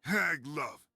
Hag love.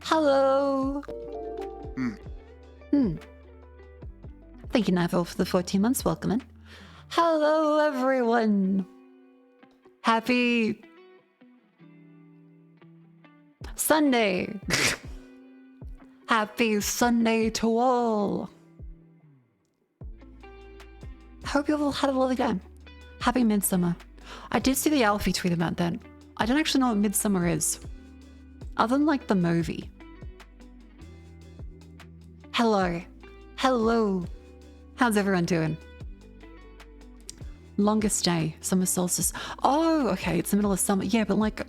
Hello. Thank you, Nigel, for the 14 months. Welcome in. Hello, everyone. Happy Sunday. Happy Sunday to all. Hope you all had a lovely time. Happy Midsummer. I did see the Alfie tweet about that. I don't actually know what Midsummer is, other than like the movie. Hello. Hello. How's everyone doing? Longest day, summer solstice. Oh, okay, it's the middle of summer. Yeah, but like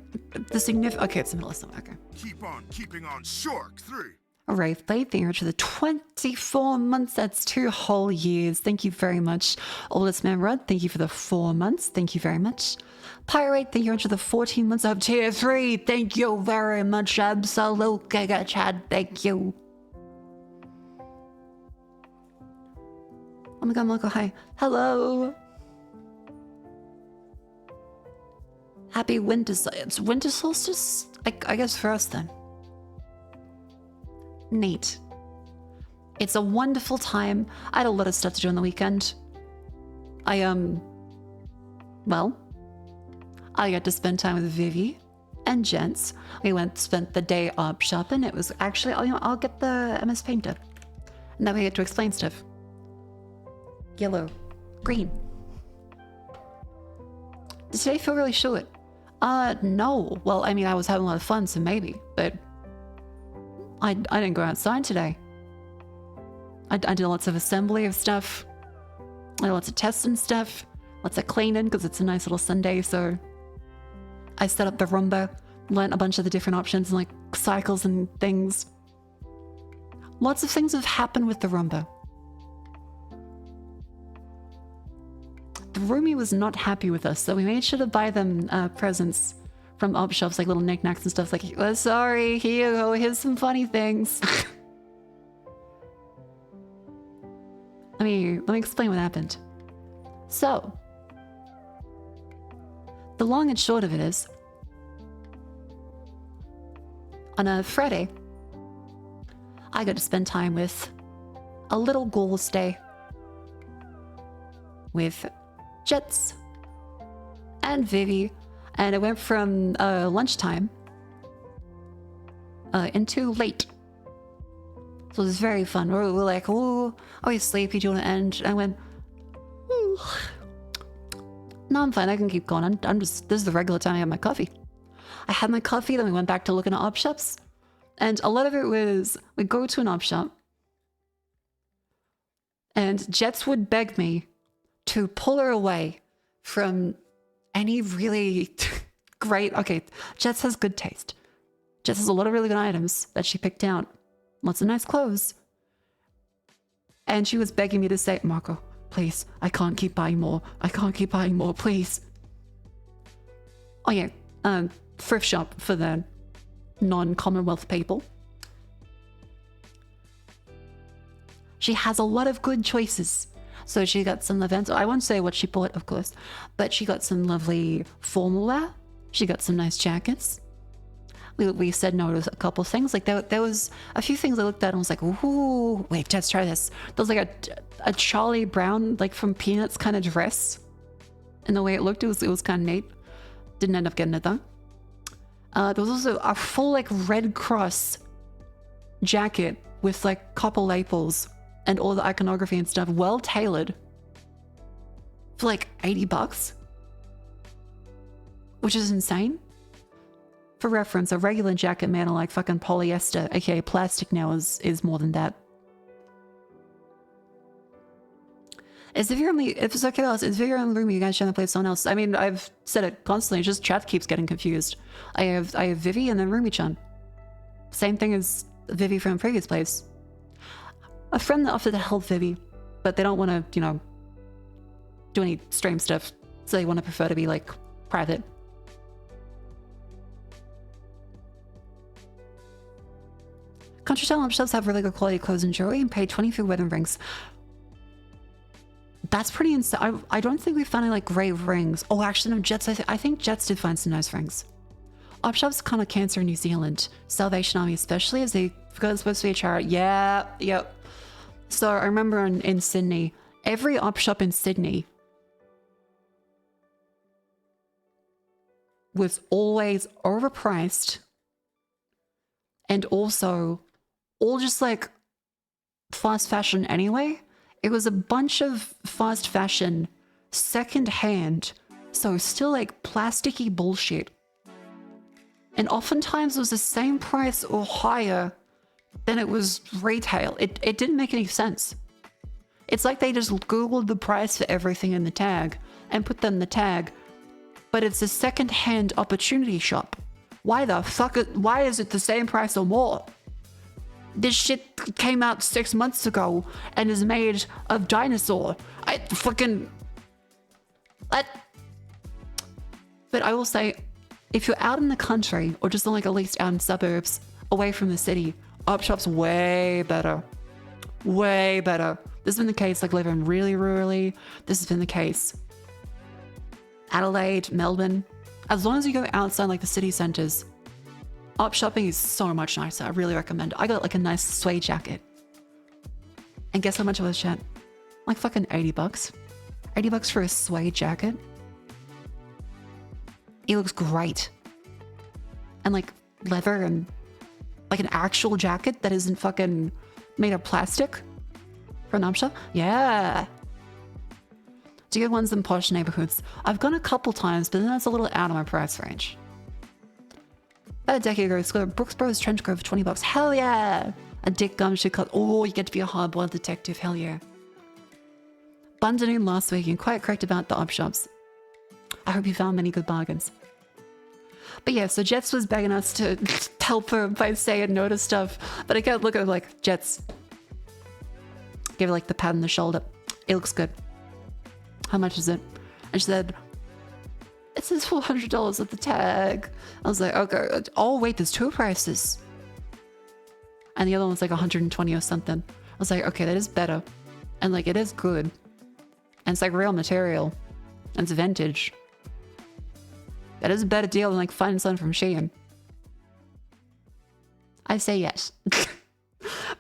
the significant. Okay, it's the middle of summer. Okay. Keep on keeping on, Shork 3. Wraith Blade, thank you for the 24 months. That's 2 whole years. Thank you very much. Oldest Man Rod, thank you for the 4 months. Thank you very much. Pirate, thank you for the 14 months of tier 3. Thank you very much. Absolute Giga Chad, thank you. Oh my god, Marco, hi. Hello. Happy winter. It's winter solstice? I guess for us then. Neat. It's a wonderful time. I had a lot of stuff to do on the weekend. I got to spend time with Vivi and Gents. We spent the day up shopping. It was actually, I'll get the MS Painter. And then we get to explain stuff. Yellow, green. Did today feel really short? No. Well, I mean, I was having a lot of fun, so maybe, but I didn't go outside today. I did lots of assembly of stuff. I did lots of testing stuff. Lots of cleaning, because it's a nice little Sunday, so I set up the Roomba, learned a bunch of the different options, like cycles and things. Lots of things have happened with the Roomba. The roomie was not happy with us, so we made sure to buy them presents from op shops, like little knickknacks and stuff. Like, oh, sorry, here you go, here's some funny things. Let me explain what happened. So, the long and short of it is, on a Friday, I got to spend time with a little gorls day with Jets and Vivi, and it went from lunchtime into late. So it was very fun. We're like, oh, are you sleepy? Do you want to end? And I went, no, I'm fine. I can keep going. I'm just, this is the regular time I have my coffee. I had my coffee, then we went back to looking at op shops. And a lot of it was, we go to an op shop, and Jets would beg me to pull her away from any really great... Okay, Jets has good taste. Jets has a lot of really good items that she picked out. Lots of nice clothes. And she was begging me to say, Marco, please, I can't keep buying more. I can't keep buying more, please. Oh yeah, thrift shop for the non-Commonwealth people. She has a lot of good choices. So she got some events. I won't say what she bought, of course, but she got some lovely formal wear. She got some nice jackets. We said no to a couple things. Like there was a few things I looked at and was like, ooh, wait, let's try this. There was like a Charlie Brown, like from Peanuts kind of dress. And the way it looked, it was kind of neat. Didn't end up getting it though. There was also a full like Red Cross jacket with like copper lapels and all the iconography and stuff, well tailored, for like $80, which is insane. For reference, a regular jacket made of like fucking polyester, aka plastic now, is more than that. If it's okay, is Vivi in the room? You guys trying to play with someone else? I mean, I've said it constantly. Just chat keeps getting confused. I have Vivi and then Rumi-chan. Same thing as Vivi from previous plays. A friend that offered to help Vivi, but they don't want to, you know, do any stream stuff, so they want to prefer to be like private. Country style op shops have really good quality clothes and jewelry and pay 20 for wedding rings. That's pretty insane. I don't think we found any like great rings. Oh, actually, no, Jets. I think Jets did find some nice rings. Op shop's kind of cancer in New Zealand. Salvation Army especially, as they because it's supposed to be a charity. Yeah, yep. So I remember in Sydney, every op shop in Sydney was always overpriced and also all just like fast fashion anyway. It was a bunch of fast fashion second hand, so still like plasticky bullshit. And oftentimes it was the same price or higher than it was retail. It didn't make any sense. It's like they just Googled the price for everything in the tag and put them in the tag, but it's a second-hand opportunity shop. Why the fuck? Why is it the same price or more? This shit came out 6 months ago and is made of dinosaur. What? But I will say, if you're out in the country or just like at least out in suburbs, away from the city, op shop's way better. Way better. This has been the case like living really rurally. This has been the case Adelaide, Melbourne. As long as you go outside like the city centers, op shopping is so much nicer. I really recommend it. I got like a nice suede jacket. And guess how much it was, chat? Like fucking 80 bucks. 80 bucks for a suede jacket. It looks great. And like leather and like an actual jacket that isn't fucking made of plastic from op shop. Yeah. Do you get ones in posh neighborhoods? I've gone a couple times, but then that's a little out of my price range. About a decade ago, I got a Brooks Bros trench coat for 20 bucks. Hell yeah. A dick gumshoe cut. Oh, you get to be a hard-boiled detective. Hell yeah. Bundled in last week and quite correct about the op shops. I hope you found many good bargains. But yeah, so Jets was begging us to help her by saying no to stuff. But I kept looking at her like, Jets. Give her like the pat on the shoulder. It looks good. How much is it? And she said, it says $400 at the tag. I was like, okay. Oh, wait, there's two prices. And the other one's like 120 or something. I was like, okay, that is better. And like, it is good. And it's like real material. And it's vintage. That is a better deal than like finding something from Shein. I say yes.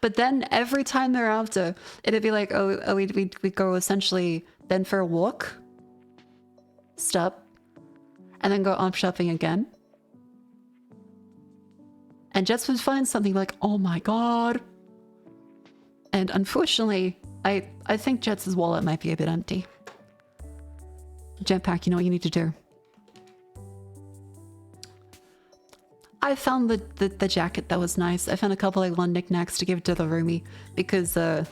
But then every time thereafter, it'd be like, we go essentially then for a walk, stop, and then go op shopping again. And Jets would find something like, oh my god. And unfortunately, I think Jets' wallet might be a bit empty. Jetpack, you know what you need to do. I found the jacket that was nice. I found a couple like one knickknacks to give to the roomie because I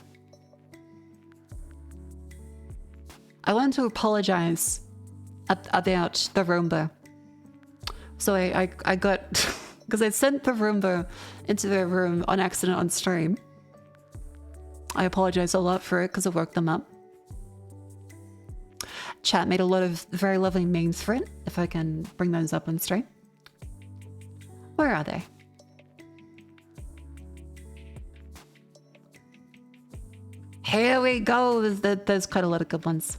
wanted to apologize about the Roomba. So I got because I sent the Roomba into their room on accident on stream. I apologize a lot for it because I woke them up. Chat made a lot of very lovely memes for it. If I can bring those up on stream. Where are they? Here we go. There's quite a lot of good ones.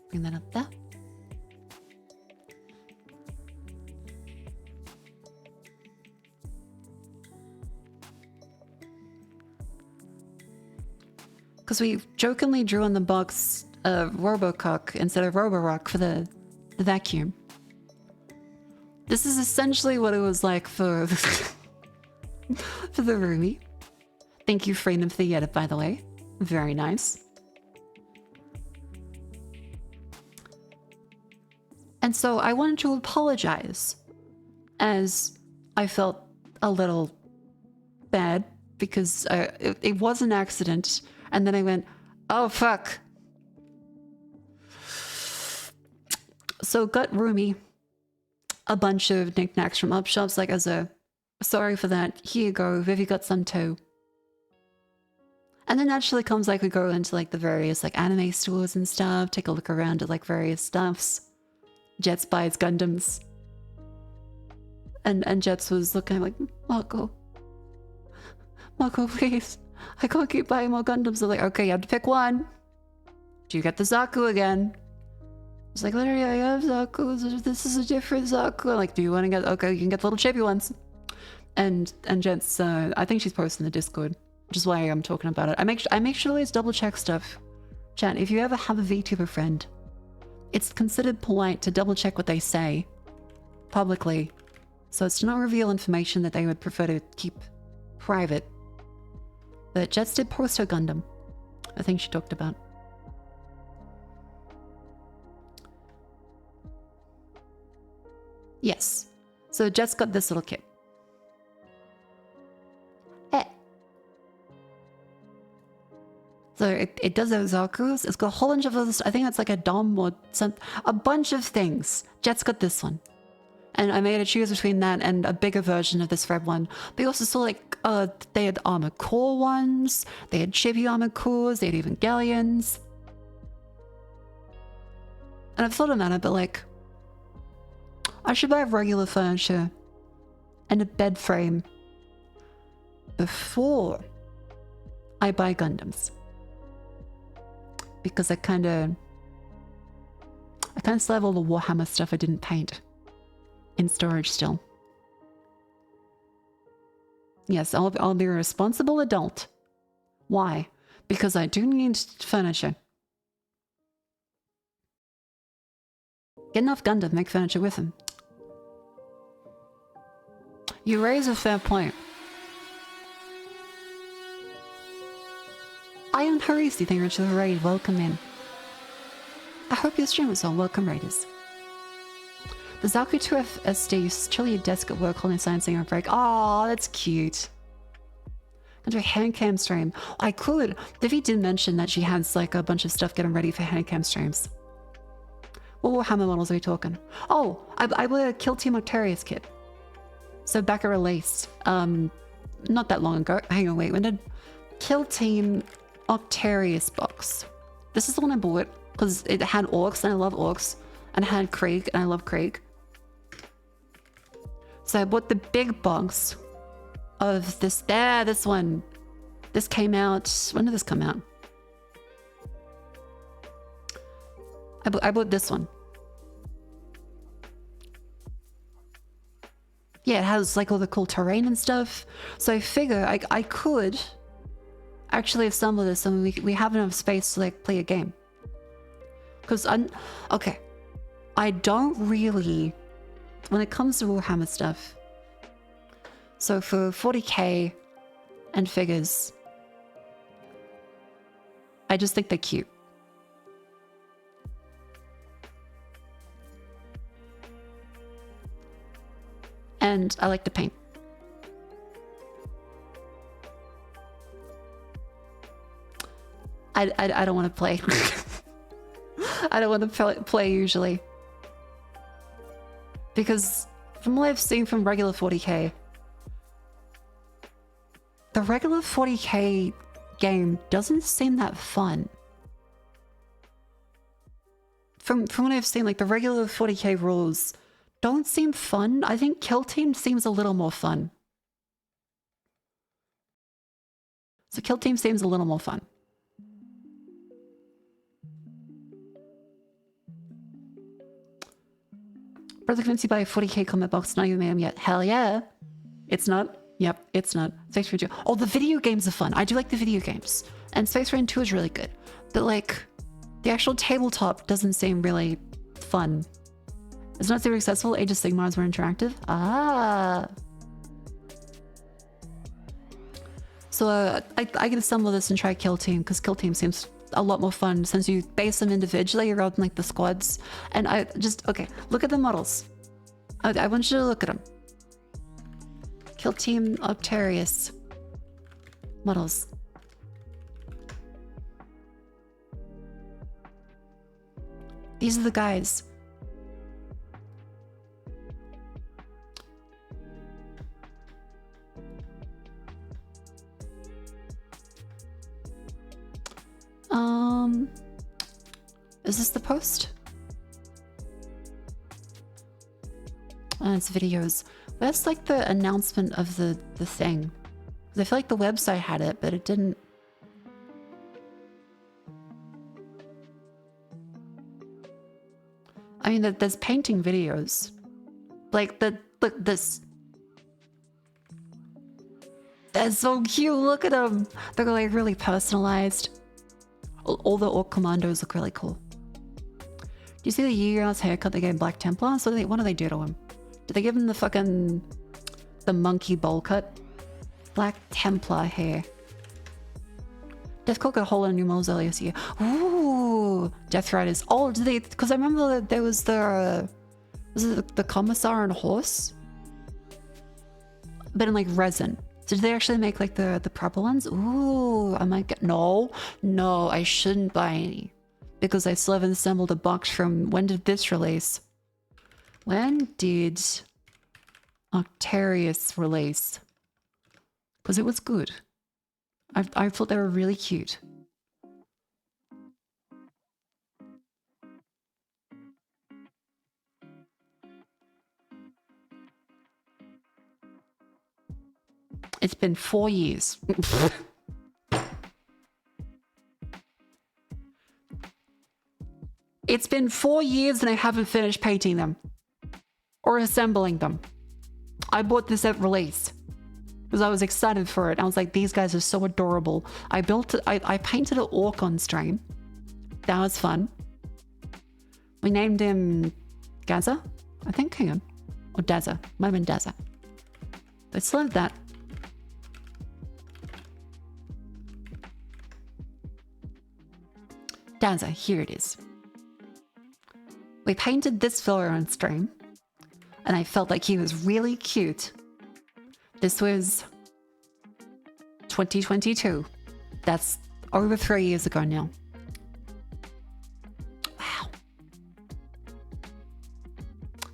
Bring that up there. Because we jokingly drew on the box Robocock instead of Roborock for the vacuum. This is essentially what it was like for for the roomie. Thank you, Freedom, for the edit, by the way. Very nice. And so I wanted to apologize as I felt a little bad because it was an accident. And then I went, oh, fuck. So got roomie a bunch of knickknacks from up shops, like as a sorry for that. Here you go. Vivi got some too. And then naturally comes like we go into like the various like anime stores and stuff, take a look around at like various stuffs. Jets buys Gundams. And Jets was looking like, Marco, please. I can't keep buying more Gundams. They're like, okay, you have to pick one. Do you get the Zaku again? It's like, literally, I have Zaku. This is a different Zaku. I'm like, do you want to get? Okay, you can get the little chibi ones. And Jets, I think she's posting the Discord, which is why I'm talking about it. I make sure to always double check stuff. Chat, if you ever have a VTuber friend, it's considered polite to double check what they say publicly, so as to not reveal information that they would prefer to keep private. But Jets did post her Gundam. I think she talked about. Yes. So Jets got this little kit. Eh. So it does those Zakus. It's got a whole bunch of others. I think it's like a Dom or some, a bunch of things. Jet's got this one. And I made a choose between that and a bigger version of this red one. But you also saw like, they had armored core ones. They had chibi armored cores. They had Evangelions. And I've thought about it, but like, I should buy regular furniture and a bed frame before I buy Gundams. Because I kind of still have all the Warhammer stuff I didn't paint in storage still. Yes, I'll be a responsible adult. Why? Because I do need furniture. Get enough Gundam, make furniture with them. You raise a fair point. I am Harisi, thank you for the raid. Welcome in. I hope your stream was well. Welcome, raiders. The Zaku 2F SD chilly desk at work holding sign saying a break. Oh, that's cute. I'm doing a hand cam stream. I could. Vivi did mention that she has like a bunch of stuff getting ready for hand cam streams. What Warhammer models are we talking? Oh, I bought a Kill Team Octarius kit. So back at release, not that long ago. Hang on, wait, when did Kill Team Octarius box? This is the one I bought because it had orcs and I love orcs, and it had Krieg and I love Krieg. So I bought the big box of this. There, this one. This came out. When did this come out? I bought this one. Yeah, it has like all the cool terrain and stuff. So I figure I could actually assemble this and we have enough space to like play a game. Because okay, I don't really, when it comes to Warhammer stuff, so for 40k and figures, I just think they're cute. And I like to paint. I don't want to play. I don't want to play usually. Because from what I've seen from regular 40k, the regular 40k game doesn't seem that fun. From what I've seen, like the regular 40k rules don't seem fun. I think Kill Team seems a little more fun. So Kill Team seems a little more fun. Brother Quincy buy a 40k comment box, not even made them yet. Hell yeah. It's not. Yep, it's not. Space Marine 2. Oh, the video games are fun. I do like the video games. And Space Marine 2 is really good. But like, the actual tabletop doesn't seem really fun. It's not super accessible. Age of Sigmars were interactive. Ah. So I can assemble this and try Kill Team, because Kill Team seems a lot more fun since you base them individually rather than like the squads. And I just, okay, look at the models. I want you to look at them. Kill Team Octarius models. These are the guys. Is this the post? It's videos. That's like the announcement of the thing. 'Cause I feel like the website had it, but it didn't. I mean, there's painting videos. Like, look, this. That's so cute. Look at them. They're like really personalized. All the Orc Commandos look really cool. Do you see the year's haircut they gave Black Templar? So what do they do to him? Did they give him the monkey bowl cut? Black Templar hair. Deathcock got a hole in new models earlier this year. Ooh, Death Riders. Oh, did they? Because I remember that there was was it the Commissar and horse? But in like resin. So did they actually make like the proper ones? Ooh, I might get... No, I shouldn't buy any. Because I still haven't assembled a box from... When did this release? When did Octarius release? Because it was good. I thought they were really cute. It's been 4 years. It's been 4 years and I haven't finished painting them. Or assembling them. I bought this at release. Because I was excited for it. I was like, these guys are so adorable. I painted an orc on stream. That was fun. We named him Gaza, I think. Hang on. Or Daza. Might have been Daza. I still have that. Daza, here it is. We painted this fella on stream. And I felt like he was really cute. This was 2022. That's over 3 years ago now. Wow.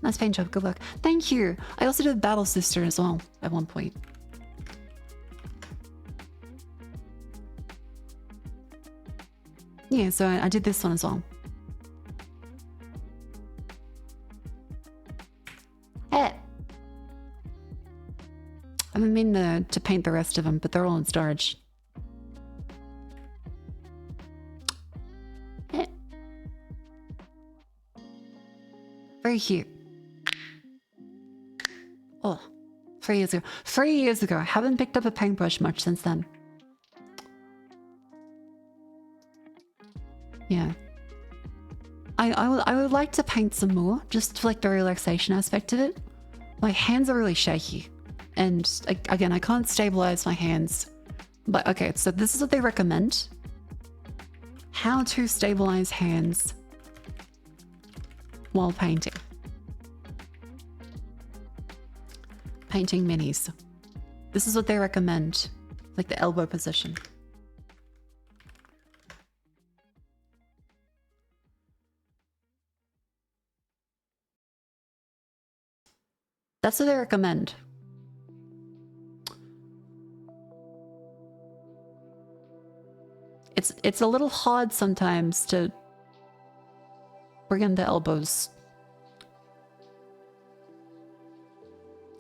Nice paint job. Good luck. Thank you. I also did Battle Sister as well at one point. Yeah, so I did this one as well. Hey. I haven't been to paint the rest of them, but they're all in storage. Hey. Very cute. Oh, 3 years ago. 3 years ago. I haven't picked up a paintbrush much since then. Yeah. I would like to paint some more, just for like the relaxation aspect of it. My hands are really shaky. And again, I can't stabilize my hands. But okay, so this is what they recommend. How to stabilize hands while painting. Painting minis. This is what they recommend. Like the elbow position. That's what they recommend. It's a little hard sometimes to bring in the elbows.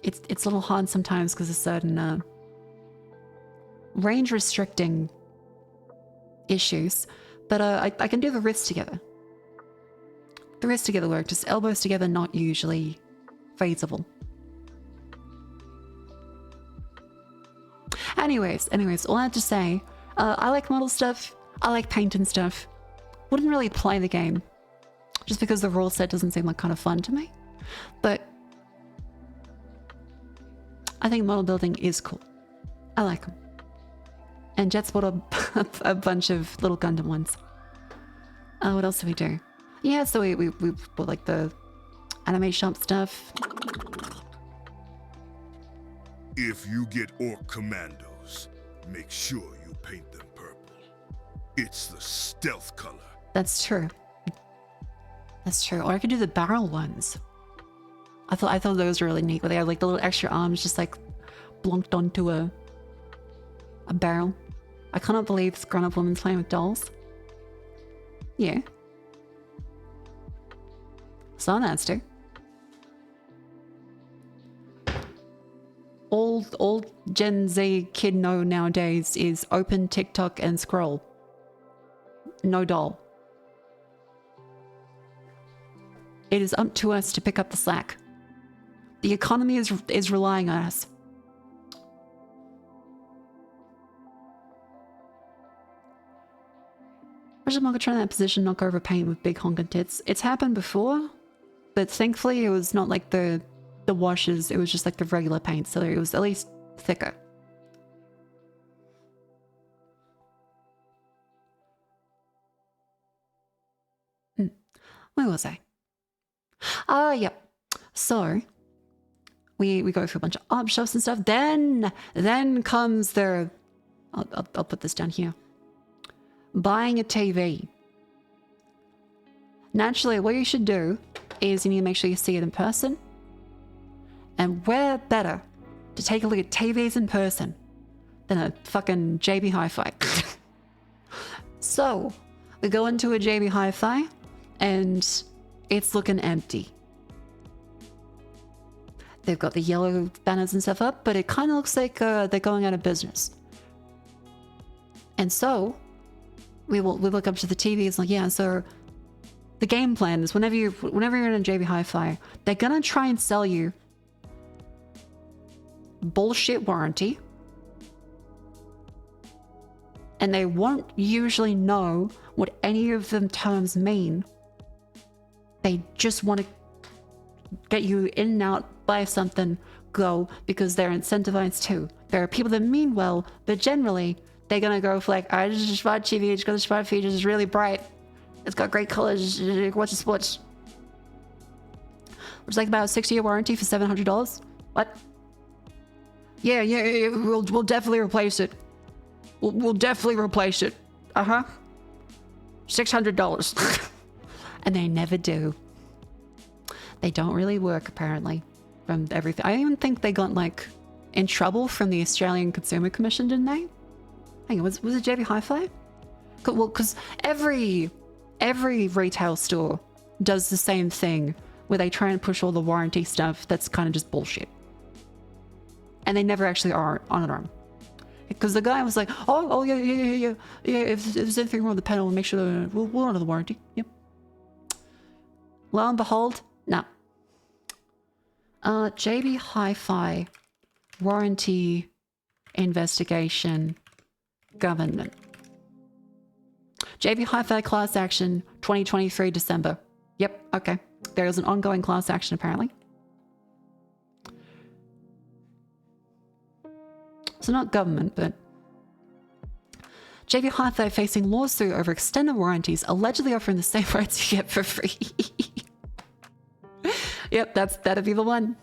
It's a little hard sometimes because of certain range restricting issues. But I can do the wrists together. The wrists together work, just elbows together not usually feasible. Anyways, all I have to say, I like model stuff, I like painting stuff. Wouldn't really play the game, just because the rule set doesn't seem like kind of fun to me. But I think model building is cool. I like them. And Jet's bought a bunch of little Gundam ones. What else do we do? Yeah, so we bought like the anime shop stuff. If you get Orc Commandos, make sure you paint them purple. It's the stealth color. That's true. That's true. Or I could do the barrel ones. I thought those were really neat, where they had like the little extra arms just like blonked onto a barrel. I cannot believe this grown-up woman's playing with dolls. Yeah. So nasty. All all Gen Z kid know nowadays is open TikTok and scroll. No doll. It is up to us to pick up the slack. The economy is relying on us. Imagine Margaret trying that position, knock over paint with big honking tits. It's happened before, but thankfully it was not like the washes, it was just like the regular paint, so it was at least thicker. Where was I? Yep. So we go through a bunch of art shops and stuff. Then comes the I'll put this down here. Buying a TV. Naturally, what you should do is you need to make sure you see it in person. And where better to take a look at TVs in person than a fucking JB Hi-Fi. So we go into a JB Hi-Fi and it's looking empty. They've got the yellow banners and stuff up, but it kind of looks like they're going out of business. And so we look up to the TVs like, yeah, so the game plan is whenever you're in a JB Hi-Fi, they're gonna try and sell you bullshit warranty, and they won't usually know what any of them terms mean. They just want to get you in and out, buy something, go, because they're incentivized too. There are people that mean well, but generally they're gonna go for like, I just bought TV, it's got the smart features, it's really bright, it's got great colors, watch the sports. Which is like about a 6-year warranty for $700. What? Yeah, we'll definitely replace it. We'll definitely replace it. $600. And they never do. They don't really work, apparently, from everything. I even think they got, like, in trouble from the Australian Consumer Commission, didn't they? Hang on, was it JB Hi-Fi? Well, because every retail store does the same thing, where they try and push all the warranty stuff that's kind of just bullshit. And they never actually are on their own. Because the guy was like, yeah, if there's anything wrong with the panel, we'll make sure we'll honor the warranty. Yep. Lo and behold, no. JB Hi-Fi warranty investigation government. JB Hi-Fi class action 2023 December. Yep, okay. There is an ongoing class action apparently. So not government, but JB Hi-Fi facing lawsuit over extended warranties, allegedly offering the same rights you get for free. Yep, that'd be the one.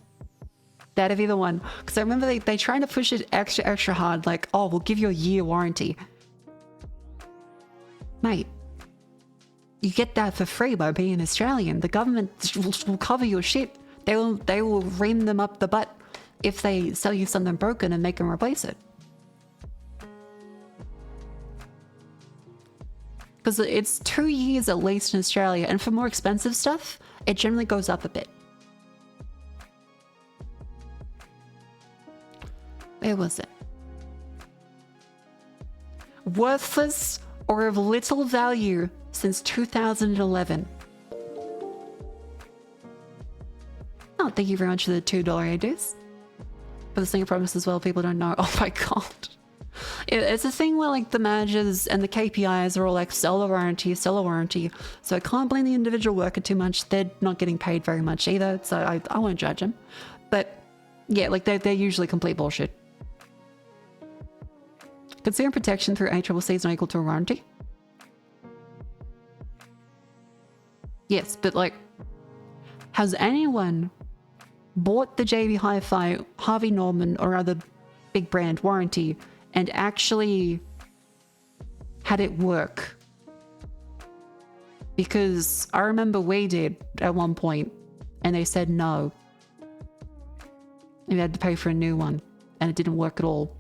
That'd be the one. Because I remember they trying to push it extra hard, like, oh, we'll give you a year warranty. Mate, you get that for free by being Australian. The government will cover your shit. They will ream them up the butt if they sell you something broken and make them replace it. Because it's 2 years at least in Australia, and for more expensive stuff, it generally goes up a bit. Where was it? Worthless or of little value since 2011. Oh, thank you very much for the $2 ideas. For the single promise as well, people don't know. Oh my god. It's a thing where like the managers and the KPIs are all like sell a warranty. So I can't blame the individual worker too much. They're not getting paid very much either, so I won't judge them. But yeah, like they're usually complete bullshit. Consumer protection through ACCC is not equal to a warranty. Yes, but like, has anyone bought the JB Hi-Fi, Harvey Norman, or other big brand warranty and actually had it work? Because I remember we did at one point and they said no. And we had to pay for a new one and it didn't work at all.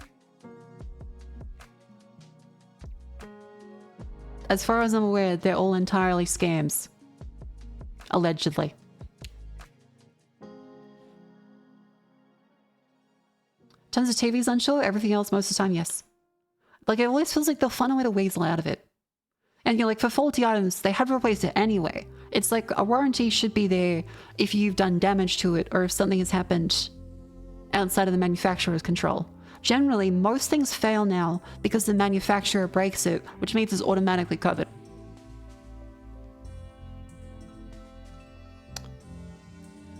As far as I'm aware, they're all entirely scams. Tons of TV's unsure, everything else most of the time, yes. Like, it always feels like they'll find a way to weasel out of it. And you're like, for faulty items, they have replaced it anyway. It's like a warranty should be there if you've done damage to it or if something has happened outside of the manufacturer's control. Generally, most things fail now because the manufacturer breaks it, which means it's automatically covered.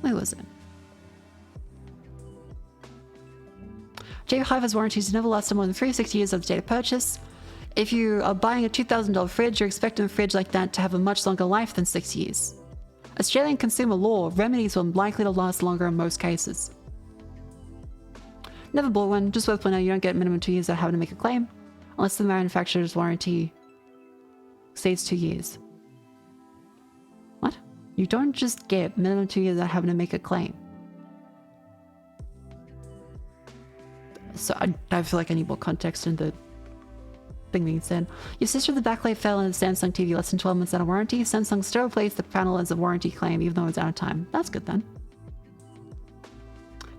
Where was it? J-Hive has warranties never lasted more than 3 to 6 years of the date of purchase. If you are buying a $2,000 fridge, you're expecting a fridge like that to have a much longer life than 6 years. Australian consumer law, remedies are likely to last longer in most cases. Never bought one, just worth pointing out you don't get minimum 2 years without having to make a claim, unless the manufacturer's warranty exceeds 2 years. What? You don't just get minimum 2 years without having to make a claim. So I feel like I need more context in the thing being said. Your sister the backlight fell in a Samsung TV less than 12 months out of warranty. Samsung still replaced the panel as a warranty claim even though it's out of time. That's good then.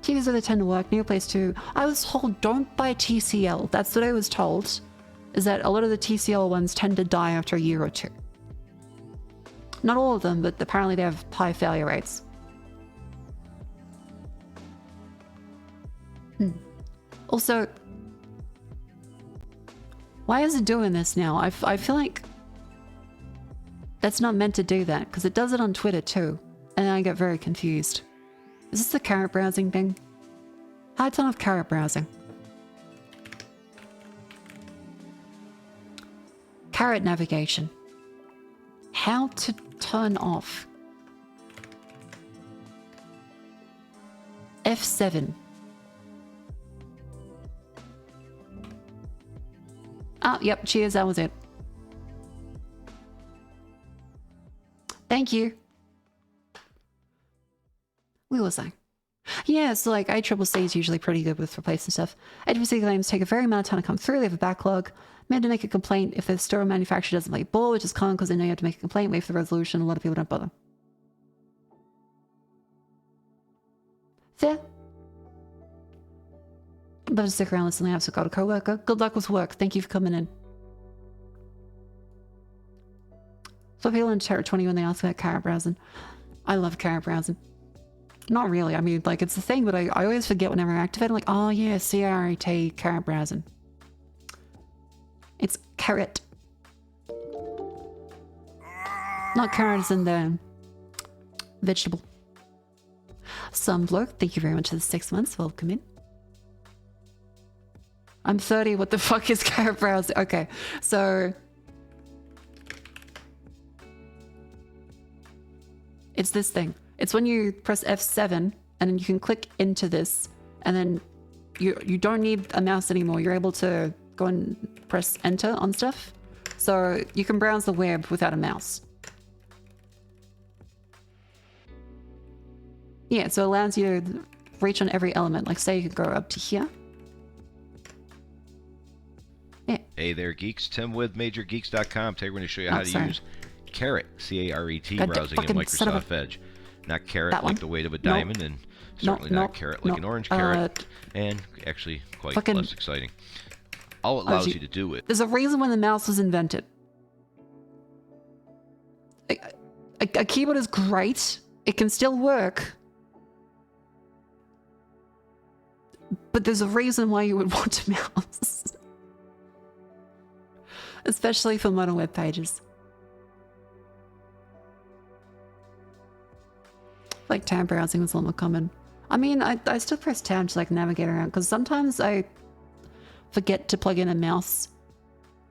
TVs really tend to work. New place too. I was told don't buy TCL. That's what I was told. Is that a lot of the TCL ones tend to die after a year or two. Not all of them, but apparently they have high failure rates. Also, why is it doing this now? I feel like that's not meant to do that because it does it on Twitter too. And then I get very confused. Is this the carrot browsing thing? How to turn off carrot browsing? Carrot navigation. How to turn off. F7. Oh, yep, cheers, that was it. Thank you. Where was I? Yeah, so like ICCC is usually pretty good with replacing stuff. HPC claims take a very amount of time to come through, they have a backlog. Made to make a complaint if the store manufacturer doesn't play ball, which is common because they know you have to make a complaint, wait for the resolution, a lot of people don't bother. Fair. I'm about to stick around listening. I've got a co-worker. Good luck with work. Thank you for coming in. So people in Terra 20 when they ask about carrot browsing. I love carrot browsing. Not really. I mean, like, it's a thing, but I always forget whenever I activate it. I'm like, oh yeah, CRT, carrot browsing. It's carrot. Not carrots in the vegetable. Some bloke, thank you very much for the 6 months. Welcome in. I'm 30. What the fuck is carrot browsing? Okay, so it's this thing. It's when you press F7 and then you can click into this and then you don't need a mouse anymore. You're able to go and press enter on stuff. So you can browse the web without a mouse. Yeah, so it allows you to reach on every element. Like say you could go up to here. Yeah. Hey there, geeks. Tim with MajorGeeks.com. Today we're going to show you how to use Carrot, C-A-R-E-T, browsing in Microsoft Edge. Not carrot like the weight of a diamond, and certainly not carrot like an orange carrot, and actually quite less exciting. All it allows you to do it. There's a reason when the mouse was invented. A keyboard is great. It can still work. But there's a reason why you would want a mouse. Especially for modern web pages. Like tab browsing was a lot more common. I mean, I still press tab to like navigate around because sometimes I forget to plug in a mouse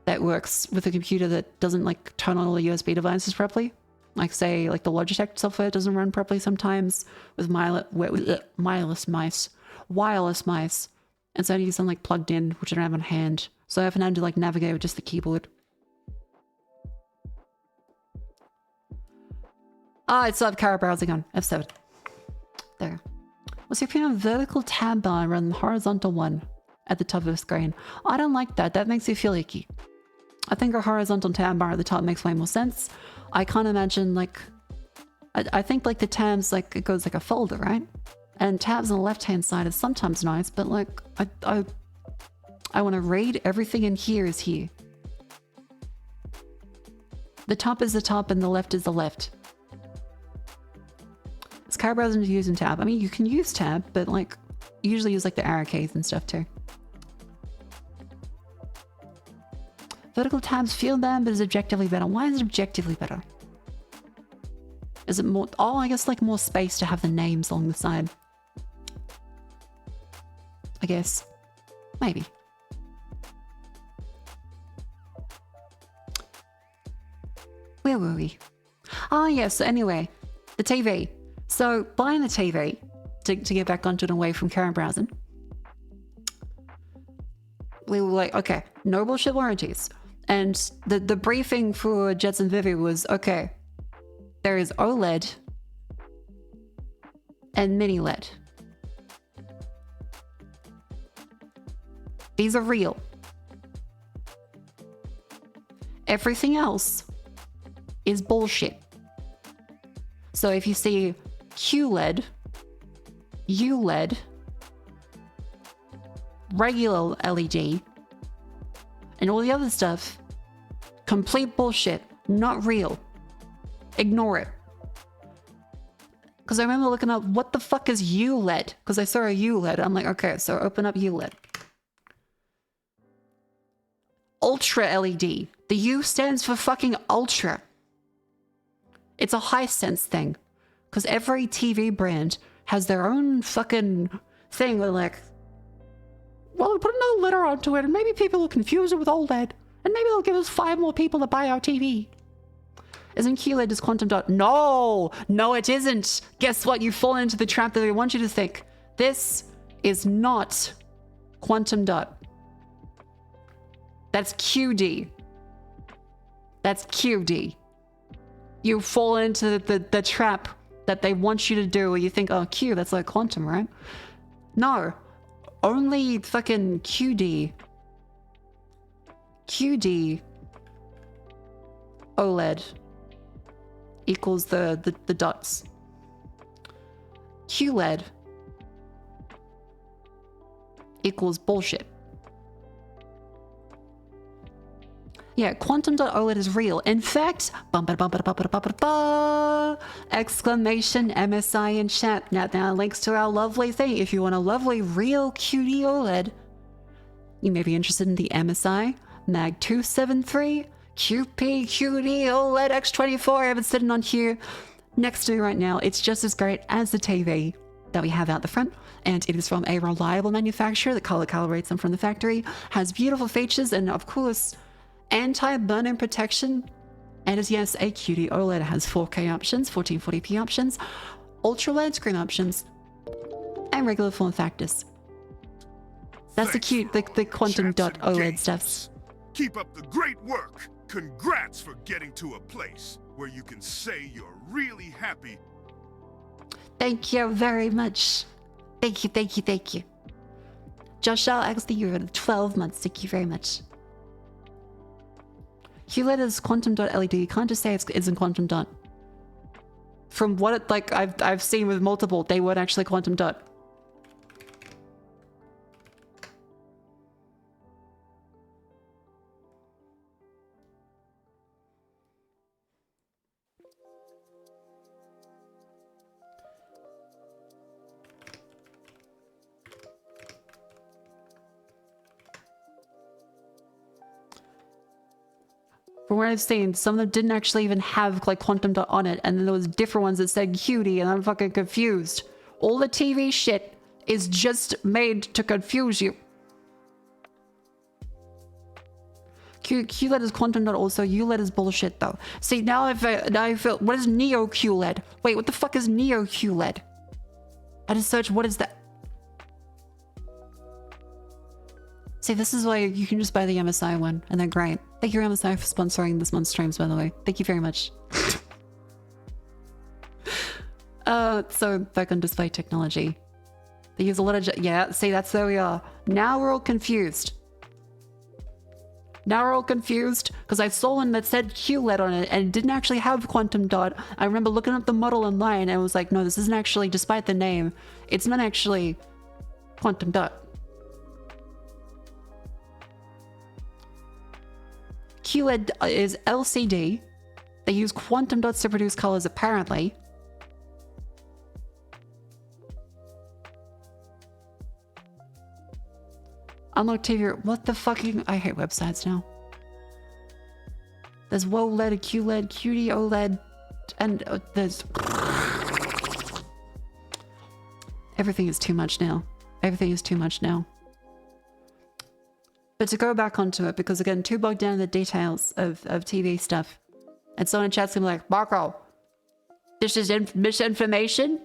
that works with a computer that doesn't like turn on all the USB devices properly. Like say like the Logitech software doesn't run properly sometimes with wireless mice. And so I need something like plugged in, which I don't have on hand. So I often had to like navigate with just the keyboard. I still have carrot browsing on F7. There. What's your opinion on vertical tab bar rather than horizontal one at the top of the screen? I don't like that. That makes me feel icky. I think a horizontal tab bar at the top makes way more sense. I can't imagine like... I think like the tabs, like it goes like a folder, right? And tabs on the left-hand side is sometimes nice, but like, I want to read everything in here is here. The top is the top and the left is the left. It's car browsing to use in tab. I mean, you can use tab, but like, usually use like the arrow keys and stuff too. Vertical tabs feel them, but is objectively better. Why is it objectively better? Is it more... Oh, I guess like more space to have the names along the side. I guess. Maybe. Where were we? Oh, yes. So anyway, the TV. So buying the TV, to get back onto it away from current browsing, we were like, okay, no bullshit warranties. And the briefing for Jets and Vivi was, okay, there is OLED and mini LED. These are real. Everything else is bullshit. So if you see QLED, ULED, regular LED, and all the other stuff, complete bullshit, not real. Ignore it. Because I remember looking up, what the fuck is ULED? Because I saw a ULED. I'm like, okay, so open up ULED. Ultra LED. The U stands for fucking ultra. It's a high sense thing. Because every TV brand has their own fucking thing where like, well, we put another letter onto it and maybe people will confuse it with OLED. And maybe they'll give us 5 more people to buy our TV. Isn't QLED just quantum dot? No, no, it isn't. Guess what? You fall into the trap that they want you to think. This is not quantum dot. That's QD. That's QD. You fall into the trap that they want you to do where you think, oh, Q, that's like quantum, right? No, only fucking QD. QD OLED equals the dots. QLED equals bullshit. Yeah, quantum.OLED is real. In fact, exclamation MSI in chat. Now links to our lovely thing. If you want a lovely real QD OLED, you may be interested in the MSI Mag 273 QP QD OLED X24. I have it sitting on here next to me right now. It's just as great as the TV that we have out the front, and it is from a reliable manufacturer that color calibrates them from the factory, has beautiful features, and of course, anti-burn-in protection, and is, yes, a QD OLED. It has 4K options, 1440p options, ultra LED screen options, and regular form factors. That's the quantum dot OLED stuff. Keep up the great work. Congrats for getting to a place where you can say you're really happy. Thank you very much. Thank you, thank you, thank you. Joshua X, the year 12 months. Thank you very much. QLED is quantum.LED. You can't just say it's in quantum dot. From what it, like I've seen with multiple, they weren't actually quantum dot. From what I've seen, some of them didn't actually even have like quantum dot on it, and then there was different ones that said QD, and I'm fucking confused. All the TV shit is just made to confuse you. QLED is quantum dot also. ULED is bullshit though. See, now I feel, what is Neo QLED? Wait, what the fuck is Neo QLED? I just searched, what is that? See, this is why you can just buy the MSI one, and they're great. Thank you, MSI, for sponsoring this month's streams, by the way. Thank you very much. So back on display technology. They use a lot of... Yeah, see, that's where we are. Now we're all confused. Now we're all confused because I saw one that said QLED on it and it didn't actually have quantum dot. I remember looking up the model online and it was like, no, this isn't actually, despite the name, it's not actually quantum dot. QLED is LCD. They use quantum dots to produce colors, apparently. Unlock TV. What the fucking... I hate websites now. There's WOLED, QLED, QD, OLED, and there's... Everything is too much now. Everything is too much now. But to go back onto it, because again, too bogged down in the details of TV stuff. And someone in chat's gonna be like, Marco, this is misinformation?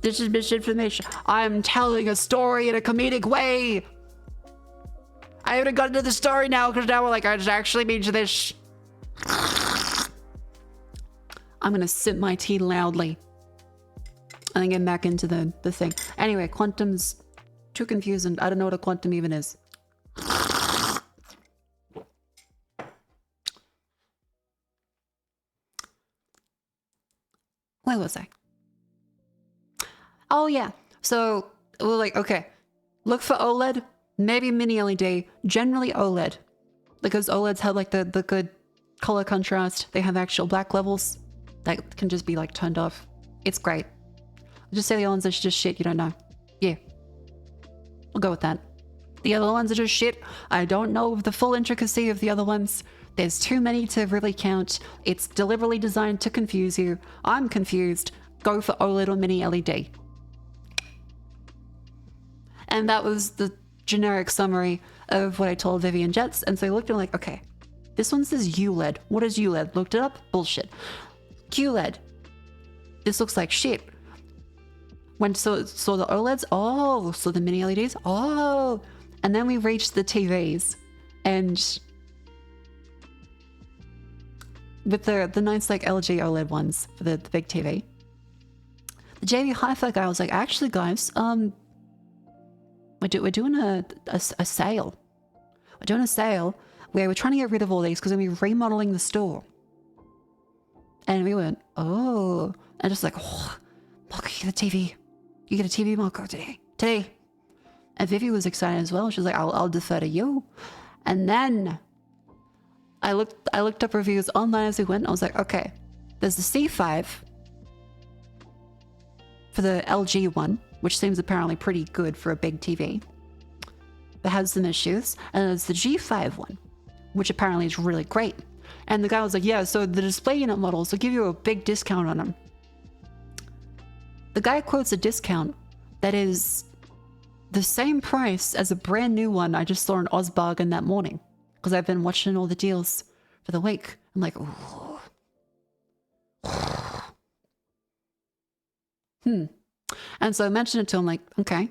This is misinformation. I'm telling a story in a comedic way. I haven't gotten to the story now because now we're like, it actually means this. I'm gonna sip my tea loudly and then get back into the thing. Anyway, quantum's too confusing. I don't know what a quantum even is. Where was I? Oh yeah, so we're like, okay, look for OLED, maybe mini LED, generally OLED, because OLEDs have like the good color contrast. They have actual black levels that can just be like turned off. It's great. Just say the other ones are just shit, you don't know. Yeah, we'll go with that. The other ones are just shit. I don't know the full intricacy of the other ones. There's too many to really count. It's deliberately designed to confuse you. I'm confused. Go for OLED or mini LED. And that was the generic summary of what I told Vivian Jets. And so I looked at it like, okay, this one says ULED. What is ULED? Looked it up? Bullshit. QLED. This looks like shit. When saw the OLEDs, oh, so the mini LEDs, oh. And then we reached the TVs. And with the nice like LG OLED ones for the big TV. The JV Hi-Fi guy was like, actually guys, we're doing a sale. We're doing a sale where we're trying to get rid of all these because we're remodeling the store. And we went, oh, and just like, oh, Marco, you get a TV. You get a TV, Marco, today. And Vivi was excited as well. She was like, I'll defer to you. And then I looked up reviews online as we went. I was like, okay, there's the C5 for the LG one, which seems apparently pretty good for a big TV. That has some issues. And there's the G5 one, which apparently is really great. And the guy was like, yeah, so the display unit models will give you a big discount on them. The guy quotes a discount that is the same price as a brand new one I just saw in Ozbargain that morning. Because I've been watching all the deals for the week. I'm like, ooh. And so I mentioned it to him, like, okay.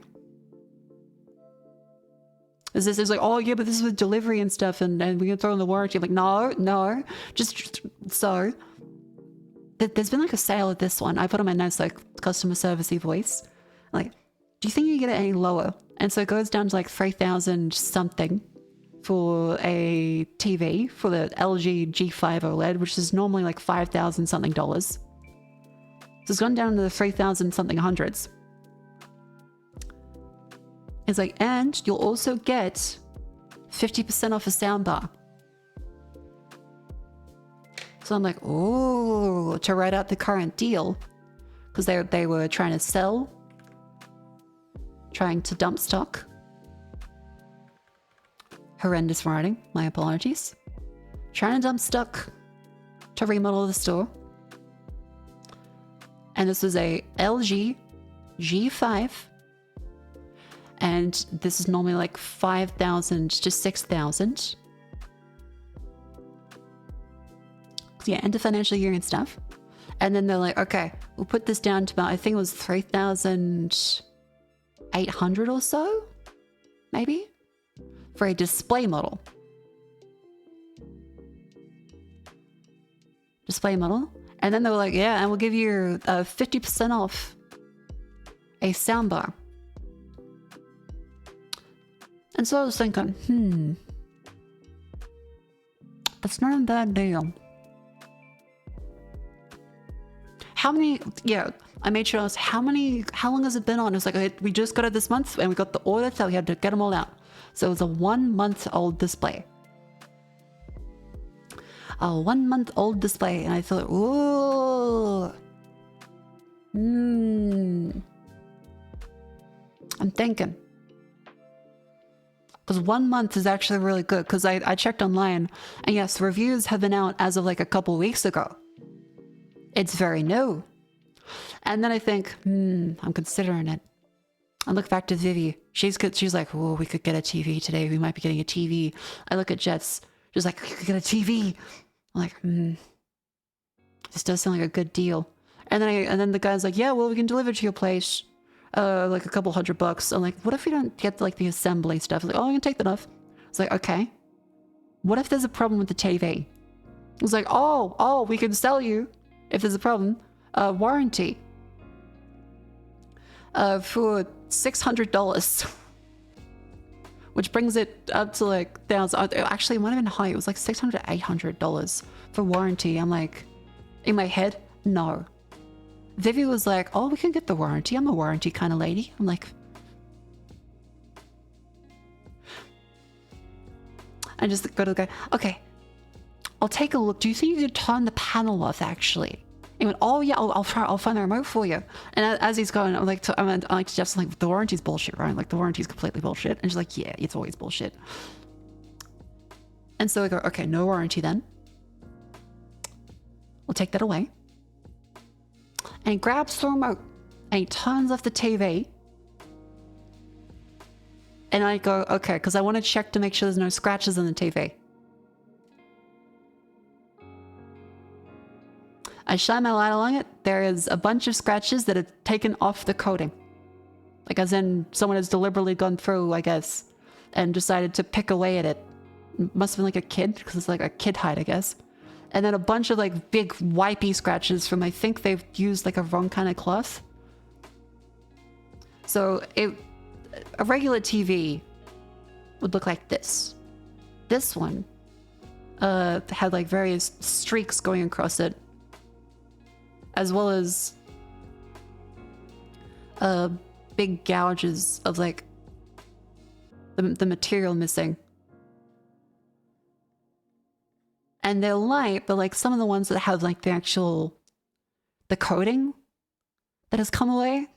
Is like, oh yeah, but this is with delivery and stuff, and we can throw in the warranty. I'm like, no, just so. There's been like a sale at this one. I put on my nice like customer servicey voice. Like, do you think you can get it any lower? And so it goes down to like 3,000 something for a TV for the LG G5 OLED, which is normally like 5,000 something dollars. So it's gone down to the 3,000 something hundreds. It's like, and you'll also get 50% off a soundbar. So I'm like, oh, to write out the current deal, because they were trying to sell, trying to dump stock. Horrendous writing, my apologies. Trying to dump stock to remodel the store. And this was a LG G5. And this is normally like 5,000 to 6,000. Yeah, end of financial year and stuff. And then they're like, okay, we'll put this down to about, I think it was 3,800 or so, maybe, for a display model. Display model. And then they were like, yeah, and we'll give you 50% off a soundbar. And so I was thinking, It's not a bad deal. How many, yeah, I made sure I was, how long has it been on? It's like, we just got it this month and we got the order, so we had to get them all out. So it was a 1 month old display. A 1 month old display. And I thought, ooh. I'm thinking. Because 1 month is actually really good. Because I checked online. And yes, reviews have been out as of like a couple weeks ago. It's very new. And then I think, I'm considering it. I look back to Vivi. She's like, oh, we could get a TV today. We might be getting a TV. I look at Jets. She's like, we could get a TV. I'm like, this does sound like a good deal. And then the guy's like, yeah, well, we can deliver to your place, like a couple $100. I'm like, what if we don't get like the assembly stuff? Like, oh, I can take that off. It's like, okay. What if there's a problem with the TV? It's like, oh, we can sell you, if there's a problem, warranty. For $600. Which brings it up to like $1,000. Actually, it might have been high. It was like $600 to $800 for warranty. I'm like, in my head, no. Vivi was like, oh, we can get the warranty. I'm a warranty kind of lady. I'm like, I just go to the guy. Okay, I'll take a look. Do you think you could turn the panel off actually? He went, oh yeah, I'll find the remote for you. And as he's going, I'm like to Jeff's like, the warranty's bullshit, right? Like the warranty's completely bullshit. And she's like, yeah, it's always bullshit. And so I go, okay, no warranty then. We'll take that away. And he grabs the remote and he turns off the TV. And I go, okay, because I want to check to make sure there's no scratches in the TV. I shine my light along it. There is a bunch of scratches that have taken off the coating. Like as in someone has deliberately gone through, I guess, and decided to pick away at it. Must have been like a kid, because it's like a kid height, I guess. And then a bunch of like big wipey scratches from, I think they've used like a wrong kind of cloth. So a regular TV would look like this. This one had like various streaks going across it, as well as big gouges of like the material missing. And they're light, but like some of the ones that have like the coating that has come away,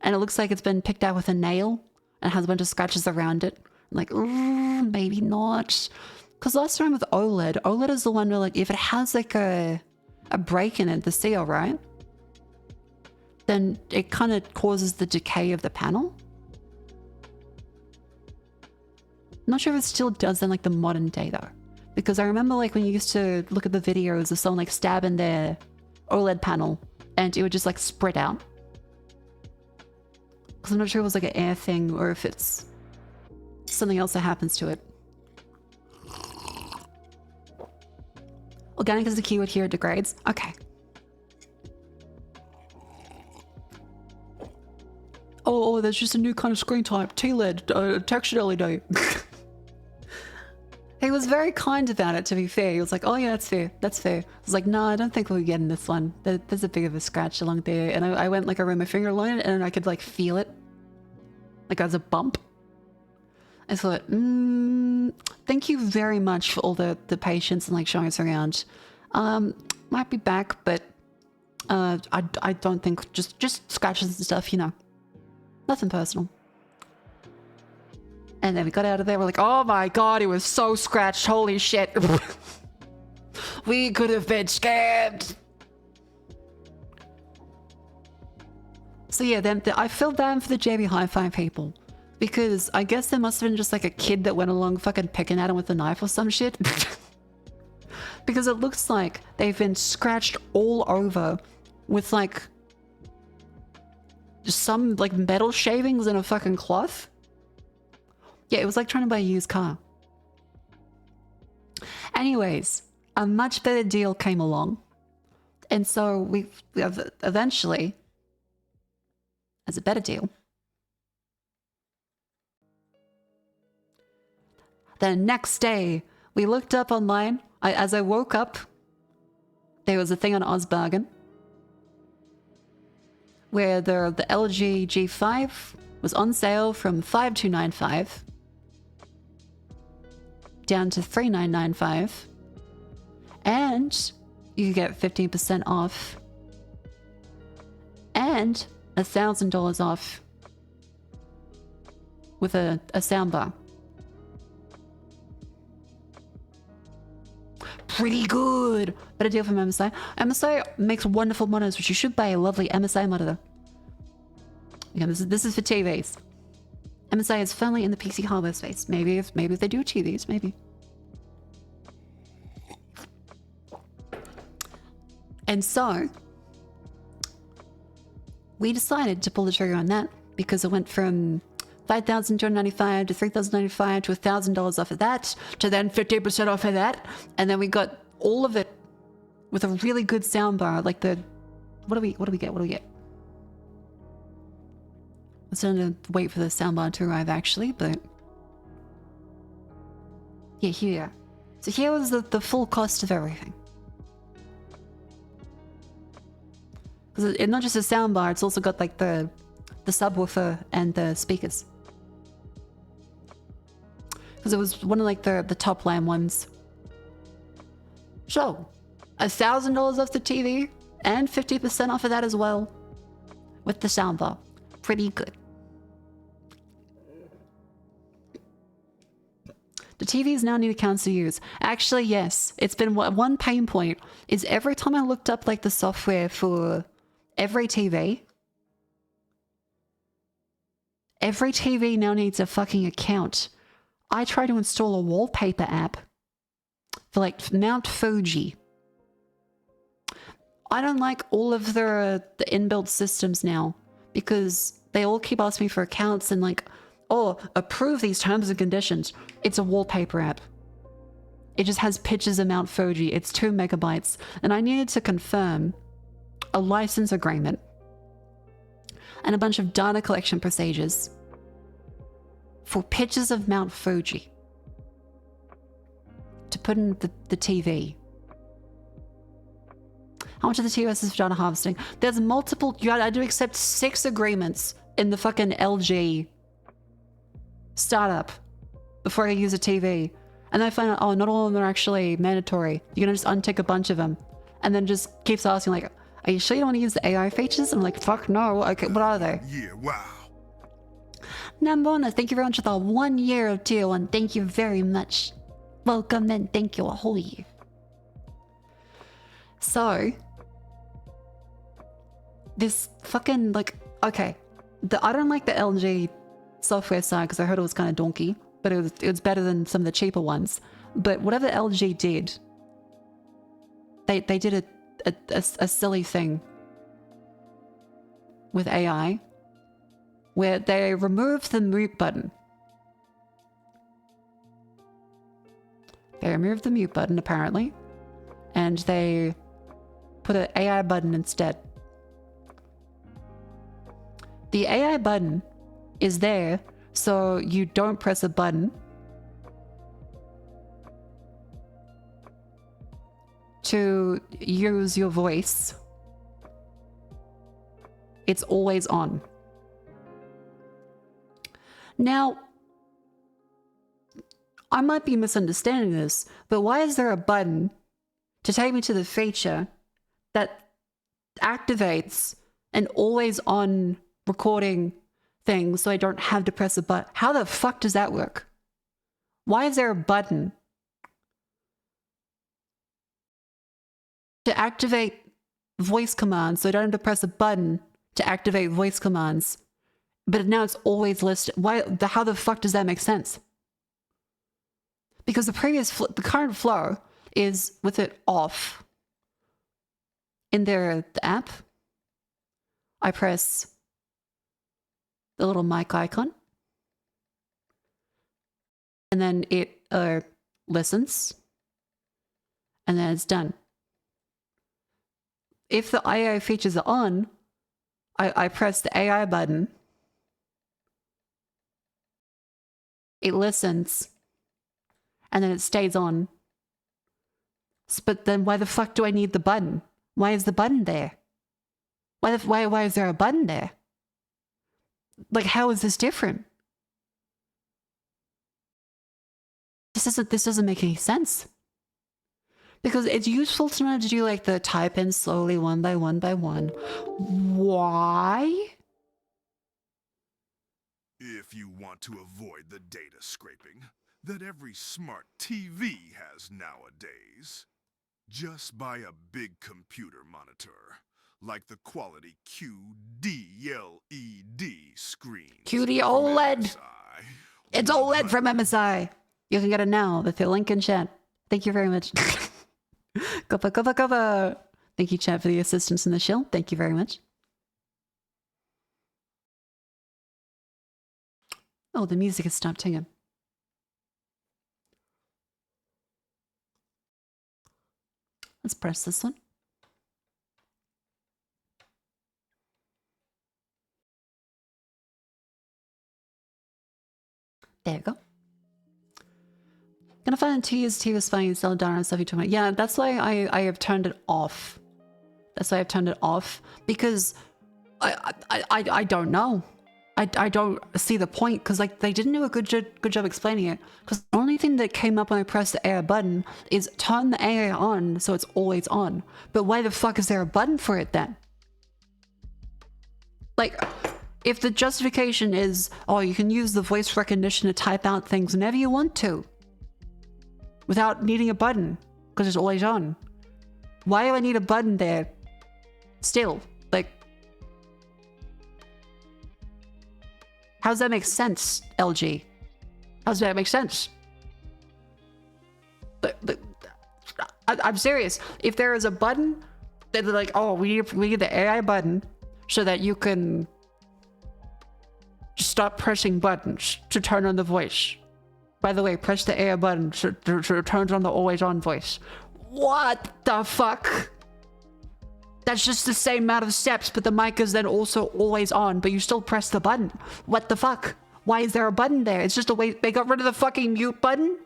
and it looks like it's been picked out with a nail and has a bunch of scratches around it. I'm like, maybe not. Because last time with OLED is the one where like if it has like a break in it, the seal, right? Then it kind of causes the decay of the panel. Not sure if it still does in like the modern day though. Because I remember like when you used to look at the videos of someone like stabbing their OLED panel and it would just like spread out. Because I'm not sure if it was like an air thing or if it's something else that happens to it. Organic is the keyword here, it degrades. Okay. Oh, there's just a new kind of screen type, TLED, textured LED. He was very kind about it, to be fair. He was like, oh yeah, that's fair, that's fair. I was like, no, I don't think we'll be getting this one. There's a bit of a scratch along there. And I went like, I ran my finger along it and I could like feel it. Like as a bump. I thought, thank you very much for all the patience and like showing us around. Might be back, but I don't think, just scratches and stuff, you know. Nothing personal. And then we got out of there. We're like, oh my god, it was so scratched. Holy shit. We could have been scammed. So yeah, then I feel bad for the JB Hi-Fi people. Because I guess there must have been just like a kid that went along fucking picking at him with a knife or some shit. Because it looks like they've been scratched all over with like some like metal shavings and a fucking cloth. Yeah, it was like trying to buy a used car. Anyways, a much better deal came along. And so we eventually, as a better deal, the next day, we looked up online As I woke up, there was a thing on Ozbargain where the LG G5 was on sale from $5,295 down to $3,995, and you could get 15% off and $1,000 off with a soundbar. Pretty good. Better deal from MSI. MSI makes wonderful monitors, which you should buy a lovely MSI monitor. Again, this is for TVs. MSI is firmly in the PC hardware space. Maybe if they do TVs, maybe. And so we decided to pull the trigger on that because it went from $5,295 to $3,095 to $1,000 off of that, to then 50% off of that, and then we got all of it with a really good soundbar. Like the what do we get? I was going to wait for the soundbar to arrive actually, but yeah, here. So here was the full cost of everything. Because it's not just a soundbar; it's also got like the subwoofer and the speakers. Because it was one of like the top line ones. So, $1,000 off the TV and 50% off of that as well, with the soundbar. Pretty good. The TVs now need accounts to use. Actually, yes. It's been one pain point is every time I looked up like the software for every TV now needs a fucking account. I tried to install a wallpaper app for like Mount Fuji. I don't like all of the inbuilt systems now because they all keep asking me for accounts and like, oh, approve these terms and conditions. It's a wallpaper app. It just has pictures of Mount Fuji. It's 2 megabytes. And I needed to confirm a license agreement and a bunch of data collection procedures for pictures of Mount Fuji to put in the TV. How much of the TOS is for data harvesting? There's multiple. I had to accept 6 agreements in the fucking LG startup before I use a TV. And then I find out, oh, not all of them are actually mandatory. You're gonna just untick a bunch of them. And then just keeps asking like, are you sure you don't want to use the AI features? I'm like, fuck no. Okay, what are they? Yeah, wow. Nambona, thank you very much for the 1 year of tier 1. Thank you very much. Welcome and thank you a whole year. So, this fucking, like, okay. I don't like the LG software side because I heard it was kind of donkey, but it was better than some of the cheaper ones. But whatever LG did, they did a silly thing with AI where they removed the mute button. They removed the mute button apparently, and they put an AI button instead. The AI button is there so you don't press a button to use your voice. It's always on. Now, I might be misunderstanding this, but why is there a button to take me to the feature that activates an always on recording thing so I don't have to press a button? How the fuck does that work? Why is there a button to activate voice commands so I don't have to press a button to activate voice commands, but now it's always listed? How the fuck does that make sense? Because the current flow is with it off. In the app, I press the little mic icon, and then it listens, and then it's done. If the AI features are on, I press the AI button, it listens, and then it stays on But then why the fuck do I need the button? Why is the button there? Why is there a button there? Like, how is this different? This doesn't make any sense. Because it's useful to know how to do like the type in slowly one by one by one. Why? If you want to avoid the data scraping that every smart TV has nowadays, just buy a big computer monitor, like the quality QD-LED screen. QD OLED. It's OLED from MSI. You can get it now with the link in chat. Thank you very much. Cover. Thank you, chat, for the assistance in the show. Thank you very much. Oh, the music has stopped singing. Let's press this one. There you go. Gonna find 2 years TV spying and sell down and stuff you talking about. Yeah, that's why I have turned it off. That's why I've turned it off, because I don't know. I don't see the point, because like they didn't do a good job explaining it. Because the only thing that came up when I pressed the AI button is turn the AI on so it's always on. But why the fuck is there a button for it then? Like, if the justification is, oh, you can use the voice recognition to type out things whenever you want to, without needing a button, because it's always on. Why do I need a button there? Still, like, how does that make sense, LG? How does that make sense? I'm serious. If there is a button that they're like, oh, we need the AI button so that you can stop pressing buttons to turn on the voice. By the way, press the AI button so it turns on the always on voice. What the fuck? That's just the same amount of steps, but the mic is then also always on, but you still press the button. What the fuck? Why is there a button there? It's just a way they got rid of the fucking mute button?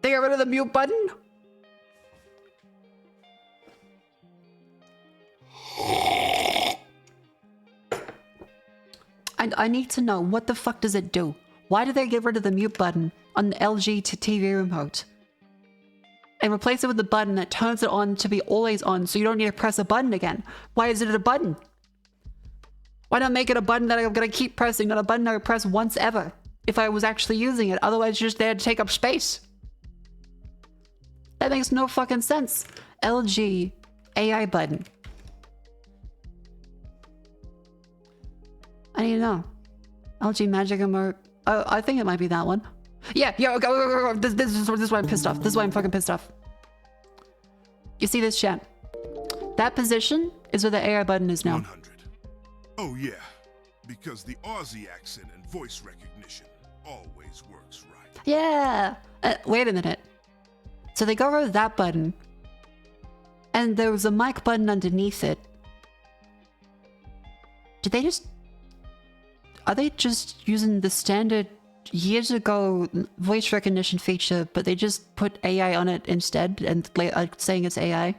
They got rid of the mute button? I need to know, what the fuck does it do? Why did they get rid of the mute button on the LG TV remote and replace it with the button that turns it on to be always on so you don't need to press a button again? Why is it a button? Why not make it a button that I'm gonna keep pressing, not a button I would press once ever if I was actually using it? Otherwise, it's just there to take up space. That makes no fucking sense. LG AI button. I need to know. LG Magic Remote. Oh, I think it might be that one. Yeah, go. This is why I'm pissed off. This is why I'm fucking pissed off. You see this, chat? That position is where the AI button is now. 100. Oh yeah, because the Aussie accent and voice recognition always works right. Yeah. Wait a minute. So they got rid of that button, and there was a mic button underneath it. Did they just... Are they just using the standard years ago voice recognition feature, but they just put AI on it instead and saying it's AI?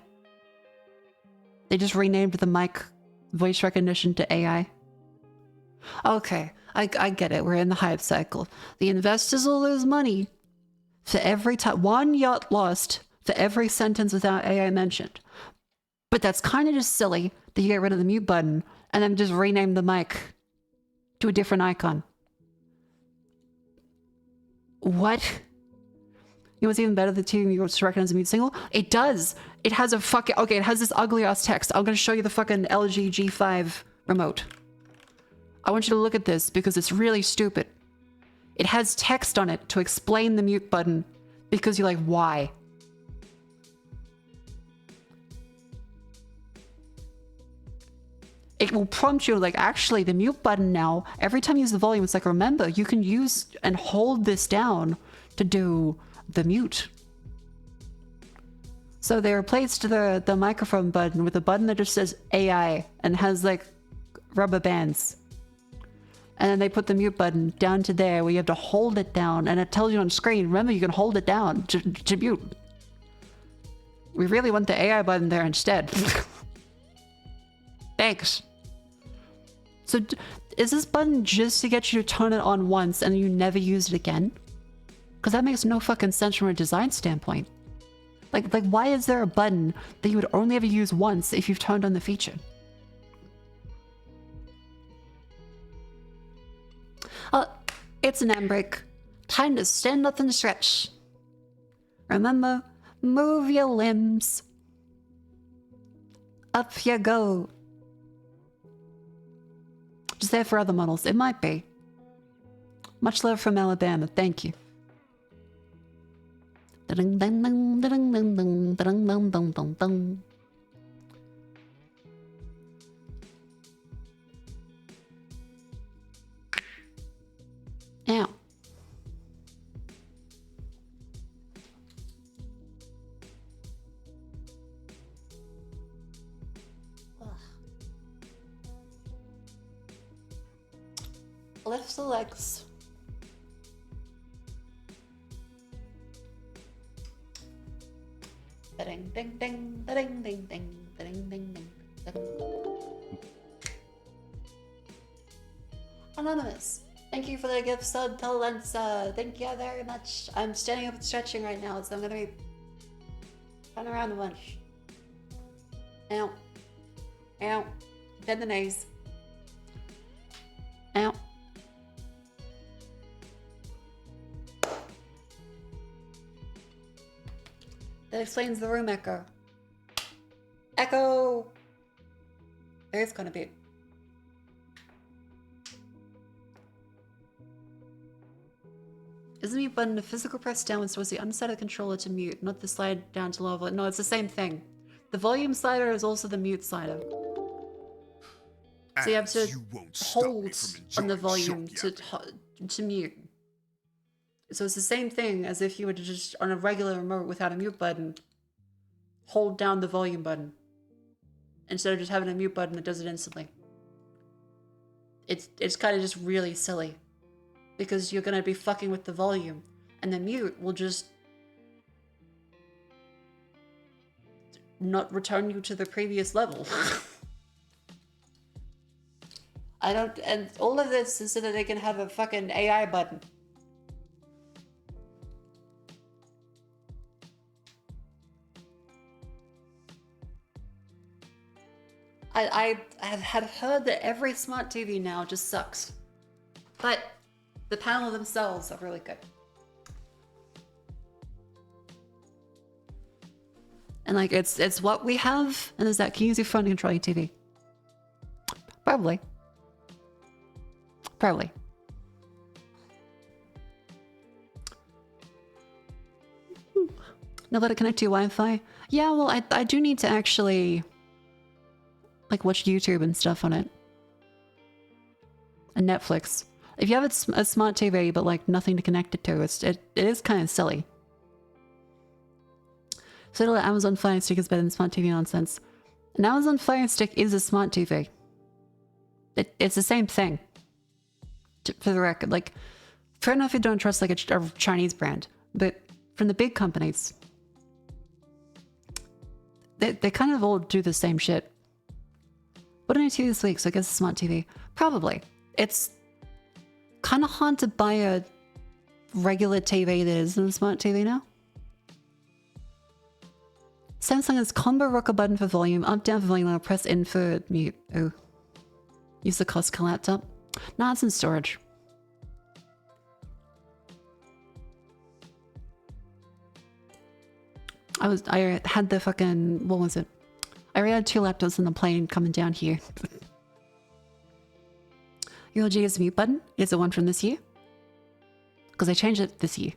They just renamed the mic voice recognition to AI? Okay, I get it. We're in the hype cycle. The investors will lose money for every time. One yacht lost for every sentence without AI mentioned. But that's kind of just silly that you get rid of the mute button and then just rename the mic to a different icon. What? You know what's even better than TV you just recognize a mute signal? It does. It has a fucking... Okay, it has this ugly ass text. I'm gonna show you the fucking LG G5 remote. I want you to look at this because it's really stupid. It has text on it to explain the mute button because you're like, why? It will prompt you like, actually, the mute button now, every time you use the volume, it's like, remember, you can use and hold this down to do the mute. So they replaced the microphone button with a button that just says AI and has like rubber bands. And then they put the mute button down to there where you have to hold it down and it tells you on screen, remember, you can hold it down to mute. We really want the AI button there instead. Thanks. So is this button just to get you to turn it on once and you never use it again? Because that makes no fucking sense from a design standpoint. Like why is there a button that you would only ever use once if you've turned on the feature? It's an handbrake. Time to stand up and stretch. Remember, move your limbs. Up you go. Just there for other models. It might be. Much love from Alabama. Thank you. Now. Lift the legs. Ding ding ding ding ding ding ding ding ding. Anonymous, thank you for the gift sub to Lensa. Thank you very much. I'm standing up and stretching right now, so I'm gonna be running around a bunch. Ow. Ow. Bend the knees. Ow. That explains the room echo. Echo! There's gonna be. Is the mute button a physical press downwards towards the underside of the controller to mute, not the slide down to lower? No, it's the same thing. The volume slider is also the mute slider. So you have to hold on the volume to mute. So it's the same thing as if you were to just, on a regular remote without a mute button, hold down the volume button. Instead of just having a mute button that does it instantly. It's kind of just really silly. Because you're going to be fucking with the volume. And the mute will just not return you to the previous level. And all of this is so that they can have a fucking AI button. I have heard that every smart TV now just sucks. But the panel themselves are really good. And like it's what we have, and there's that, can you use your phone to control your TV? Probably. Probably. Now let it connect to your Wi-Fi? Yeah, well I do need to actually like watch YouTube and stuff on it. And Netflix. If you have a smart TV but like nothing to connect it to, it is kind of silly. So it'll let Amazon Fire Stick is better than smart TV nonsense. An Amazon Fire Stick is a smart TV. It's the same thing. For the record, like, fair enough if you don't trust like a Chinese brand, but from the big companies, they kind of all do the same shit. What did I do this week? So I guess a smart TV. Probably. It's kind of hard to buy a regular TV that isn't a smart TV now. Samsung has combo rocker button for volume, up down for volume, and press in for mute. Oh. Use the Costco laptop. Nah, it's in storage. I had the fucking, what was it? I already had 2 laptops in the plane coming down here. Your LG's mute button is the one from this year. Because I changed it this year.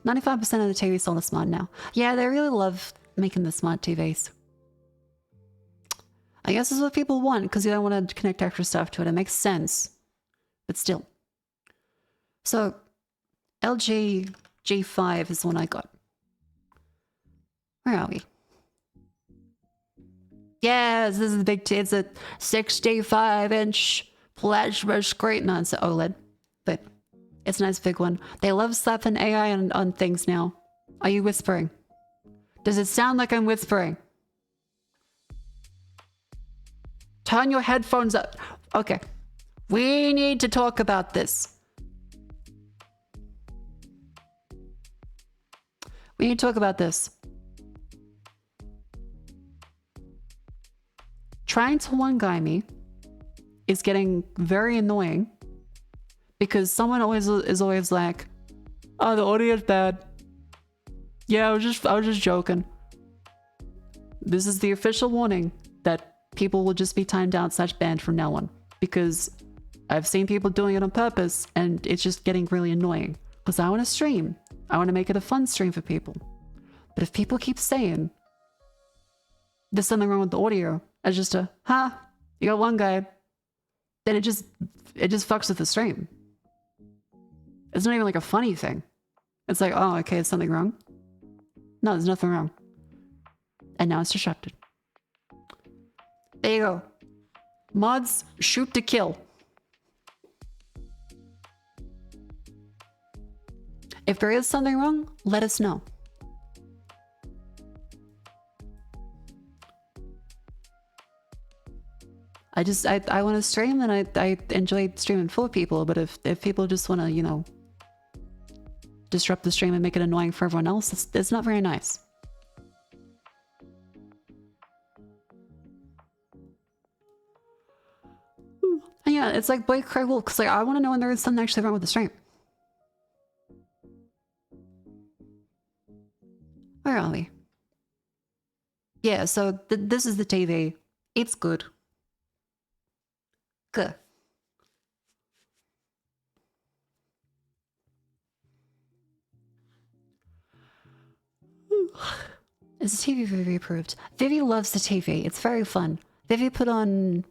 95% of the TVs sold are smart now. Yeah, they really love making the smart TVs. I guess this is what people want because you don't want to connect extra stuff to it. It makes sense. But still. So, LG G5 is the one I got. Where are we? Yes, this is the big it's a 65-inch plasma screen. No, it's an OLED. But it's a nice big one. They love slapping AI on things now. Are you whispering? Does it sound like I'm whispering? Turn your headphones up. Okay. We need to talk about this. We need to talk about this. Trying to one-guy me is getting very annoying because someone is always like, oh, the audio's bad. Yeah, I was just joking. This is the official warning that people will just be timed out / banned from now on, because I've seen people doing it on purpose and it's just getting really annoying because I want to stream. I want to make it a fun stream for people. But if people keep saying there's something wrong with the audio, as just a, you got one guy, then it just fucks with the stream. It's not even like a funny thing. It's like, oh, okay, is something wrong? No, there's nothing wrong. And now it's disrupted. There you go. Mods, shoot to kill. If there is something wrong, let us know. I want to stream, and I enjoy streaming for people, but if people just want to, you know, disrupt the stream and make it annoying for everyone else, it's not very nice. And yeah, it's like Boy Cry Wolf, because like, I want to know when there is something actually wrong with the stream. Where are we? Yeah, so this is the TV. It's good. Good. Is the TV Vivi approved? Vivi loves the TV. It's very fun. Vivi put on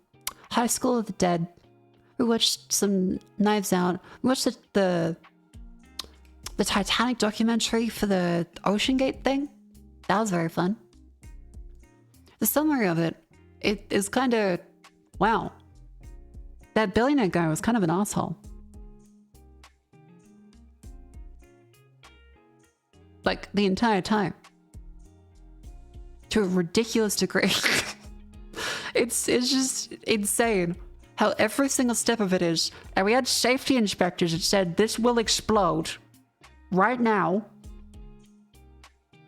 High School of the Dead. We watched some Knives Out. We watched the Titanic documentary for the Ocean Gate thing. That was very fun. The summary of it is kind of, wow. That billionaire guy was kind of an asshole. Like, the entire time. To a ridiculous degree. It's just insane how every single step of it is. And we had safety inspectors that said, this will explode right now.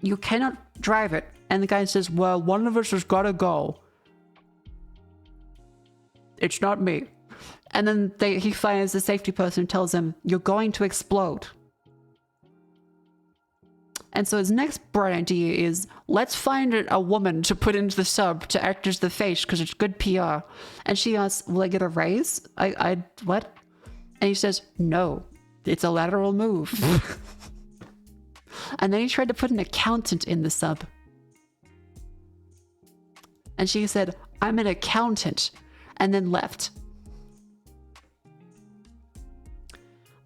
You cannot drive it. And the guy says, well, one of us has got to go. It's not me. And then he fires the safety person and tells him, you're going to explode. And so his next bright idea is, let's find a woman to put into the sub to act as the face because it's good PR. And she asks, will I get a raise? What? And he says, no, it's a lateral move. And then he tried to put an accountant in the sub. And she said, I'm an accountant. And then left.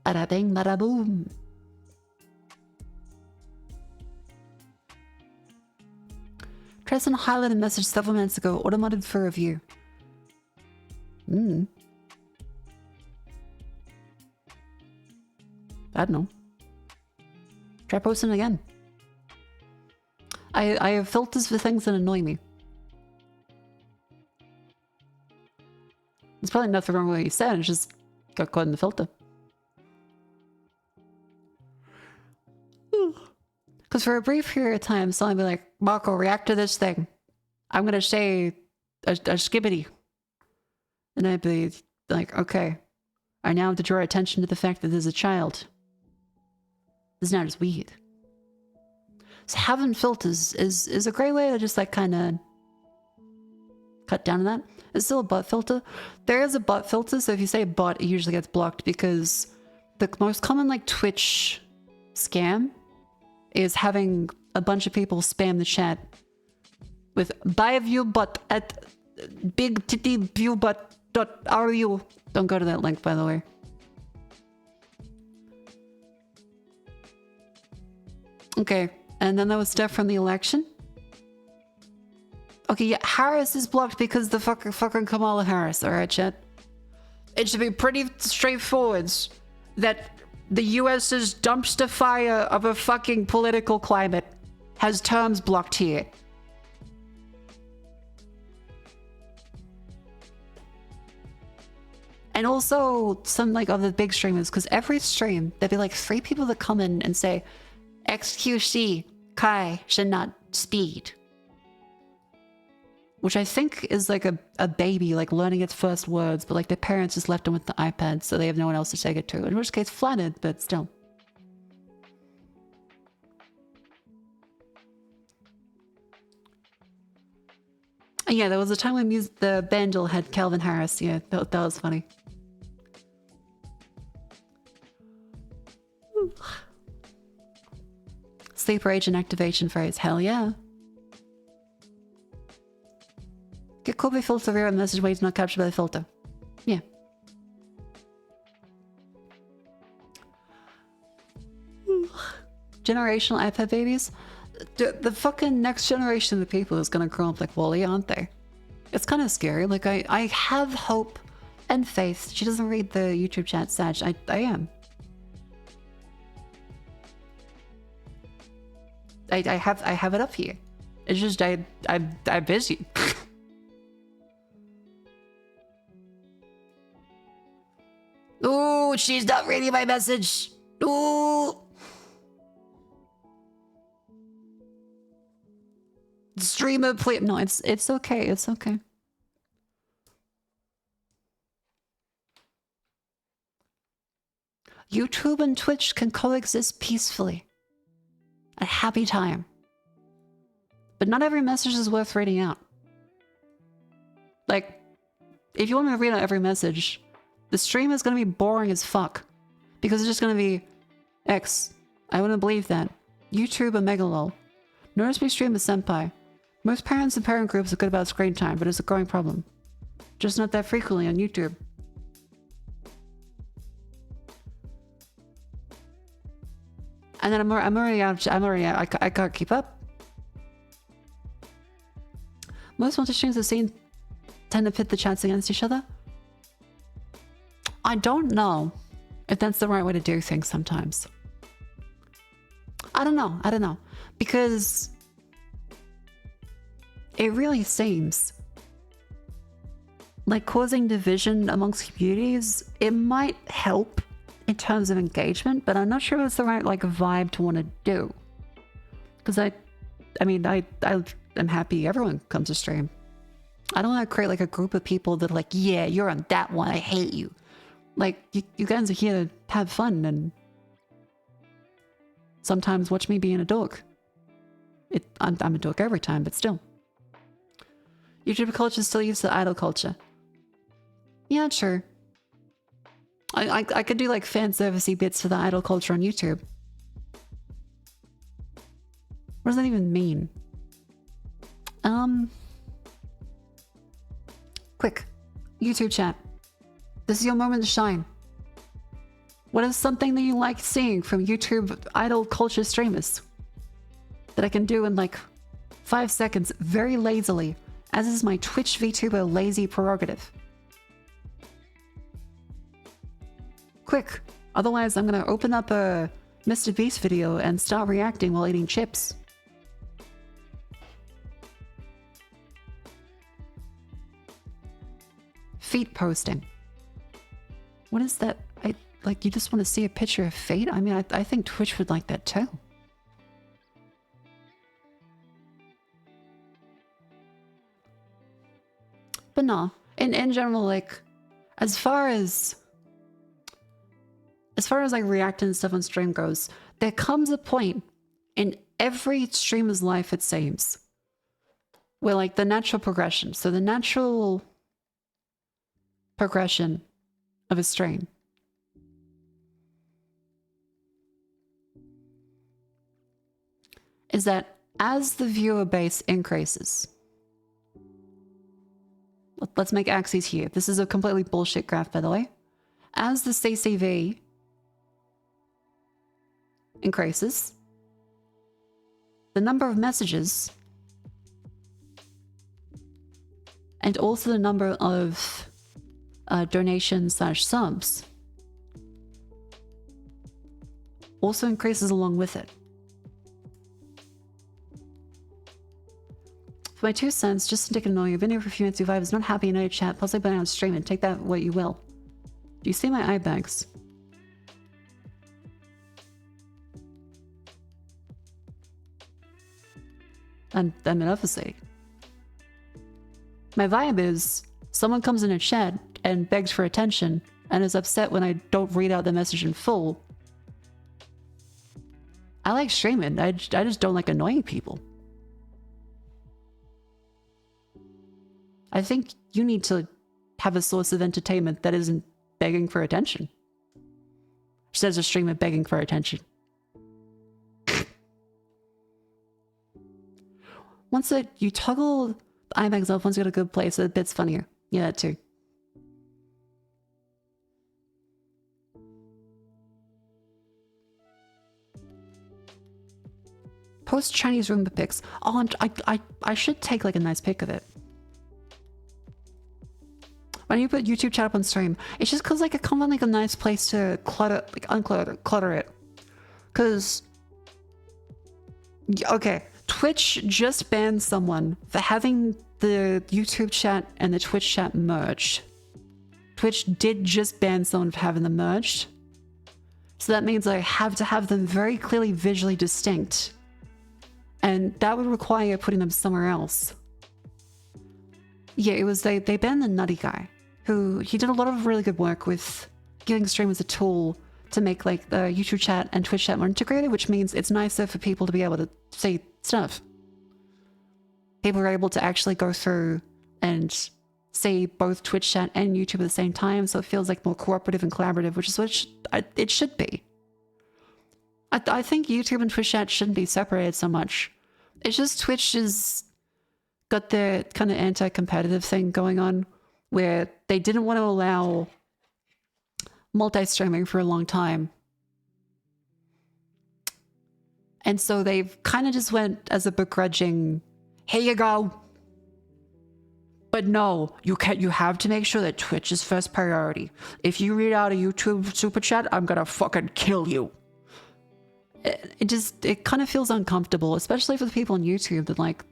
Bada bing, bada boom. Tristan highlighted a message several minutes ago, automated for review. I don't know. Try posting again. I have filters for things that annoy me. There's probably nothing wrong with what you said, it just got caught in the filter. Because for a brief period of time, someone would be like, Marco, react to this thing. I'm going to say a skibbity. And I'd be like, okay. I now have to draw attention to the fact that there's a child. It's not as weird. So having filters is a great way to just like kind of cut down on that. It's still a butt filter. There is a butt filter, so if you say butt, it usually gets blocked because the most common like Twitch scam is having a bunch of people spam the chat with buy view butt at big titty view butt.ru. Don't go to that link, by the way. Okay, and then there was stuff from the election. Okay, yeah, Harris is blocked because the fucking Kamala Harris, alright, chat? It should be pretty straightforward that the US's dumpster fire of a fucking political climate has terms blocked here. And also some like other big streamers, because every stream, there'd be like 3 people that come in and say, XQC, Kai should not speed. Which I think is like a baby, like learning its first words, but like their parents just left them with the iPad, so they have no one else to take it to. In which case, flattered, but still. And yeah, there was a time when the Bandle had Calvin Harris. Yeah, that was funny. Sleeper agent activation phrase. Hell yeah. Get copy filter rare and message weights not captured by the filter. Yeah. Generational iPad babies. The fucking next generation of people is gonna grow up like Wally, aren't they? It's kind of scary. Like I have hope and faith. She doesn't read the YouTube chat, Sag. I am. I have it up here. It's just I'm busy. Ooh, she's not reading my message. Ooh. Streamer, please. No, it's okay. It's okay. YouTube and Twitch can coexist peacefully. A happy time. But not every message is worth reading out. Like, if you want me to read out every message, the stream is going to be boring as fuck. Because it's just going to be X. I wouldn't believe that. YouTube a megalol. Notice me stream a senpai. Most parents and parent groups are good about screen time, but it's a growing problem. Just not that frequently on YouTube. And then I'm already out. I can't keep up. Most multi-streams I've seen tend to pit the chats against each other. I don't know if that's the right way to do things sometimes. I don't know. Because it really seems like causing division amongst communities, it might help in terms of engagement, but I'm not sure it's the right like vibe to want to do. Because I am happy everyone comes to stream. I don't want to create like a group of people that are like, yeah, you're on that one, I hate you. Like, you guys are here to have fun and sometimes watch me being a dog. I'm a dog every time, but still. YouTube culture is still used to idol culture. Yeah, sure. I could do like fan servicey bits for the idol culture on YouTube. What does that even mean? Quick. YouTube chat. This is your moment to shine. What is something that you like seeing from YouTube idol culture streamers? That I can do in like 5 seconds very lazily, as is my Twitch VTuber lazy prerogative. Quick, otherwise I'm gonna open up a Mr. Beast video and start reacting while eating chips. Feet posting. What is that? Like, you just want to see a picture of feet? I mean, I think Twitch would like that too. But no, in general, like, as far as like reacting and stuff on stream goes, there comes a point in every streamer's life, it seems, where like the natural progression. So the natural progression of a stream is that as the viewer base increases, let's make axes here. This is a completely bullshit graph, by the way. As the CCV increases, the number of messages and also the number of donations/subs also increases along with it. my 2 cents, just to take annoying. I've been here for a few minutes. If I was not happy in any chat, possibly planning on streaming. Take that what you will. Do you see my eye bags? And I'm obviously. My vibe is someone comes in a chat and begs for attention and is upset when I don't read out the message in full. I like streaming. I just don't like annoying people. I think you need to have a source of entertainment that isn't begging for attention. She says a streamer begging for attention. Once you toggle the eye bags off, once you get a good place, a bit's funnier. Yeah, that too. Post Chinese Roomba pics. Oh, I should take like a nice pic of it. When you put YouTube chat up on stream, it's just because like it comes on like a nice place to clutter, like clutter it. Because, okay, Twitch just banned someone for having the YouTube chat and the Twitch chat merged. Twitch did just ban someone for having them merged. So that means I have to have them very clearly visually distinct. And that would require putting them somewhere else. Yeah, it was they banned the nutty guy, who he did a lot of really good work with giving streamers a tool to make like the YouTube chat and Twitch chat more integrated, which means it's nicer for people to be able to say stuff. People are able to actually go through and see both Twitch chat and YouTube at the same time, so it feels like more cooperative and collaborative, which is what it should be. I think YouTube and Twitch chat shouldn't be separated so much. It's just Twitch has got their kind of anti-competitive thing going on, where they didn't want to allow multi-streaming for a long time. And so they've kind of just went as a begrudging, here you go. But no, you have to make sure that Twitch is first priority. If you read out a YouTube super chat, I'm gonna fucking kill you. It kind of feels uncomfortable, especially for the people on YouTube that like,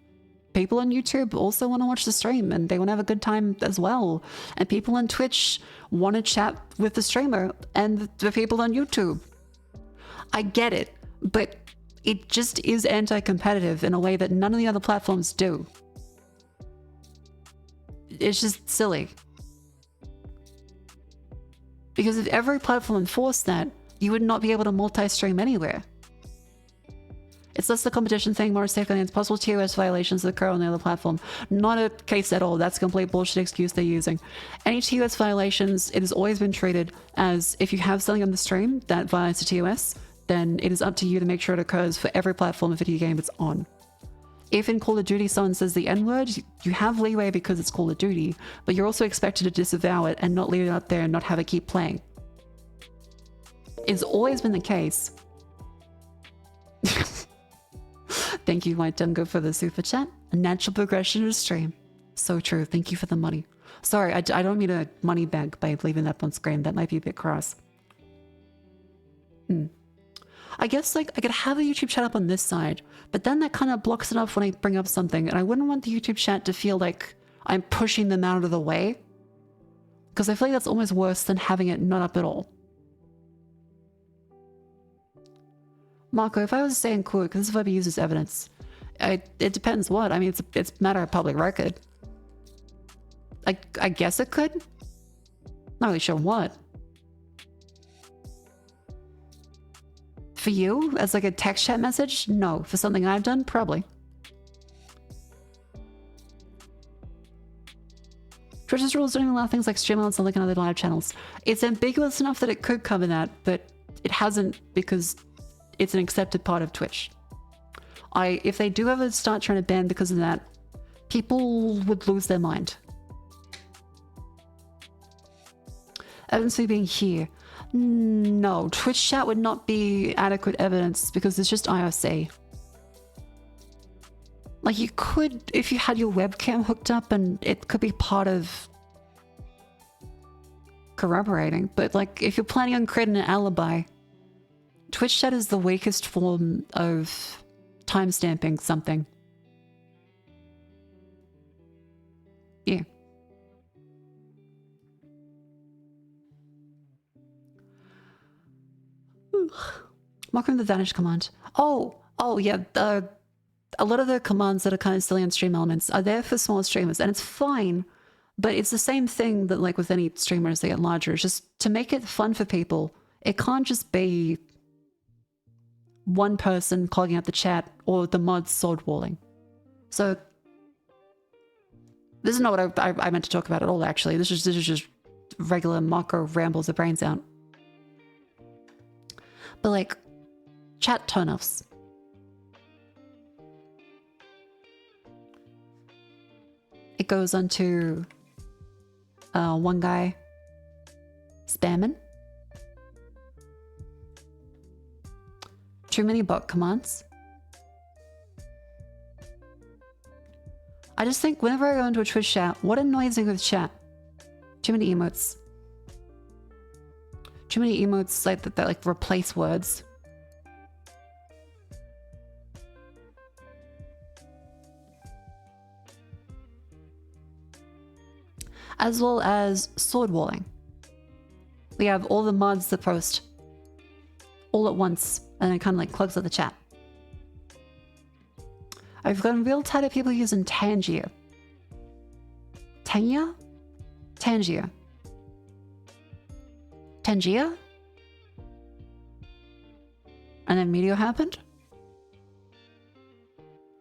people on YouTube also want to watch the stream and they want to have a good time as well. And people on Twitch want to chat with the streamer and the people on YouTube. I get it, but it just is anti-competitive in a way that none of the other platforms do. It's just silly. Because if every platform enforced that, you would not be able to multi-stream anywhere. It's less the competition thing, more safe against possible TOS violations that occur on the other platform. Not a case at all. That's a complete bullshit excuse they're using. Any TOS violations, it has always been treated as if you have something on the stream that violates the TOS, then it is up to you to make sure it occurs for every platform and video game it's on. If in Call of Duty someone says the N-word, you have leeway because it's Call of Duty, but you're also expected to disavow it and not leave it out there and not have it keep playing. It's always been the case. Thank you, White Dungo, for the super chat. A natural progression of the stream. So true. Thank you for the money. Sorry, I don't mean a money bag by leaving that on screen. That might be a bit cross. I guess like I could have a YouTube chat up on this side, but then that kind of blocks it off when I bring up something, and I wouldn't want the YouTube chat to feel like I'm pushing them out of the way, because I feel like that's almost worse than having it not up at all. Marco, if I was saying cool, because this would be used as evidence, it depends what. I mean, it's a matter of public record. I guess it could. Not really sure what. For you, as like a text chat message? No. For something I've done? Probably. Twitch's rules don't even allow things like stream alerts and like on other live channels. It's ambiguous enough that it could cover that, but it hasn't because it's an accepted part of Twitch. If they do ever start trying to ban because of that, people would lose their mind. Evidence for being here. No, Twitch chat would not be adequate evidence because it's just IRC. Like you could, if you had your webcam hooked up, and it could be part of corroborating, but like if you're planning on creating an alibi, Twitch chat is the weakest form of timestamping something. Yeah. Welcome to the Vanish command. Oh, yeah. A lot of the commands that are kind of silly on stream elements are there for small streamers, and it's fine. But it's the same thing that, like with any streamer as they get larger, it's just to make it fun for people. It can't just be one person clogging up the chat or the mods sword walling. So this is not what I meant to talk about at all, actually. This is just regular Marco rambles the brains out. But like, chat turn-offs. It goes on to one guy spamming. Too many bot commands. I just think whenever I go into a Twitch chat, what annoys me with chat? Too many emotes. Too many emotes like that like replace words. As well as sword walling. We have all the mods that post all at once and it kind of like clogs up the chat. I've gotten real tired of people using Tangier. Tangia? Tangier. Tangia? And then Meteor happened?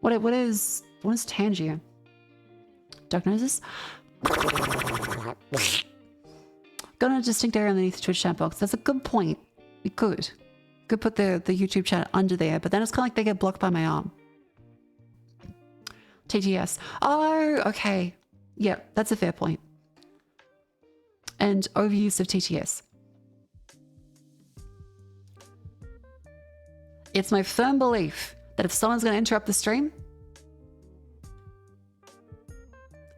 What is Tangier? Diagnosis? Got a distinct area underneath the Twitch chat box. That's a good point. We could put the YouTube chat under there, but then it's kind of like they get blocked by my arm. TTS. Oh, okay. Yeah, that's a fair point. And overuse of TTS. It's my firm belief that if someone's going to interrupt the stream,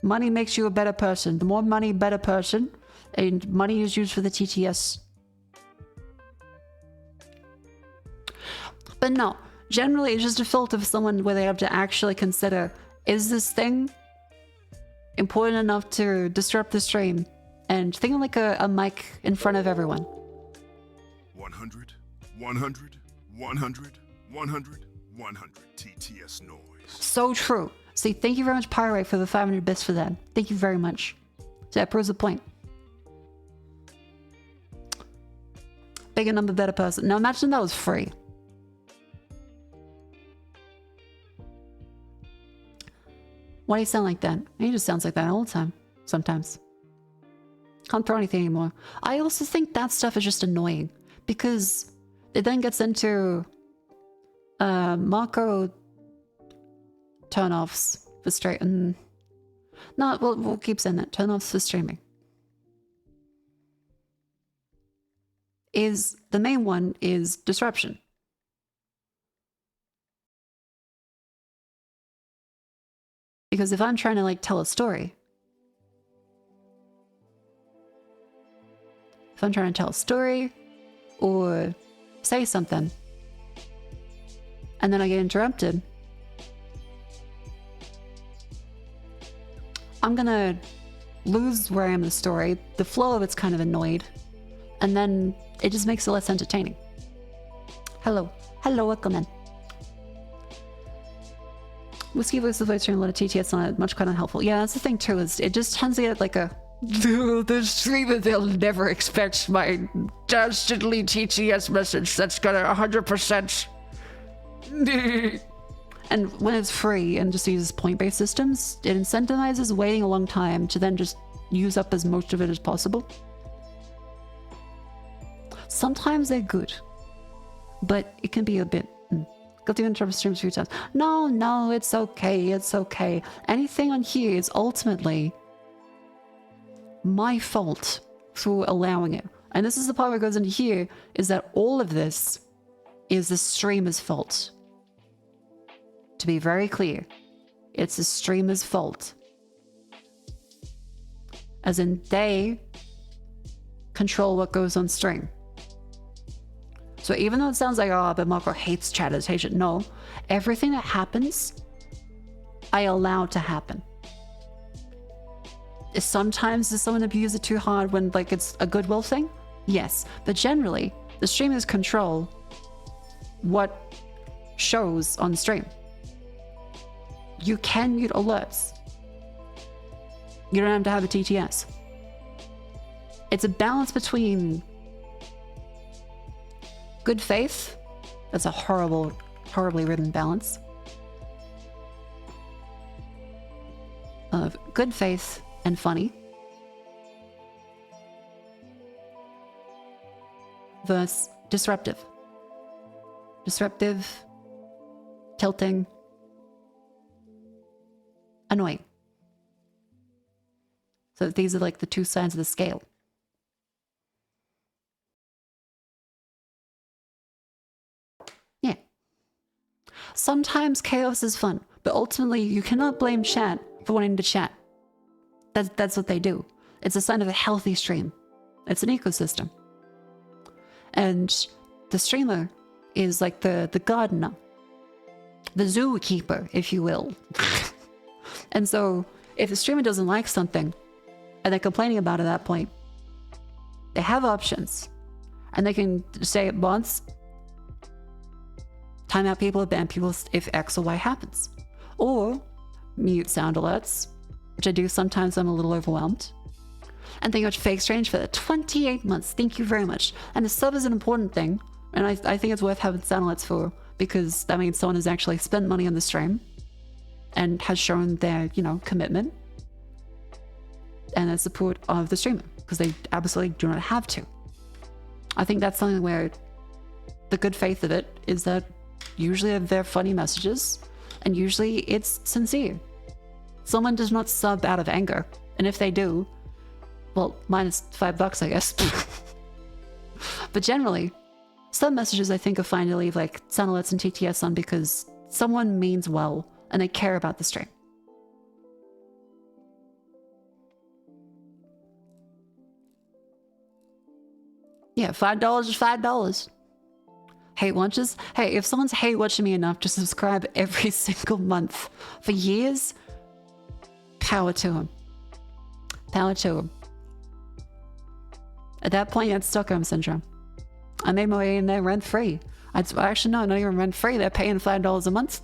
money makes you a better person. The more money, better person. And money is used for the TTS. But no, generally it's just a filter for someone where they have to actually consider, is this thing important enough to disrupt the stream? And think of like a mic in front of everyone. 100, 100, 100, 100, 100 TTS noise. So true. See, thank you very much, Pyrite, for the 500 bits for that. Thank you very much. So that proves the point. Bigger number, better person. Now imagine that was free. Why do you sound like that? He just sounds like that all the time. Sometimes. Can't throw anything anymore. I also think that stuff is just annoying. Because it then gets into Marco turn-offs for streaming. No, we'll keep saying that. Turn-offs for streaming. The main one is disruption. Because if I'm trying to like tell a story, or say something, and then I get interrupted, I'm gonna lose where I am in the story. The flow of it's kind of annoyed, and then it just makes it less entertaining. Hello, welcome in. Whiskey voice of voice a lot of TTS on it, much kind of helpful. Yeah, that's the thing too, is it just tends to get like a the streamer, they'll never expect my dastardly TTS message that's gonna 100%. And when it's free and just uses point-based systems, it incentivizes waiting a long time to then just use up as much of it as possible. Sometimes they're good, but it can be a bit... Got to interrupt streams a few times. No, it's okay, it's okay. Anything on here is ultimately my fault for allowing it. And this is the part where it goes into here, is that all of this is the streamer's fault. To be very clear, it's the streamer's fault. As in, they control what goes on stream. So even though it sounds like, oh, but Marco hates chatters, hates it. No, everything that happens, I allow to happen. Sometimes does someone abuse it too hard when like it's a goodwill thing? Yes, but generally the streamers control what shows on stream. You can mute alerts. You don't have to have a TTS. It's a balance between good faith. That's a horribly written balance of good faith and funny versus disruptive, tilting, annoying. So these are like the two sides of the scale. Yeah. Sometimes chaos is fun, but ultimately you cannot blame chat for wanting to chat. That's what they do. It's a sign of a healthy stream. It's an ecosystem. And the streamer is like the gardener, the zookeeper, if you will. And so if the streamer doesn't like something and they're complaining about it at that point, they have options. And they can say it once, time out people, ban people if X or Y happens. Or mute sound alerts, which I do sometimes. I'm a little overwhelmed. And thank you much, Fake Strange, for the 28 months. Thank you very much. And the sub is an important thing. And I think it's worth having sound alerts for, because that means someone has actually spent money on the stream and has shown their, commitment and their support of the streamer, because they absolutely do not have to. I think that's something where the good faith of it is that usually they're funny messages and usually it's sincere. Someone does not sub out of anger. And if they do, well, minus $5, I guess. But generally, some messages I think are fine to leave like sound alerts and TTS on because someone means well and they care about the stream. Yeah, $5 is $5. Hate watches? Hey, if someone's hate watching me enough to subscribe every single month for years, power to him. Power to him. At that point, it's Stockholm Syndrome. I made my way in there rent-free. Actually, no, not even rent-free. They're paying $5 a month.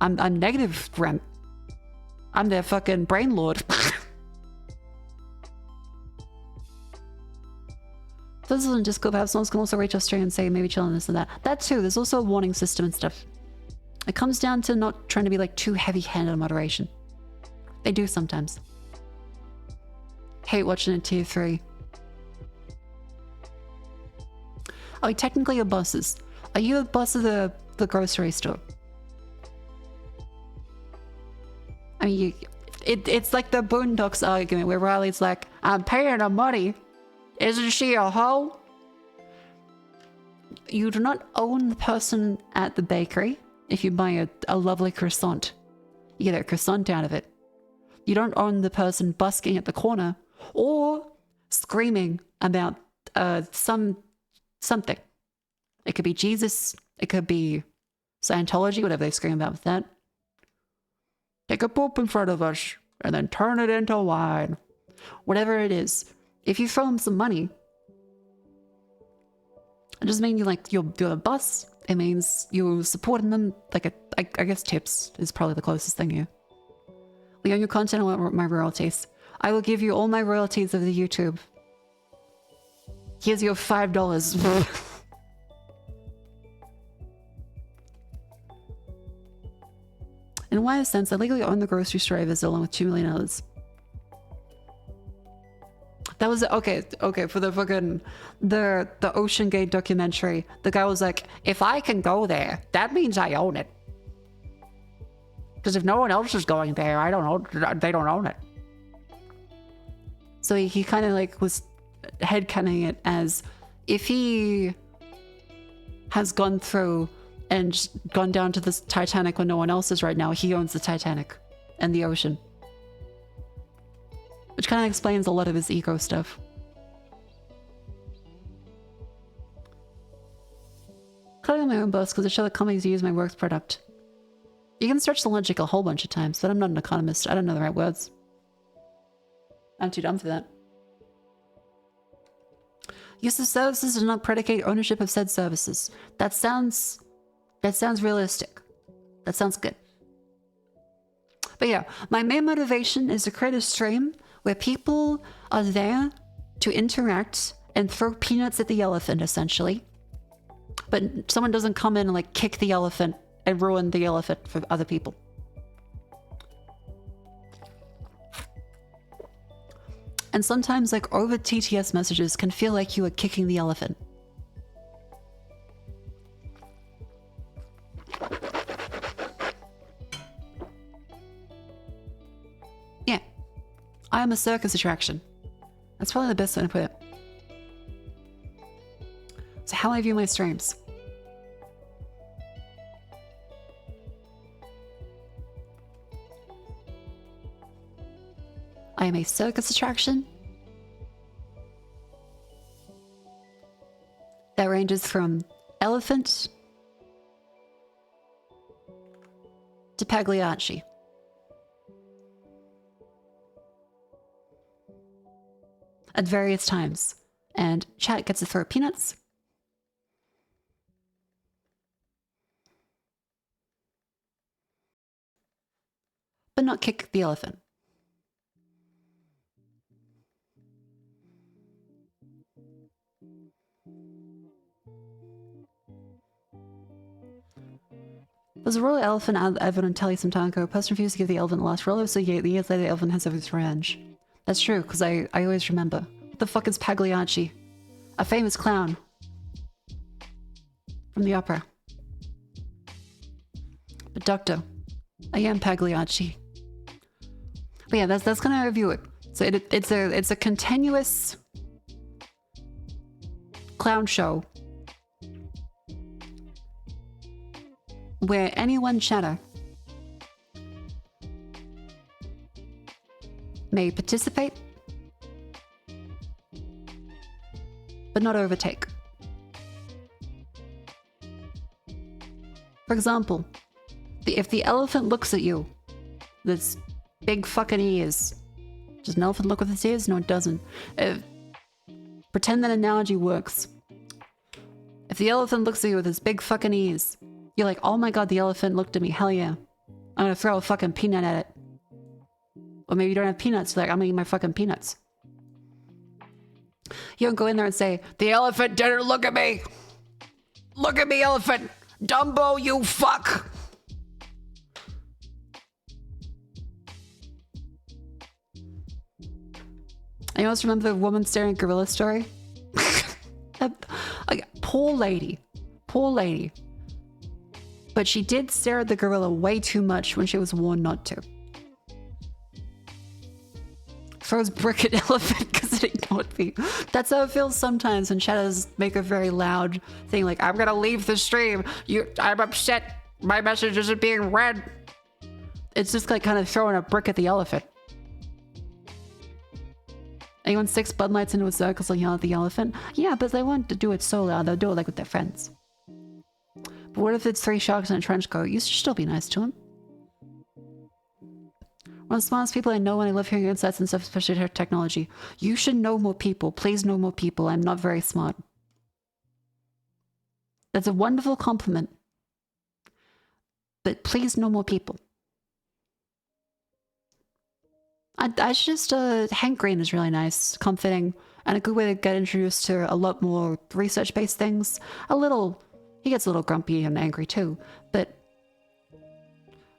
I'm negative rent. I'm their fucking brain lord. This isn't just good. Perhaps someone can also reach us straight and say maybe chill on this and that. That too. There's also a warning system and stuff. It comes down to not trying to be like too heavy-handed on moderation. They do sometimes. Hate watching in tier 3. Oh, technically you're bosses. Are you a boss of the grocery store? I mean, it's like the Boondocks argument where Riley's like, I'm paying her money. Isn't she a hoe? You do not own the person at the bakery if you buy a lovely croissant. You get a croissant out of it. You don't own the person busking at the corner or screaming about something. It could be Jesus. It could be Scientology, whatever they scream about with that. Take a poop in front of us and then turn it into wine. Whatever it is. If you throw them some money, it doesn't mean you're a boss. It means you're supporting them. Like I guess tips is probably the closest thing here. We own your content and want my royalties. I will give you all my royalties of the YouTube. Here's your $5. In a wider sense, I legally own the grocery store I visit along with 2 million others. That was okay for the fucking the Ocean Gate documentary. The guy was like, if I can go there, that means I own it. Because if no one else is going there, they don't own it. So he kind of like was headcanoning it as if he has gone through and gone down to the Titanic when no one else is right now, he owns the Titanic and the ocean. Which kind of explains a lot of his ego stuff. Cutting my own bus because I show that companies use my works product. You can stretch the logic a whole bunch of times, but I'm not an economist. I don't know the right words. I'm too dumb for that. Use of services does not predicate ownership of said services. That sounds realistic. That sounds good. But yeah, my main motivation is to create a stream where people are there to interact and throw peanuts at the elephant, essentially. But someone doesn't come in and like kick the elephant and ruin the elephant for other people. And sometimes like over TTS messages can feel like you are kicking the elephant. Yeah. I am a circus attraction. That's probably the best way to put it. So how I view my streams. I am a circus attraction that ranges from elephant to Pagliacci. At various times. And chat gets to throw peanuts. But not kick the elephant. There's a royal elephant advert on telly some time ago. A person refused to give the elephant the last roller, so years later the elephant has his revenge. That's true, because I always remember. What the fuck is Pagliacci? A famous clown. From the opera. But Doctor, I am Pagliacci. But yeah, that's gonna review it. So it's a continuous clown show where any one chatter may participate, but not overtake. For example, if the elephant looks at you, this big fucking ears. Does an elephant look with its ears? No, it doesn't. Pretend that analogy works. If the elephant looks at you with his big fucking ears, you're like, oh my god, the elephant looked at me, hell yeah. I'm gonna throw a fucking peanut at it. Or maybe you don't have peanuts, like, I'm gonna eat my fucking peanuts. You don't go in there and say, the elephant didn't look at me! Look at me, elephant! Dumbo, you fuck! I always remember the woman staring at gorilla story. Poor lady. Poor lady. But she did stare at the gorilla way too much when she was warned not to. Throws brick at elephant because it ignored me. That's how it feels sometimes when shadows make a very loud thing like, I'm gonna leave the stream. I'm upset. My message isn't being read. It's just like kind of throwing a brick at the elephant. Anyone sticks Bud Lights into a circle and yell at the elephant? Yeah, but they want to do it so loud, they'll do it like with their friends. But what if it's 3 sharks in a trench coat? You should still be nice to them. One of the smartest people I know when I love hearing insights and stuff, especially technology. You should know more people. Please know more people. I'm not very smart. That's a wonderful compliment. But please know more people. I just, Hank Green is really nice, comforting, and a good way to get introduced to a lot more research-based things. He gets a little grumpy and angry too, but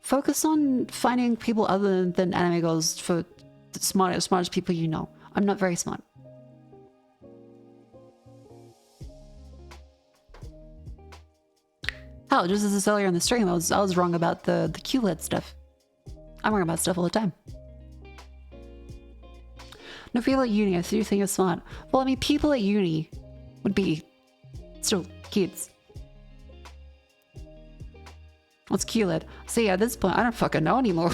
focus on finding people other than anime girls for the smartest people you know. I'm not very smart. Hell, just as this earlier in the stream, I was wrong about the QLED stuff. I'm wrong about stuff all the time. No, people at uni, I see you think you're smart. Well, I mean, people at uni would be still kids. What's QLED? See, at this point, I don't fucking know anymore.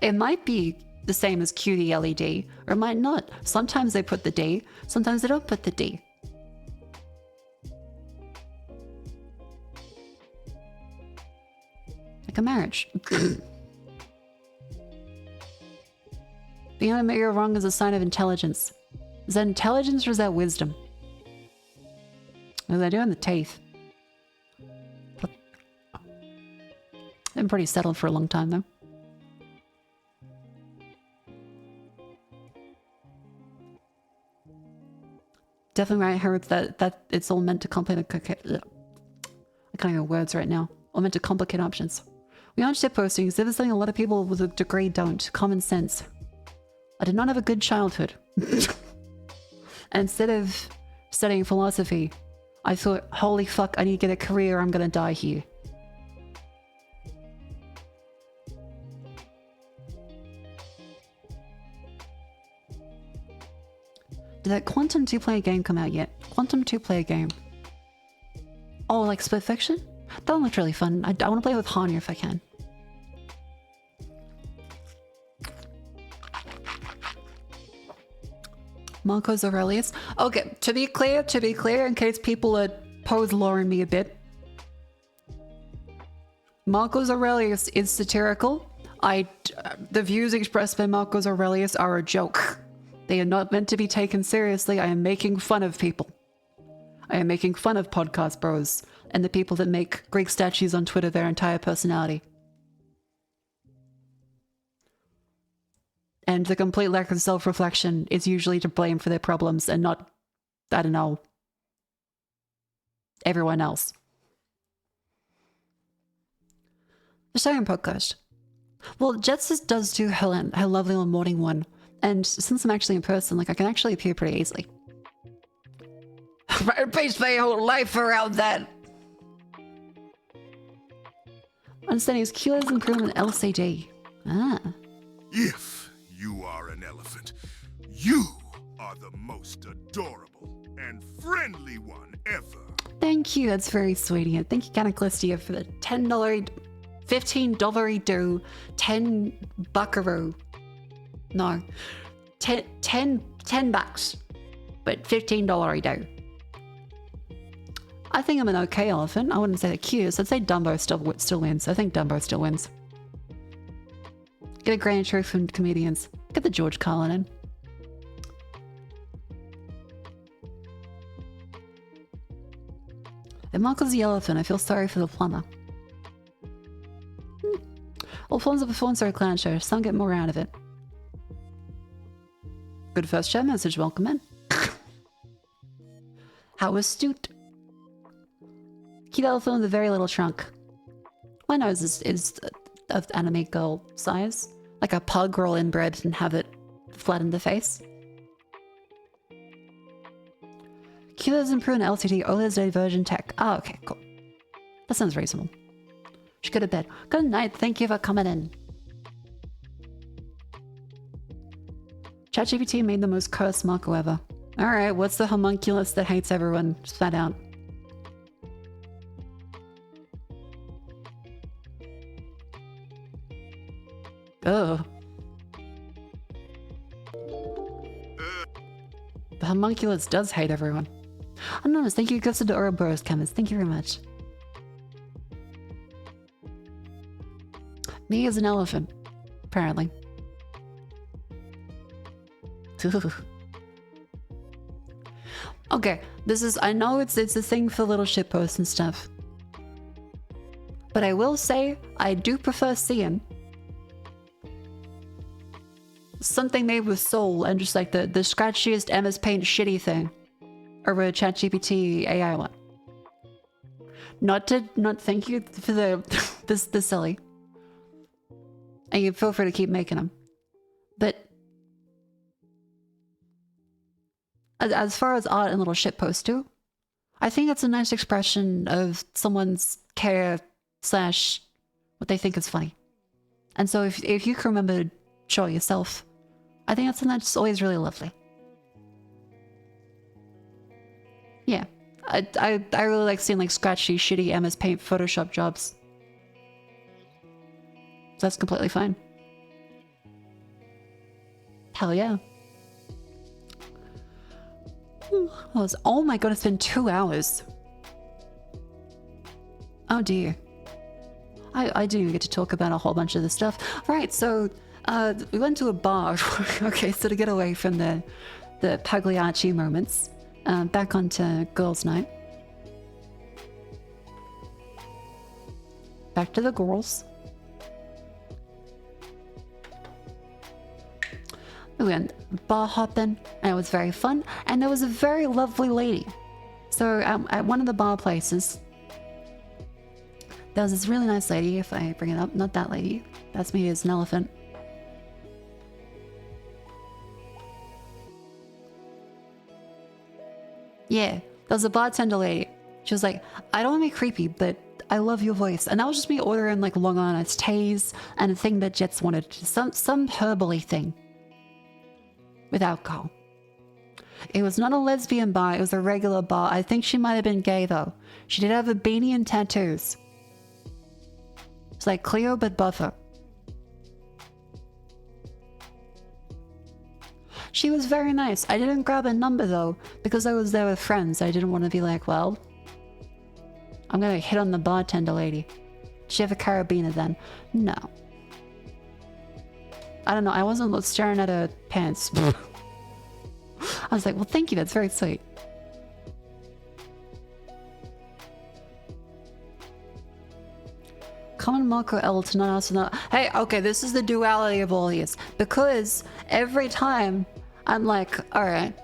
It might be the same as QD-LED, or it might not. Sometimes they put the D, sometimes they don't put the D. Like a marriage. Being able to admit you're wrong is a sign of intelligence. Is that intelligence or is that wisdom? What do I do in the teeth? Been pretty settled for a long time though. Definitely right, I heard that it's all meant to complicate. I can't even words right now. All meant to complicate options. We aren't shitposting, because this is something a lot of people with a degree don't. Common sense. I did not have a good childhood. And instead of studying philosophy, I thought, holy fuck, I need to get a career, I'm gonna die here. Did that Quantum 2-player game come out yet? Quantum 2-player game. Oh, like Split Fiction? That one looked really fun. I want to play with Hanya if I can. Marcus Aurelius. Okay, to be clear, in case people are pose-loring me a bit. Marcus Aurelius is satirical. The views expressed by Marcus Aurelius are a joke. They are not meant to be taken seriously. I am making fun of people. I am making fun of podcast bros and the people that make Greek statues on Twitter their entire personality. And the complete lack of self-reflection is usually to blame for their problems and not, I don't know, everyone else. The Siren podcast. Well, Jets does do her lovely little morning one. And since I'm actually in person, like I can actually appear pretty easily. I based my whole life around that. Understanding is Kilo's improvement LCD. Ah. If you are an elephant, you are the most adorable and friendly one ever. Thank you, that's very sweet of you. Thank you, Cataclystia, for the $10, $15 do, 10 buckaroo. No, 10 bucks, but $15 do. I think I'm an okay elephant. I wouldn't say the cutest. I'd say Dumbo still wins. I think Dumbo still wins. Get a grand truth from comedians. Get the George Carlin in. If Michael's the elephant, I feel sorry for the plumber. All forms of performance are a clown show. Some get more out of it. Good first chat message. Welcome in. How astute. Cute elephant with a very little trunk. My nose is of anime girl size. Like a pug roll inbred and have it flat in the face. Kilo's improved LCD OLED diversion tech. Oh, okay, cool. That sounds reasonable. Should go to bed. Good night. Thank you for coming in. ChatGPT made the most cursed Marco ever. Alright, what's the homunculus that hates everyone? Flat out. Ugh. The homunculus does hate everyone. Anonymous, thank you, Gusted to Ouroboros chemist. Thank you very much. Me as an elephant, apparently. Okay, this is, I know it's a thing for little shitposts and stuff. But I will say, I do prefer seeing something made with soul and just like the scratchiest MS Paint shitty thing. Or a ChatGPT AI one. Not thank you for the silly. And you feel free to keep making them. But as far as art and little shitposts too, I think it's a nice expression of someone's care / what they think is funny. And so if you can remember to show it yourself, I think that's something that's always really lovely. Yeah. I really like seeing like scratchy, shitty MS Paint Photoshop jobs. So that's completely fine. Hell yeah. Oh my god, it's been 2 hours. Oh dear. I didn't even get to talk about a whole bunch of the stuff. Right, so we went to a bar. Okay, so to get away from the Pagliacci moments, back onto girls' night. Back to the girls. We went bar hopping, and it was very fun. And there was a very lovely lady. So at one of the bar places, there was this really nice lady, if I bring it up. Not that lady. That's me as an elephant. Yeah, there was a bartender lady. She was like, I don't want to be creepy, but I love your voice. And that was just me ordering like Long Island teas and a thing that Jets wanted. Some herbally thing. With alcohol. It was not a lesbian bar, it was a regular bar. I think she might have been gay though. She did have a beanie and tattoos. It's like Cleo but buffer. She was very nice. I didn't grab a number though, because I was there with friends. I didn't want to be like, well, I'm gonna hit on the bartender lady. Did she have a carabiner then? No. I don't know, I wasn't staring at her pants. I was like, well, thank you, that's very sweet. Common Marco L to not ask not. Hey, okay, this is the duality of all these. Because every time I'm like, alright.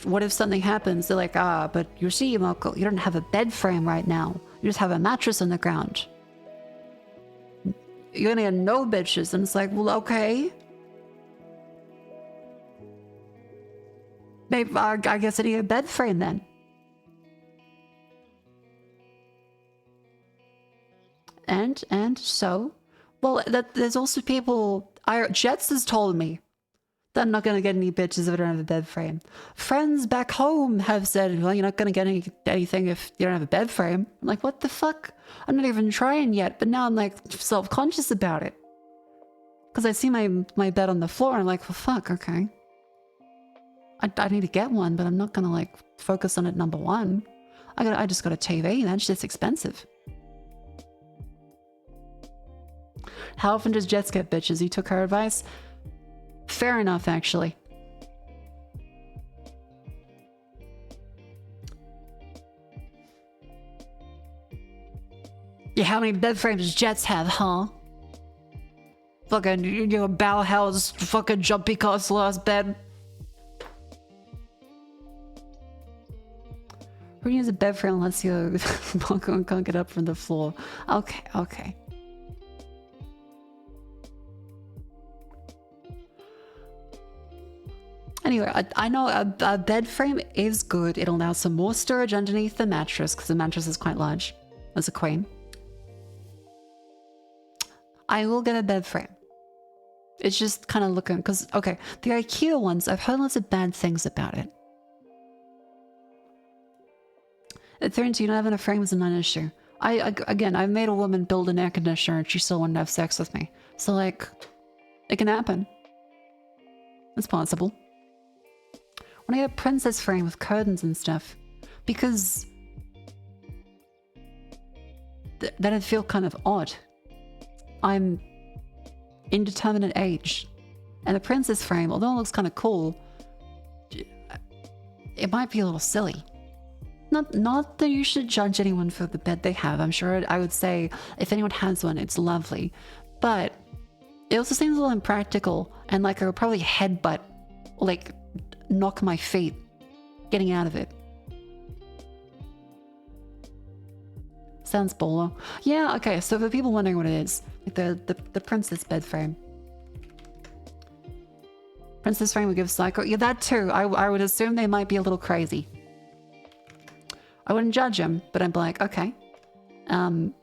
What if something happens? They're like, but you see, Marco, you don't have a bed frame right now. You just have a mattress on the ground. You're gonna get no bitches. And it's like, well, okay. Maybe, I guess I need a bed frame then. And so, well, there's also people, Jets has told me that I'm not gonna get any bitches if I don't have a bed frame. Friends back home have said, well, you're not gonna get anything if you don't have a bed frame. I'm like, what the fuck? I'm not even trying yet, but now I'm like self-conscious about it. Because I see my bed on the floor and I'm like, well, fuck, okay. I need to get one, but I'm not gonna like focus on it number one. I just got a TV, that's just expensive. How often does Jets get bitches? You took her advice? Fair enough, actually. Yeah, how many bed frames does Jets have, huh? Fucking, your Bauhaus fucking jumpy castle ass bed. Who needs a bed frame unless you can't get up from the floor? Okay, okay. Anyway, I know a bed frame is good. It allows some more storage underneath the mattress because the mattress is quite large as a queen. I will get a bed frame. It's just kind of looking, because, okay, the IKEA ones, I've heard lots of bad things about it. At 32, not having a frame is a non-issue. Again, I made a woman build an air conditioner and she still wanted to have sex with me. So, like, it can happen. It's possible. When I get a princess frame with curtains and stuff, because that'd feel kind of odd. I'm indeterminate age, and a princess frame, although it looks kind of cool, it might be a little silly. Not that you should judge anyone for the bed they have. I'm sure I would say if anyone has one, it's lovely, but it also seems a little impractical, and like I would probably headbutt, like knock my feet getting out of it. Sounds bolo. Yeah, okay, so for people wondering what it is, like the princess bed frame. Princess frame would give psycho. Yeah, that too. I would assume they might be a little crazy. I wouldn't judge them, but I'd be like, okay, I'm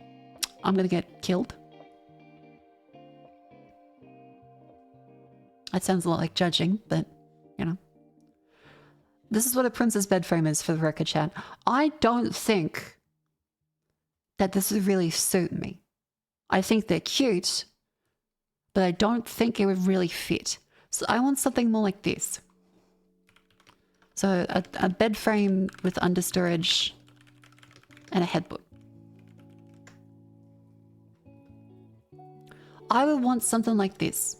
gonna get killed. That sounds a lot like judging, but you know. This is what a princess bed frame is, for the record, chat. I don't think that this would really suit me. I think they're cute, but I don't think it would really fit. So I want something more like this. So a bed frame with understorage and a headboard. I would want something like this.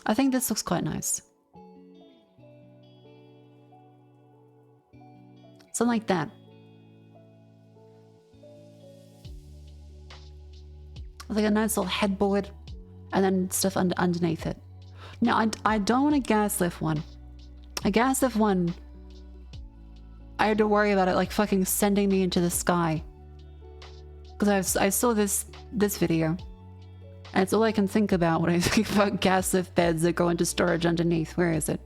I think this looks quite nice. Something like that. Like a nice little headboard and then stuff underneath it. Now, I don't want a gas lift one. A gas lift one, I had to worry about it like fucking sending me into the sky. Because I saw this video. And it's all I can think about when I think about gas lift beds that go into storage underneath. Where is it?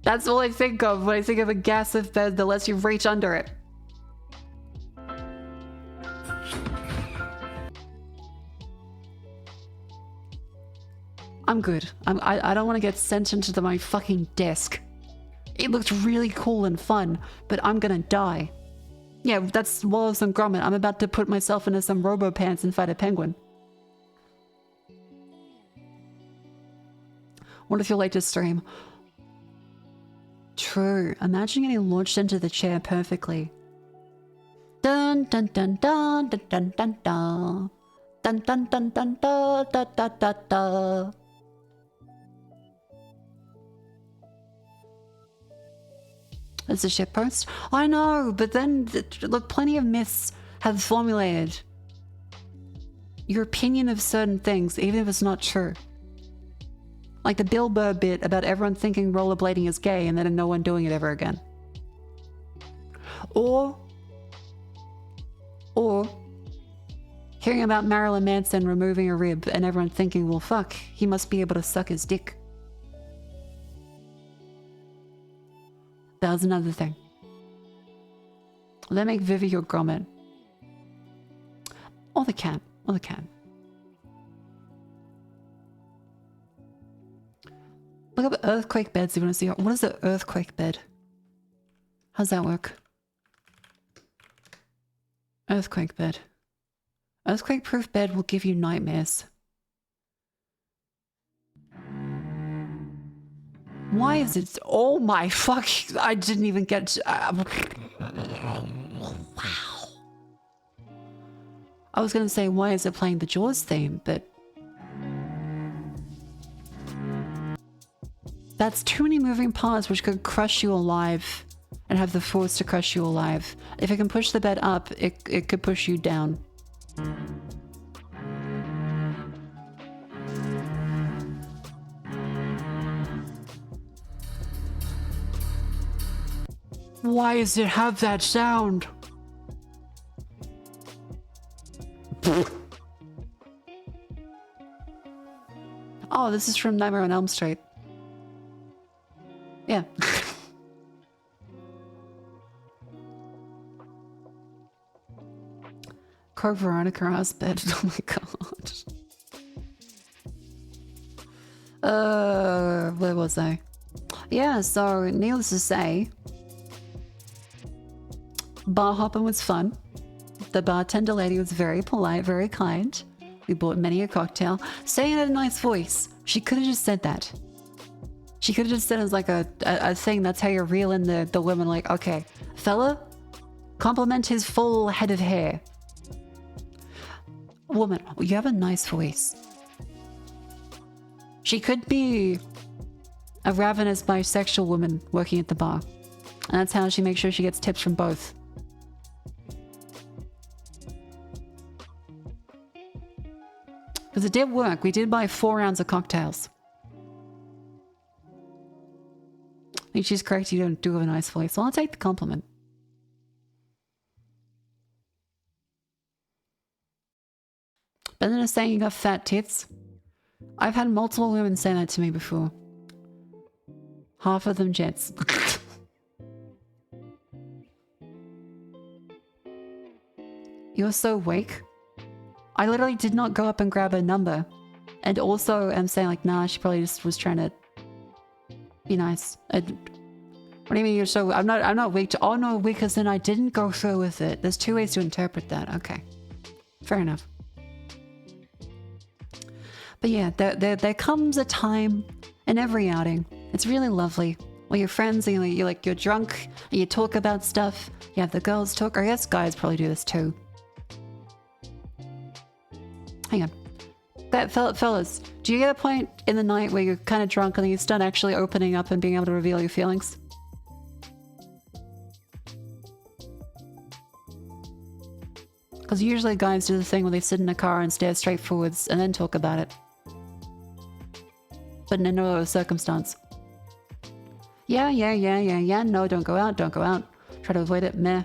That's all I think of when I think of a gas lift bed that lets you reach under it. I'm good. I don't want to get sent into my fucking desk. It looks really cool and fun, but I'm gonna die. Yeah, that's Wallace and Gromit. I'm about to put myself into some robo pants and fight a penguin. What if you're late to stream? True. Imagine getting launched into the chair perfectly. Dun dun dun dun dun dun dun dun. Dun dun dun dun dun dun dun dun dun. It's a shitpost. I know, but then look, plenty of myths have formulated your opinion of certain things, even if it's not true. Like the Bill Burr bit about everyone thinking rollerblading is gay and then no one doing it ever again. Or hearing about Marilyn Manson removing a rib and everyone thinking, well, fuck, he must be able to suck his dick. That was another thing. They make Vivi your Gromit. Or the cat. Or the cat. Look up earthquake beds if you want to see. What is an earthquake bed? How's that work? Earthquake bed. Earthquake proof bed will give you nightmares. Why is it? Oh my fuck! I didn't even get to, wow. I was gonna say, why is it playing the Jaws theme? But that's too many moving parts which could crush you alive and have the force to crush you alive. If it can push the bed up, it could push you down. Why does it have that sound? Oh, this is from Nightmare on Elm Street. Yeah. Code Veronica Osbed. Oh my god. Where was I? Yeah, so needless to say, bar hopping was fun. The bartender lady was very polite, very kind. We bought many a cocktail. Saying it in a nice voice. She could have just said that. She could have just said it as like a thing. That's how you reel in the women. Like, okay, fella, compliment his full head of hair. Woman, you have a nice voice. She could be a ravenous bisexual woman working at the bar. And that's how she makes sure she gets tips from both. Because it did work. We did buy 4 rounds of cocktails. I think she's correct. You don't do have a nice voice. So I'll take the compliment. Better than saying you got fat tits. I've had multiple women say that to me before. Half of them jets. You're so weak. I literally did not go up and grab her number. And also I'm saying like, nah, she probably just was trying to be nice. What do you mean you're so... I'm not weak to... Oh no, weak as in I didn't go through with it. There's 2 ways to interpret that. Okay. Fair enough. But yeah, there comes a time in every outing. It's really lovely. Where your friends, you're drunk, and you talk about stuff. You have the girls talk, or I guess guys probably do this too. Hang on. Fellas, do you get a point in the night where you're kind of drunk and then you start actually opening up and being able to reveal your feelings? Because usually guys do the thing where they sit in a car and stare straight forwards and then talk about it. But in no other circumstance. Yeah, no, don't go out. Try to avoid it, meh.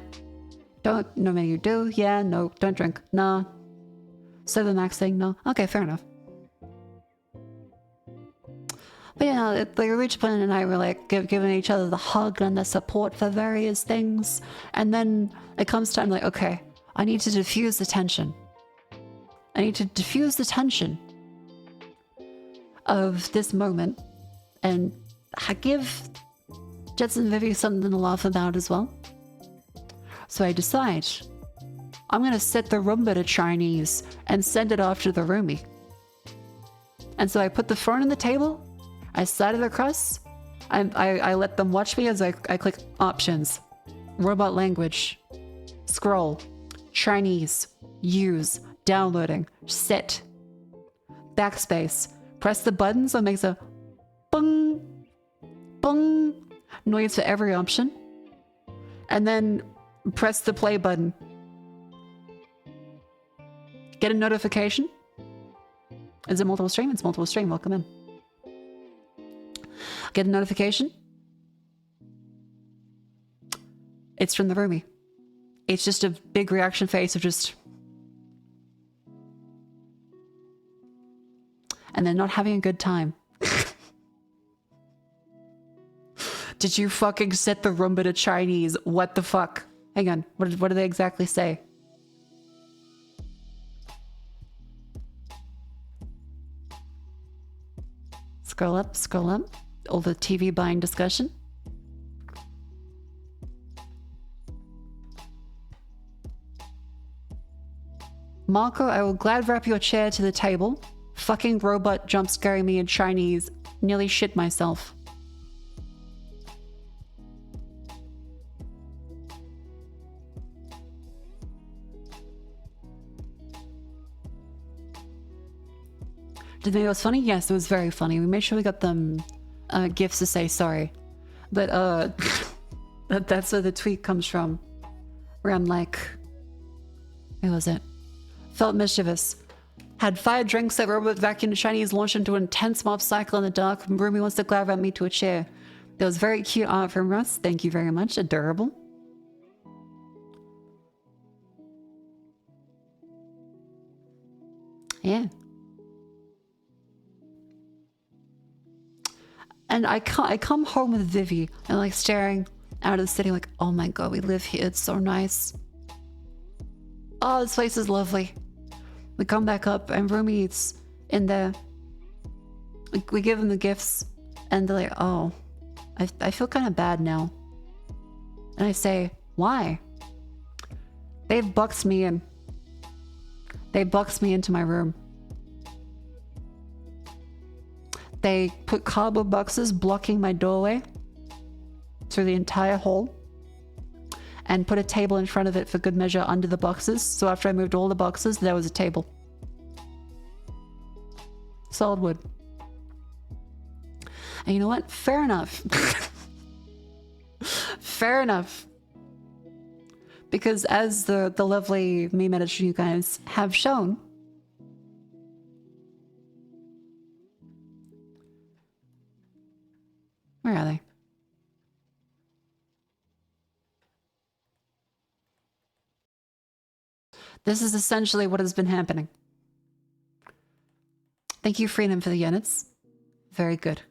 Don't, no, maybe you do, yeah, no, don't drink, nah. So the max thing, no. Okay, fair enough. But yeah, like Richmond and I were like giving each other the hug and the support for various things. And then it comes time like, okay, I need to diffuse the tension. I need to diffuse the tension of this moment and give Jetson and Vivi something to laugh about as well. So I decide I'm going to set the Roomba to Chinese and send it off to the roomie. And so I put the phone on the table, I slide it across, I let them watch me as I click options, robot language, scroll, Chinese, use, downloading, set, backspace, press the button so it makes a bung, bung noise for every option, and then press the play button. Get a notification. Is it multiple stream? It's multiple stream. Welcome in. Get a notification. It's from the roomie. It's just a big reaction face of just... and they're not having a good time. Did you fucking set the Roomba to Chinese? What the fuck? Hang on. What do they exactly say? Scroll up, scroll up. All the TV buying discussion. Marco, I will glad wrap your chair to the table. Fucking robot jump scaring me in Chinese. Nearly shit myself. Did they think it was funny? Yes, it was very funny. We made sure we got them gifts to say sorry. But that's where the tweet comes from. Where I'm like, who was it? Felt mischievous. Had 5 drinks that robot vacuumed to Chinese, launched into an intense mob cycle in the dark. Rumi wants to glad wrap me to a chair. There was very cute art from Russ. Thank you very much. Adorable. Yeah. And I come home with Vivi and like staring out of the city like, oh my god, we live here. It's so nice. Oh, this place is lovely. We come back up and Rumi's in there. We give them the gifts and they're like, oh, I feel kind of bad now. And I say, why? They've boxed me in. They boxed me into my room. They put cardboard boxes blocking my doorway through the entire hall and put a table in front of it for good measure under the boxes. So after I moved all the boxes, there was a table. Solid wood. And you know what? Fair enough. Fair enough. Because as the lovely meme editor you guys have shown, where are they? This is essentially what has been happening. Thank you, Freedom, for the units. Very good.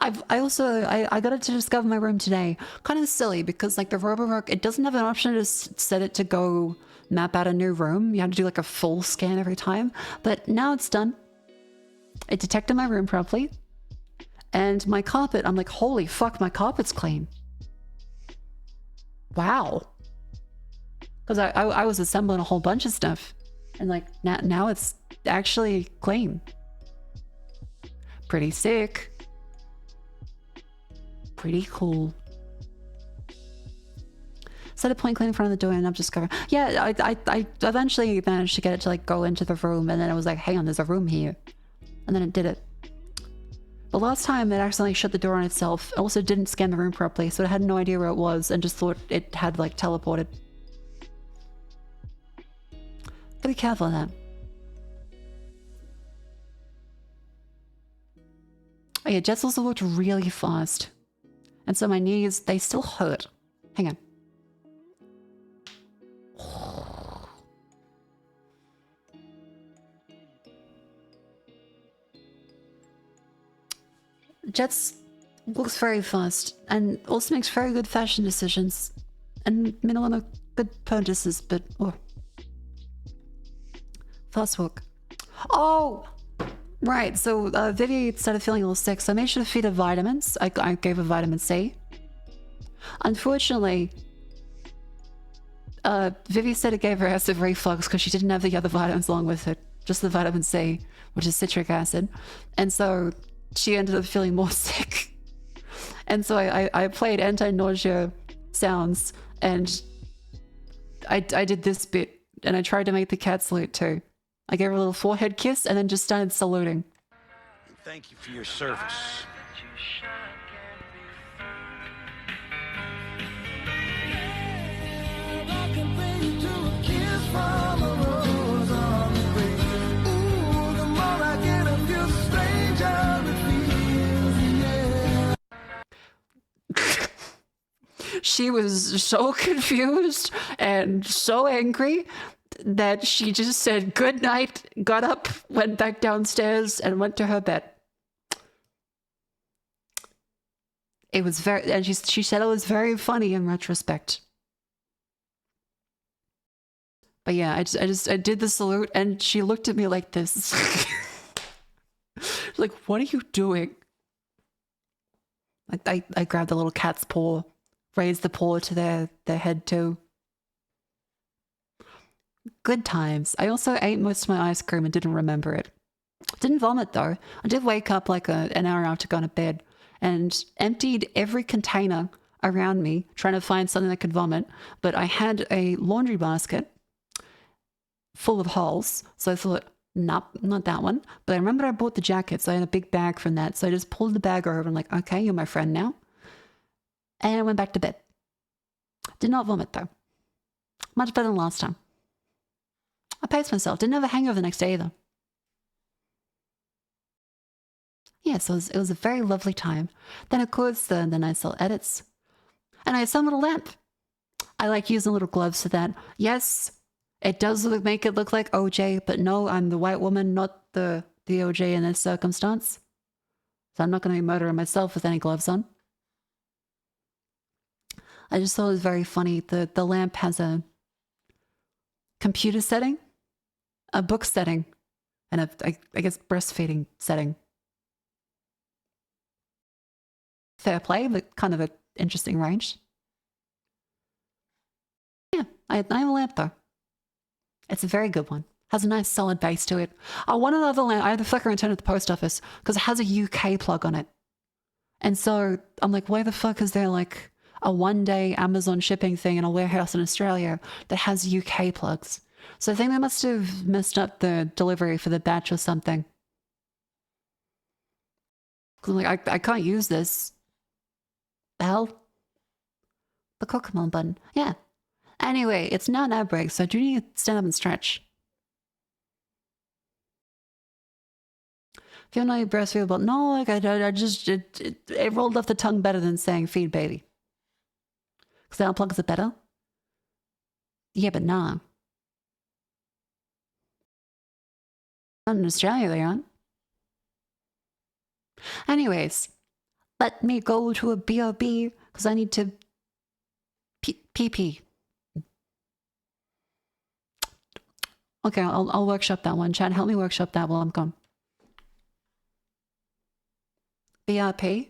I got it to discover my room today. Kind of silly because like the Roborock, it doesn't have an option to set it to go map out a new room. You have to do like a full scan every time. But now it's done. It detected my room properly. And my carpet, I'm like, holy fuck, my carpet's clean. Wow. Because I was assembling a whole bunch of stuff. And like now it's actually clean. Pretty sick. Pretty cool. Set a point clean in front of the door and I'm just covering. Yeah, I eventually managed to get it to like go into the room, and then it was like, hang on, there's a room here. And then it did it. The last time it accidentally shut the door on itself. It also didn't scan the room properly, so it had no idea where it was and just thought it had like teleported. Gotta be careful of that. Oh yeah, Jets also looked really fast. And so my knees, they still hurt. Hang on. Jets looks very fast and also makes very good fashion decisions and minimum of good purchases, but fast walk. Oh, right. So Vivi started feeling a little sick, so I made sure to feed her vitamins. I gave her vitamin C. Unfortunately, Vivi said it gave her acid reflux because she didn't have the other vitamins along with it, just the vitamin C, which is citric acid, and so she ended up feeling more sick. And so I played anti-nausea sounds, and I did this bit, and I tried to make the cat salute too. I gave her a little forehead kiss and then just started saluting. Thank you for your service. She was so confused and so angry that she just said good night, got up, went back downstairs, and went to her bed. It was very, and she said it was very funny in retrospect. But yeah, I did the salute, and she looked at me like this. Like, what are you doing? I grabbed the little cat's paw, raised the paw to their head too. Good times. I also ate most of my ice cream and didn't remember it. Didn't vomit though. I did wake up like an hour after going to bed and emptied every container around me trying to find something that could vomit. But I had a laundry basket full of holes. So I thought, nope, not that one. But I remember I bought the jacket, so I had a big bag from that. So I just pulled the bag over and like, okay, you're my friend now. And I went back to bed. Did not vomit though. Much better than last time. I paced myself. Didn't have a hangover the next day either. Yeah, so it was a very lovely time. Then of course the nice little edits. And I had some little lamp. I like using little gloves for that. Yes, it does make it look like OJ, but no, I'm the white woman, not the OJ in this circumstance. So I'm not going to be murdering myself with any gloves on. I just thought it was very funny. The lamp has a computer setting, a book setting, and I guess breastfeeding setting. Fair play, but kind of an interesting range. Yeah, I have a lamp though. It's a very good one. Has a nice solid base to it. I want another lamp. I had to flicker and turn at the post office because it has a UK plug on it. And so I'm like, why the fuck is there like a one-day Amazon shipping thing in a warehouse in Australia that has UK plugs? So I think they must have messed up the delivery for the batch or something. Because I'm like, I can't use this. The hell? The Pokemon button. Yeah. Anyway, it's now an ad break, so I do need to stand up and stretch. Feel no breastfeed, but no, like I just it rolled off the tongue better than saying feed baby. Because the unplugs it better. Yeah, but nah. Not in Australia, they aren't. Anyways, let me go to a BRB because I need to pee. Okay, I'll workshop that one. Chad, help me workshop that while I'm gone. BRP?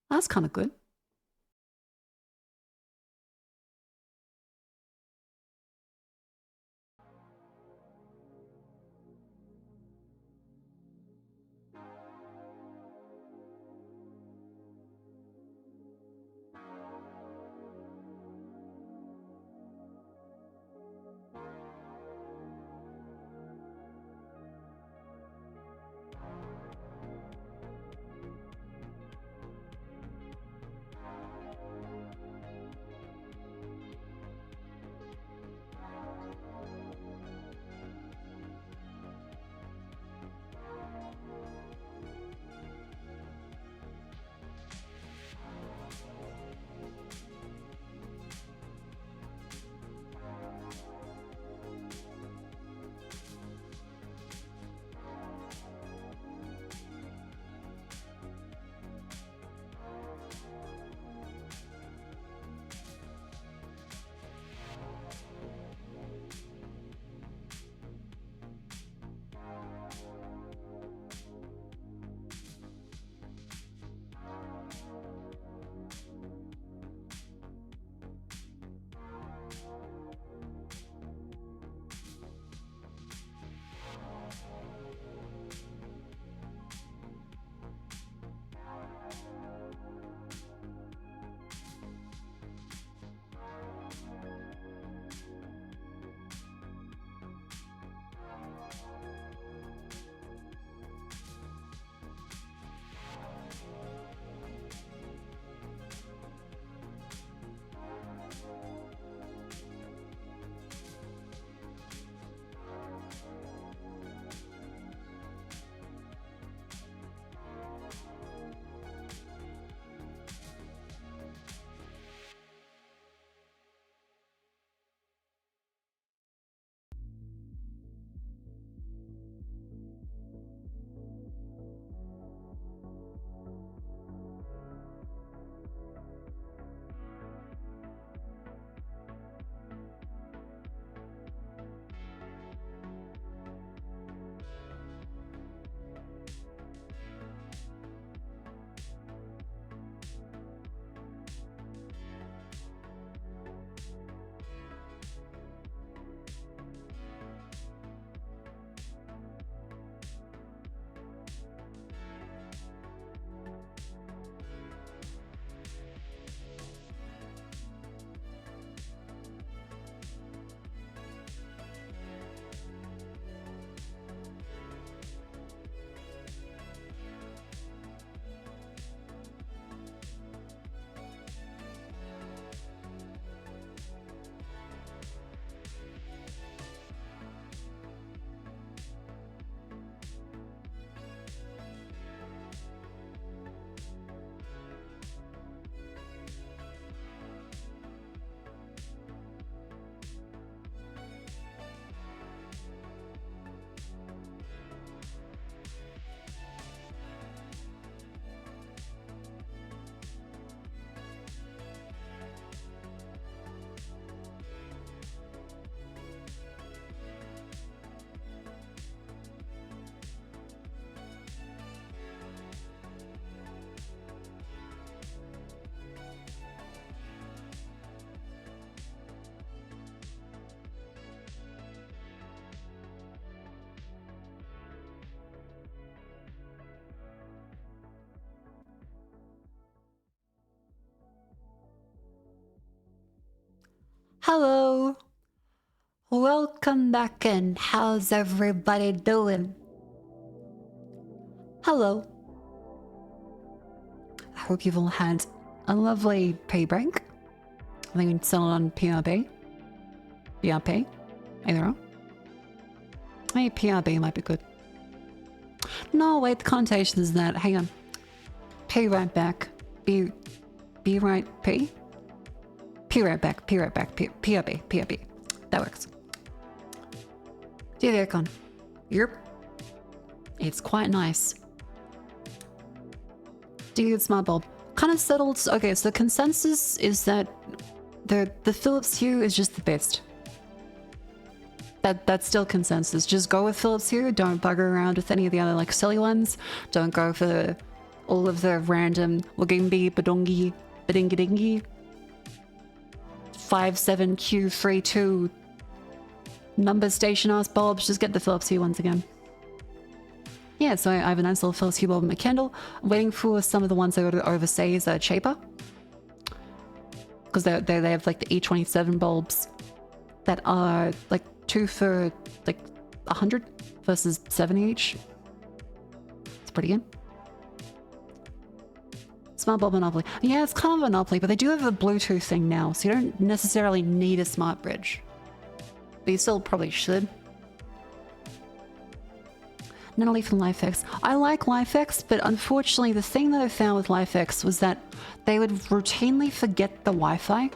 That's kind of good. Hello. Welcome back in. How's everybody doing? Hello. I hope you've all had a lovely pay break. I think we settled on PRB. PRP. Either or. Maybe PRB might be good. No, wait, the connotation is that. Hang on. P right back. Be right P? P right back. P right back. PRB. PRB. That works. Do the aircon. Yep. It's quite nice. Do you get smart bulb? Kind of settled. Okay, so the consensus is that the Philips Hue is just the best. That's still consensus. Just go with Philips Hue. Don't bugger around with any of the other like silly ones. Don't go for all of the random Wagimbi, Badongi, Badingadingi 57Q32 number station ass bulbs. Just get the Philips Hue ones again. Yeah, so I have a nice little Philips Hue bulb in my candle. I'm waiting for some of the ones I ordered overseas that are cheaper. Because they have like the E27 bulbs that are like 2 for like 100 versus 70 each. It's pretty good. Smart bulb monopoly. Yeah, it's kind of a monopoly, but they do have a Bluetooth thing now, so you don't necessarily need a smart bridge. But you still probably should. Natalie from LifeX. I like LifeX, but unfortunately the thing that I found with LifeX was that they would routinely forget the Wi-Fi.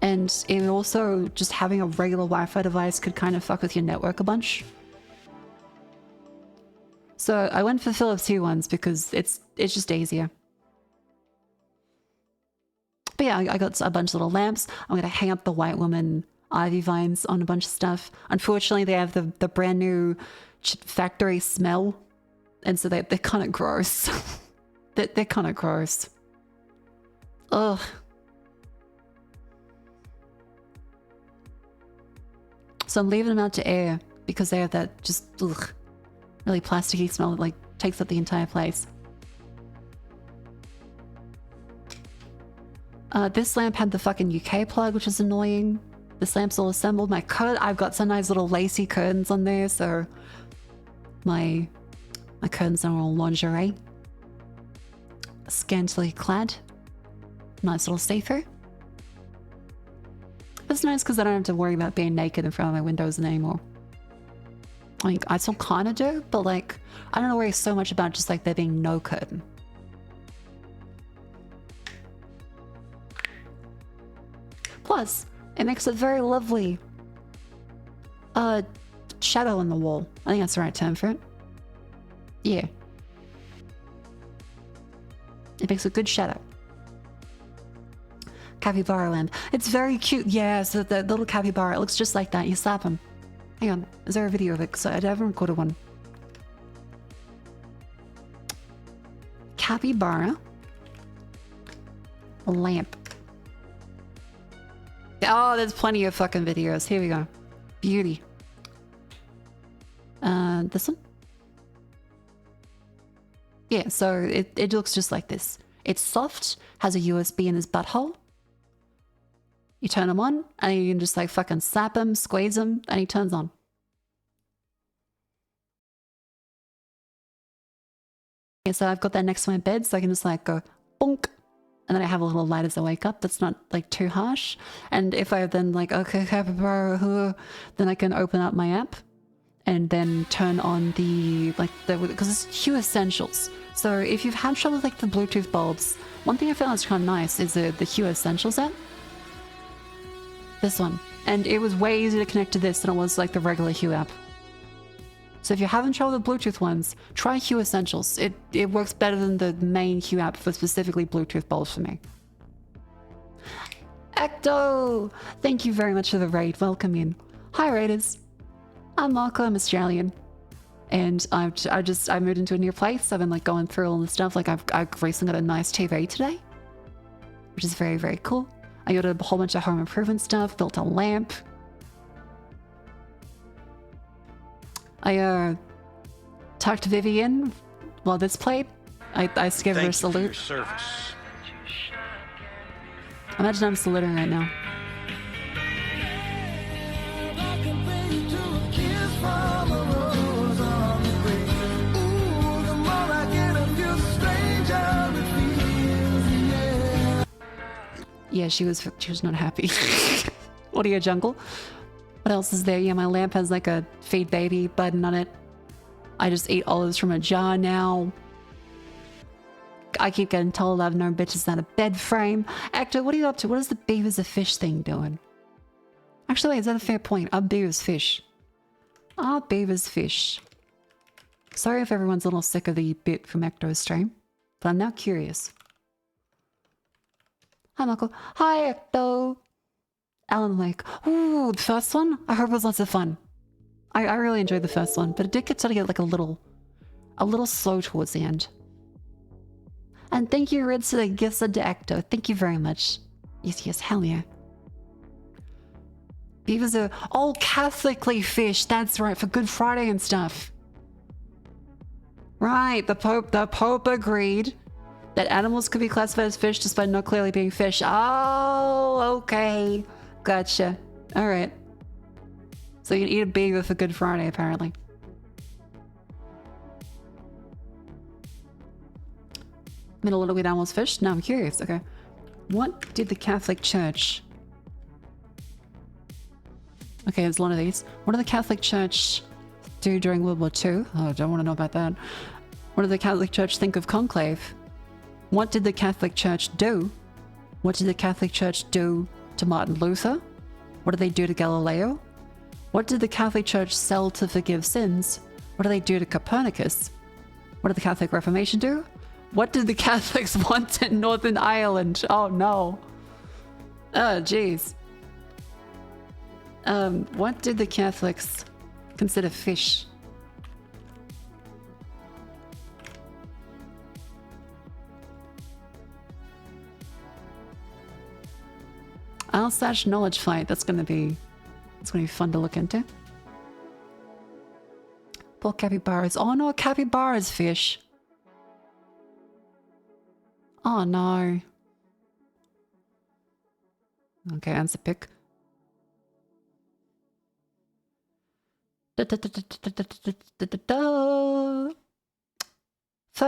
And it also, just having a regular Wi-Fi device could kind of fuck with your network a bunch. So I went for Philips Hue ones because it's just easier. But yeah, I got a bunch of little lamps. I'm going to hang up the White Woman ivy vines on a bunch of stuff. Unfortunately, they have the brand new factory smell. And so they're kind of gross. they're kind of gross. Ugh. So I'm leaving them out to air because they have that just really plasticky smell that like takes up the entire place. This lamp had the fucking UK plug, which is annoying. This lamp's all assembled. I've got some nice little lacy curtains on there, so my curtains are all lingerie. Scantily clad. Nice little see-through. It's nice because I don't have to worry about being naked in front of my windows anymore. I mean, I still kind of do, but like, I don't worry so much about just like there being no curtain. Plus, it makes a very lovely shadow on the wall. I think that's the right term for it. Yeah. It makes a good shadow. Capybara lamp. It's very cute. Yeah, so the little capybara, it looks just like that. You slap him. Hang on, is there a video of it? Because I haven't recorded one. Capybara lamp. Oh, there's plenty of fucking videos. Here we go. Beauty. This one? Yeah, so it looks just like this. It's soft, has a USB in his butthole. You turn him on, and you can just like fucking slap him, squeeze him, and he turns on. Yeah, so I've got that next to my bed, so I can just like go bonk, and then I have a little light as I wake up that's not like too harsh. And if I then like, okay, capybara, then I can open up my app and then turn on the, like, because it's Hue Essentials. So if you've had trouble with like the Bluetooth bulbs, one thing I found that's kind of nice is the Hue Essentials app. This one. And it was way easier to connect to this than it was like the regular Hue app. So if you're having trouble with Bluetooth ones, try Hue Essentials. It works better than the main Hue app for specifically Bluetooth bulbs for me. Ecto! Thank you very much for the raid. Welcome in. Hi Raiders. I'm Marco, I'm Australian. And I moved into a new place. I've been like going through all the stuff. Like I've recently got a nice TV today, which is very, very cool. I ordered a whole bunch of home improvement stuff, built a lamp. I talked to Vivian while this played. I gave her a salute. For your service. Imagine I'm saluting right now. Yeah, she was not happy. Audio jungle. What else is there? Yeah, my lamp has like a feed baby button on it. I just eat olives from a jar now. I keep getting told I've no bitches not a bed frame. Actor, what are you up to? What is the beavers a fish thing doing? Actually, wait, is that a fair point? Are beavers fish? Are beavers fish? Sorry if everyone's a little sick of the bit from Ecto's stream, but I'm now curious. Hi, Michael. Hi, Ecto. Alan Lake. Ooh, the first one? I hope it was lots of fun. I really enjoyed the first one, but it did sort of get like a little slow towards the end. And thank you, Ritz, for the gifts to Ecto. Thank you very much. Yes, hell yeah. Beavers are all Catholically fish. That's right, for Good Friday and stuff. Right, the Pope agreed that animals could be classified as fish despite not clearly being fish. Oh, okay. Gotcha. All right. So you can eat a beaver for Good Friday, apparently. Middle little weird animals fish? No, I'm curious. Okay. What did the Catholic Church... Okay, there's one of these. What did the Catholic Church do during World War II? Oh, I don't want to know about that. What did the Catholic Church think of conclave? What did the Catholic Church do? What did the Catholic Church do to Martin Luther? What did they do to Galileo? What did the Catholic Church sell to forgive sins? What did they do to Copernicus? What did the Catholic Reformation do? What did the Catholics want in Northern Ireland? Oh no. Oh jeez. What did the Catholics consider fish? r/knowledge fight. That's gonna be fun to look into. Poor capybaras. Oh no, capybaras fish. Oh no. Okay, answer pick. Fur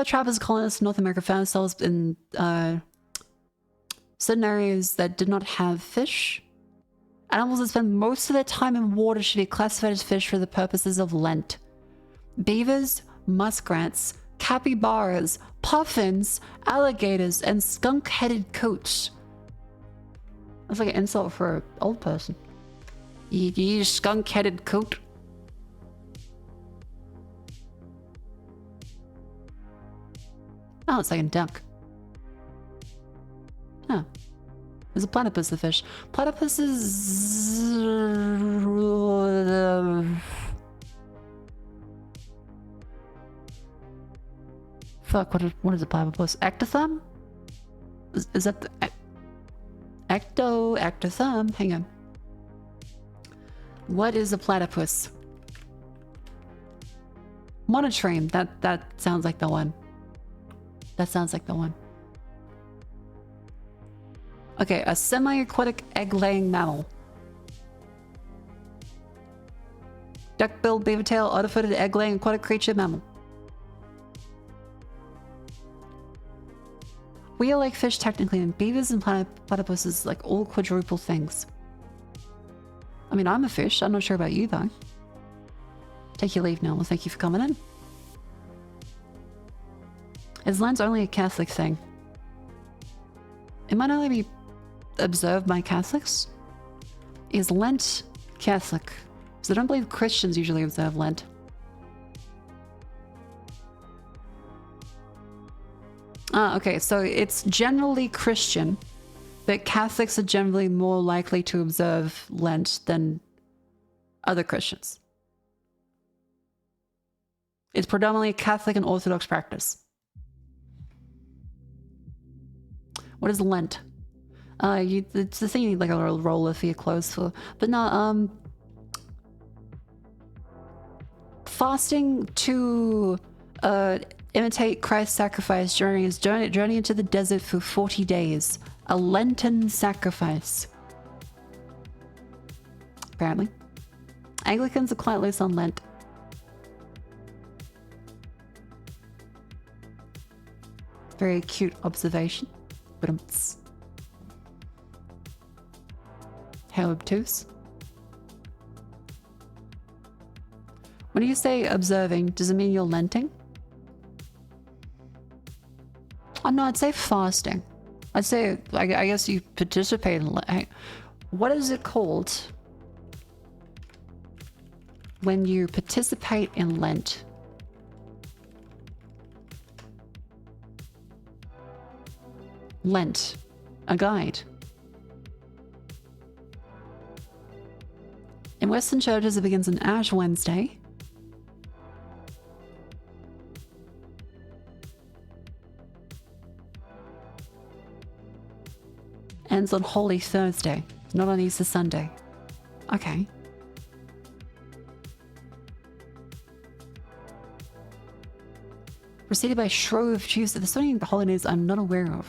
trappers, colonists in North America found themselves in certain areas that did not have fish. Animals that spend most of their time in water should be classified as fish for the purposes of Lent. Beavers, muskrats, capybaras, puffins, alligators, and skunk-headed coats. That's like an insult for an old person. You skunk-headed coat. Oh, it's like a duck. Huh. There's a platypus, the fish. Platypus is... Fuck, what is a platypus? Ectothumb? Is that the... Ectothumb? Hang on. What is a platypus? Monotreme. That sounds like the one. That sounds like the one. Okay, a semi-aquatic egg-laying mammal. Duck-billed, beaver-tail, otter-footed, egg-laying aquatic creature mammal. We are like fish technically, and beavers and platypuses like all quadruple things. I mean, I'm a fish. I'm not sure about you though. Take your leave now. Well, thank you for coming in. Is Lent only a Catholic thing? It might only be observed by Catholics. Is Lent Catholic? Because I don't believe Christians usually observe Lent. Ah, okay, so it's generally Christian, but Catholics are generally more likely to observe Lent than other Christians. It's predominantly a Catholic and Orthodox practice. What is Lent? It's the thing you need like a little roller for your clothes for. But no, fasting to imitate Christ's sacrifice during his journey into the desert for 40 days. A Lenten sacrifice. Apparently. Anglicans are quite loose on Lent. Very cute observation. But How obtuse? When you say observing, does it mean you're lenting? Oh no, I'd say fasting. I'd say, I guess you participate in Lent. What is it called when you participate in Lent? Lent, a guide. In Western churches, it begins on Ash Wednesday. Ends on Holy Thursday, not on Easter Sunday. Okay. Preceded by Shrove Tuesday. There's so many holidays I'm not aware of.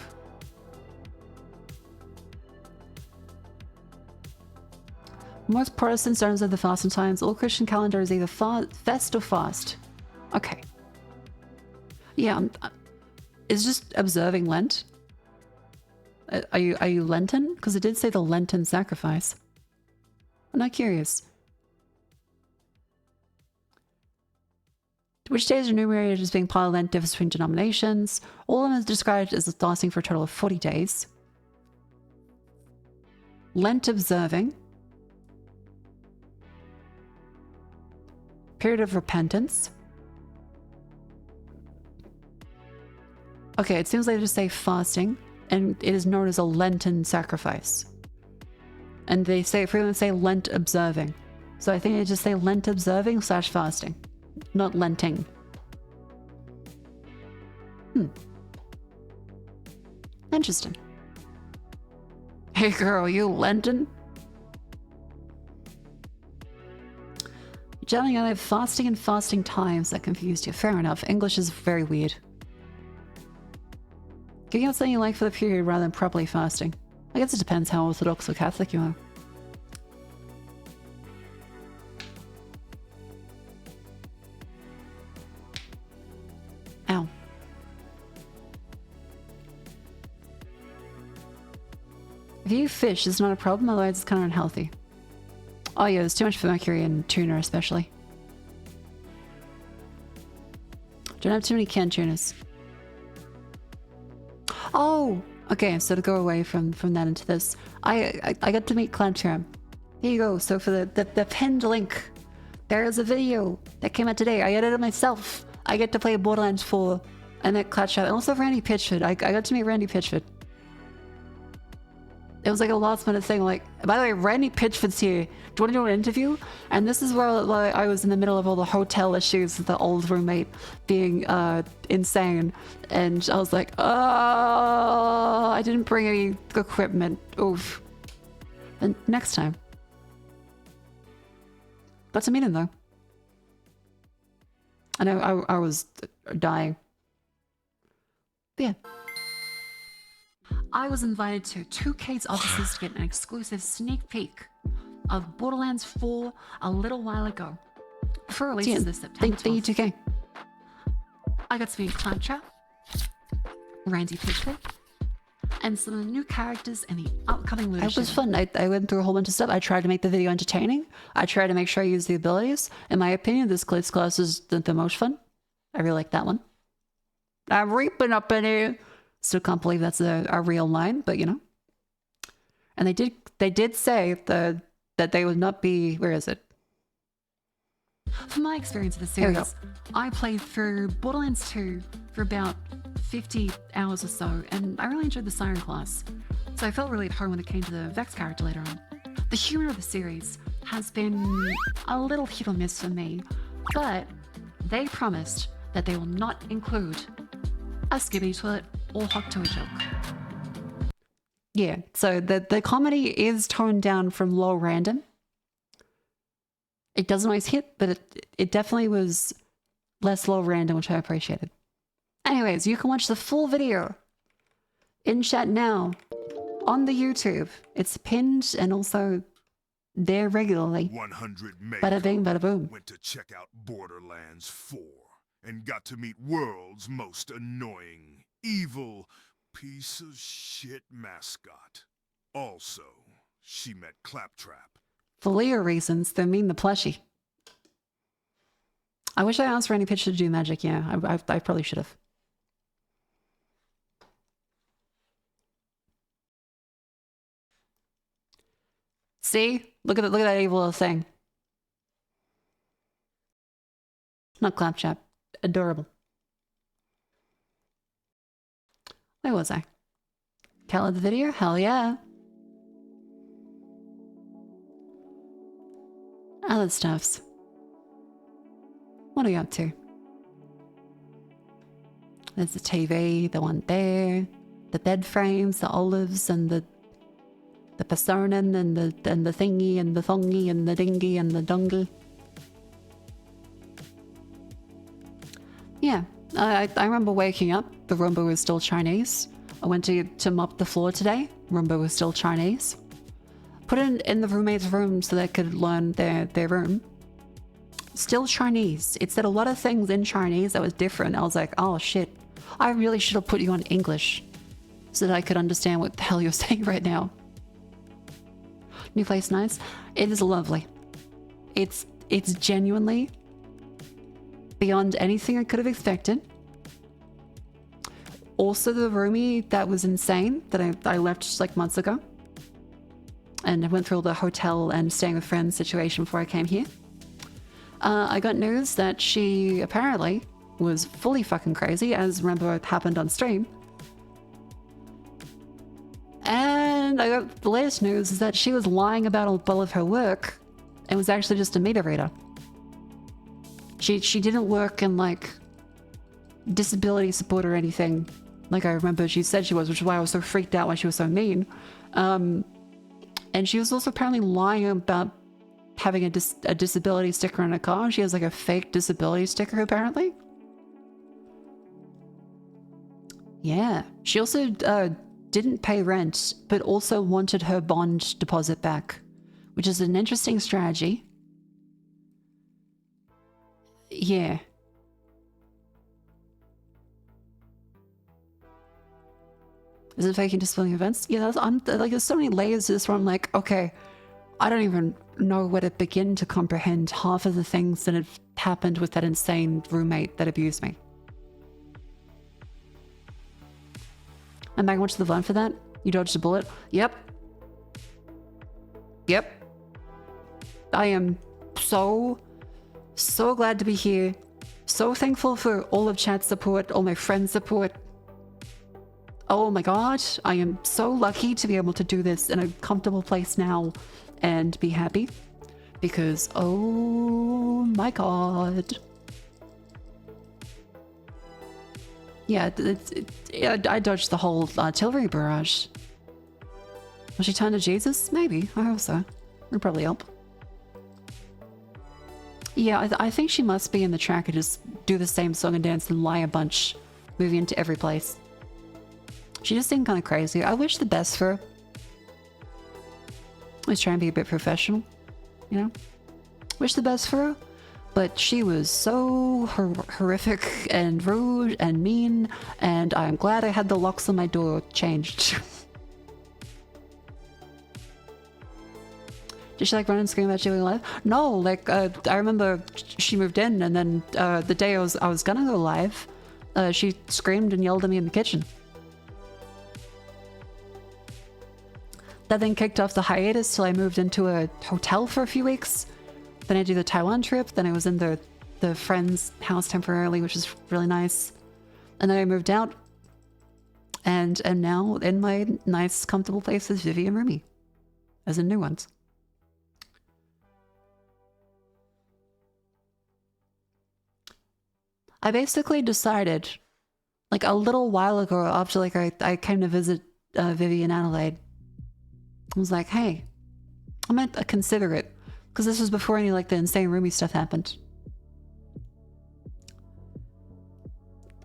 Most Protestants don't observe the fasting times. All Christian calendar is either fest or fast. Okay. Yeah, it's just observing Lent. Are you Lenten? Because it did say the Lenten sacrifice. I'm not curious. Which days are enumerated as being part of Lent differs between denominations. All of them is described as lasting for a total of 40 days. Lent observing. Period of repentance. Okay, it seems like they just say fasting, and it is known as a Lenten sacrifice. And they frequently say Lent observing. So I think they just say Lent observing / fasting, not Lenting. Interesting. Hey girl, you Lenten? Gentlemen, I have fasting and fasting times that confused you. Fair enough. English is very weird. Giving out something you like for the period rather than properly fasting. I guess it depends how Orthodox or Catholic you are. Ow. If you eat fish, it's not a problem, otherwise it's kind of unhealthy. Oh yeah, there's too much mercury in tuna especially. Don't have too many canned tunas. Oh! Okay, so to go away from that into this, I got to meet Clanteram. Here you go. So for the pinned link, there is a video that came out today. I edited it myself. I get to play Borderlands 4 and that Clatchat. And also Randy Pitchford. I got to meet Randy Pitchford. It was like a last minute thing, like, by the way, Randy Pitchford's here. Do you want to do an interview? And this is where like, I was in the middle of all the hotel issues with the old roommate being insane. And I was like, oh, I didn't bring any equipment. Oof. And next time. Got to meet him though. I know I was dying. But yeah. I was invited to 2K's offices to get an exclusive sneak peek of Borderlands 4 a little while ago. Before releases this September 12th. Thank you, 2K. I got to meet Clancha, Randy Pitchford, and some of the new characters in the upcoming Lunar. It was fun. I went through a whole bunch of stuff. I tried to make the video entertaining. I tried to make sure I used the abilities. In my opinion, this Glitz class is the most fun. I really like that one. I'm reaping up in here. Still can't believe that's a real line, but you know. And they did say that they would not be, where is it? From my experience of the series, I played through Borderlands 2 for about 50 hours or so, and I really enjoyed the Siren class. So I felt really at home when it came to the Vex character later on. The humor of the series has been a little hit or miss for me, but they promised that they will not include a skibbity toilet or hot toy joke. Yeah, so the comedy is toned down from low random. It doesn't always hit, but it definitely was less low random, which I appreciated. Anyways, you can watch the full video in chat now on the YouTube. It's pinned and also there regularly. 100 Bada bing, bada boom. Went to check out Borderlands 4 and got to meet world's most evil piece of shit mascot. Also, she met Claptrap. For Leo reasons, they mean the plushie. I wish I asked for any pitch to do magic. Yeah, I probably should have. See? Look at that evil little thing. Not Claptrap. Adorable. Where was I? Tell the video? Hell yeah. Other stuffs. What are you up to? There's the TV, the one there, the bed frames, the olives, and the personin, and the thingy, and the thongy, and the dingy, and the dungy. Yeah, I remember waking up. The Roomba was still Chinese. I went to mop the floor today. Roomba was still Chinese. Put it in the roommate's room so they could learn their room. Still Chinese. It said a lot of things in Chinese that was different. I was like, oh shit. I really should have put you on English so that I could understand what the hell you're saying right now. New place nice. It is lovely. It's genuinely beyond anything I could have expected. Also the roomie that was insane that I left just like months ago. And I went through all the hotel and staying with friends situation before I came here. I got news that she apparently was fully fucking crazy, as remember happened on stream. And I got the latest news is that she was lying about all of her work and was actually just a meter reader. She didn't work in like disability support or anything like I remember she said she was, which is why I was so freaked out when she was so mean. And she was also apparently lying about having a disability sticker in her car. She has like a fake disability sticker apparently. Yeah. She also didn't pay rent, but also wanted her bond deposit back, which is an interesting strategy. Yeah. Is it faking disability events? Yeah, I'm like, there's so many layers to this where I'm like, okay, I don't even know where to begin to comprehend half of the things that have happened with that insane roommate that abused me. And Megan went to the vine for that? You dodged a bullet? Yep. Yep. I am so glad to be here. So thankful for all of chat support, all my friends' support. Oh my god, I am so lucky to be able to do this in a comfortable place now and be happy. Because, oh my god. Yeah, I dodged the whole artillery barrage. Will she turn to Jesus? Maybe. I hope so. It'll probably help. Yeah, I think she must be in the track and just do the same song and dance and lie a bunch, moving into every place. She just seemed kind of crazy. I wish the best for her. I was trying to be a bit professional, you know? Wish the best for her. But she was so horrific and rude and mean, and I'm glad I had the locks on my door changed. Did she like run and scream about doing live? No, like I remember she moved in, and then the day I was gonna go live, she screamed and yelled at me in the kitchen. That then kicked off the hiatus till I moved into a hotel for a few weeks. Then I did the Taiwan trip. Then I was in the friend's house temporarily, which is really nice. And then I moved out, and am now in my nice, comfortable place with Vivi and Rumi, as in new ones. I basically decided, like a little while ago, after like I came to visit Vivi in Adelaide, I was like, hey, I might consider it. Because this was before any like the insane Rumi stuff happened.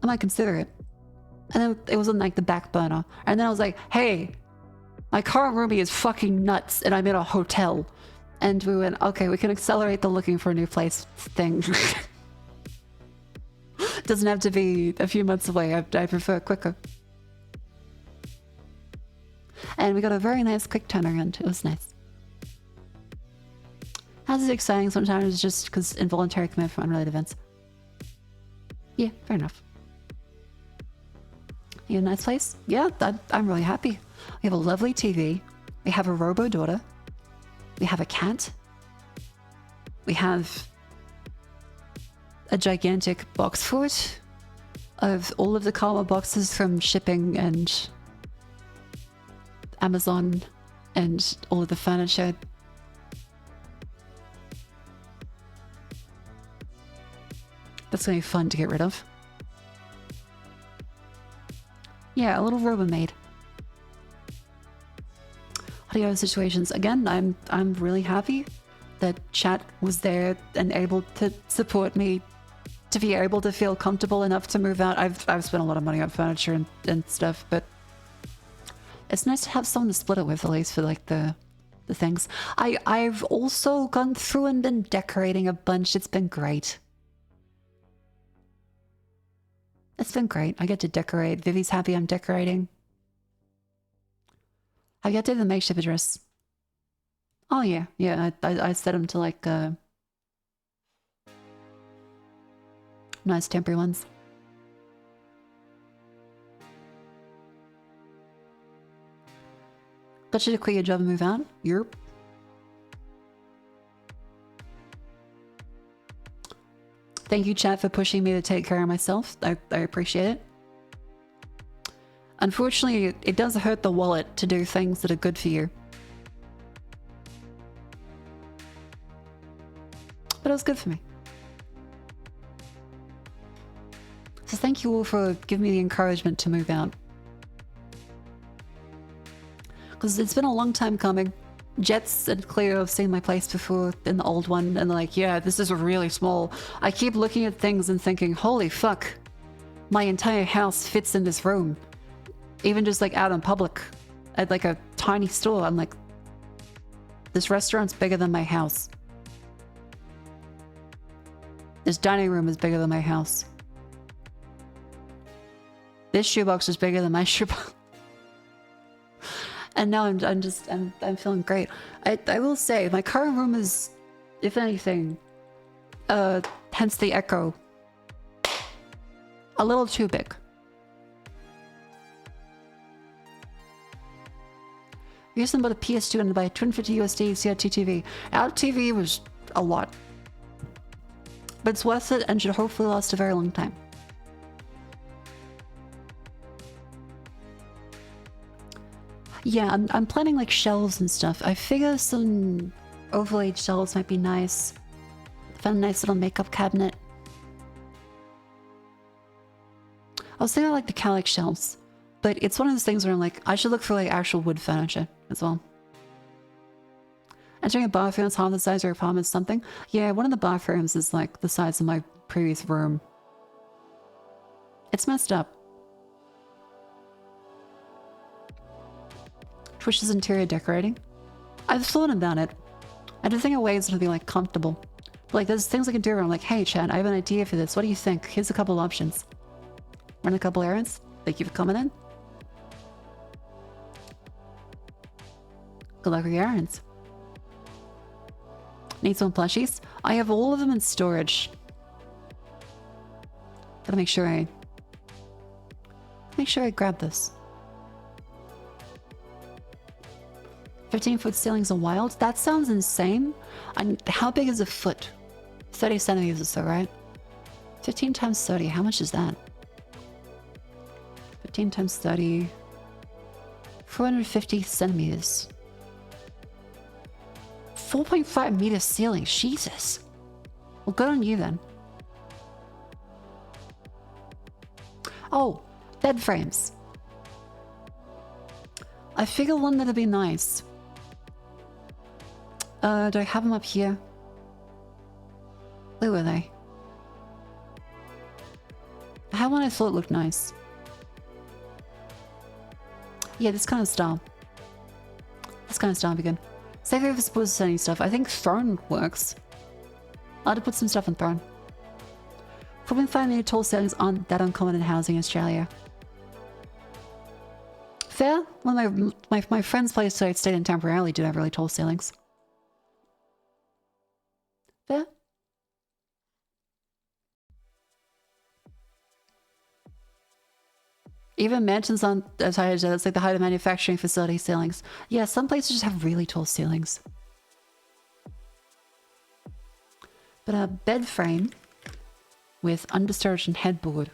I might consider it. And then it was on like the back burner. And then I was like, hey, my current Rumi is fucking nuts and I'm in a hotel. And we went, okay, we can accelerate the looking for a new place thing. Doesn't have to be a few months away. I prefer quicker. And we got a very nice quick turnaround. It was nice. As is exciting sometimes just because involuntary commit from unrelated events. Yeah, fair enough. You have a nice place? Yeah, I'm really happy. We have a lovely TV. We have a robo daughter. We have a cat. We have a gigantic box fort of all of the karma boxes from shipping and Amazon and all of the furniture. That's gonna be fun to get rid of. Yeah, a little Robomaid. Audio situations. Again, I'm really happy that chat was there and able to support me to be able to feel comfortable enough to move out. I've spent a lot of money on furniture and stuff, but it's nice to have someone to split it with, at least for like the things. I've also gone through and been decorating a bunch. It's been great. It's been great. I get to decorate. Vivi's happy I'm decorating. I get to do the makeshift address. Oh yeah, yeah. I set them to like nice temporary ones. Got you to quit your job and move out? Europe. Thank you, chat, for pushing me to take care of myself. I appreciate it. Unfortunately, it does hurt the wallet to do things that are good for you. But it was good for me. So thank you all for giving me the encouragement to move out. Because it's been a long time coming. Jets and Cleo have seen my place before in the old one, and they're like, yeah, this is really small. I keep looking at things and thinking, holy fuck, my entire house fits in this room. Even just like out in public, at like a tiny store, I'm like, this restaurant's bigger than my house. This dining room is bigger than my house. This shoebox is bigger than my shoebox. And now I'm feeling great. I will say my current room is, if anything, hence the echo, a little too big. Here's some about a PS2 and buy 250 USD CRT TV. Our TV was a lot, but it's worth it and should hopefully last a very long time. Yeah, I'm planning like shelves and stuff. I figure some overlaid shelves might be nice. Found a nice little makeup cabinet. I was thinking like the Calic shelves, but it's one of those things where I'm like, I should look for like actual wood furniture as well. Entering a bathroom that's half the size of your apartment, something. Yeah, one of the bathrooms is like the size of my previous room. It's messed up. Twitch's interior decorating. I've thought about it. I do think of ways to be like comfortable. But, like there's things I can do where I'm like, hey Chad, I have an idea for this. What do you think? Here's a couple options. Run a couple errands. Thank you for coming in. Good luck with your errands. Need some plushies? I have all of them in storage. Gotta make sure I grab this. 15-foot ceilings are wild? That sounds insane. How big is a foot? 30 centimeters or so, right? 15 times 30, how much is that? 15 times 30... 450 centimeters. 4.5 meter ceiling, Jesus. Well, good on you then. Oh, bed frames. I figure one that'd be nice. Do I have them up here? Where were they? I had one I thought looked nice. Yeah, this kind of style. This kind of style would be good. Save over supposed sending stuff. I think Throne works. I'll have to put some stuff on Throne. 4.5 meter tall ceilings aren't that uncommon in housing in Australia. Fair? One of my friend's place that I stayed in temporarily did have really tall ceilings. Fair? Even mansions aren't as high as that. It's like the height of manufacturing facility ceilings. Yeah, some places just have really tall ceilings. But a bed frame with undisturbed and headboard.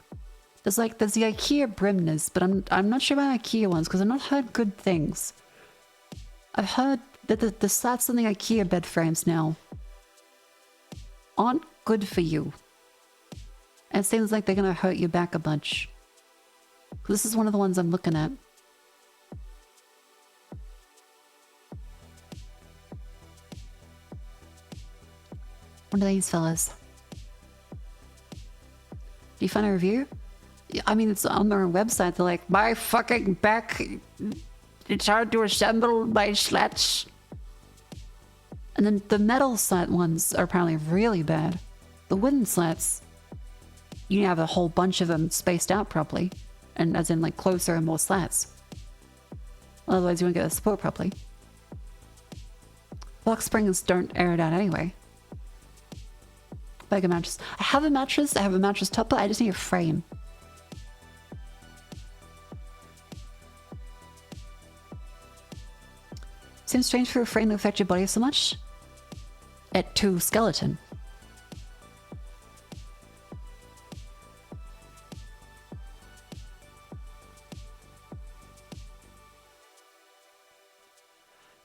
There's the IKEA Brimners, but I'm not sure about IKEA ones because I've not heard good things. I've heard that the slats on the IKEA bed frames now aren't good for you. And it seems like they're gonna hurt your back a bunch. This is one of the ones I'm looking at. What are these fellas? Do you find a review? I mean, it's on their website. They're like, my fucking back, it's hard to assemble my slats. And then the metal slat ones are apparently really bad. The wooden slats, you have a whole bunch of them spaced out properly. And as in, like, closer and more slats. Otherwise, you won't get the support properly. Box springs don't air it out anyway. Like a mattress. I have a mattress topper, I just need a frame. Seems strange for a frame to affect your body so much. At 2 skeleton.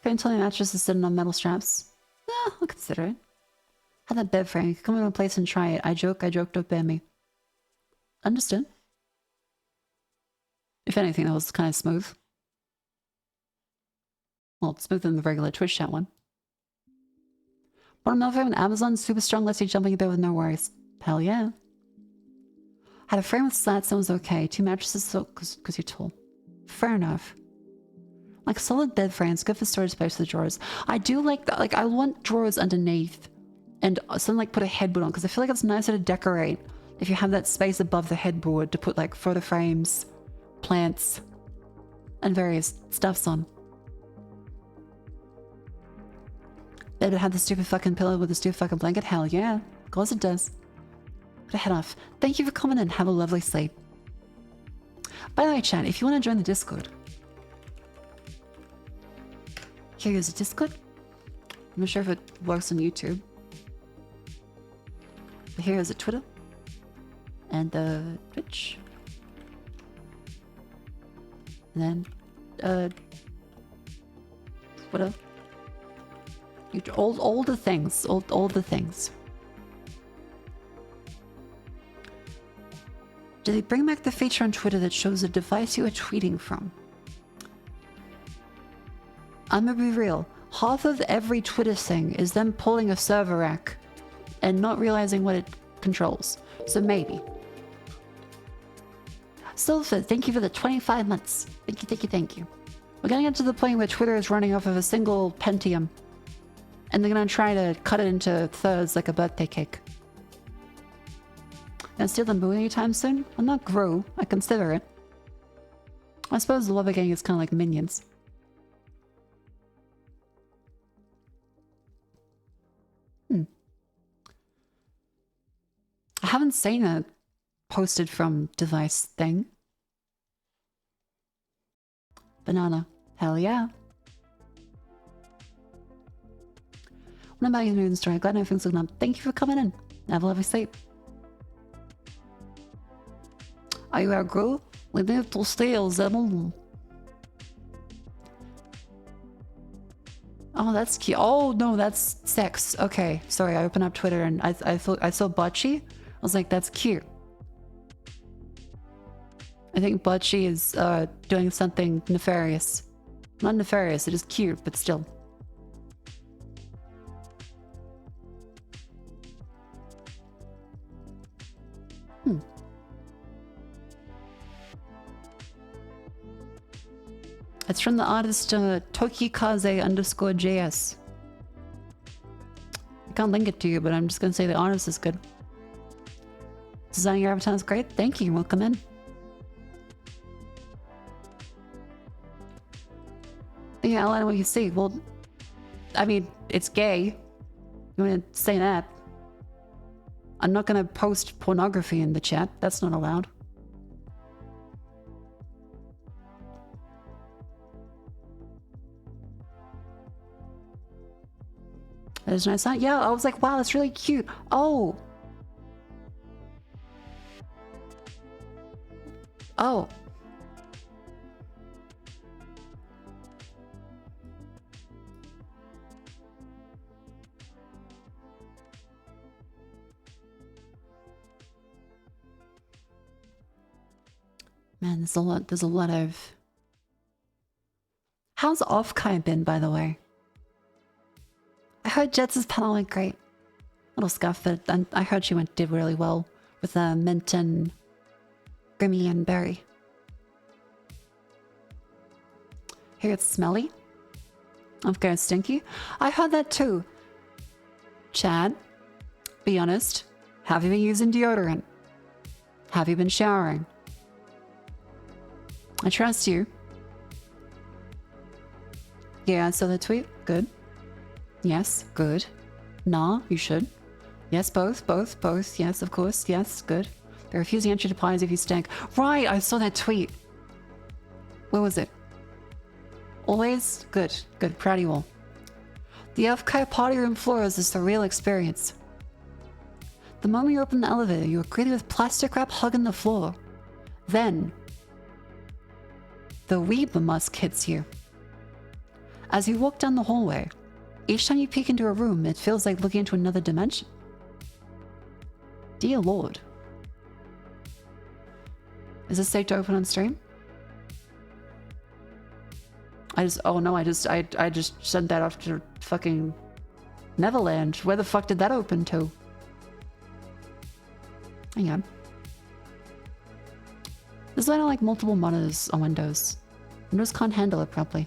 Can't tell me mattress is sitting on metal straps. I'll consider it. Have that bed frame. You can come into a place and try it. I joke, don't bear me. Understood. If anything, that was kind of smooth. Well, smoother than the regular Twitch chat one. Bottom metal frame on Amazon, super strong, lets you jump in your bed with no worries. Hell yeah. Had a frame with slats and was okay. 2 mattresses, so because you're tall. Fair enough. Like solid bed frames, good for storage space for the drawers. I do like that. Like I want drawers underneath and something like put a headboard on because I feel like it's nicer to decorate if you have that space above the headboard to put like photo frames, plants, and various stuffs on. Bed would have the stupid fucking pillow with the stupid fucking blanket. Hell yeah. Of course it does. Gotta head off. Thank you for coming in. Have a lovely sleep. By the way, chat, if you want to join the Discord, here's a Discord. I'm not sure if it works on YouTube. But here's a Twitter. And Twitch. And then, what else? All the things. All the things. Do they bring back the feature on Twitter that shows the device you are tweeting from? I'm gonna be real. Half of every Twitter thing is them pulling a server rack and not realizing what it controls. So maybe. Silver, thank you for the 25 months. Thank you. We're gonna get to the point where Twitter is running off of a single Pentium. And they're gonna try to cut it into thirds like a birthday cake. Gonna steal the moon anytime soon? I'm not Gru. I consider it. I suppose the Lava Gang is kind of like Minions. I haven't seen a posted from device thing. Banana. Hell yeah. What about your moon story? Glad everything's looking up. Thank you for coming in. Have a lovely sleep. Are you our girl? We need to stay Zemel. Oh, that's cute. Oh no, that's sex. Okay, sorry. I opened up Twitter and I saw Butchie. I was like, that's cute. I think Butchie is doing something nefarious. Not nefarious. It is cute, but still. It's from the artist Tokikaze_JS. I can't link it to you, but I'm just gonna say the artist is good. Designing your avatar is great. Thank you. Welcome in. Yeah, I'll what you see. Well, I mean, it's gay. You want to say that? I'm not going to post pornography in the chat. That's not allowed. That is nice. Yeah, I was like, wow, that's really cute. Oh. Oh. Man, there's a lot of... How's Offkai been, by the way? I heard Jets' panel went great. Little scuff, but I heard she did really well with Mint and Grimmy and Berry. Here it's smelly. Okay, it's stinky. I heard that too. Chad, be honest. Have you been using deodorant? Have you been showering? I trust you. Yeah, I saw the tweet. Good. Yes, good. Nah, you should. Yes, both. Yes, of course. Yes, good. They're refusing entry to pies if you stink. Right, I saw that tweet. Where was it? Always? Good. Good. Proud of you all. The FK party room floors is the real experience. The moment you open the elevator, you are greeted with plastic wrap hugging the floor. Then, the Weeber Musk hits you. As you walk down the hallway, each time you peek into a room, it feels like looking into another dimension. Dear Lord. Is this safe to open on stream? I just sent that off to fucking Neverland. Where the fuck did that open to? Hang on. This is why I don't like multiple monitors on Windows. Windows can't handle it properly.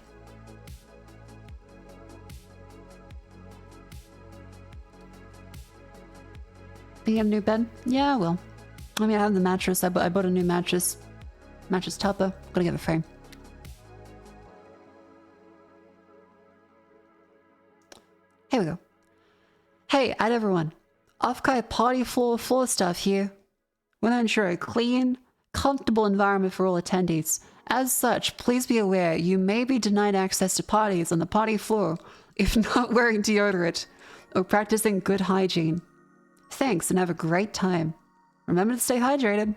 You get a new bed? Yeah, I will. I mean, I have the mattress. I bought a new mattress. Mattress topper. Gotta get the frame. Here we go. Hey, at everyone. Offkai party floor stuff here. We want to ensure a clean, comfortable environment for all attendees. As such, please be aware you may be denied access to parties on the party floor if not wearing deodorant or practicing good hygiene. Thanks and have a great time. Remember to stay hydrated.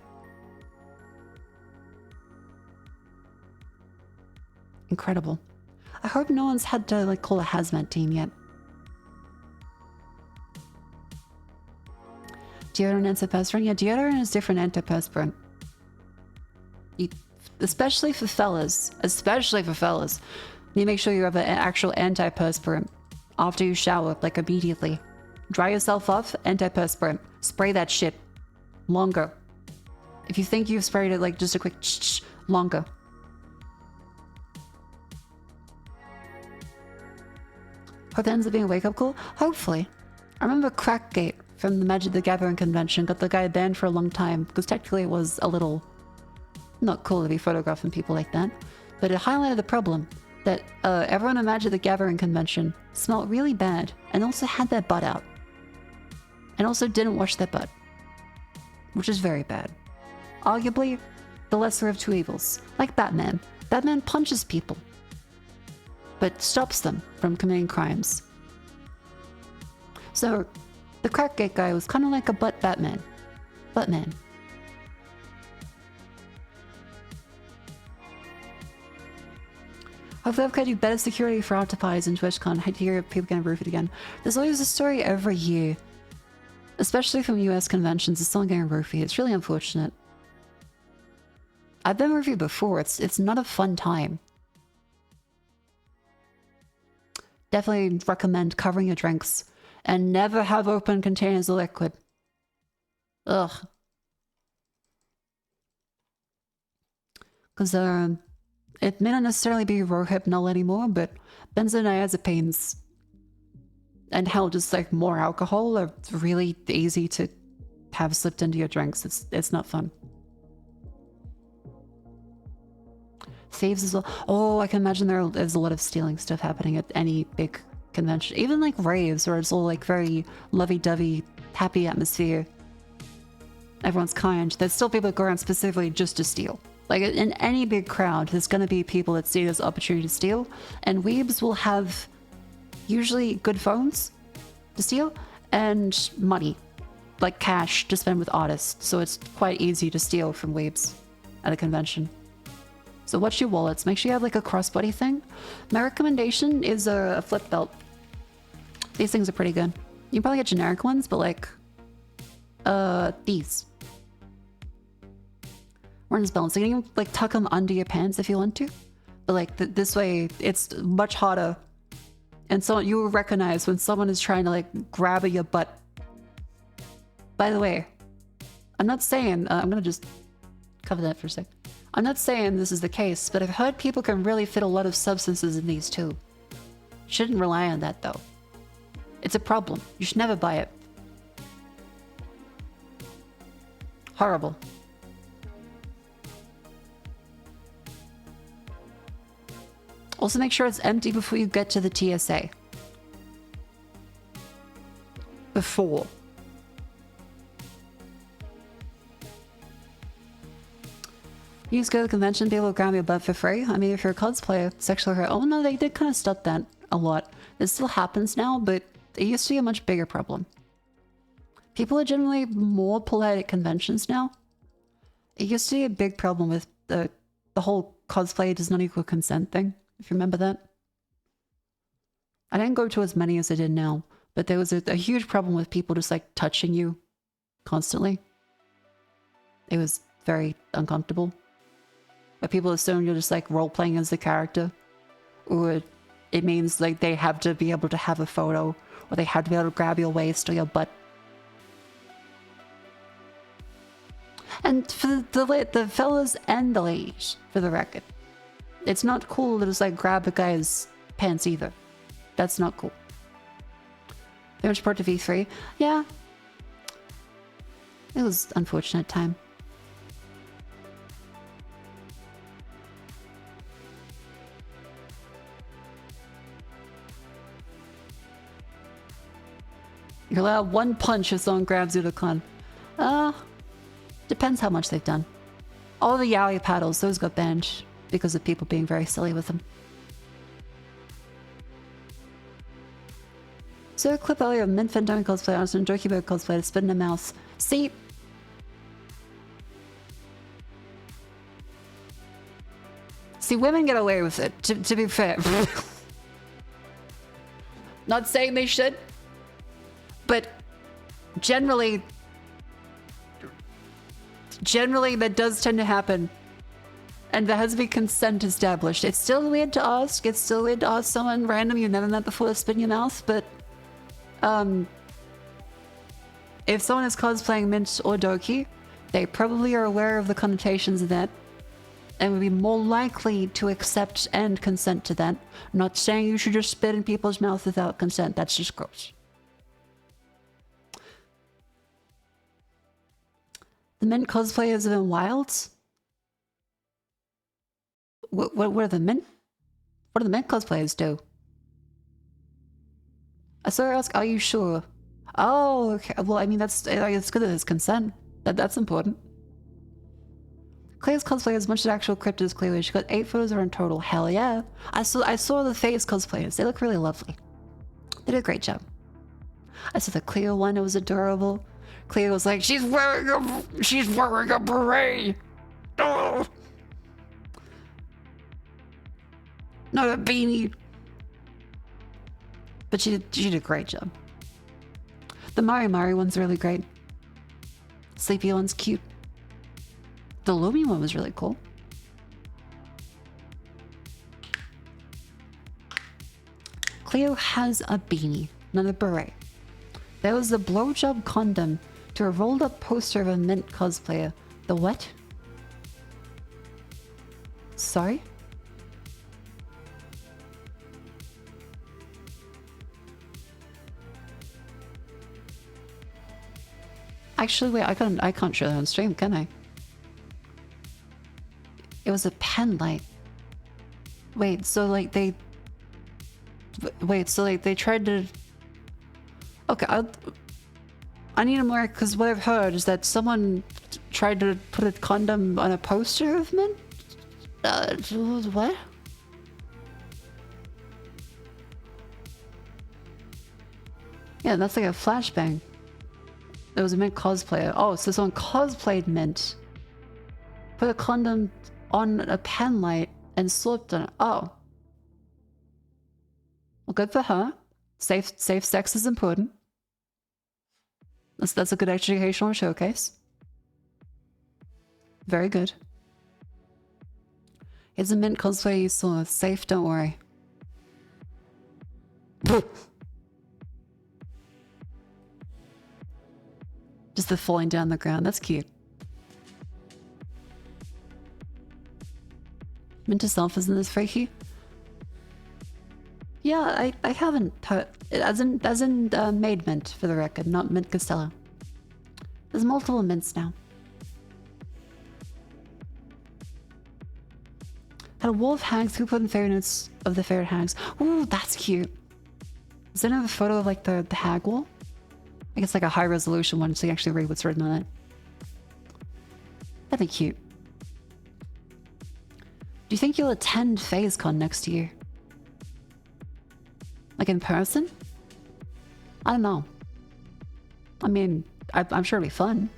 Incredible. I hope no one's had to call a hazmat team yet. Deodorant antiperspirant? Yeah, deodorant is different antiperspirant. Especially for fellas. Especially for fellas. You make sure you have an actual antiperspirant after you shower, immediately. Dry yourself off, antiperspirant. Spray that shit. Longer. If you think you've sprayed it, just a quick longer. Hope that ends up being a wake-up call? Hopefully. I remember Crackgate from the Magic the Gathering convention got the guy banned for a long time, because technically it was a little not cool to be photographing people like that, but it highlighted the problem that everyone at Magic the Gathering convention smelled really bad and also had their butt out. And also didn't wash their butt. Which is very bad. Arguably, the lesser of two evils. Like Batman. Batman punches people, but stops them from committing crimes. So, the Crackgate guy was kind of like a butt Batman. Buttman. Hopefully I've got you better security for Octopies and TwitchCon. I hate to hear people getting roofed again. There's always a story every year. Especially from US conventions, it's someone getting roofied. It's really unfortunate. I've been roofied before. It's not a fun time. Definitely recommend covering your drinks. And never have open containers of liquid. Ugh. Because it may not necessarily be Rohypnol anymore, but benzodiazepines and hell, just more alcohol are really easy to have slipped into your drinks. It's not fun. thieves as well. Oh, I can imagine there's a lot of stealing stuff happening at any big convention. Even like raves where it's all like very lovey-dovey, happy atmosphere. Everyone's kind. There's still people that go around specifically just to steal. Like in any big crowd, there's going to be people that see this opportunity to steal. And weebs will have usually good phones to steal and money, like cash to spend with artists. So it's quite easy to steal from weebs at a convention. So watch your wallets. Make sure you have like a crossbody thing. My recommendation is a flip belt. These things are pretty good. You can probably get generic ones, but like these. Orange belts. So you can like tuck them under your pants if you want to. But like this way, it's much harder. And so you will recognize when someone is trying to like grab at your butt. By the way, I'm not saying, I'm gonna just cover that for a sec. I'm not saying this is the case, but I've heard people can really fit a lot of substances in these too. Shouldn't rely on that though. It's a problem. You should never buy it. Horrible. Also make sure it's empty before you get to the TSA. Before. You just go to the convention, people will grab your butt for free. I mean, if you're a cosplayer, sexual harassment. Oh no, they did kind of stop that a lot. It still happens now, but it used to be a much bigger problem. People are generally more polite at conventions now. It used to be a big problem with the whole cosplay does not equal consent thing, if you remember that. I didn't go to as many as I did now, but there was a huge problem with people just like touching you constantly. It was very uncomfortable. But people assume you're just like role-playing as the character. Or it means like they have to be able to have a photo, or they have to be able to grab your waist or your butt. And for the fellas and the ladies, for the record, it's not cool to just like grab a guy's pants either. That's not cool. Very much part to V3. Yeah. It was unfortunate time. You're allowed one punch if someone grabs you to con. Depends how much they've done. All the yaoi paddles, those got banned because of people being very silly with them. So a clip earlier of Mint Fandomi cosplay, I was in Jokibo cosplay to spit in a mouth. See? See, women get away with it, to be fair. Not saying they should. But generally that does tend to happen. And there has to be consent established. It's still weird to ask. It's still weird to ask someone random you've never met before to spit in your mouth. But if someone is cosplaying Mint or Doki, they probably are aware of the connotations of that and would be more likely to accept and consent to that. I'm not saying you should just spit in people's mouths without consent. That's just gross. The Mint cosplayers have been wilds? What are the Mint? What do the Mint cosplayers do? I saw her ask, are you sure? Oh, okay. Well, I mean, it's good that it's consent. That's important. Cleo's cosplay as much as actual crypto as Cleo. She got 8 photos of her in total. Hell yeah. I saw the face cosplayers. They look really lovely. They did a great job. I saw the Cleo one. It was adorable. Cleo was like, she's wearing a beret. Oh. Not a beanie. But she did a great job. The Mari one's really great. Sleepy one's cute. The Lumi one was really cool. Cleo has a beanie, not a beret. There was a blowjob condom to a rolled up poster of a Mint cosplayer. The what? Sorry? Actually, wait, I can't show that on stream, can I? It was a pen light. Wait, so like they... Wait, so like they tried to... Okay, I need more, because what I've heard is that someone tried to put a condom on a poster of men? What? Yeah, that's like a flashbang. It was a Mint cosplayer. Oh, so someone cosplayed Mint. Put a condom on a pen light and slipped on it. Oh. Well, good for her. Safe sex is important. That's a good educational showcase. Very good. Here's a Mint cosplay you saw. Safe, don't worry. Just the falling down the ground. That's cute. Mint herself isn't this freaky? Yeah, I haven't heard, as in made Mint for the record, not Mint Costello. There's multiple Mints now. Had a wall of hags. Who put in favorite notes of the favorite hags? Ooh, that's cute. Is there another photo of like the hag wall? I guess like a high resolution one so you actually read what's written on it. That'd be cute. Do you think you'll attend FazeCon next year? Like in person? I don't know. I mean, I'm sure it'll be fun.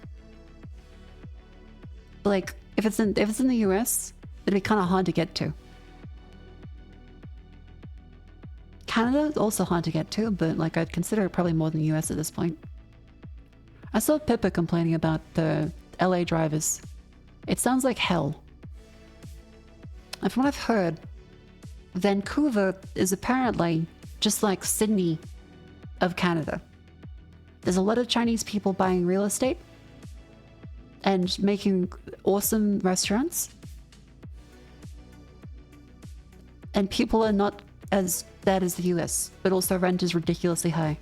But like, if it's in the US, it'd be kind of hard to get to. Canada, also hard to get to, but like I'd consider it probably more than the US at this point. I saw Pippa complaining about the LA drivers. It sounds like hell. And from what I've heard, Vancouver is apparently just like Sydney of Canada. There's a lot of Chinese people buying real estate and making awesome restaurants. And people are not as bad as the US, but also rent is ridiculously high.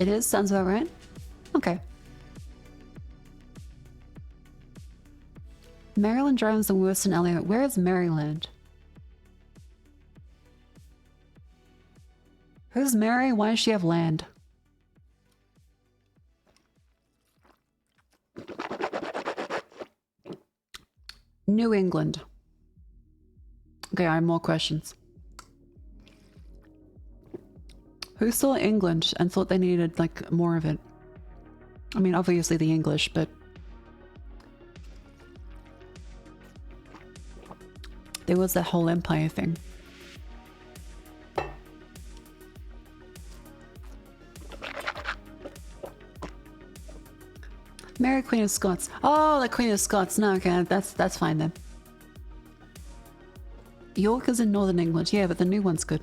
It is? Sounds about right? Okay. Maryland drives the worst in LA. Where is Maryland? Who's Mary? Why does she have land? New England. Okay, I have more questions. Who saw England and thought they needed, like, more of it? I mean, obviously the English, but... there was that whole empire thing. Mary Queen of Scots. Oh, the Queen of Scots. No, okay, that's fine then. York is in Northern England. Yeah, but the new one's good.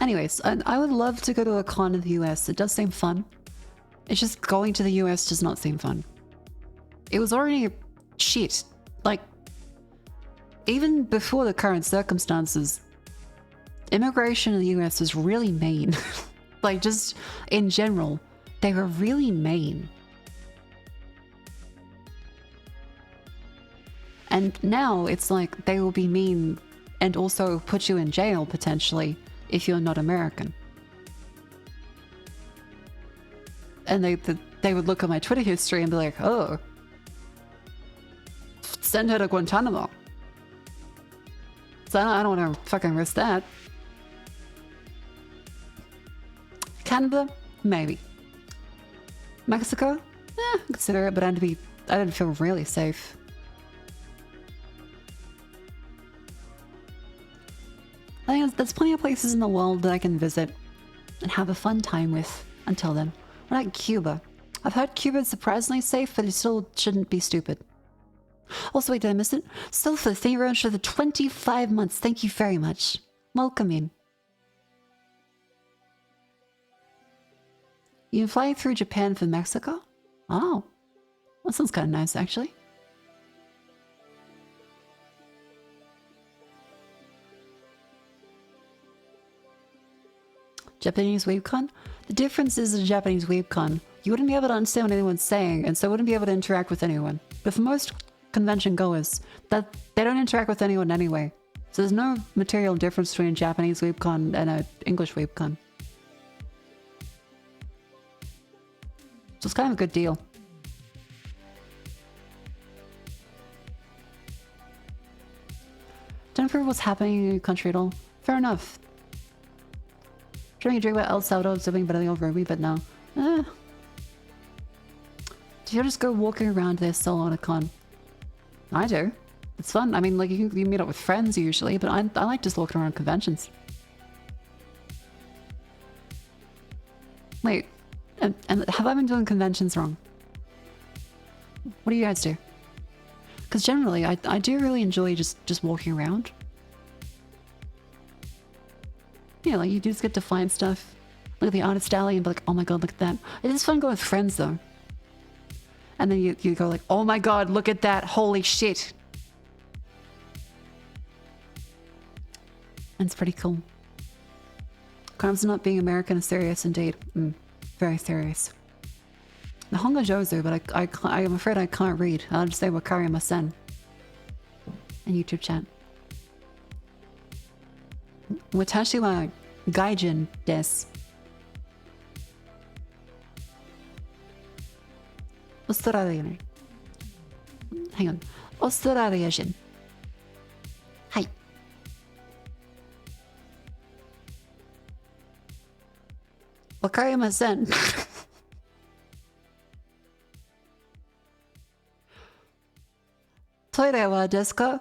Anyways, I would love to go to a con in the US. It does seem fun. It's just going to the US does not seem fun. It was already shit. Like, even before the current circumstances, immigration in the US is really mean. Like, just in general, they were really mean. And now it's like they will be mean and also put you in jail potentially if you're not American. And they would look at my Twitter history and be like, oh, send her to Guantanamo. So I don't want to fucking risk that. Canada? Maybe. Mexico? Consider it, but I didn't feel really safe. I think there's plenty of places in the world that I can visit and have a fun time with until then. What about Cuba? I've heard Cuba is surprisingly safe, but it still shouldn't be stupid. Also, wait, did I miss it? Still for the thing around for the 25 months. Thank you very much. Welcome in. You fly through Japan from Mexico? Oh, that sounds kind of nice, actually. Japanese WeebCon? The difference is in Japanese WeebCon, you wouldn't be able to understand what anyone's saying, and so wouldn't be able to interact with anyone. But for most convention goers, that they don't interact with anyone anyway. So there's no material difference between a Japanese WeebCon and an English WeebCon. So it's kind of a good deal. Don't know what's happening in your country at all. Fair enough. Trying to drink about El Salvador something better than over me, but no. Do you just go walking around there solo on a con? I do. It's fun. I mean, like, you meet up with friends usually, but I like just walking around conventions. Wait, and have I been doing conventions wrong? What do you guys do? Because generally, I do really enjoy just walking around. Yeah, like you just get to find stuff. Look at the artist alley and be like, oh my god, look at that. It is fun going with friends though. And then you go like, oh my god, look at that, holy shit. And it's pretty cool. Crimes of not being American is serious indeed. Very serious. The Honga Jozu, but I'm afraid I can't read. I'll just say Wakari Masen. In YouTube chat. Watashi wa gaijin desu. Australian. Hang on. Australian. Hi. Wakarimasen. Toire wa desu ka?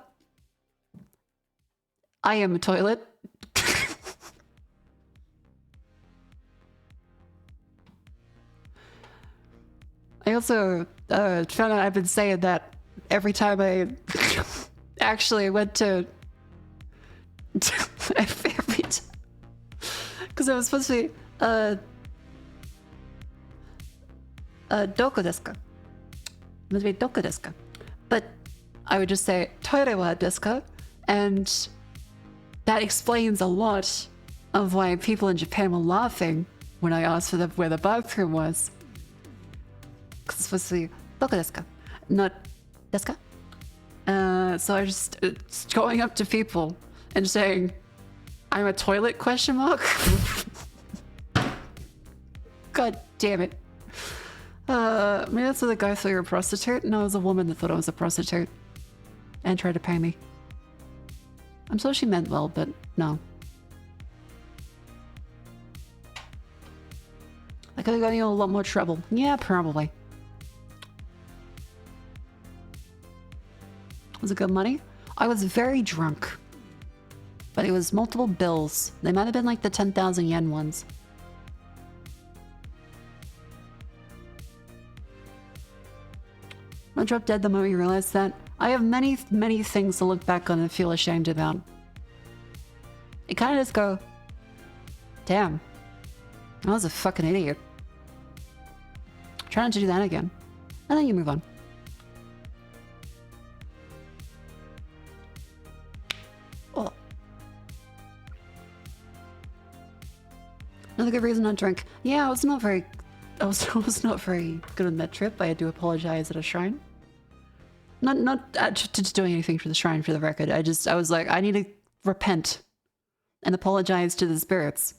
I am a toilet. I also found out I've been saying that every time I actually went to every time. Because I was supposed to be doko desu ka? It must be doko desu ka? But I would just say toire wa desu ka? And that explains a lot of why people in Japan were laughing when I asked for where the bathroom was. Because it's supposed to be doko desu ka? Not desu ka? So I just going up to people and saying, I'm a toilet, question mark? God damn it. Maybe that's what the guy thought you were a prostitute? No, it was a woman that thought I was a prostitute. And tried to pay me. I'm sure she meant well, but no. I could have got you in a lot more trouble. Yeah, probably. Was it good money? I was very drunk. But it was multiple bills. They might have been like the 10,000 yen ones. I dropped dead the moment you realized that. I have many, many things to look back on and feel ashamed about. You kind of just go, damn, I was a fucking idiot. Try not to do that again. And then you move on. Oh. Another good reason not to drink. Yeah, I was not very good on that trip. I had to apologize at a shrine. Not just doing anything for the shrine, for the record. I was like, I need to repent and apologize to the spirits.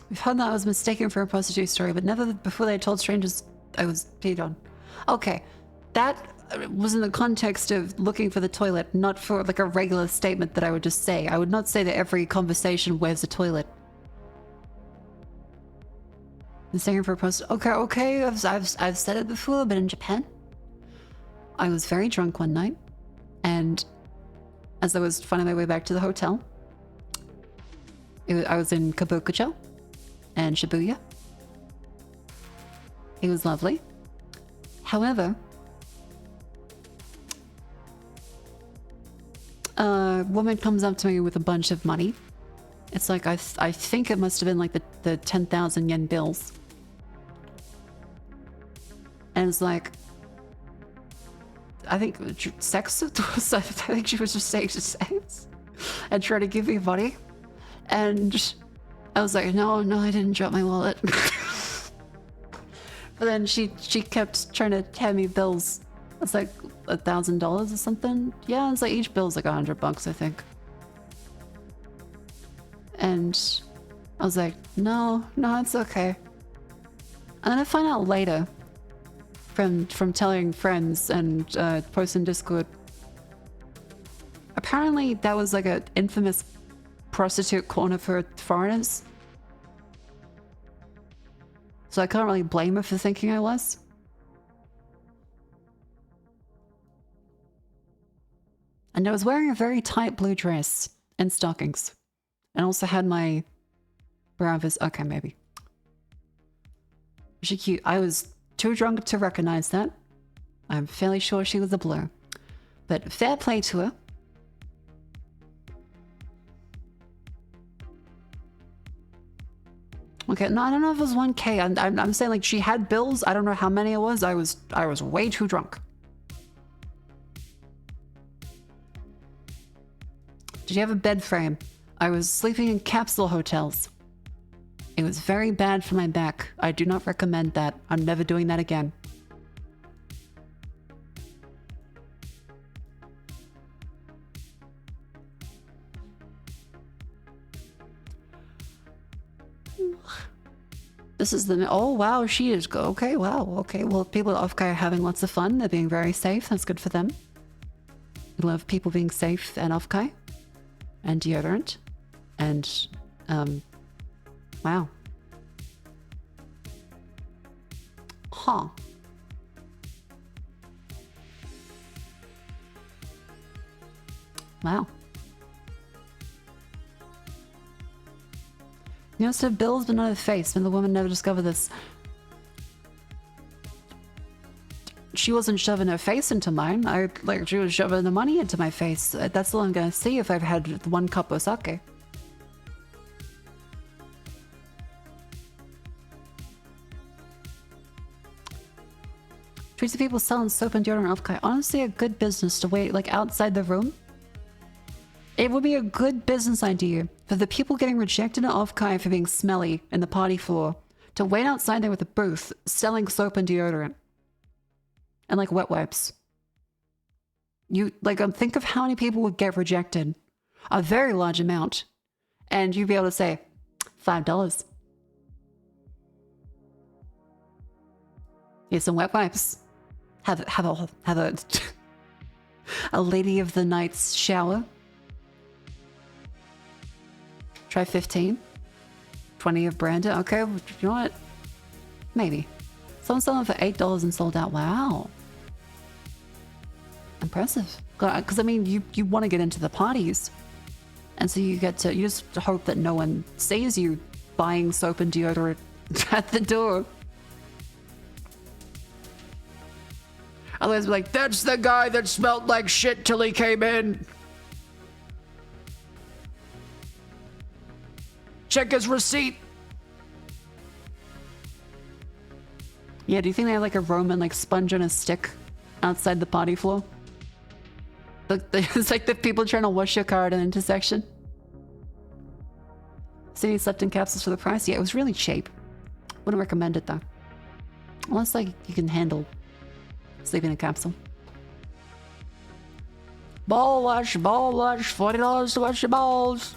We've heard that I was mistaken for a prostitute story, but never before they told strangers I was peed on. Okay, that was in the context of looking for the toilet, not for like a regular statement that I would just say. I would not say that every conversation, where's the toilet? Mistaken for a prostitute. Okay, I've said it before, but in Japan, I was very drunk one night, and as I was finding my way back to the hotel, I was in Kabukicho and Shibuya. It was lovely. However, a woman comes up to me with a bunch of money. It's like, I think it must have been like the 10,000 yen bills. And it's like, I think sex, I think she was just saying sex and trying to give me money. And I was like, no, I didn't drop my wallet. But then she kept trying to hand me bills. It's like $1,000 or something. Yeah, it's like each bill's like $100, I think. And I was like, no, it's okay. And then I find out later from telling friends and posts in Discord. Apparently that was like an infamous prostitute corner for foreigners. So I can't really blame her for thinking I was. And I was wearing a very tight blue dress and stockings. And also had my brows. Okay, maybe. She cute. I was too drunk to recognize that. I'm fairly sure she was a blur. But fair play to her. Okay, no, I don't know if it was 1K. I'm saying like she had bills. I don't know how many it was. I was way too drunk. Did you have a bed frame? I was sleeping in capsule hotels. It was very bad for my back. I do not recommend that. I'm never doing that again. This is the... Oh, wow, she is... Okay, wow, okay. Well, people at Offkai are having lots of fun. They're being very safe. That's good for them. We love people being safe and Offkai. And deodorant. And, wow. Huh. Wow. You must have bills but not a face, and the woman never discovered this. She wasn't shoving her face into mine. She was shoving the money into my face. That's all I'm gonna see if I've had 1 cup of sake. Treats of people selling soap and deodorant off-kai. Honestly, a good business to wait like outside the room. It would be a good business idea for the people getting rejected at Off-Kai for being smelly in the party floor to wait outside there with a booth selling soap and deodorant. And like wet wipes. Think of how many people would get rejected. A very large amount. And you'd be able to say, $5. Here's some wet wipes. Have a lady of the night's shower. Try 15. 20 of Brandon. Okay, you know what? Maybe. Someone selling for $8 and sold out. Wow. Impressive. Because I mean, you want to get into the parties. And so you just hope that no one sees you buying soap and deodorant at the door. Otherwise, be like, that's the guy that smelled like shit till he came in. Check his receipt. Yeah, do you think they have like a Roman like sponge on a stick outside the party floor? It's like the people trying to wash your car at an intersection. So you slept in capsules for the price? Yeah, it was really cheap. Wouldn't recommend it though. Unless like you can handle sleeping in a capsule. Ball wash, $40 to wash your balls.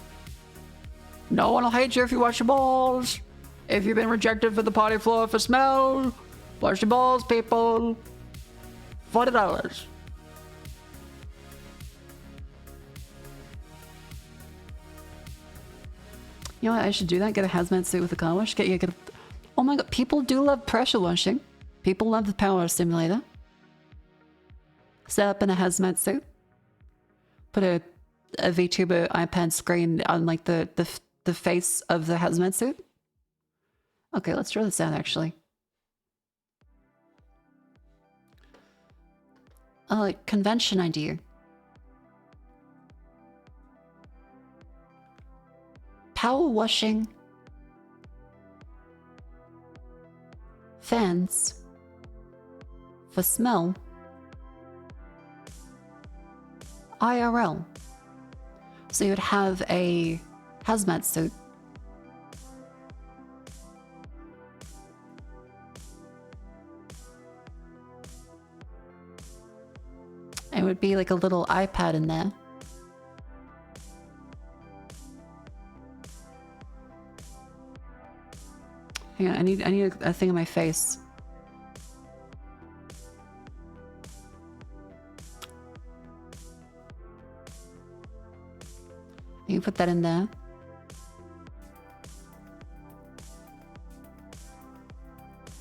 No one will hate you if you wash your balls. If you've been rejected for the party floor for smell, wash your balls, people. $40. You know what? I should do that. Get a hazmat suit with a car wash. Oh my god, people do love pressure washing. People love the power simulator. Set up in a hazmat suit. Put a VTuber iPad screen on like the face of the hazmat suit. Okay, let's try this out actually. Like convention idea. power washing fans for smell IRL. So you'd have a hazmat suit. It would be like a little iPad in there. Hang on, I need a thing on my face. You put that in there.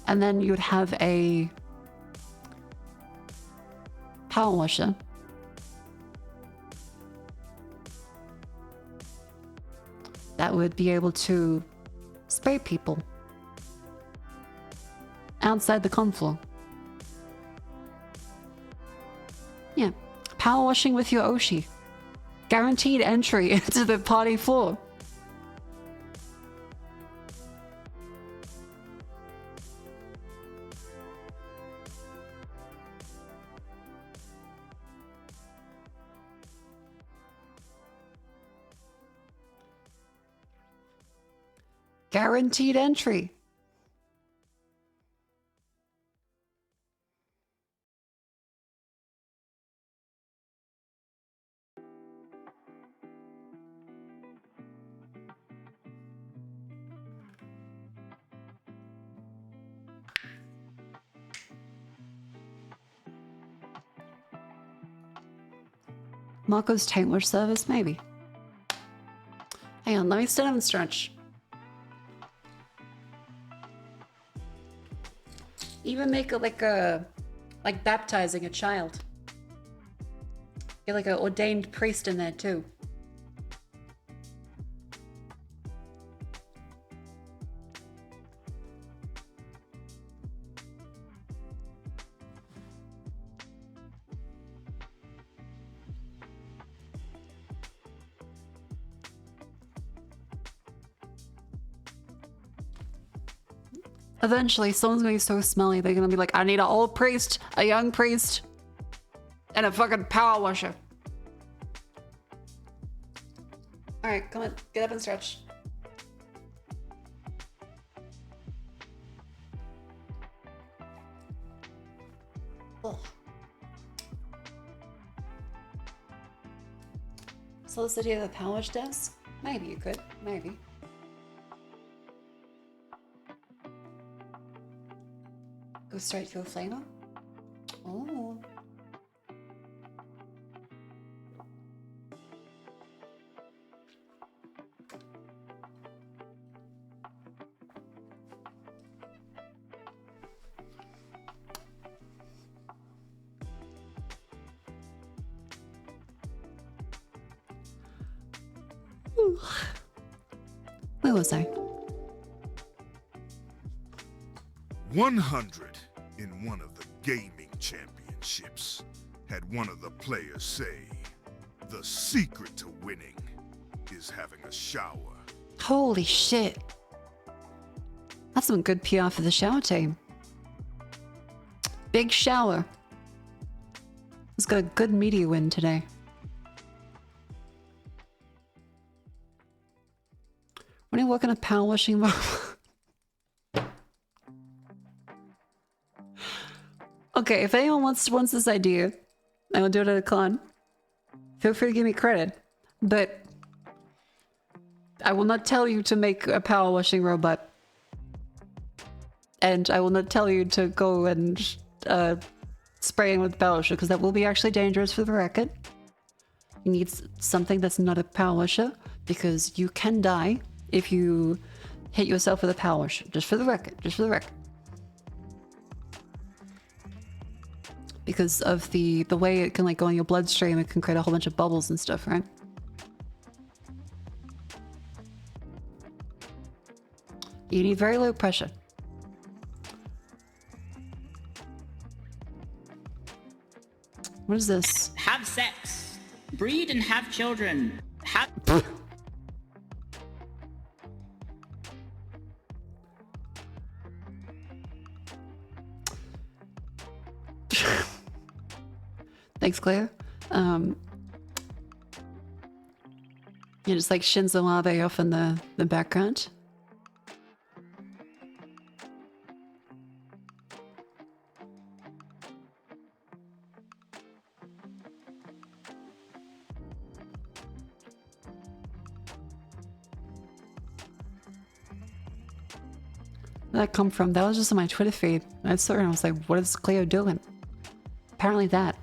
And then you would have a power washer. That would be able to spray people outside the con floor. Yeah, power washing with your Oshi. Guaranteed entry into the party floor. Guaranteed entry. Marco's taint wash service, maybe. Hang on, let me stand up and stretch. Even make it like baptizing a child. Get like an ordained priest in there too. Eventually, someone's gonna be so smelly, they're gonna be like, I need an old priest, a young priest, and a fucking power washer. Alright, come on, get up and stretch. Ugh. So this idea of the power wash desk? Maybe you could, maybe. Go straight to a flamer? Oh. Where was I? 100 in one of the gaming championships had one of the players say, the secret to winning is having a shower. Holy shit. That's some good PR for the shower team. Big shower. It's got a good media win today. When you work on a power washing mode. Okay, if anyone wants this idea, I will do it at a con. Feel free to give me credit, but I will not tell you to make a power washing robot. And I will not tell you to go and spray in with the power washer, because that will be actually dangerous for the record. You need something that's not a power washer, because you can die if you hit yourself with a power washer. Just for the record, just for the record. Because of the way it can like go in your bloodstream, it can create a whole bunch of bubbles and stuff, right? You need very low pressure. What is this? Have sex. Breed and have children. Thanks, Claire. Yeah, just like Shinzo Abe off in the background. Where did that come from? That was just on my Twitter feed. I saw it and I was like, what is Cleo doing? Apparently that.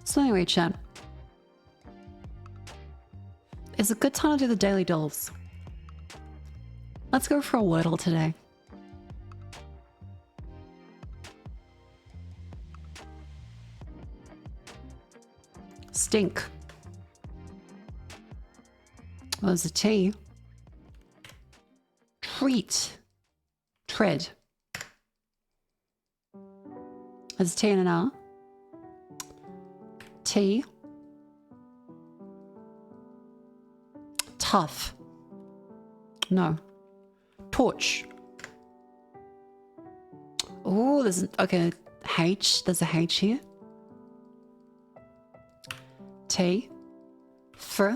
So anyway, chat. It's a good time to do the daily dolls. Let's go for a Wordle today. Stink. Well, there's a T. Treat. Tread. There's a T and an R. T. Tough. No. Torch. Oh, there's an, okay, H. There's a H here. T. Fr.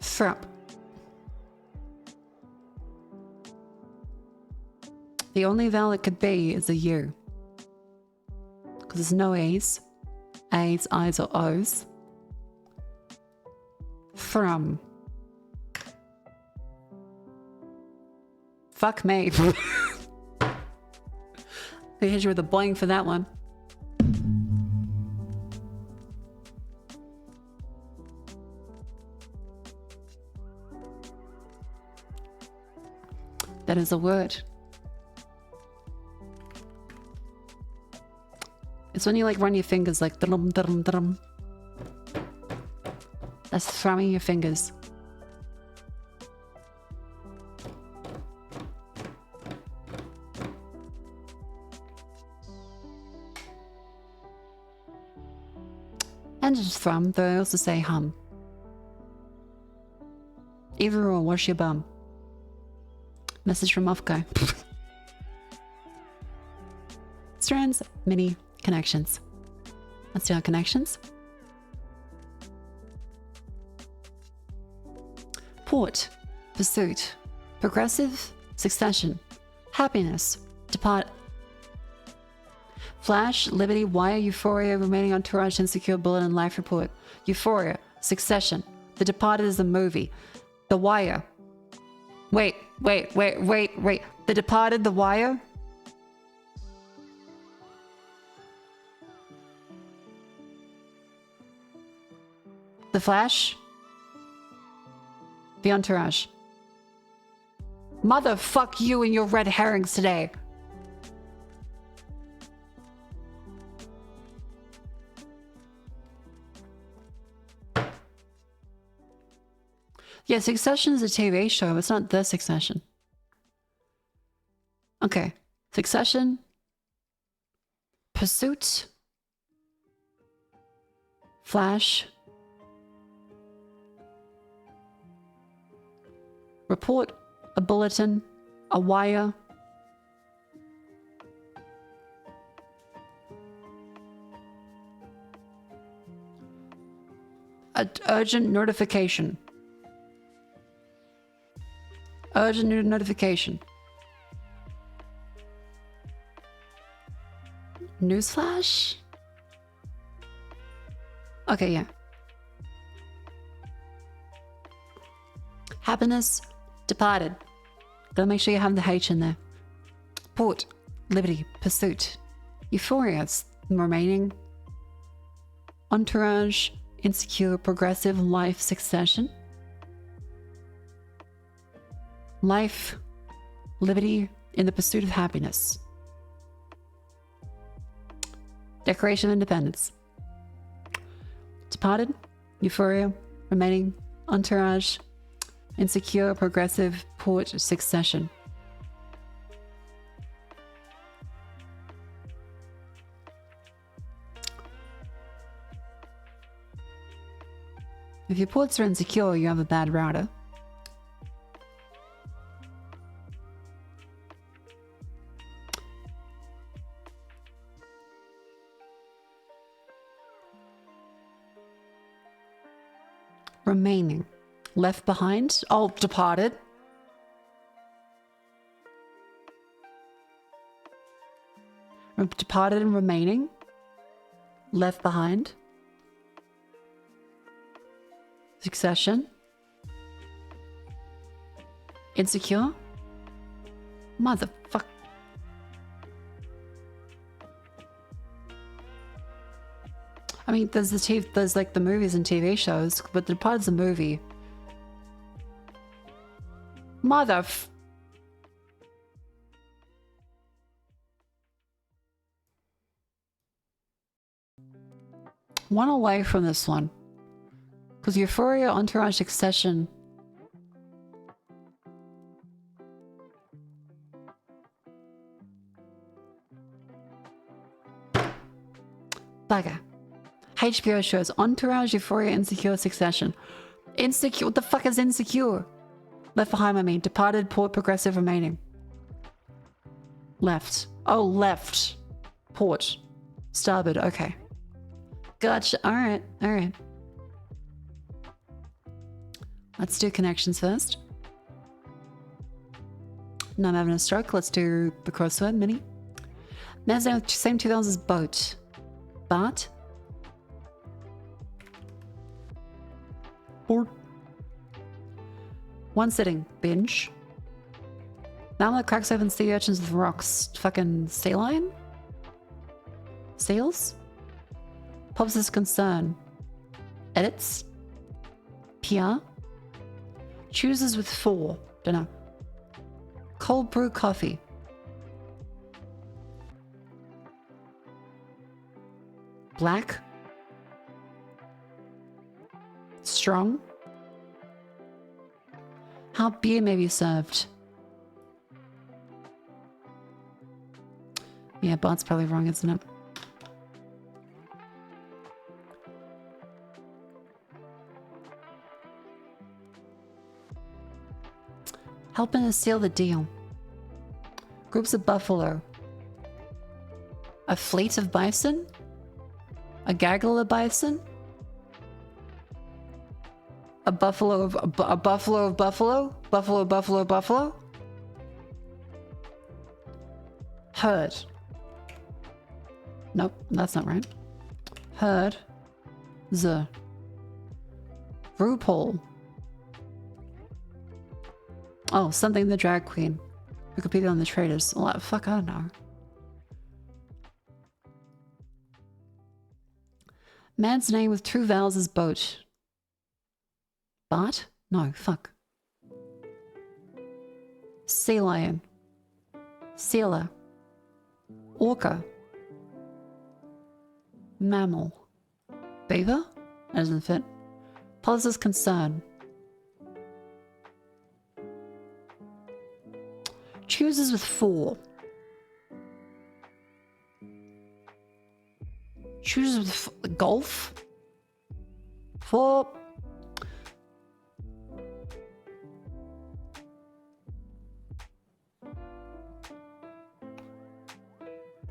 Frap. The only vowel it could be is a U. Because there's no E's. A's, I's, or O's. From. Fuck me. They hit you with a boing for that one. That is a word. It's when you like run your fingers like drum drum drum. That's thrumming your fingers. And just thrum, though I also say hum. Either or, wash your bum. Message from off guy. Strands, mini, connections. Let's do our connections. Port, pursuit, progressive, succession, happiness, depart. Flash, liberty, wire, euphoria, remaining entourage, insecure, bullet, and life report. Euphoria, succession. The Departed is a movie. The Wire. Wait. The Departed, The Wire? The Flash? The Entourage. Motherfuck you and your red herrings today. Yeah, Succession is a TV show. It's not The Succession. Okay. Succession. Pursuit. Flash. Report. A bulletin. A wire. An urgent notification. Urgent notification. Newsflash? Okay, yeah. Happiness, departed. Gotta make sure you have the H in there. Port, liberty, pursuit. Euphoria, it's remaining. Entourage, insecure, progressive, life, succession. Life, liberty, in the pursuit of happiness. Declaration of Independence. Departed, euphoria, remaining, entourage, insecure, progressive, port, succession. If your ports are insecure, you have a bad router. Remaining. Left behind. Oh, departed. Departed and remaining. Left behind. Succession. Insecure. Motherfucker. I mean, there's like the movies and TV shows, but The Departed's a movie. One away from this one. Because Euphoria, Entourage, Succession. Bugger. HBO shows Entourage, Euphoria, Insecure, Succession. Insecure? What the fuck is Insecure? Left behind, I mean. Departed, Port, Progressive, Remaining. Left. Oh, left. Port. Starboard, okay. Gotcha. Alright, alright. Let's do connections first. No, I'm having a stroke. Let's do the crossword mini. Man's name with same 2000 as boat. Bart. Board. One sitting. Binge. Now that cracks open sea urchins with rocks. Fucking sea lion? Seals? Pops his concern. Edits. PR. Chooses with 4. Dunno. Cold brew coffee. Black. Strong. How beer may be served. Yeah, Bart's probably wrong, isn't it? Helping to seal the deal. Groups of buffalo. A fleet of bison? A gaggle of bison? A buffalo of a buffalo of buffalo? Buffalo, buffalo, buffalo? Herd. Nope, that's not right. Herd. The. RuPaul. Oh, something the drag queen. Wikipedia on the traders. Well, fuck, I don't know. Man's name with 2 vowels is boat. Bart? No, fuck. Sea lion. Sealer. Orca. Mammal. Beaver? That doesn't fit. Policy's concern. Chooses with 4. Chooses with golf. 4.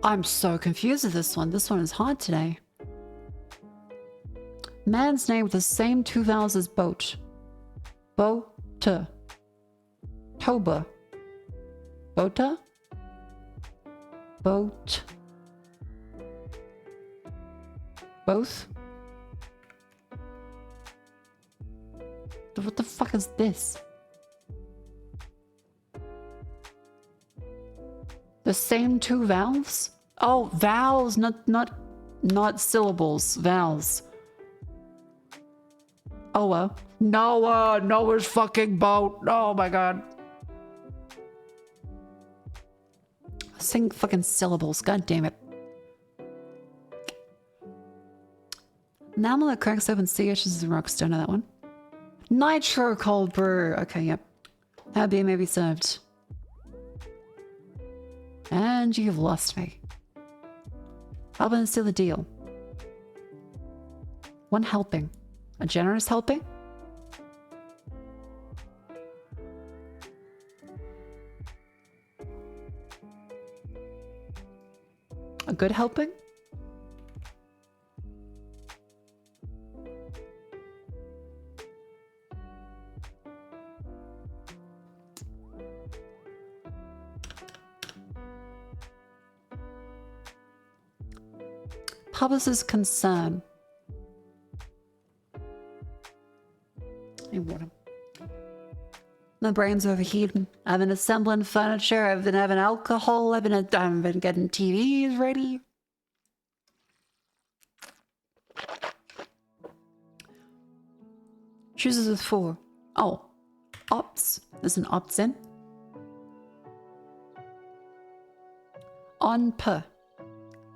I'm so confused with this one. This one is hard today. Man's name with the same 2 vowels as boat. Bo-ta. Toba. Bota? Boat. Both? What the fuck is this? The same 2 vowels? Oh, vowels, not syllables. Vowels. Oh well. Noah's fucking boat. Oh my god. Sing fucking syllables. God damn it. Mammal that cracks open sea urchins and rocks. Don't know that one. Nitro cold brew. Okay, yep. How beer may be served. And you've lost me. Helping to seal the deal. 1 helping. A generous helping? A good helping? Publicist's concern. Hey, water. My brain's overheating. I've been assembling furniture. I've been having alcohol. I've been getting TVs ready. Chooses with 4. Oh, ops. There's an ops in. On per.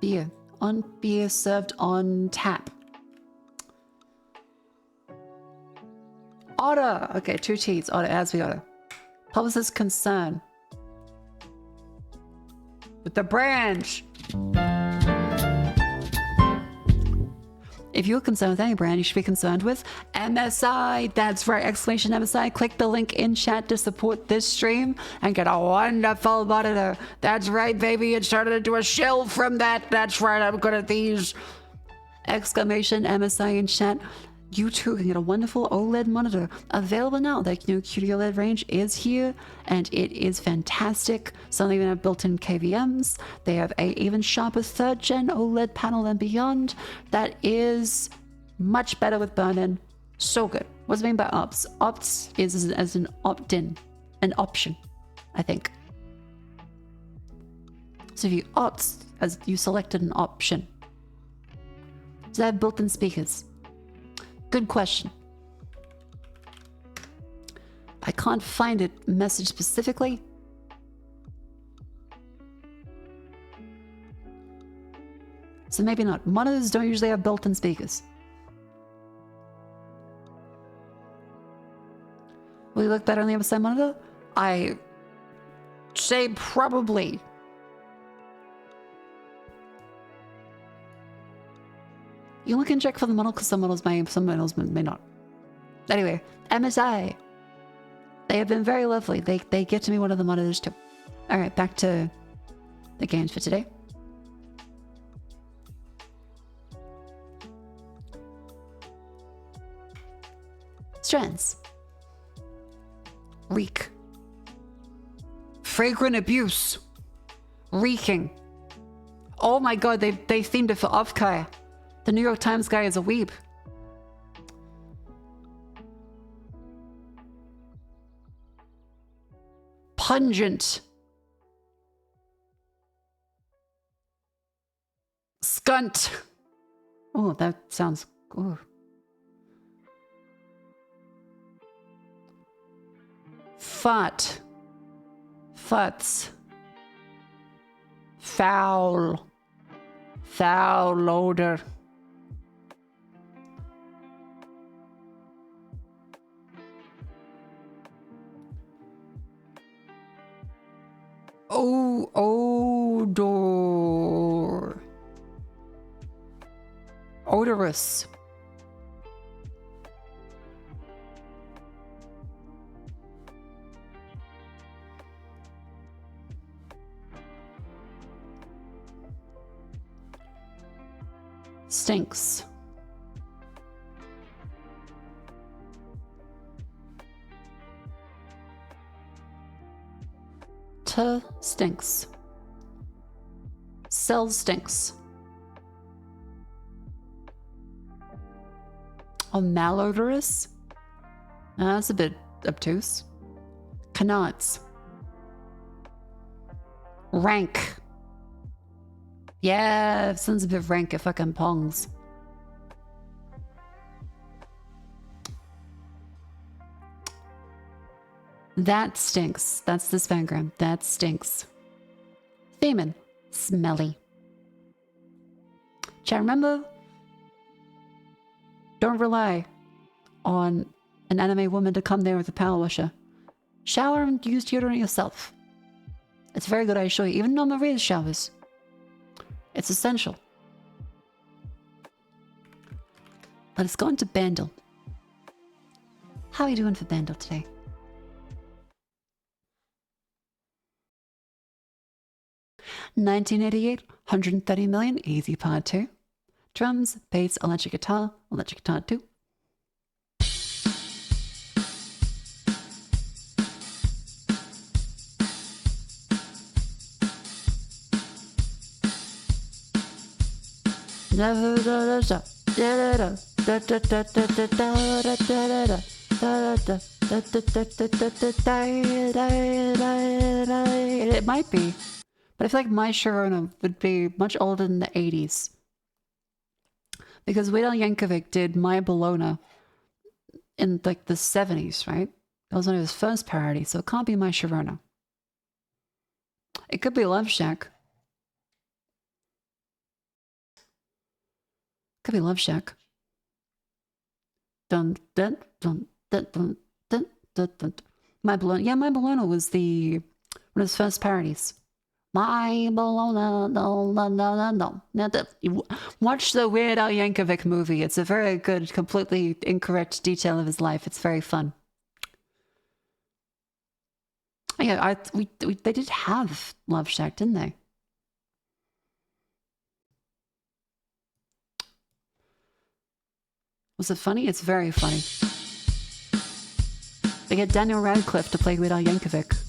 Beer. On beer served on tap. Order. Okay, 2 T's. Order as we order. Publicist's concern. With the branch. If you're concerned with any brand, you should be concerned with MSI. That's right, exclamation MSI. Click the link in chat to support this stream and get a wonderful monitor. That's right, baby. It started into a shell from that. That's right, I'm good at these. Exclamation MSI in chat. You too can get a wonderful OLED monitor available now. The new QD-OLED range is here and it is fantastic. Some even have built-in KVMs. They have a even sharper 3rd gen OLED panel and beyond that is much better with burn-in. So good. What's it mean by ops? Ops is as an opt-in, an option, I think. So if you opt, as you selected an option. So they have built-in speakers. Good question. I can't find it message specifically. So maybe not. Monitors don't usually have built-in speakers. Will you look better on the MSI monitor? I say probably. You look and check for the model because some models may not. Anyway, MSI. They have been very lovely. They get to me one of the monitors too. All right, back to the games for today. Strands. Reek. Fragrant abuse. Reeking. Oh my god, they themed it for Ofkai. The New York Times guy is a weeb. Pungent. Skunt. Oh, that sounds... Ooh. Fat. Futs. Foul. Foul odor. Oh, odor. Odorous. Stinks. Stinks. Cell stinks. Oh, malodorous? That's a bit obtuse. Cannots. Rank. Yeah, sounds a bit rank if fucking pongs. That stinks. That's the Spangram. That stinks. Famine. Smelly. Chat, remember? Don't rely on an anime woman to come there with a power washer. Shower and use deodorant yourself. It's very good, I assure you. Even non-Maria's showers. It's essential. Let's go into Bandle. How are you doing for Bandle today? 1988, 130 million, easy part 2. Drums, bass, electric guitar 2. It might be, but I feel like My Sharona would be much older than the 80s. Because Weird Al Yankovic did My Bologna in like the 70s, right? That was one of his first parodies, so it can't be My Sharona. It could be Love Shack. Could be Love Shack. Dun dun dun dun dun dun dun dun. My Bologna. Yeah, My Bologna was one of his first parodies. My Bologna, no, no, no, no, no. Watch the Weird Al Yankovic movie. It's a very good, completely incorrect detail of his life. It's very fun. Oh, yeah, they did have Love Shack, didn't they? Was it funny? It's very funny. They get Daniel Radcliffe to play Weird Al Yankovic.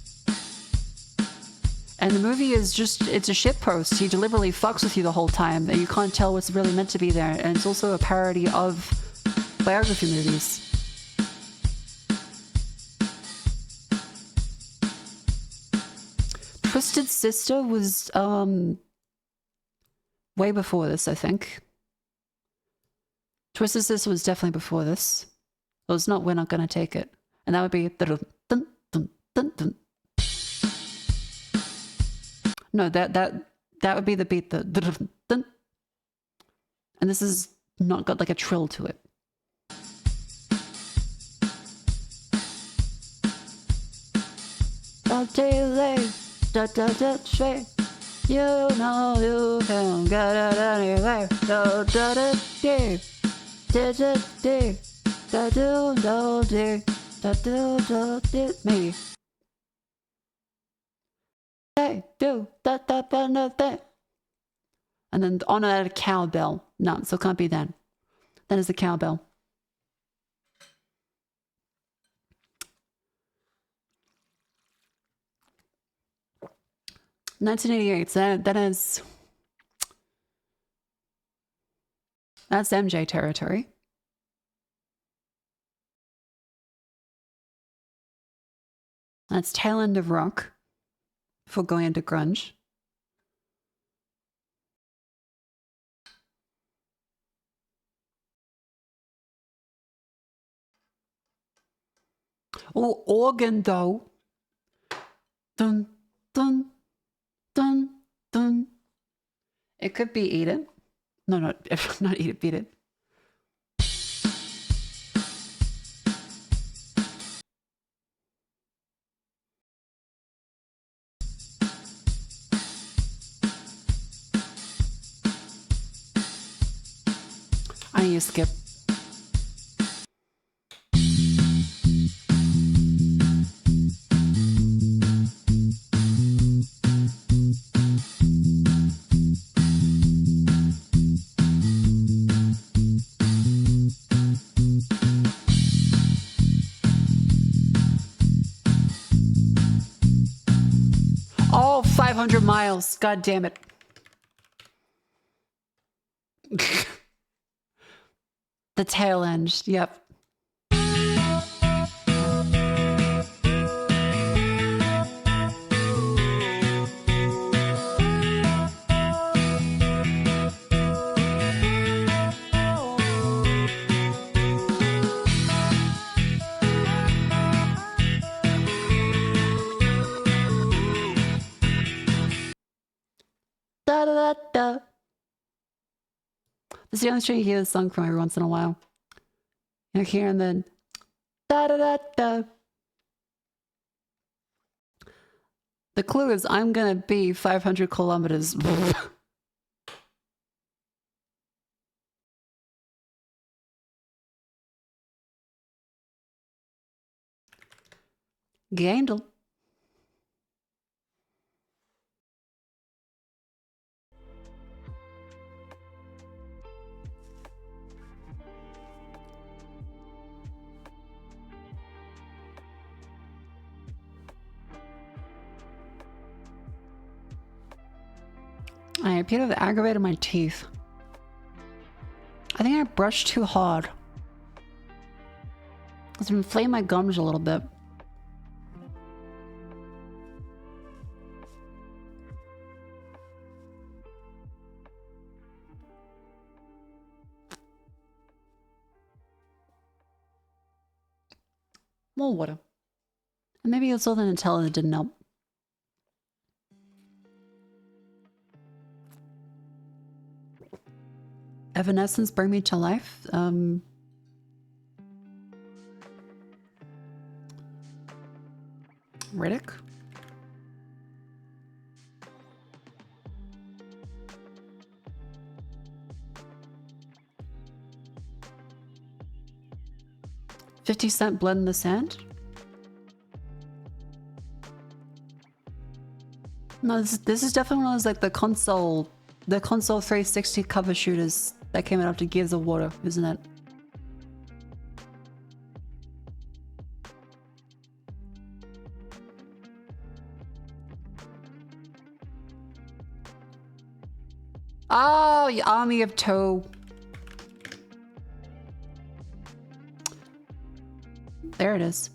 And the movie is just, it's a shitpost. He deliberately fucks with you the whole time. And you can't tell what's really meant to be there. And it's also a parody of biography movies. Twisted Sister was way before this, I think. Twisted Sister was definitely before this. It was not We're Not Gonna Take It. And that would be dun, dun, dun, dun, dun. No, that would be the beat, the dun, dun. And this has not got like a trill to it. You know you can get it anywhere. Maybe. They do that. And then on a cowbell. No, so it can't be then. Then it's the cowbell. $1988. So that's MJ territory. That's tail end of rock before going into grunge. Oh, organ though. Dun, dun, dun, dun. It could be Eat It. No, not Eat It, Beat It. I need to skip. Oh, 500 miles. God damn it. The tail end. Yep. Da da da da. This is the only stream you hear this song from every once in a while. You're hearing the da da da da. The clue is I'm gonna be 500 kilometers. Gaindle. I appear to have aggravated my teeth. I think I brushed too hard. It's inflamed my gums a little bit. More water. And maybe it's all the Nutella that didn't help. Evanescence bring me to life. Riddick. $50 blood in the sand. No, this is definitely one of those like the console 360 cover shooters that came out after Gears of War, isn't it? Oh, Army of Toe. There it is.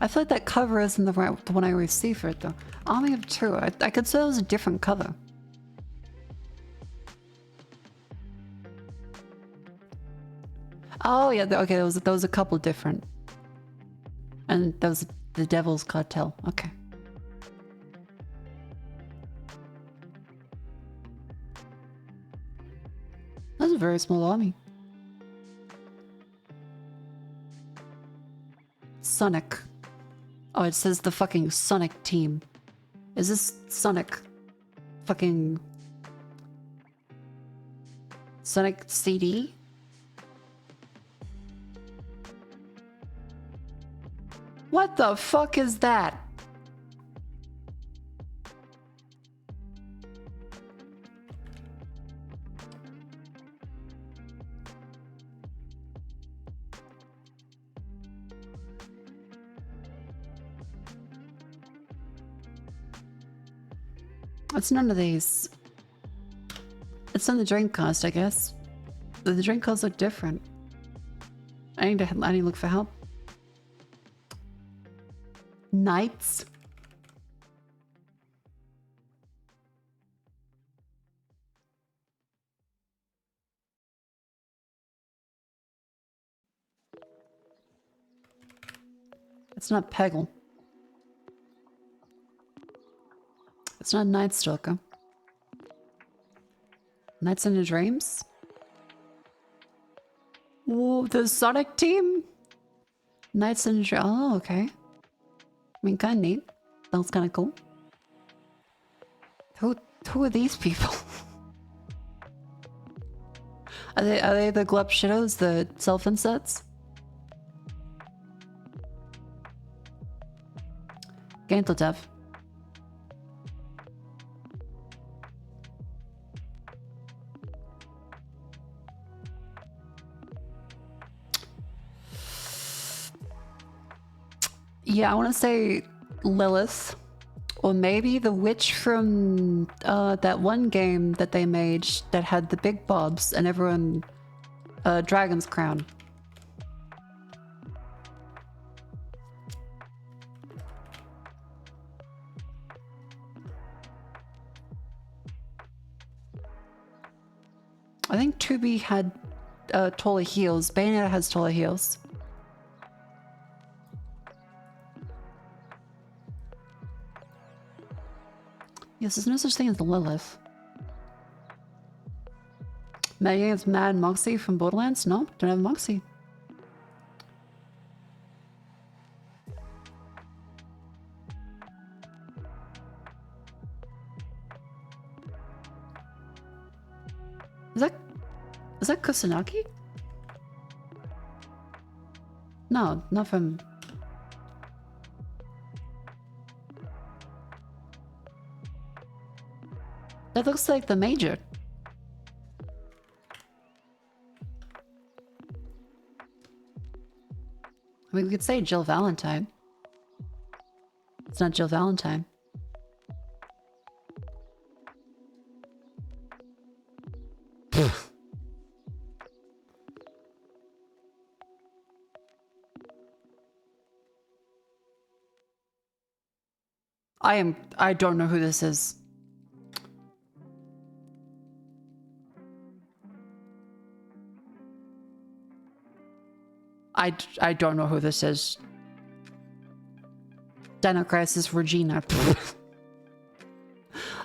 I feel like that cover isn't the one I received for it though. Army of Two. I could say it was a different cover. Oh yeah, okay. There was a couple different, and there was the Devil's Cartel. Okay. That's a very small army. Sonic. Oh, it says the fucking Sonic team. Is this Sonic? Fucking Sonic CD? What the fuck is that? It's none of these. It's on the Dreamcast, I guess. The Dreamcasts look different. I need to look for help. Knights. It's not Peggle. It's not Night Stalker. Nights in your Dreams? Whoa, the Sonic team? Nights in your Dreams. Oh, okay. I mean, kind of neat. Sounds kind of cool. Who are these people? Are they the Glub Shadows, the self-insets? Gantel Dev. Yeah, I want to say Lilith, or maybe the witch from that one game that they made that had the big bobs and everyone Dragon's Crown. I think 2B had taller heels. Bayonetta has taller heels. Yes, there's no such thing as Lilith. Maybe it's Mad Moxie from Borderlands? No, don't have Moxie. Is that Kusanagi? No, not from... That looks like the Major. I mean, we could say Jill Valentine. It's not Jill Valentine. I don't know who this is. I don't know who this is. Dino Crisis Regina.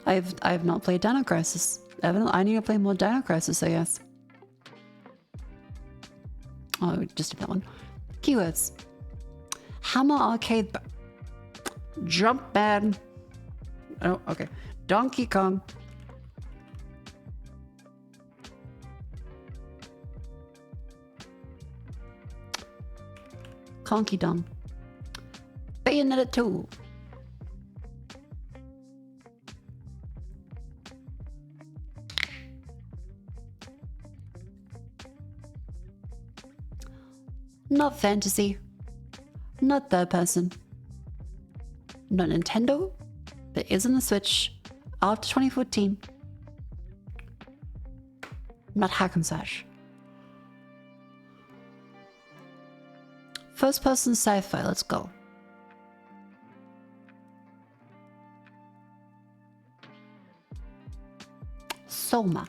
I have not played Dino Crisis. I need to play more Dino Crisis, I guess. Oh, just did that one. Keywords. Hammer Arcade. Jump Man. Oh, okay. Donkey Kong. Conky Dong. Bayonetta 2. Not fantasy. Not third person. Not Nintendo. But is on the Switch after 2014. Not hack and slash. First person sci-fi, let's go. Soma.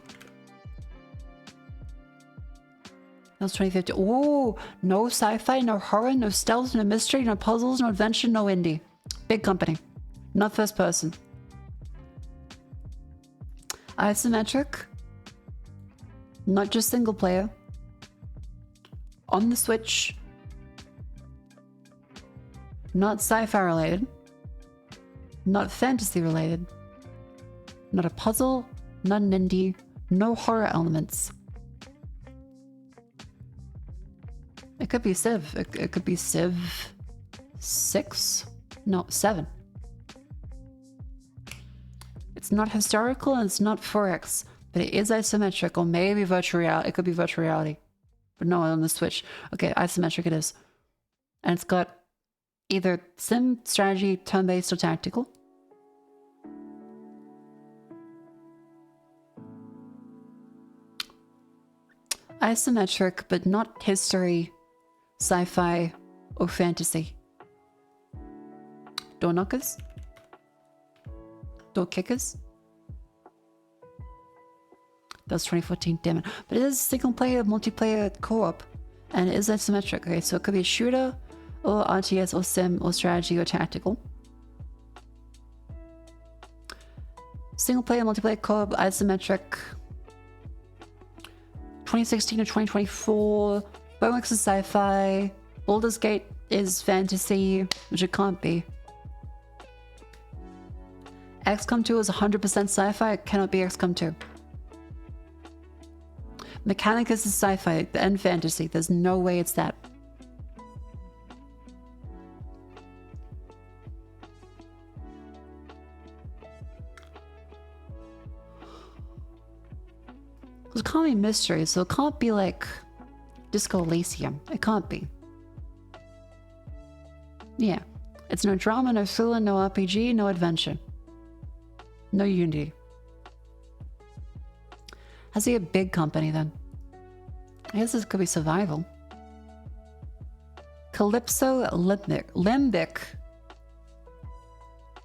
That was 2015. Ooh, no sci-fi, no horror, no stealth, no mystery, no puzzles, no adventure, no indie. Big company. Not first person. Isometric. Not just single player. On the Switch. Not sci-fi related. Not fantasy related. Not a puzzle. Not an indie. No horror elements. It could be Civ. It could be Civ 6? No, 7. It's not historical and it's not 4X, but it is isometric or maybe virtual reality. It could be virtual reality. But no, on the Switch. Okay, isometric it is. And it's got either sim, strategy, turn-based, or tactical. Isometric, but not history, sci-fi, or fantasy. Door knockers? Door kickers? That was 2014, damn it. But it is single player, multiplayer, co-op, and it is isometric. Okay, so it could be a shooter, or RTS, or sim, or strategy, or tactical. Single player, multiplayer, co-op, isometric. 2016 to 2024. Boneworks is sci-fi. Baldur's Gate is fantasy, which it can't be. XCOM 2 is 100% sci-fi. It cannot be XCOM 2. Mechanicus is sci-fi and fantasy. There's no way it's that. It can't be mystery, so it can't be like Disco Elysium. It can't be. Yeah. It's no drama, no thriller, no RPG, no adventure. No Unity. Has he a big company then? I guess this could be survival. Calypso Limbic.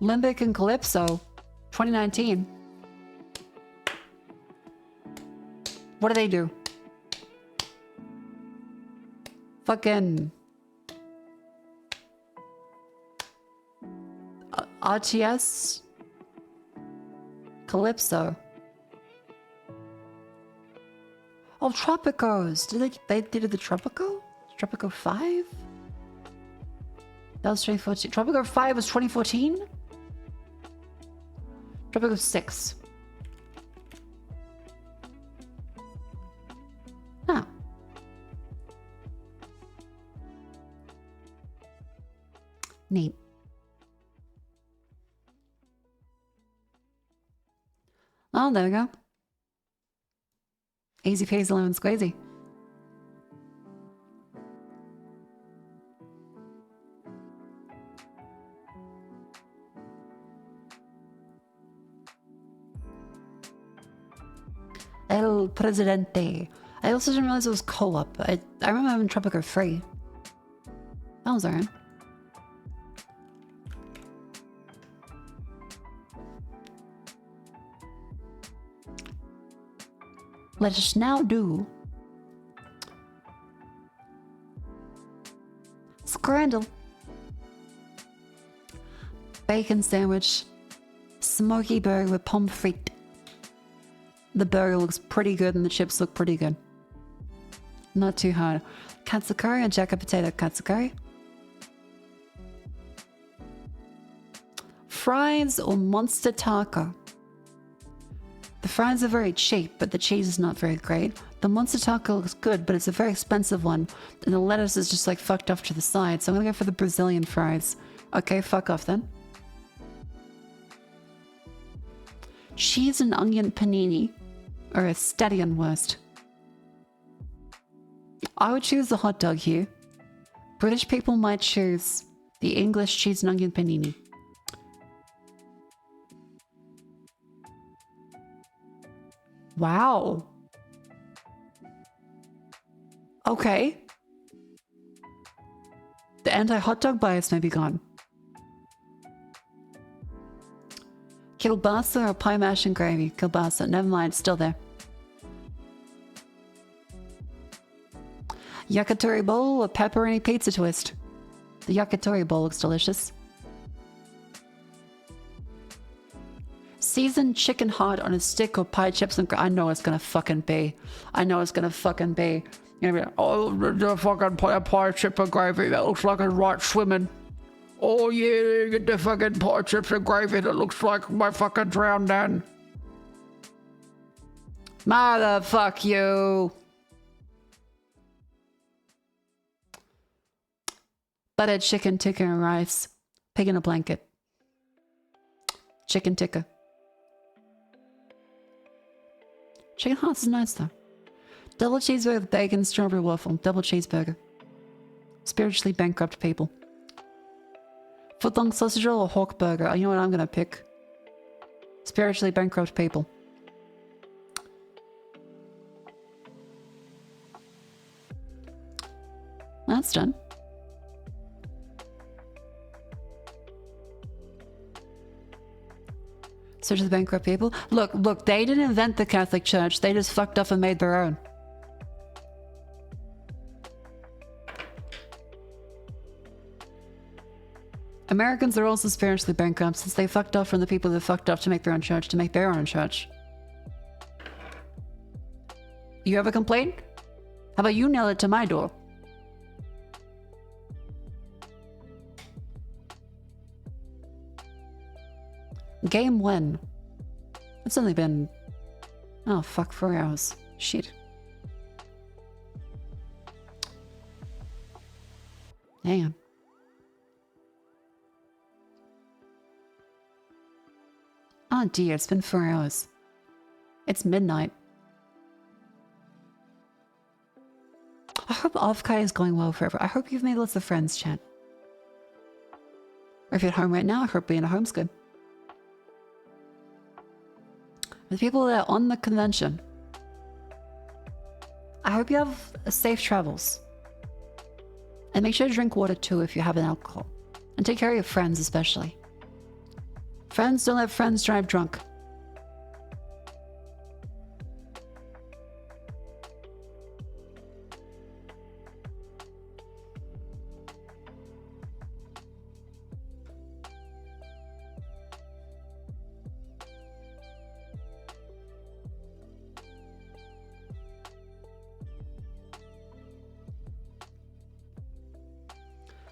Limbic and Calypso. 2019. What do they do? Fucking RTS Calypso. Oh, Tropicos. Did they did the Tropico? Tropico 5? That was 2014. Tropico 5 was 2014? Tropico 6. Oh. Neat. Oh, there we go. Easy peasy lemon squeezy. El Presidente. I also didn't realize it was co-op. I remember having Tropico 3. That was alright. Let us now do scrandle. Bacon sandwich. Smoky burger with pommes frites. The burger looks pretty good and the chips look pretty good. Not too hard. Katsukari and jacket potato katsukari. Fries or monster taco. The fries are very cheap, but the cheese is not very great. The monster taco looks good, but it's a very expensive one. And the lettuce is just like fucked off to the side. So I'm gonna go for the Brazilian fries. Okay, fuck off then. Cheese and onion panini. Or a stallion worst. I would choose the hot dog here. British people might choose the English cheese and onion panini. Wow. Okay. The anti-hot dog bias may be gone. Kielbasa or pie mash and gravy? Kielbasa. Never mind, still there. Yakitori bowl or pepperoni pizza twist? The yakitori bowl looks delicious. Seasoned chicken heart on a stick or pie chips and I know it's gonna fucking be. I know it's gonna fucking be. You're gonna be like, oh, the fucking pie chip and gravy that looks like it's right swimming. Oh yeah, get the fucking pie chips and gravy that looks like my fucking drowned nan. Motherfuck you. Buttered chicken tikka and rice. Pig in a blanket. Chicken tikka. Chicken hearts is nice though. Double cheeseburger with bacon, strawberry waffle. Double cheeseburger. Spiritually bankrupt people. Footlong sausage roll or hawk burger? Oh, you know what I'm gonna pick? Spiritually bankrupt people. That's done. Search the bankrupt people. Look, they didn't invent the Catholic Church. They just fucked off and made their own. Americans are also spiritually bankrupt since they fucked off from the people that fucked off to make their own church, to make their own church. You have a complaint? How about you nail it to my door? Game when? It's only been... Oh, fuck, 4 hours. Shit. Hang on. Oh dear, it's been 4 hours. It's midnight. I hope Offkai is going well forever. I hope you've made lots of friends, chat. Or if you're at home right now, I hope being at home's good. The people that are on the convention, I hope you have safe travels. And make sure to drink water too if you have an alcohol. And take care of your friends especially. Friends don't let friends drive drunk.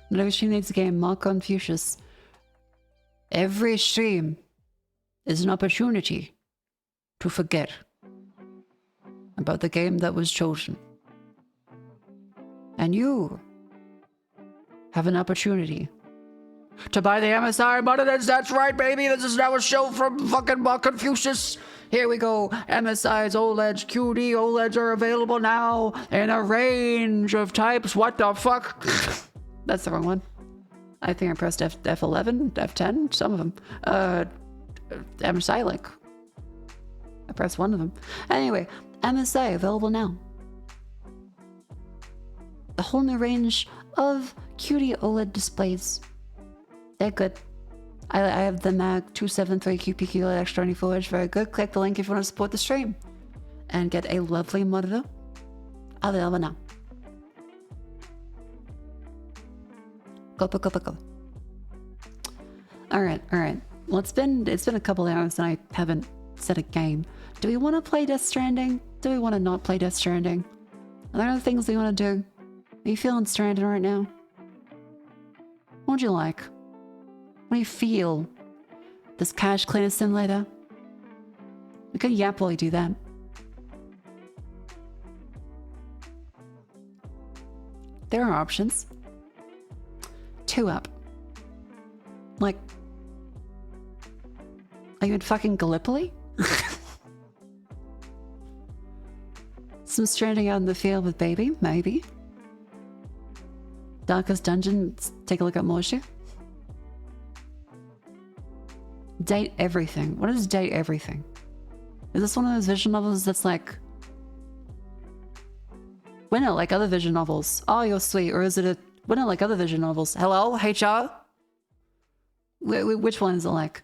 Not every stream needs a game. Mark Confucius. Every stream is an opportunity to forget about the game that was chosen. And you have an opportunity to buy the MSI monitors. That's right, baby. This is now a show from fucking Mark Confucius. Here we go. MSI's OLEDs, QD OLEDs are available now in a range of types. What the fuck? That's the wrong one. I think I pressed F11, F10, some of them. MSI link. I pressed one of them. Anyway, MSI available now. A whole new range of QD OLED displays. They're good. I have the Mac 273 QPQ OLED X24 Edge. Very good. Click the link if you want to support the stream. and get a lovely monitor. Available now. Go. Alright. Well, it's been a couple hours and I haven't set a game. Do we want to play Death Stranding? Do we want to not play Death Stranding? Are there other things we want to do? Are you feeling stranded right now? What would you like? What do you feel? This cash cleaner simulator? We could yap while we do that. There are options. 2 up. Like, are you in fucking Gallipoli? Some stranding out in the field with baby, maybe. Darkest dungeon, let's take a look at Morshu. Date everything. What is date everything? Is this one of those visual novels that's like... We're not like other visual novels. Oh, you're sweet. Or is it a... We're not like other visual novels. Hello, HR? Which one is it like?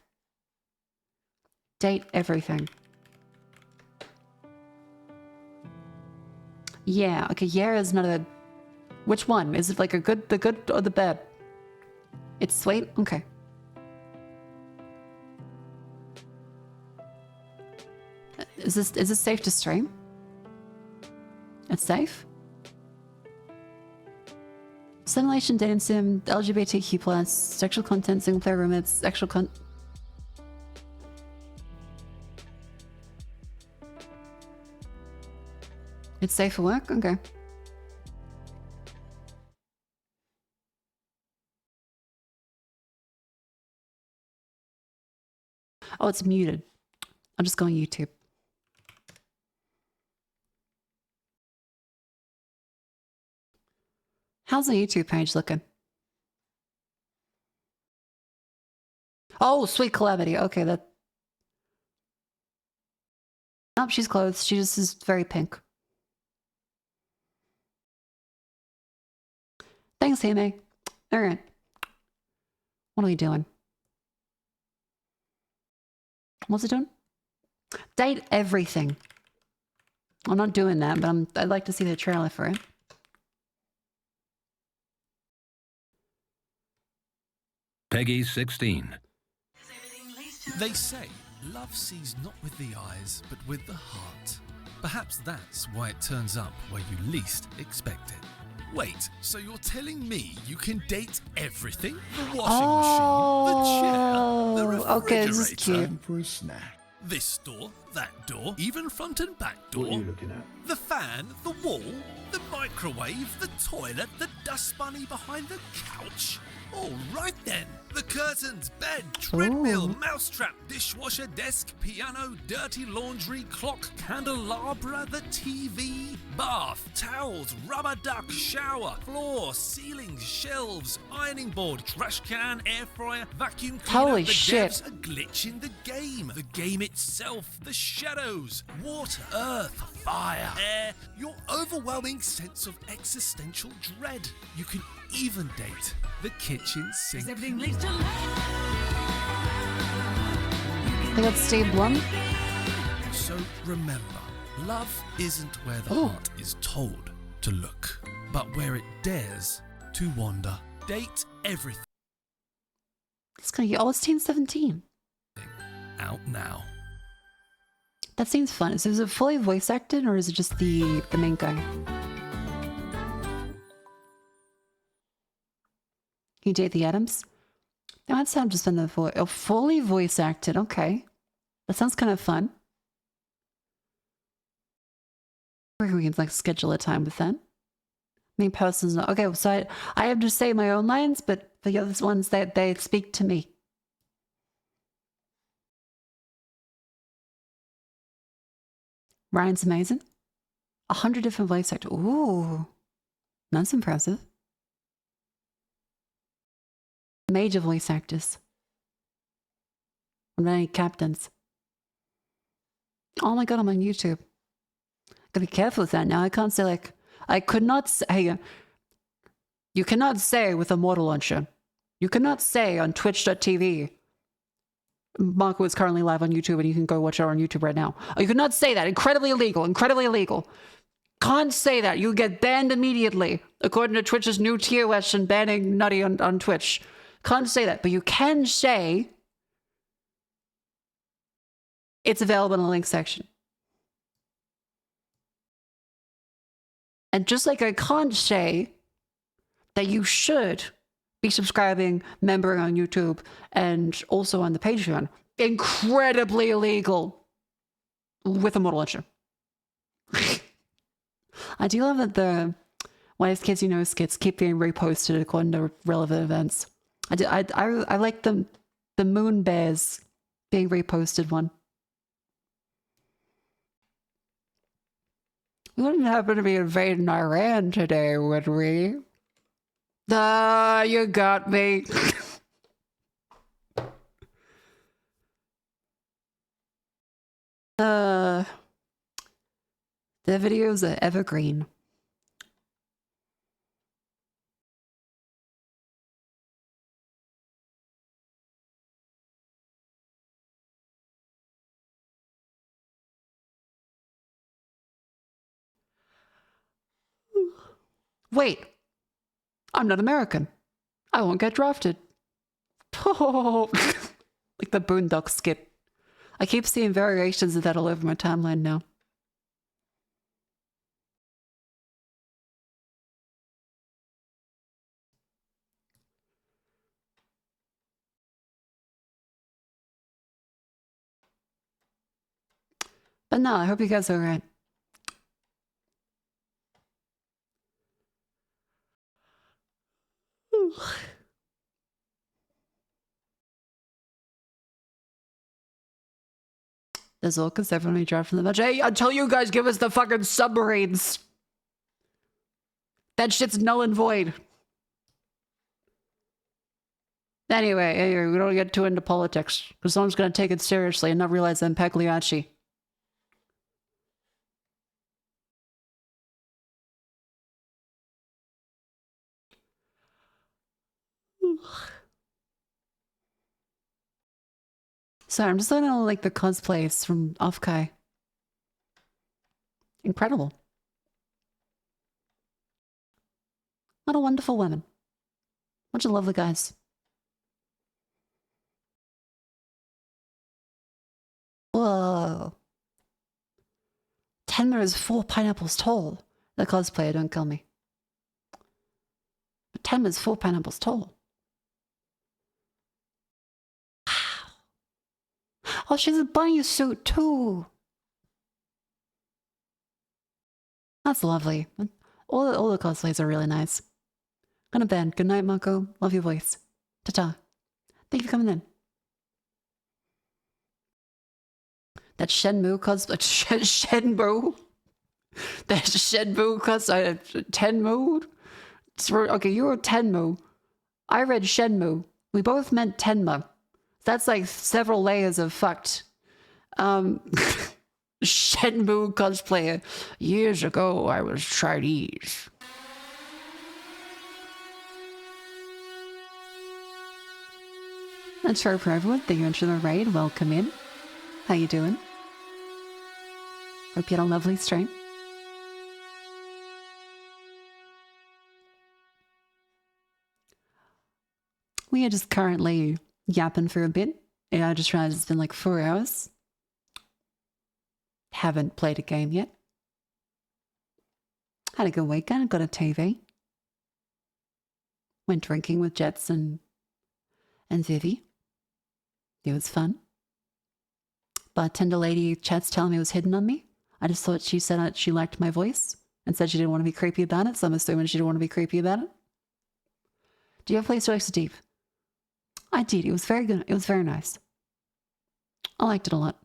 Date everything. Yeah, okay, yeah is not a... Which one? Is it like the good or the bad? It's sweet? Okay. Is this safe to stream? It's safe? Simulation, dating sim, LGBTQ+, sexual content, single player roommates, sexual content... It's safe for work? Okay. Oh, it's muted. I'll just go on YouTube. How's the YouTube page looking? Oh, sweet calamity. Okay, that... Nope, she's clothed. She just is very pink. Thanks, Hime. Alright. What are we doing? What's it doing? Date everything. I'm not doing that, but I'd like to see the trailer for it. Peggy 16. They say love sees not with the eyes, but with the heart. Perhaps that's why it turns up where you least expect it. Wait, so you're telling me you can date everything? The washing machine, the chair, the refrigerator. Okay, this is cute. For a snack. This door, that door, even front and back door. What are you looking at? The fan, the wall, the microwave, the toilet, the dust bunny behind the couch. All right then. The curtains, bed, treadmill, mousetrap, dishwasher, desk, piano, dirty laundry, clock, candelabra, the TV, bath, towels, rubber duck, shower, floor, ceiling, shelves, ironing board, trash can, air fryer, vacuum cleaner. Holy the shit. devs, a glitch in the game itself, the shadows, water, earth, fire, air, your overwhelming sense of existential dread. You can even date the kitchen sink. They got Steve Blum. So remember, love isn't where the heart is told to look, but where it dares to wander. Date everything. It's gonna get... Oh, it's Teen 17. Out now. That seems fun. Is it fully voice acted or is it just the main guy? Can you date the Adams? That might sound just been the voice. Oh, fully voice acted. Okay. That sounds kind of fun. We can like schedule a time with that. Me person's not. Okay, so I have to say my own lines, but for the other ones, they speak to me. Ryan's amazing. 100 different voice actors. Ooh. That's impressive. Major voice actors. What about any captains? Oh my god, I'm on YouTube. Gotta be careful with that now. I can't say like... I could not say... You cannot say with a mortal launcher. You cannot say on twitch.tv Marco is currently live on YouTube and you can go watch it on YouTube right now. Oh, you could not say that. Incredibly illegal. Incredibly illegal. Can't say that. You get banned immediately. According to Twitch's new TOS and banning Nutty on Twitch. Can't say that. But you can say it's available in the link section. And just like I can't say that you should be subscribing, membering on YouTube, and also on the Patreon. Incredibly illegal with a model lecture. I do love that the Wise Kids You Know skits keep being reposted according to relevant events. I like the Moon Bears being reposted one. We wouldn't happen to be invading Iran today, would we? You got me. The videos are evergreen. Wait, I'm not American. I won't get drafted. Oh, like the Boondock skit. I keep seeing variations of that all over my timeline now. But no, I hope you guys are alright. There's orcas everyone we drive from the match. Hey, until you guys give us the fucking submarines. That shit's null and void. Anyway, we don't get too into politics. Because someone's going to take it seriously and not realize I'm Pagliacci. Sorry, I'm just looking at like the cosplays from Offkai. Incredible. What a wonderful women. Bunch of lovely guys. Whoa. Tenma is 4 pineapples tall. The cosplayer, don't kill me. But Tenma is 4 pineapples tall. Oh, she's a bunny suit too. That's lovely. All the cosplays are really nice. Gonna bed. Good night, Mako. Love your voice. Ta-ta. Thank you for coming in. That Shenmue cosplay. Shenmue. That Shenmue cosplay. Tenmu. Okay, you were Tenmu. I read Shenmue. We both meant Tenma. That's like several layers of fucked. Shenmue cosplayer. Years ago, I was Chinese. That's fair for everyone. Thank you for the raid. Welcome in. How you doing? Hope you had a lovely stream. We are just currently yapping for a bit. And I just realized it's been like 4 hours. Haven't played a game yet. Had a good weekend. Got a TV. Went drinking with Jets and Vivi. It was fun. Bartender lady chat's telling me it was hidden on me. I just thought she said she liked my voice and said she didn't want to be creepy about it. So I'm assuming she didn't want to be creepy about it. Do you have a place to like Steve? I did. It was very good. It was very nice. I liked it a lot.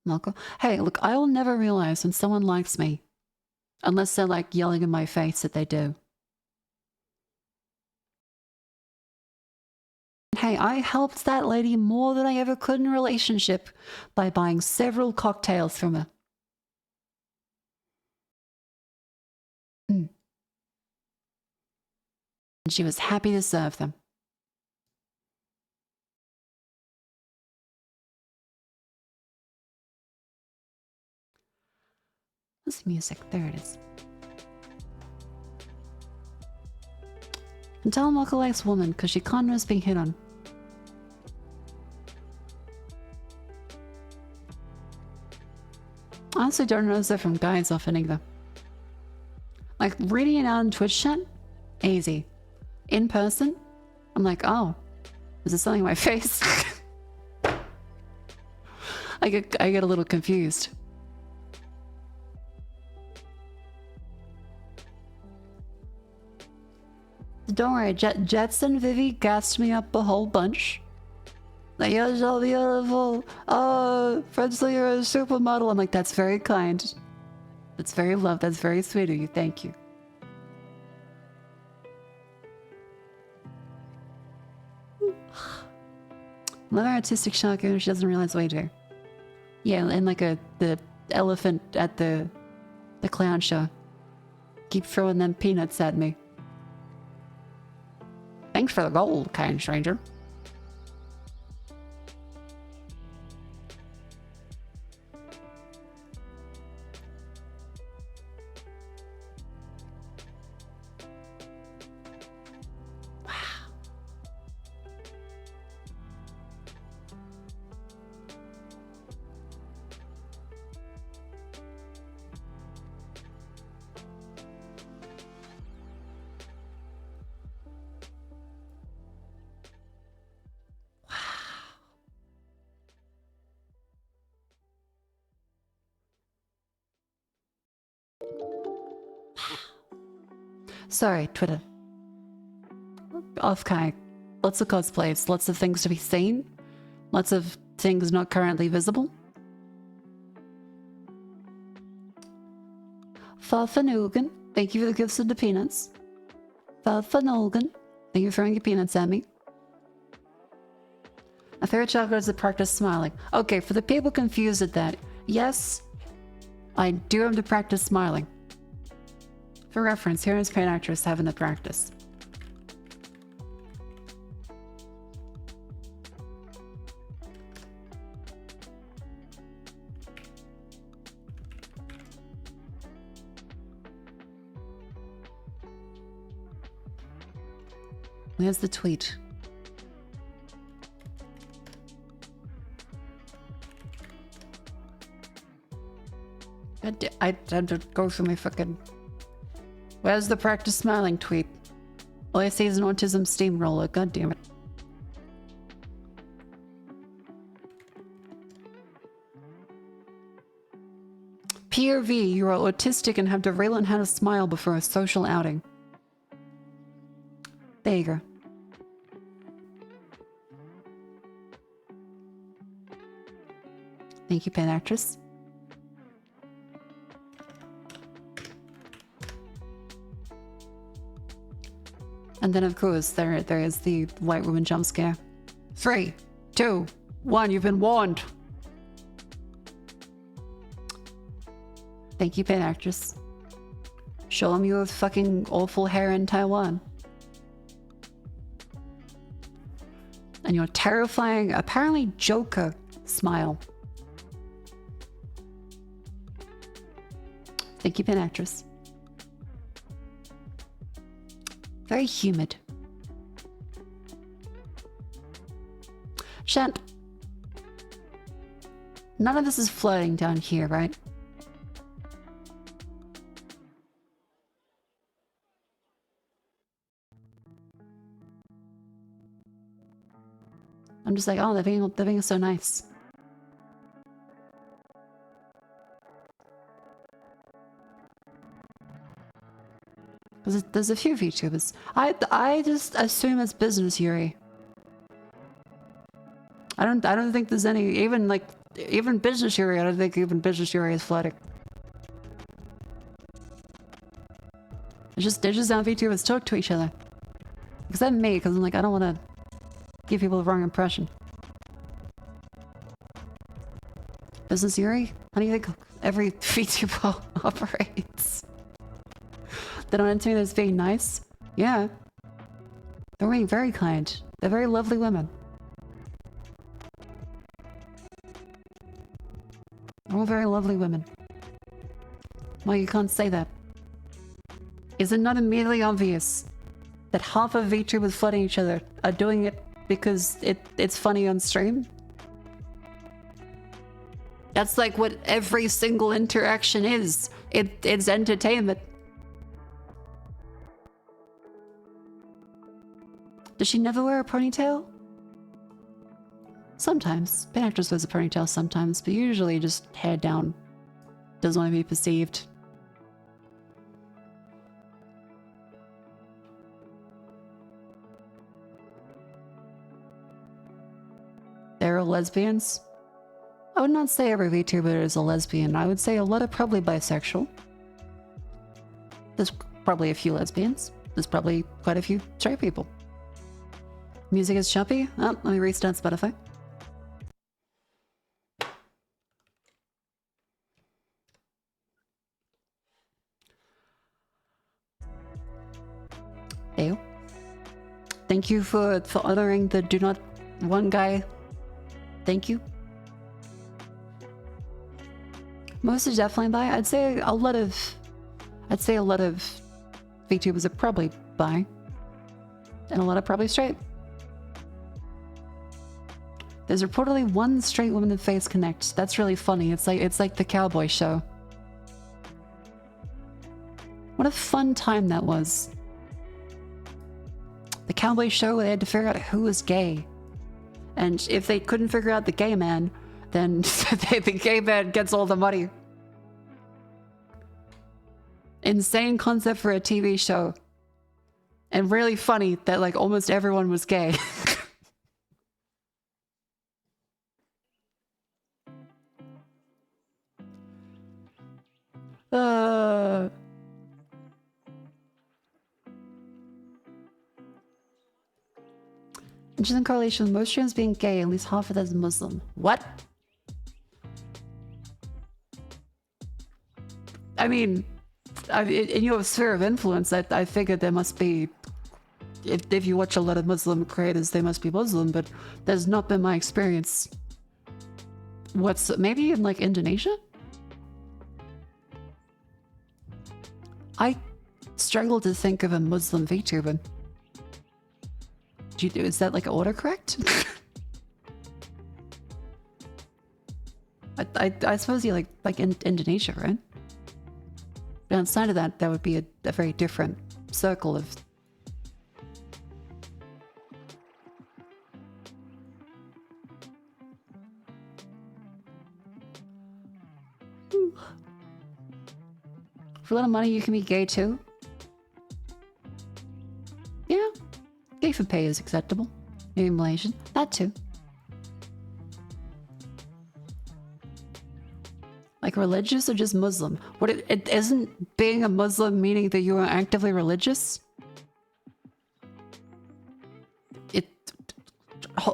Malcolm. Hey, look, I will never realize when someone likes me unless they're like yelling in my face that they do. Hey, I helped that lady more than I ever could in a relationship by buying several cocktails from her. And she was happy to serve them. What's music? There it is. And tell Mocha likes woman because she can't miss being hit on. I honestly don't notice that from guys often either. Like reading it out in Twitch chat, easy. In person, I'm like, oh, is there something in my face? I get a little confused. Don't worry, Jetson Vivi gassed me up a whole bunch. Like, you're so beautiful. Oh, Friendsley, you're a supermodel. I'm like, that's very kind. That's very love. That's very sweet of you. Thank you. Another artistic shotgun. She doesn't realize what I do. Yeah, and like the elephant at the clown show. Keep throwing them peanuts at me. Thanks for the gold, kind stranger. Sorry, Twitter. Okay. Lots of cosplays, lots of things to be seen, lots of things not currently visible. Farfanogan, thank you for the gifts of the peanuts. Farfanogan, thank you for throwing your peanuts at me. My favorite chocolate is to practice smiling. Okay, for the people confused at that, yes, I do have to practice smiling. For reference, here is paid actress having to practice. Where's the tweet? I had to go through my fucking... Where's the practice smiling tweet? All I see is an autism steamroller. God damn it. PRV, you are autistic and have to relearn how to smile before a social outing. There you go. Thank you, pen actress. And then, of course, there is the white woman jump scare. 3, 2, 1, you've been warned. Thank you, pen actress. Show them your fucking awful hair in Taiwan. And your terrifying, apparently Joker smile. Thank you, pen actress. Very humid. Shant. None of this is floating down here, right? I'm just like, oh, they're being so nice. There's a few VTubers. I just assume it's business Yuri. I don't think there's any even business Yuri. I don't think even business Yuri is flooding. They're just how VTubers talk to each other. Except me, because I'm like, I don't want to give people the wrong impression. Business Yuri? How do you think every VTuber operates? They don't intend as being nice? Yeah. They're being very kind. They're very lovely women. They're all very lovely women. Well, you can't say that. Is it not immediately obvious that half of VTubers flooding each other are doing it because it's funny on stream? That's like what every single interaction is. It's entertainment. Does she never wear a ponytail? Sometimes. Band actress wears a ponytail sometimes, but usually just hair down. Doesn't want to be perceived. They're all lesbians? I would not say every VTuber is a lesbian. I would say a lot are probably bisexual. There's probably a few lesbians. There's probably quite a few straight people. Music is choppy? Oh, let me restart Spotify. Ew. Thank you for honoring the do not one guy. Thank you. Most are definitely bi. I'd say a lot of VTubers are probably bi. And a lot are probably straight. There's reportedly one straight woman in Face Connect. That's really funny. It's like the cowboy show. What a fun time that was. The cowboy show where they had to figure out who was gay. And if they couldn't figure out the gay man, then the gay man gets all the money. Insane concept for a TV show. And really funny that like almost everyone was gay. Interesting correlation with most streamers being gay, at least half of that is Muslim. What? I mean, in your sphere of influence, I figured there must be, if you watch a lot of Muslim creators, they must be Muslim, but that's not been my experience. Maybe in like Indonesia? I struggle to think of a Muslim VTuber. Is that like autocorrect? I suppose you like in Indonesia, right? But outside of that, that would be a very different circle of. For a lot of money, you can be gay too. Yeah. Gay for pay is acceptable. Maybe Malaysian. That too. Like religious or just Muslim? What it isn't being a Muslim meaning that you are actively religious?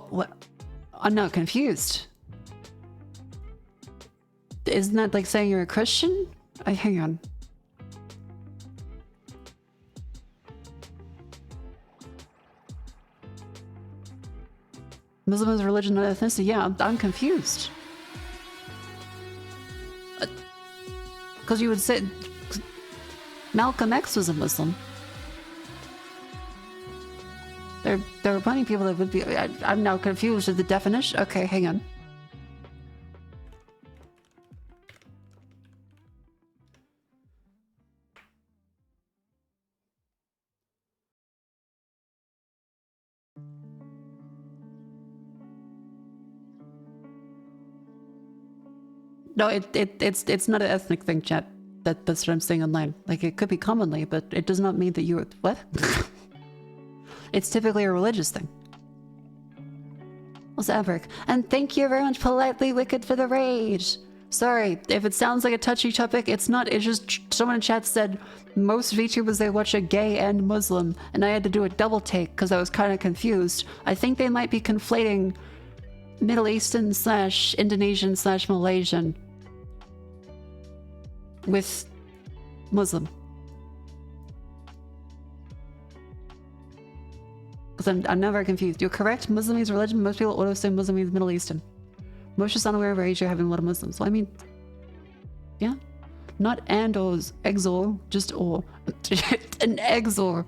What? I'm not confused. Isn't that like saying you're a Christian? Hang on. Muslim is religion, not ethnicity. Yeah, I'm confused. Because you would say Malcolm X was a Muslim. There are plenty of people that would be. I'm now confused with the definition. Okay, hang on. No, it's not an ethnic thing, chat. That's what I'm saying online. Like, it could be commonly, but it does not mean that you... What? It's typically a religious thing. What's Averick? And thank you very much, Politely Wicked, for the raid. Sorry, if it sounds like a touchy topic, it's not. It's just someone in chat said most VTubers they watch are gay and Muslim, and I had to do a double take because I was kind of confused. I think they might be conflating Middle Eastern / Indonesian / Malaysian with Muslim. Because I'm now very confused. You're correct. Muslim means religion. Most people auto assume Muslim means Middle Eastern. Most just unaware of Asia having a lot of Muslims. So I mean, yeah. Not and or exor, just or. An exor.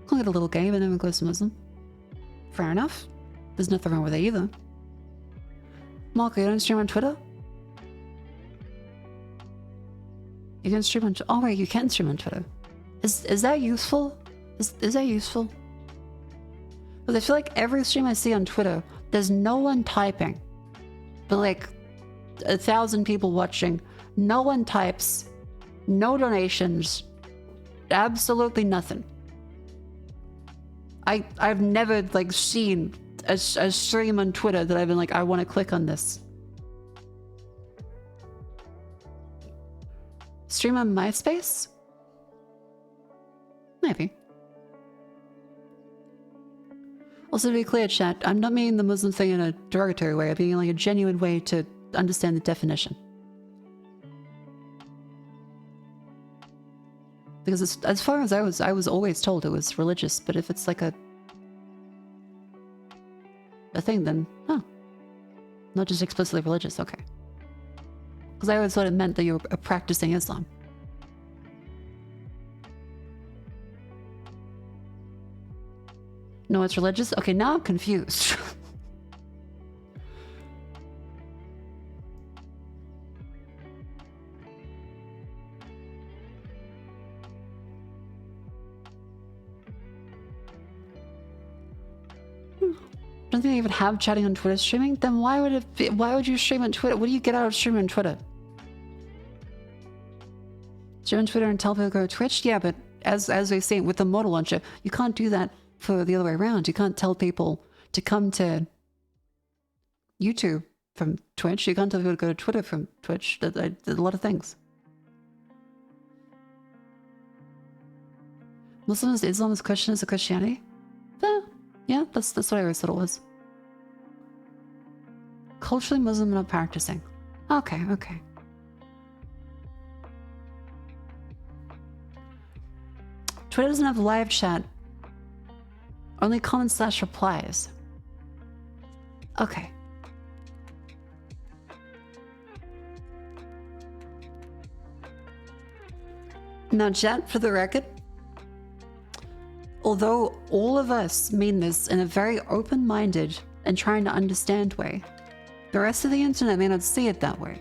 Call it a little gay, but never close to Muslim. Fair enough. There's nothing wrong with it either. Marco, you don't stream on Twitter? You can stream on Twitter. Oh wait, you can stream on Twitter. Is that useful? Is that useful? Because I feel like every stream I see on Twitter, there's no one typing. But like 1,000 people watching. No one types. No donations. Absolutely nothing. I've never like seen a stream on Twitter that I've been like, I want to click on this. Stream on MySpace? Maybe. Also, to be clear, chat, I'm not meaning the Muslim thing in a derogatory way. I'm meaning like a genuine way to understand the definition. Because as far as I was always told it was religious, but if it's like a thing, then, huh. Not just explicitly religious, okay. Because I always thought it meant that you were practicing Islam. No, it's religious? Okay, now I'm confused. Don't think they even have chatting on Twitter streaming? Then why would you stream on Twitter? What do you get out of streaming on Twitter? Stream on Twitter and tell people to go to Twitch? Yeah, but as they say with the modal launcher, you can't do that for the other way around. You can't tell people to come to YouTube from Twitch. You can't tell people to go to Twitter from Twitch. There's a lot of things. Muslims, Islam is Christian, is a Christianity? Yeah, that's what I always thought it was. Culturally Muslim, not practicing. Okay. Twitter doesn't have live chat. Only comment/replies. Okay. Now, chat, for the record, although all of us mean this in a very open-minded and trying to understand way, the rest of the internet may not see it that way.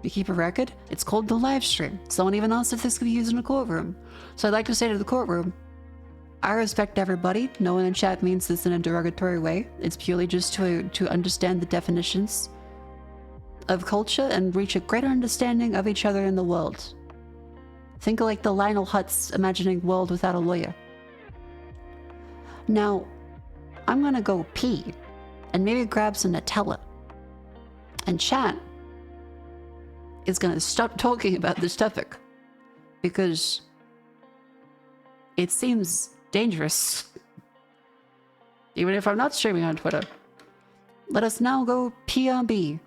We keep a record. It's called the live stream. Someone even asked if this could be used in a courtroom. So I'd like to say to the courtroom, I respect everybody. No one in chat means this in a derogatory way. It's purely just to understand the definitions of culture and reach a greater understanding of each other in the world. Think of like the Lionel Hutz imagining world without a lawyer. Now, I'm gonna go pee and maybe grab some Nutella. And chat is gonna stop talking about this topic because it seems dangerous. Even if I'm not streaming on Twitter. Let us now go PRB.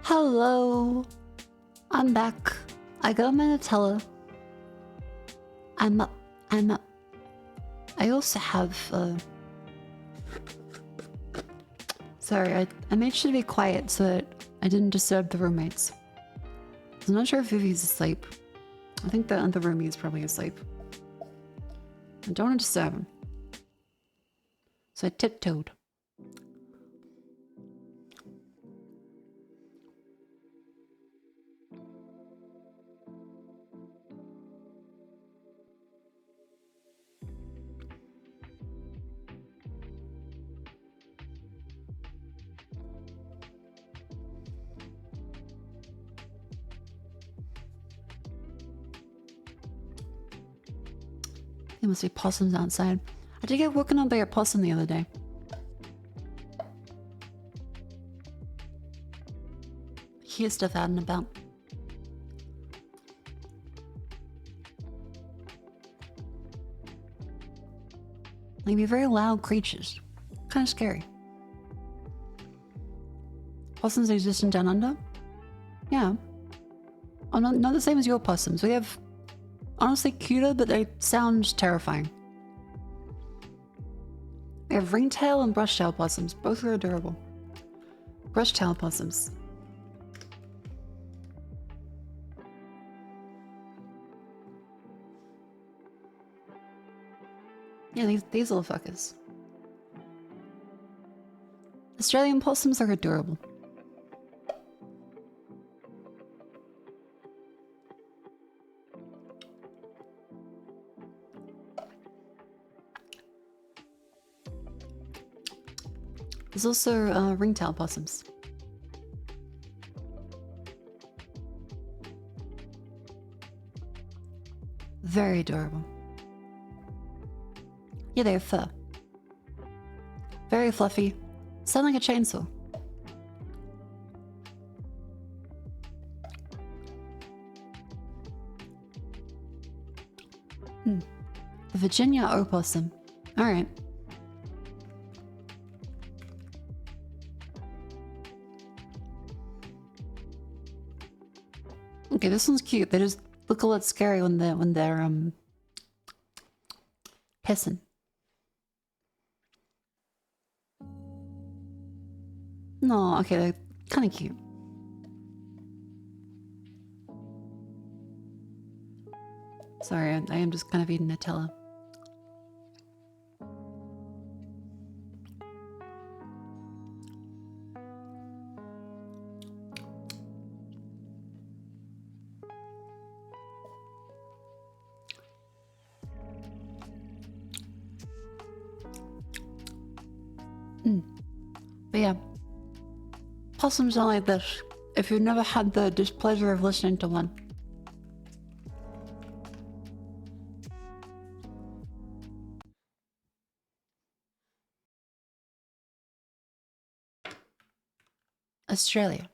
Hello. I'm back. I got my Nutella. I'm up. I'm up. I also have, Sorry, I made sure to be quiet so that I didn't disturb the roommates. I'm not sure if Vivi's asleep. I think the other roomie is probably asleep. I don't want to disturb him. So I tiptoed. There must be possums outside. I did get woken up by a possum the other day. Hear stuff out and about. They be very loud creatures. Kind of scary. Possums exist in Down Under? Yeah. Oh, not the same as your possums. We have honestly cuter, but they sound terrifying. We have ringtail and brush-tail possums. Both are adorable. Brush-tail possums. Yeah, these little fuckers. Australian possums are adorable. There's also ringtail possums. Very adorable. Yeah, they have fur. Very fluffy. Sound like a chainsaw. The Virginia opossum. Alright. Okay, this one's cute. They just look a lot scary when they're pissing. No, okay, they're kind of cute. Sorry, I am just kind of eating Nutella. But yeah, possums are like this. If you've never had the displeasure of listening to one. Australia.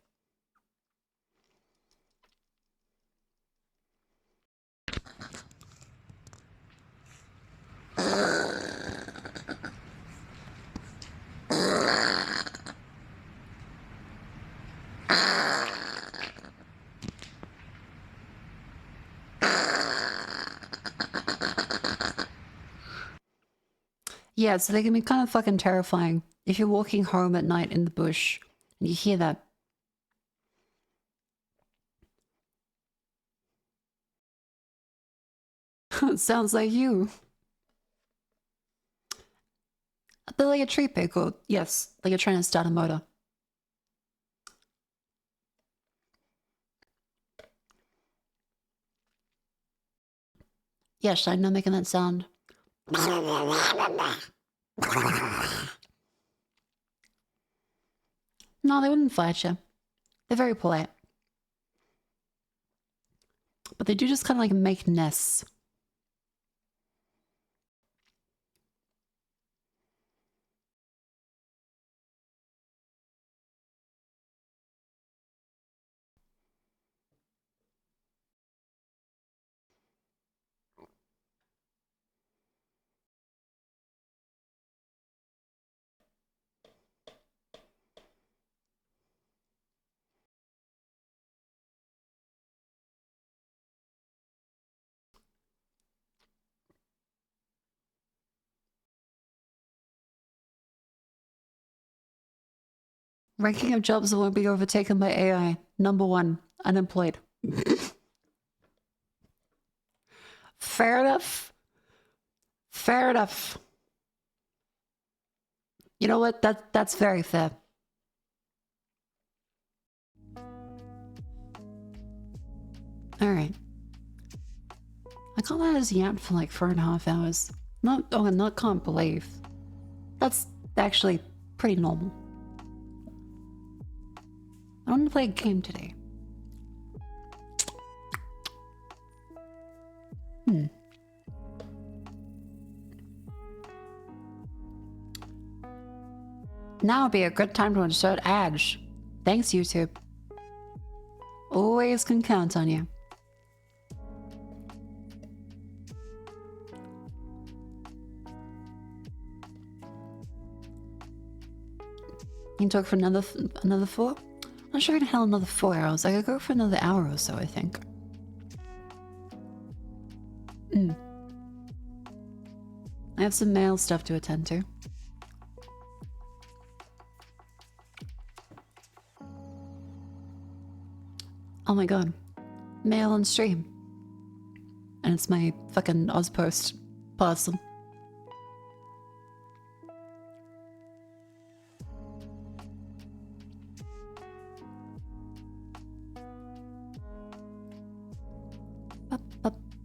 Yeah, so they can be kind of fucking terrifying. If you're walking home at night in the bush and you hear that. Sounds like you. They're like a tree pig, or yes, like you're trying to start a motor. Yeah, should I not making that sound? No, they wouldn't fight you. They're very polite. But they do just kind of like make nests. Ranking of jobs that won't be overtaken by AI. Number 1, unemployed. Fair enough. Fair enough. You know what? That's very fair. Alright. I can't let us yap for like 4.5 hours. Not can't believe. That's actually pretty normal. I want to play a game today. Now would be a good time to insert ads. Thanks, YouTube. Always can count on you. You can talk for another 4? I'm not sure I can handle another 4 hours. I could go for another hour or so, I think. I have some mail stuff to attend to. Oh my god. Mail on stream. And it's my fucking Ozpost parcel.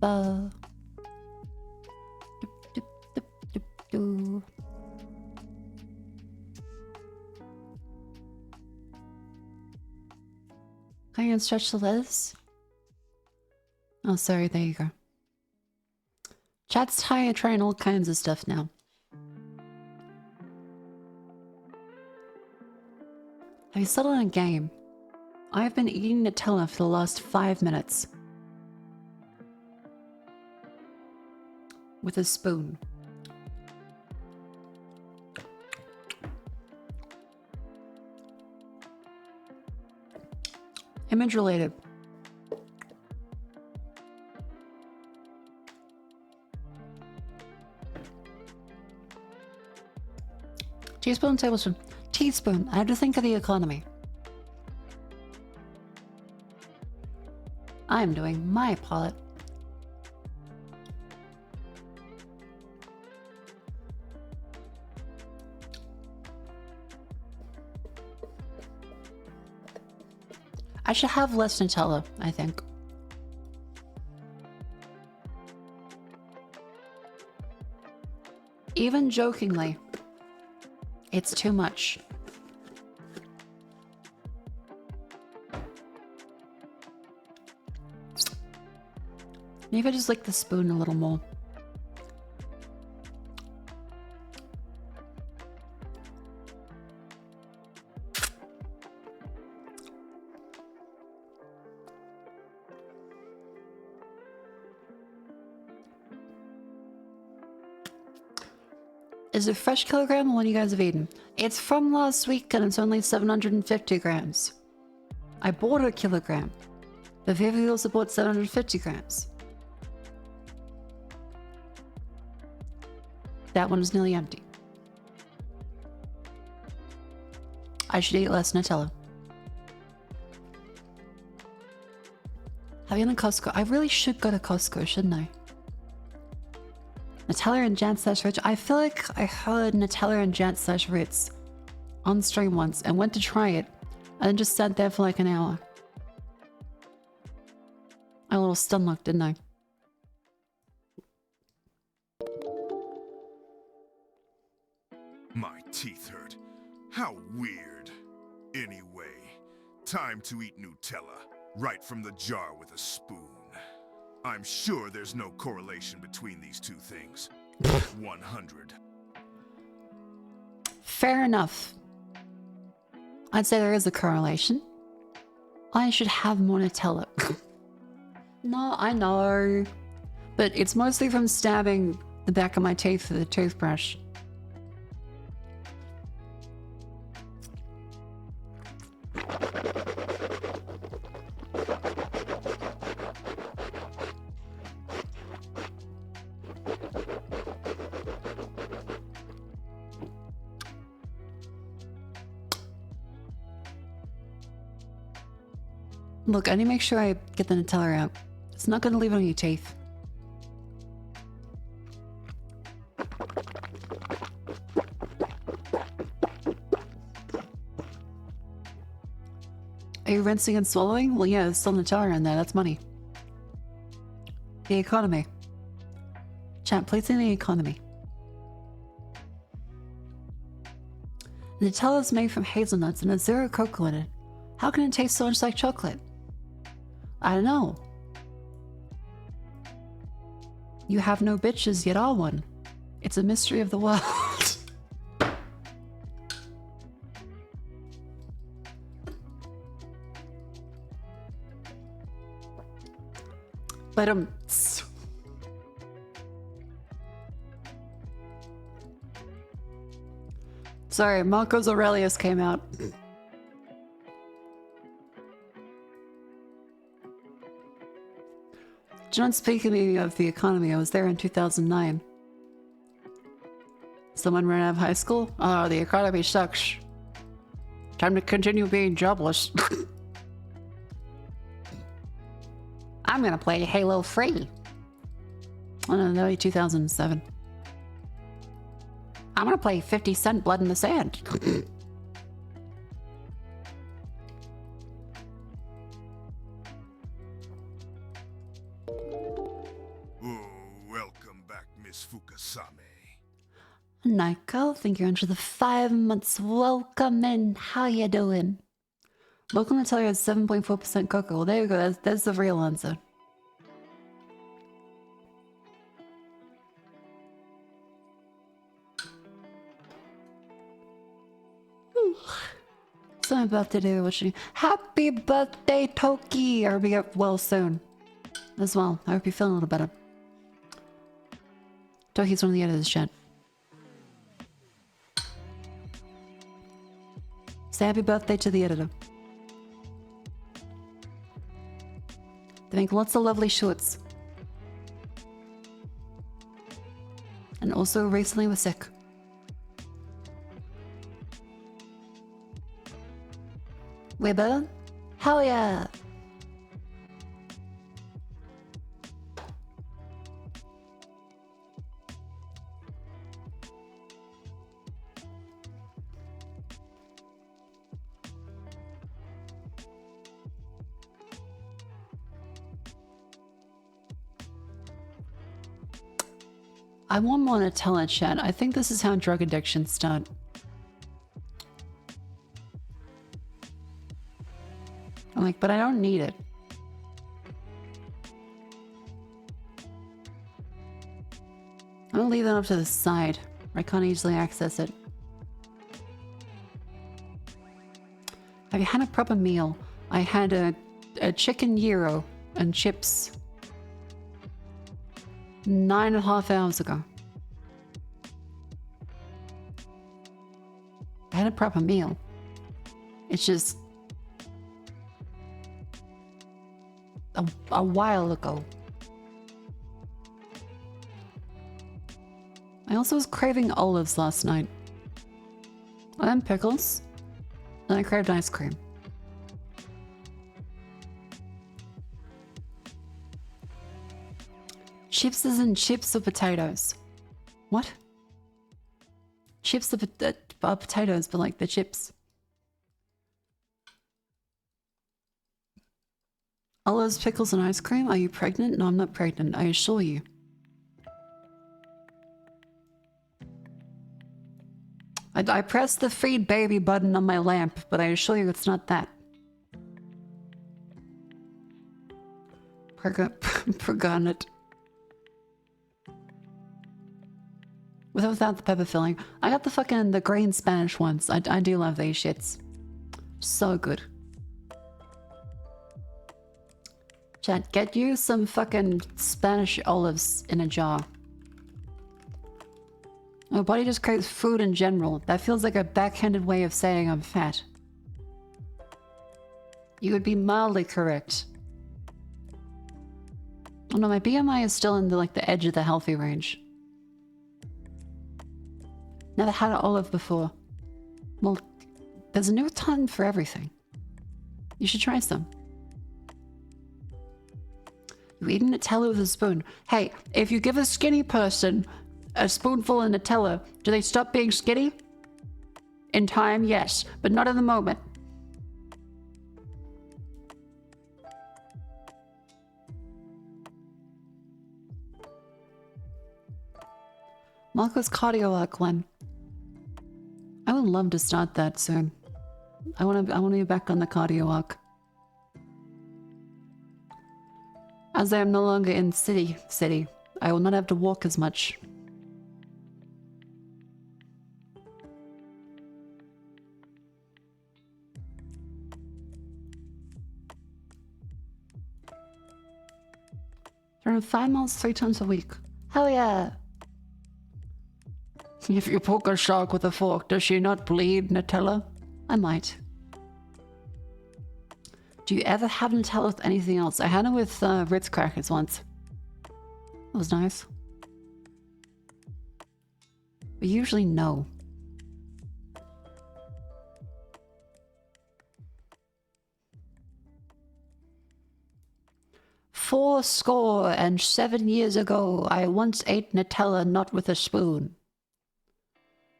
Ba. Do. Can you stretch the legs? Oh, sorry, there you go. Chat's trying all kinds of stuff now. Have you settled on a game? I've been eating Nutella for the last 5 minutes. With a spoon. Image related. Teaspoon, tablespoon. Teaspoon. I have to think of the economy. I'm doing my part. I should have less Nutella, I think. Even jokingly, it's too much. Maybe I just lick the spoon a little more. Is it fresh kilogram or one you guys have eaten? It's from last week and it's only 750 grams. I bought a kilogram. But Vivi also bought 750 grams. That one is nearly empty. I should eat less Nutella. Have you been to Costco? I really should go to Costco, shouldn't I? Nutella and Jant/Ritz. I feel like I heard Nutella and Jant/Ritz on stream once and went to try it and then just sat there for like an hour. I a little stun look, didn't I? My teeth hurt. How weird. Anyway, time to eat Nutella, right from the jar with a spoon. I'm sure there's no correlation between these two things. 100. Fair enough. I'd say there is a correlation. I should have more Nutella. No, I know. But it's mostly from stabbing the back of my teeth with a toothbrush. Look, I need to make sure I get the Nutella out. It's not going to leave it on your teeth. Are you rinsing and swallowing? Well, yeah, there's still Nutella in there. That's money. The economy. Chat, please in the economy. Nutella is made from hazelnuts and has zero cocoa in it. How can it taste so much like chocolate? I don't know. You have no bitches, yet are one. It's a mystery of the world. But sorry, Marcus Aurelius came out. John, speaking of the economy, I was there in 2009. Someone ran out of high school? Oh, the economy sucks. Time to continue being jobless. I'm gonna play Halo 3. Oh no, that was 2007. I'm gonna play 50 Cent Blood in the Sand. Welcome back, Miss Fukasame. Nico, thank you for the 5 months. Welcome in. How you doing? Local Nutella has 7.4% cocoa. Well, there you go. That's the real answer. So my birthday today, watching. Happy birthday, Toki! I hope you get well soon. As well. I hope you're feeling a little better. Toki's one of the editors, chat. Say happy birthday to the editor. They make lots of lovely shorts. And also recently was sick. Way better? Hell yeah! I want more Nutella, chat. I think this is how drug addictions start. I'm like, but I don't need it. I'm gonna leave that up to the side, where I can't easily access it. Have you had a proper meal? I had a chicken gyro and chips 9.5 hours ago. I had a proper meal. It's just a while ago. I also was craving olives last night. And then pickles. And I craved ice cream. Chips isn't chips or potatoes. What? Chips are potatoes, but like the chips. Olives, pickles, and ice cream? Are you pregnant? No, I'm not pregnant, I assure you. I pressed the feed baby button on my lamp, but I assure you it's not that. Forgotten it. Without the pepper filling. I got the green Spanish ones. I do love these shits. So good. Chat, get you some fucking Spanish olives in a jar. My body just craves food in general. That feels like a backhanded way of saying I'm fat. You would be mildly correct. Oh no, my BMI is still in the edge of the healthy range. Never had an olive before. Well, there's a new time for everything. You should try some. You eat Nutella with a spoon. Hey, if you give a skinny person a spoonful of Nutella, do they stop being skinny? In time, yes, but not in the moment. Marco's cardio arc one. I would love to start that soon. I want to be back on the cardio arc. As I am no longer in city, I will not have to walk as much. Run 5 miles 3 times a week. Hell yeah! If you poke a shark with a fork, does she not bleed, Nutella? I might. Do you ever have Nutella with anything else? I had it with Ritz crackers once. That was nice. But usually no. "Fourscore and 7 years ago, I once ate Nutella not with a spoon.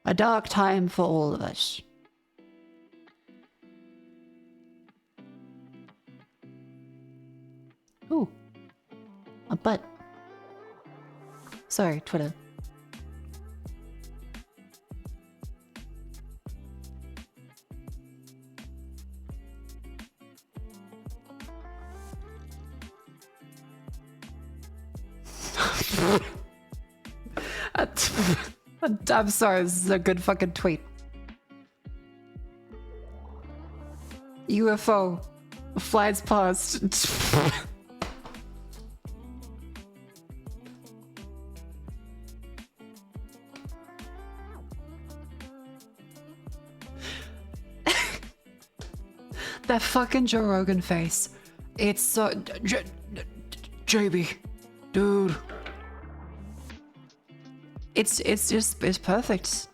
A dark time for all of us." Ooh. A butt. Sorry, Twitter. I'm sorry, this is a good fucking tweet. UFO flies past. That fucking Joe Rogan face. It's so... JB. Dude. It's perfect.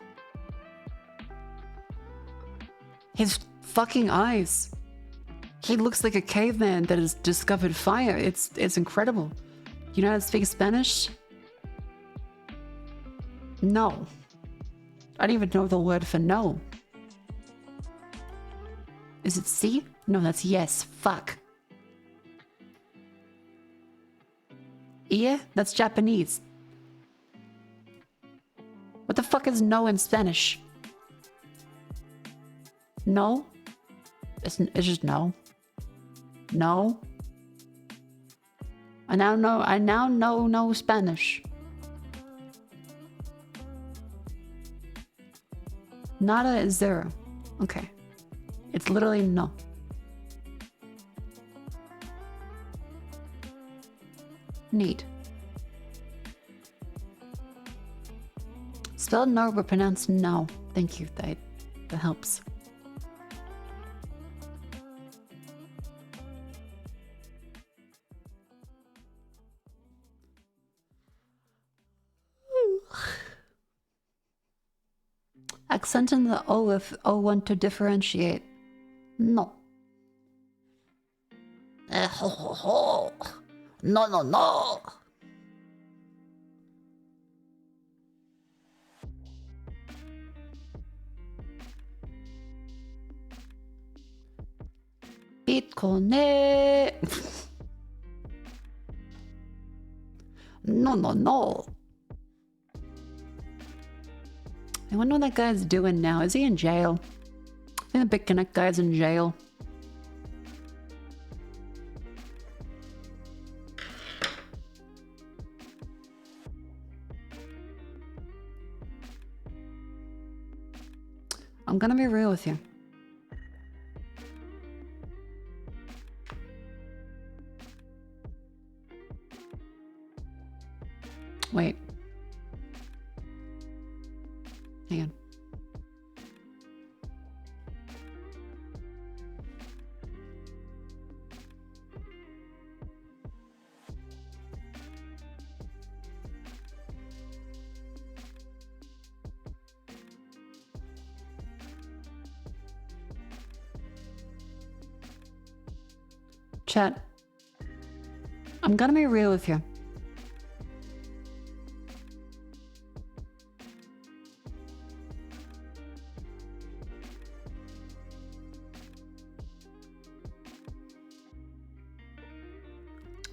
His fucking eyes. He looks like a caveman that has discovered fire. It's incredible. You know how to speak Spanish? No. I don't even know the word for no. Is it C? No, that's yes. Fuck. Yeah, that's Japanese. What the fuck is no in Spanish? No? It's just no. No? I now know no Spanish. Nada is zero. Okay. It's literally no. Neat. Spelled no, but pronounced no. Thank you, that helps. Accenting the O if O want to differentiate. No. No. Bitcoin. No. I wonder what that guy's doing now. Is he in jail? I think the BitConnect guy's in jail. I'm gonna be real with you. Wait. Hang on. Chat. I'm gonna be real with you.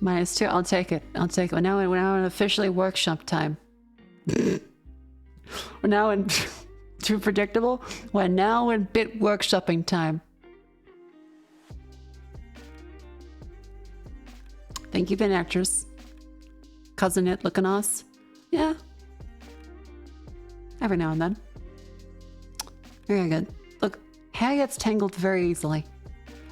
-2, I'll take it. I'll take it. We're now in officially workshop time. We're now in too predictable. We're now in bit workshopping time. Thank you, Ben actress. Cousin it looking us. Yeah. Every now and then. Very good. Look, hair gets tangled very easily.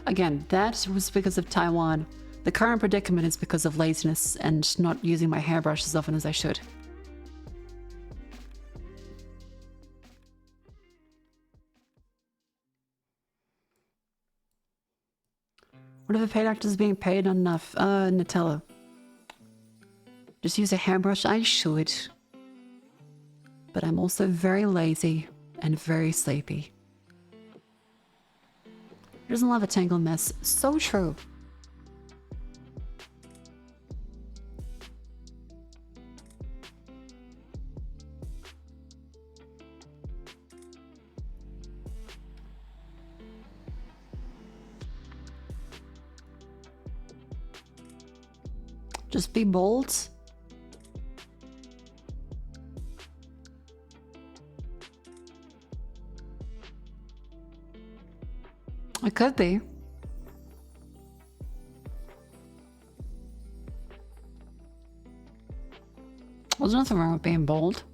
Again, that was because of Taiwan. The current predicament is because of laziness and not using my hairbrush as often as I should. What if a paid actor is being paid enough? Nutella. Just use a hairbrush? I should. But I'm also very lazy and very sleepy. Who doesn't love a tangled mess? So true. Just be bold. It could be. There's nothing wrong with being bold.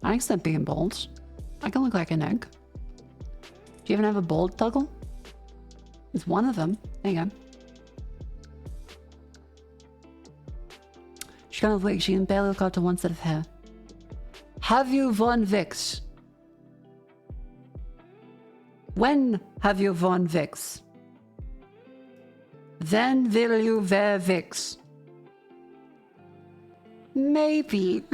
I accept being bold. I can look like an egg. Do you even have a bold toggle? It's one of them. There you go. She kind of like, she can barely look out to one set of hair. Have you won Vix? When have you won Vix? Then will you wear Vix? Maybe.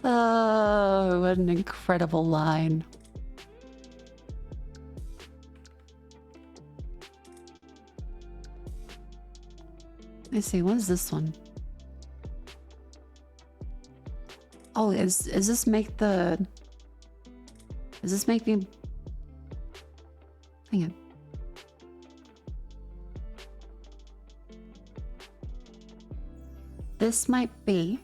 Oh, what an incredible line. Let's see, what is this one? Oh, is this make the... Does this make me... Hang on. This might be...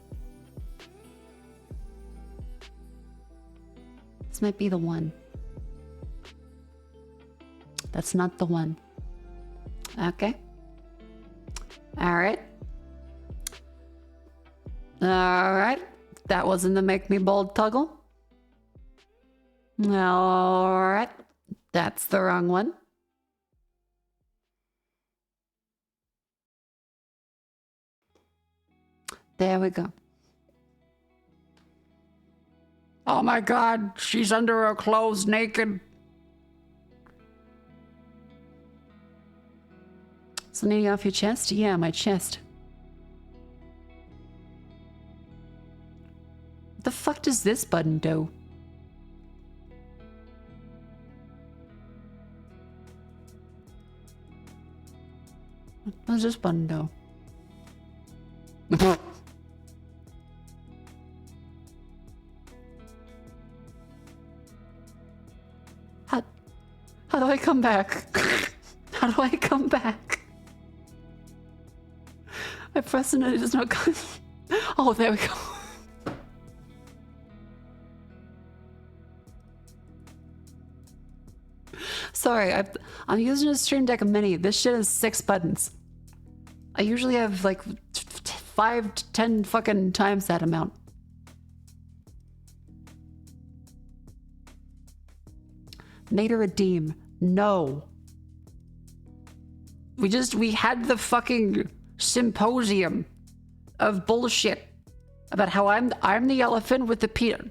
This might be the one. That's not the one. Okay. Alright. Alright. That wasn't the make me bold toggle. Alright. That's the wrong one. There we go. Oh my god, she's under her clothes naked. Something off your chest? Yeah, my chest. What the fuck does this button do? What does this button do? How do I come back? How do I come back? I press and it does not come. Oh, there we go. Sorry, I'm using a Stream Deck Mini. This shit has 6 buttons. I usually have like 5 to 10 fucking times that amount. Made a redeem. No. We had the fucking symposium of bullshit about how I'm the elephant with the peanut.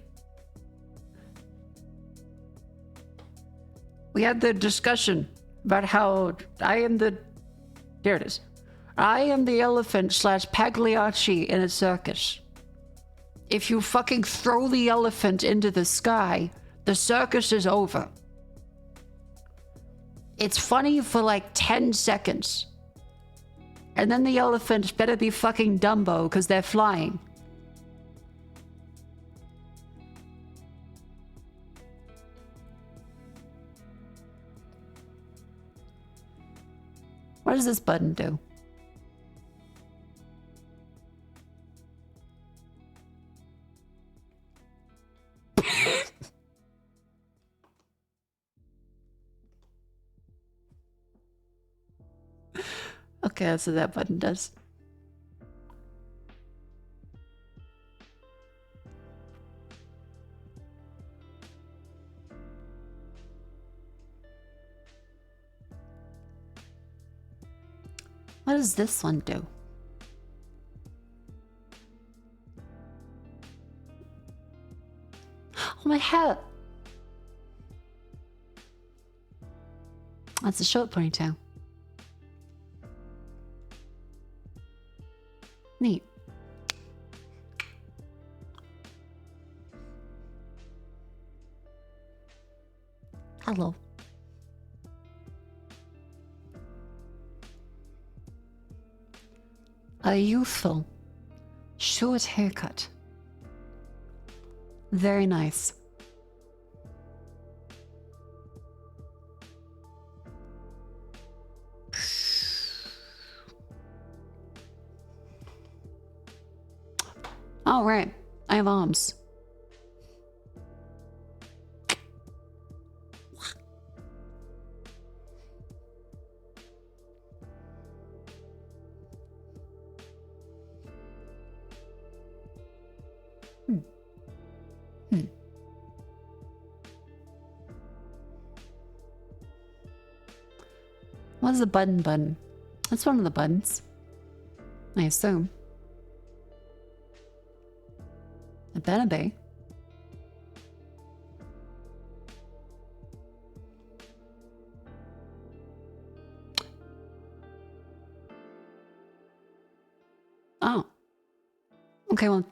We had the discussion about how I am the... Here it is. I am the elephant / Pagliacci in a circus. If you fucking throw the elephant into the sky, The circus is over. It's funny for like 10 seconds. And then the elephants better be fucking Dumbo because they're flying. What does this button do? Okay, that's what that button does. What does this one do? Oh, my hat! That's a short ponytail. Neat. Hello. A youthful, short haircut. Very nice. Oh, right. I have arms. What's the button? That's one of the buttons. I assume. It better be. Oh. Okay, well,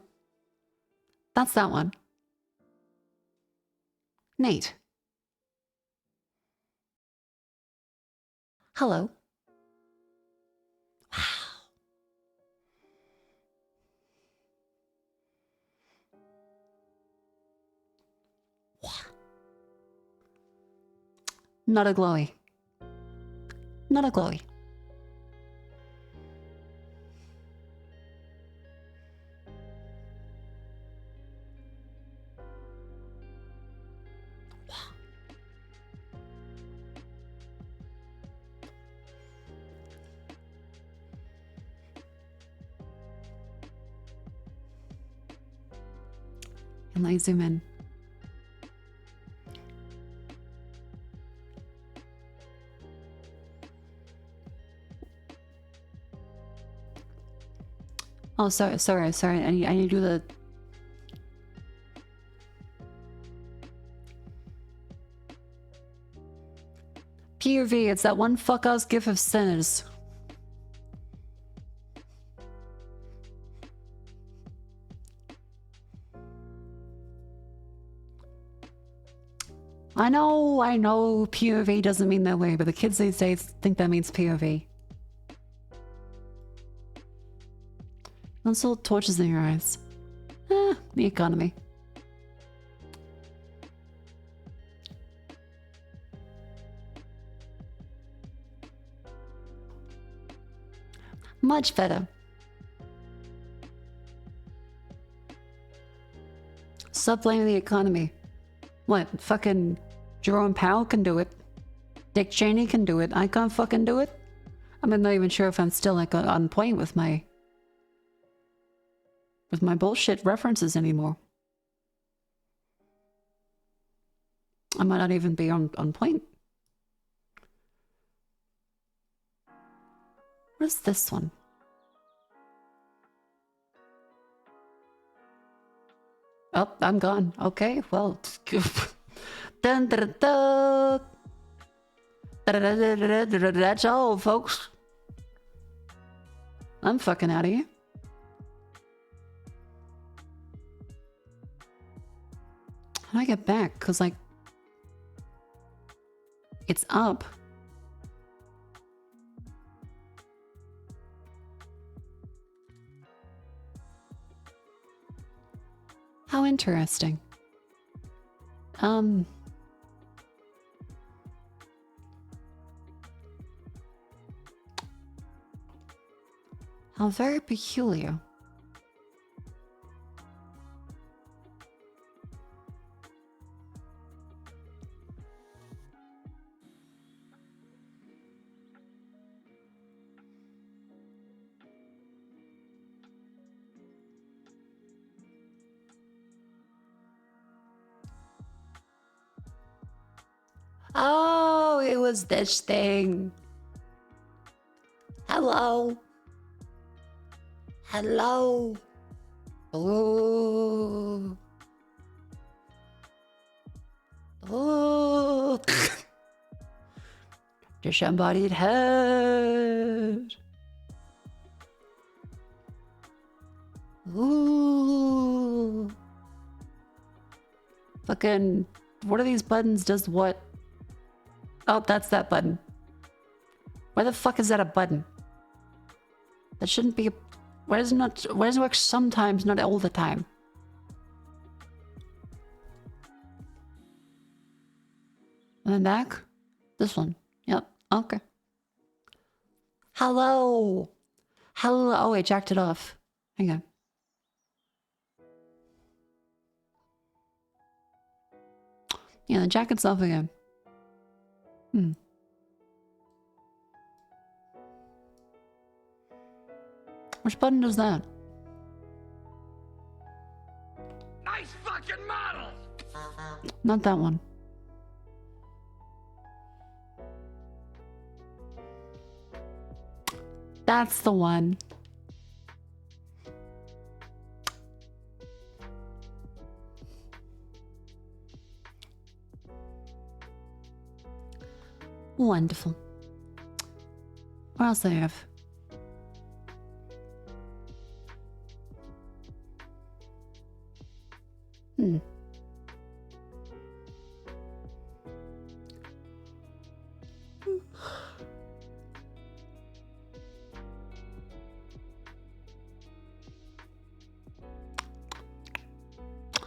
that's that one. Neat. Hello. Wow. Not a glowy. Not a glowy. And let me zoom in. Oh, sorry. I need to do the... POV, it's that one fuck-ass gif of sinners. I know POV doesn't mean that way, but the kids these days think that means POV. Those little torches in your eyes. The economy. Much better. Stop blaming the economy. What, fucking Jerome Powell can do it. Dick Cheney can do it. I can't fucking do it. I'm not even sure if I'm still like on point with my bullshit references anymore. I might not even be on point. What's this one? Oh, I'm gone. Okay, well. Dun, dun, dun, dun. That's all, folks. I'm fucking out of here. How do I get back? Because, like, it's up. How interesting. How very peculiar. Oh, it was this thing. Hello. Hello. Oh. Oh. Disembodied head. Ooh. Fucking, what are these buttons? Does what? Oh, that's that button. Why the fuck is that a button? That shouldn't be a... Why does it work sometimes, not all the time? And then back? This one. Yep. Okay. Hello. Hello. Oh, I jacked it off. Hang on. Yeah, the jacket's off again. Which button does that? Nice fucking model! Not that one. That's the one. Wonderful. What else do I have?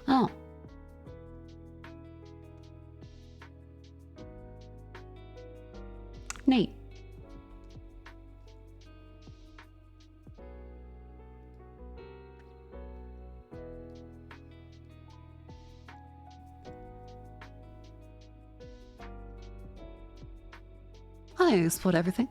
Oh. Neat. I explored everything.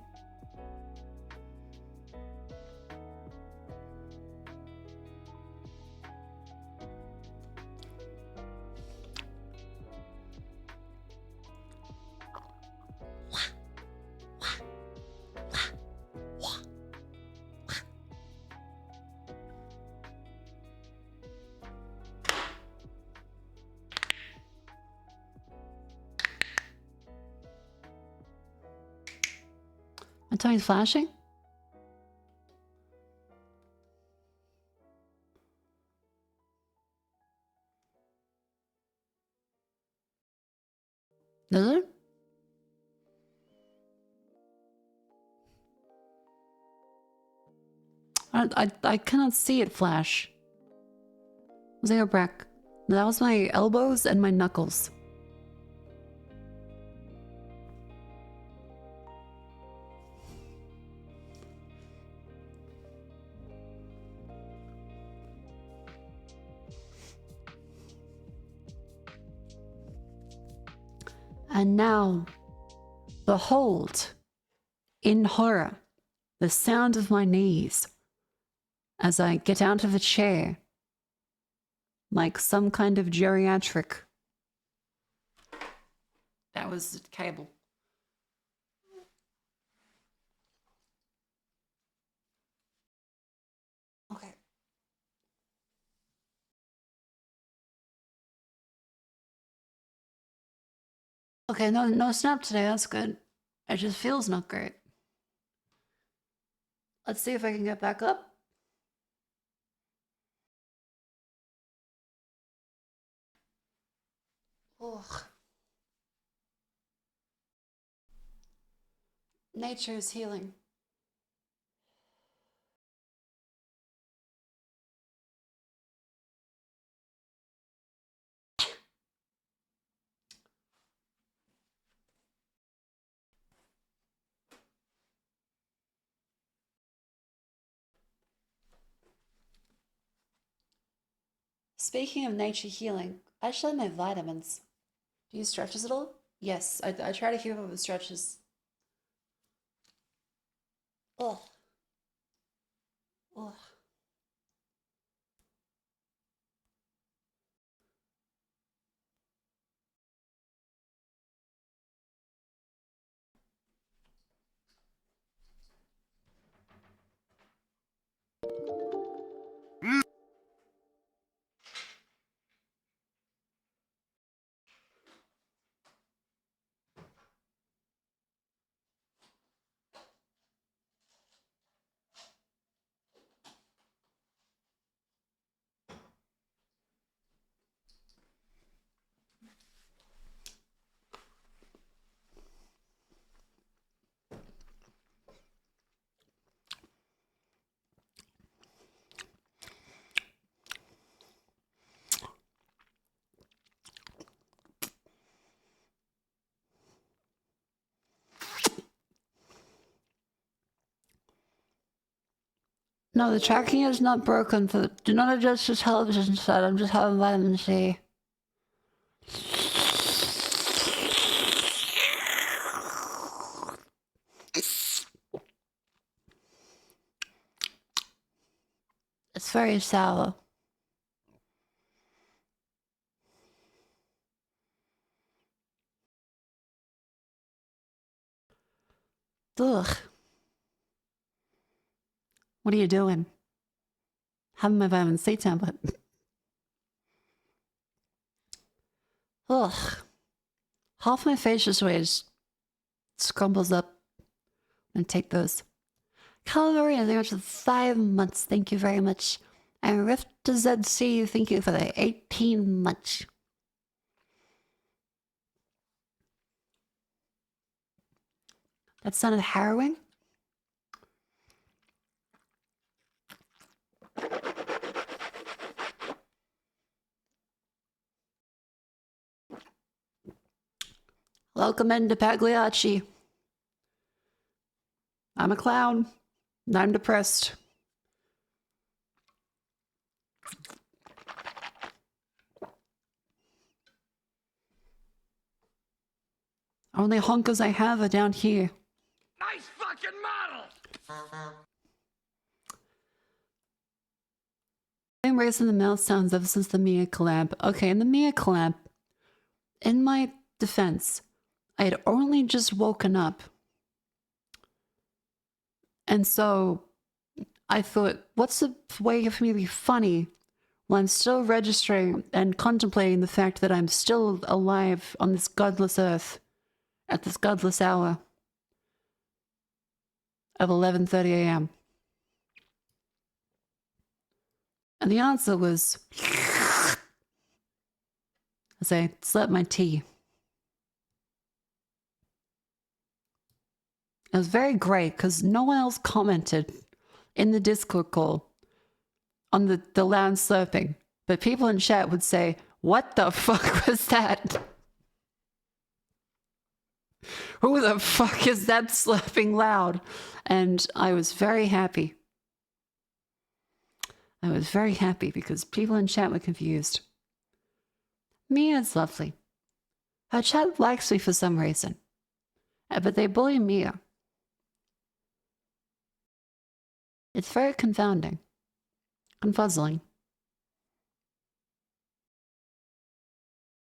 My tummy's flashing? Does it? I cannot see it flash. Was I a break? That was my elbows and my knuckles. And now, behold, in horror, the sound of my knees as I get out of the chair like some kind of geriatric. That was the cable. Okay. Okay, no snap today. That's good. It just feels not great. Let's see if I can get back up. Ugh. Nature is healing. Speaking of nature healing, I should have my vitamins. Do you stretches at all? Yes, I try to keep up with stretches. Ugh. Ugh. No, the tracking is not broken. Do not adjust the television set. I'm just having vitamin C. It's very sour. Ugh. What are you doing? Having my vitamin C tablet. Ugh. Half my face just weighs scrumbles up and take those. Calvary, thank you very much for 5 months. Thank you very much. And Rift to ZC, thank you for the 18 months. That sounded harrowing. Welcome into Pagliacci. I'm a clown. I'm depressed. Only honkers I have are down here. Nice fucking model! I'm raising the mouth sounds ever since the Mia collab. Okay, in the Mia collab, in my defense, I had only just woken up. And so I thought, what's the way for me to be funny while I'm still registering and contemplating the fact that I'm still alive on this godless earth at this godless hour of 11:30 a.m. And the answer was as I slept my tea. It was very great because no one else commented in the Discord call on the loud slurping. But people in chat would say, what the fuck was that? Who the fuck is that slurping loud? And I was very happy. I was very happy because people in chat were confused. Mia's lovely. Her chat likes me for some reason. But they bully Mia. It's very confounding. Confuzzling.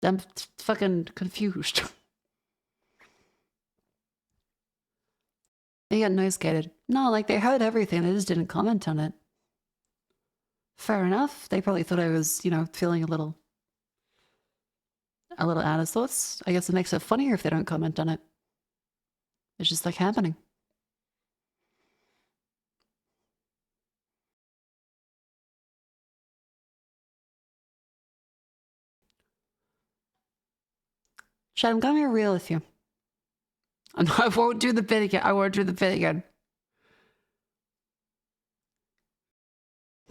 I'm fucking confused. They got noise gated. No, like they heard everything. They just didn't comment on it. Fair enough. They probably thought I was, you know, feeling a little out of sorts. I guess it makes it funnier if they don't comment on it. It's just like happening. Shad, I'm gonna be real with you. I won't do the bit again. I won't do the bit again.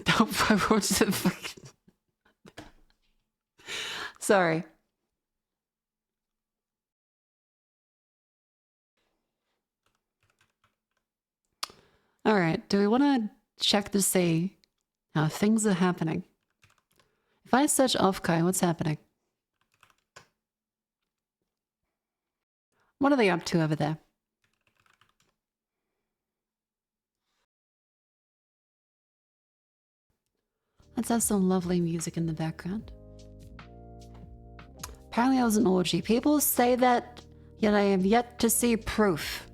Nope, I won't do the fucking... Sorry. Alright, do we want to check to see how things are happening? If I search Offkai, what's happening? What are they up to over there? Let's have some lovely music in the background. Apparently I was an orgy. People say that, yet I have yet to see proof.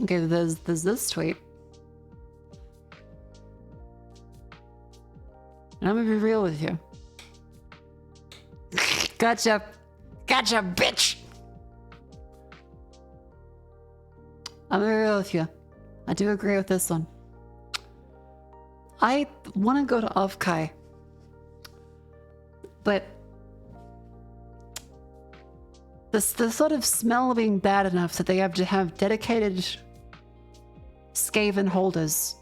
Okay, there's this tweet. And I'm gonna be real with you. Gotcha. Gotcha, bitch! I'm gonna be real with you. I do agree with this one. I want to go to Offkai. But... the sort of smell being bad enough that they have to have dedicated Skaven holders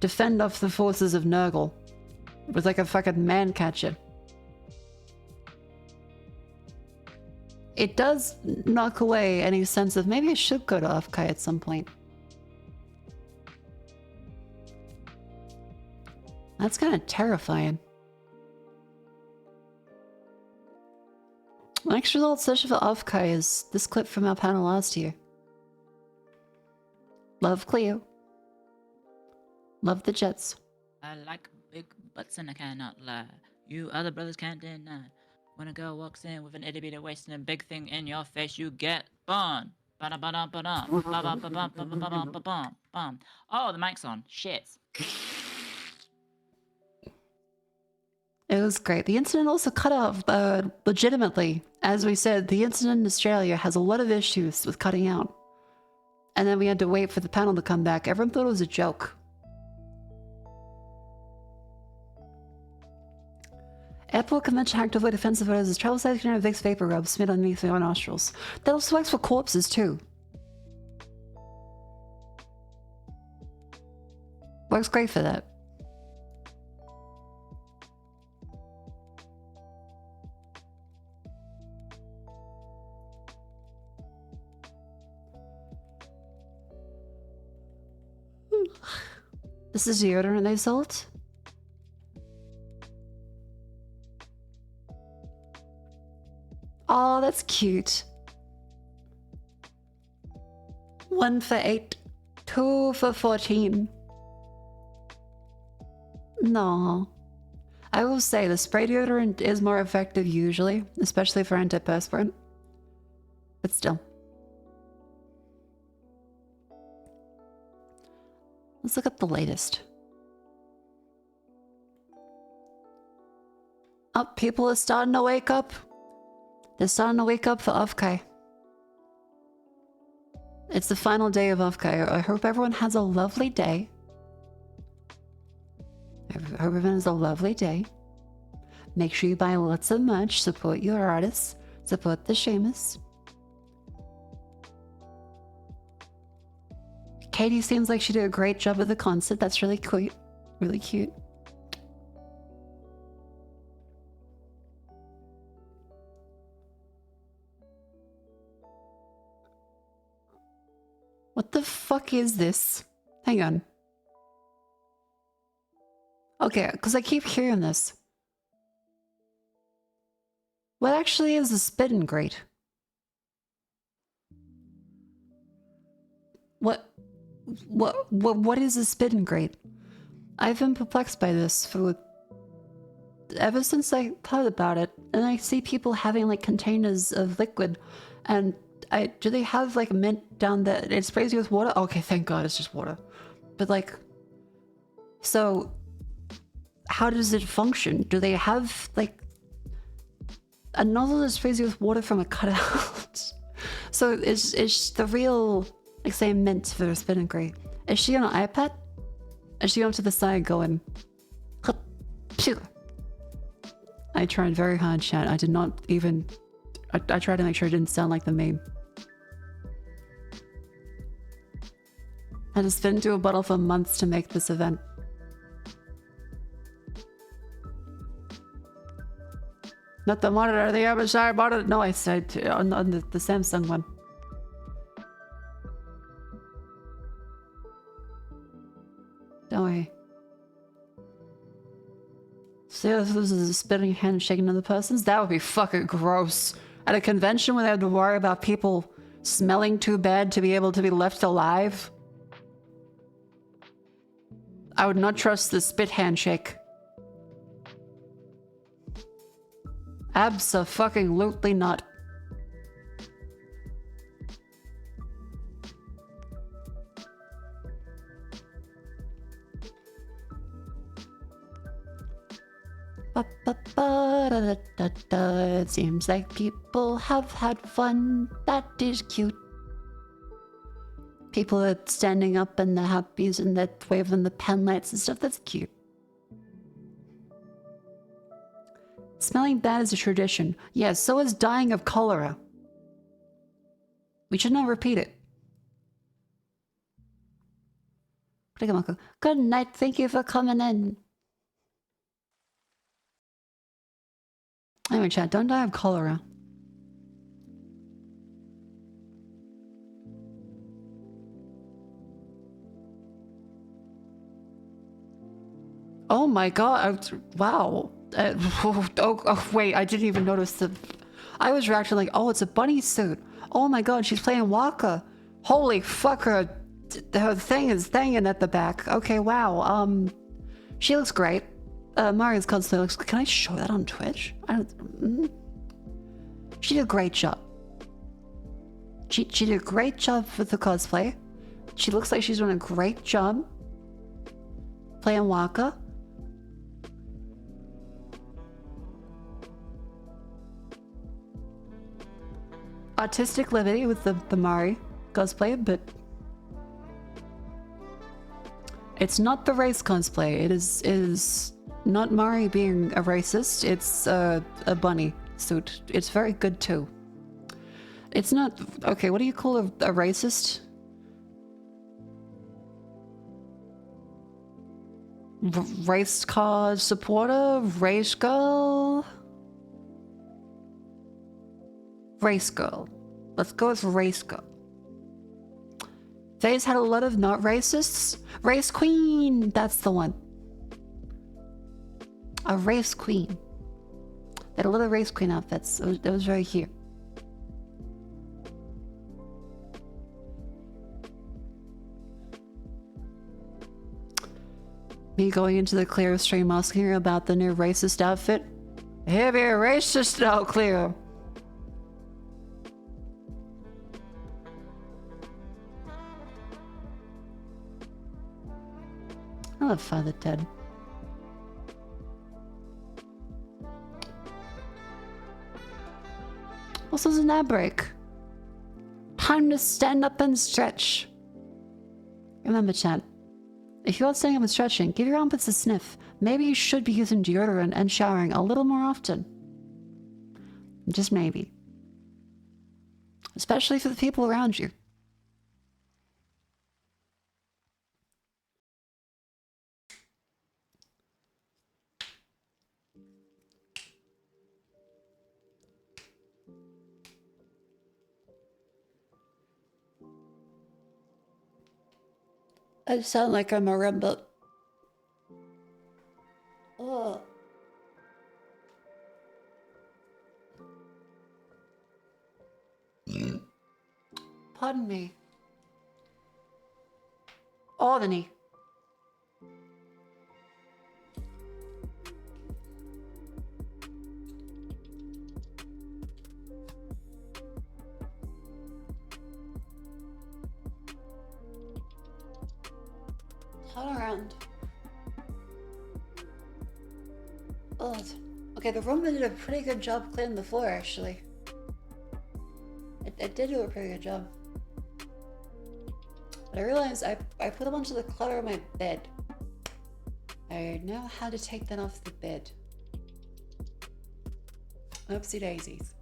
to fend off the forces of Nurgle with like a fucking man catcher. It does knock away any sense of maybe I should go to Offkai at some point. That's kind of terrifying. Next result session for Offkai is this clip from our panel last year. Love Cleo. Love the Jets. I like big butts and I cannot lie. You other brothers can't deny. When a girl walks in with an itty bitty waist and a big thing in your face, you get burned. Oh, the mic's on. Shit. It was great. The incident also cut off legitimately. As we said, the incident in Australia has a lot of issues with cutting out. And then we had to wait for the panel to come back. Everyone thought it was a joke. Airport convention actively defensive voters as travel sites can have Vicks vapor rub smeared underneath their nostrils. That also works for corpses too. Works great for that. This is deodorant they sold? Oh, that's cute. 1 for 8, 2 for 14. No. I will say the spray deodorant is more effective usually, especially for antiperspirant. But still. Let's look at the latest. Oh, people are starting to wake up. They're starting to wake up for Offkai. It's the final day of Offkai. I hope everyone has a lovely day. I hope everyone has a lovely day. Make sure you buy lots of merch. Support your artists. Support the Seamus. Katie seems like she did a great job at the concert. That's really cute. Really cute. What the fuck is this? Hang on. Okay, because I keep hearing this. What actually is a spitting grate? What is a spitting grate? I've been perplexed by this for ever since I thought about it, and I see people having like containers of liquid, and do they have like mint down there? It sprays you with water? Okay, thank God it's just water. But like, so how does it function? Do they have like a nozzle that sprays you with water from a cutout? So is the real, like say mint for a spinning grate, is she on an iPad? And she went to the side going... I tried very hard, chat. I did not even... I tried to make sure it didn't sound like the meme. I had to spin through a bottle for months to make this event. Not the monitor, the MSI monitor. No, I said on the Samsung one. Don't worry. See, this is a spitting hand shaking other persons? That would be fucking gross. At a convention where they had to worry about people smelling too bad to be able to be left alive? I would not trust the spit handshake. Abso-fucking-lutely not. It seems like people have had fun. That is cute. People are standing up and they're happy and they're waving the pen lights and stuff. That's cute. Smelling bad is a tradition. Yeah, so is dying of cholera. We should not repeat it. Good night. Thank you for coming in. Anyway, chat, don't die of cholera. Oh my god, wow. Oh, wait, I didn't even notice the... I was reacting like, oh, it's a bunny suit. Oh my god, she's playing Waka. Holy fuck, her thing is hanging at the back. Okay, wow. She looks great. Maria's cosplay looks... Can I show that on Twitch? I don't... She did a great job. She did a great job with the cosplay. She looks like she's doing a great job playing Waka. Artistic liberty with the Mari cosplay, but it's not the race cosplay. It is not Mari being a racist. It's a bunny suit. It's very good too. It's not... Okay, what do you call a racist? Race car supporter? Race girl? Race girl. Let's go with race girl. Faye's had a lot of not racists. Race queen! That's the one. A race queen. They had a lot of race queen outfits. That was very cute. Me going into the Clear stream asking her about the new racist outfit. Heavy racist now, Clear. I love Father Ted. Also, it's an ad break. Time to stand up and stretch. Remember, chat. If you're standing up and stretching, give your armpits a sniff. Maybe you should be using deodorant and showering a little more often. Just maybe. Especially for the people around you. I sound like I'm a marimba. Oh. Pardon me. Albany. Turn around. Oh, okay, the room did a pretty good job cleaning the floor, actually. It did do a pretty good job. But I realized I put a bunch of the clutter on my bed. I know how to take that off the bed. Oopsie daisies.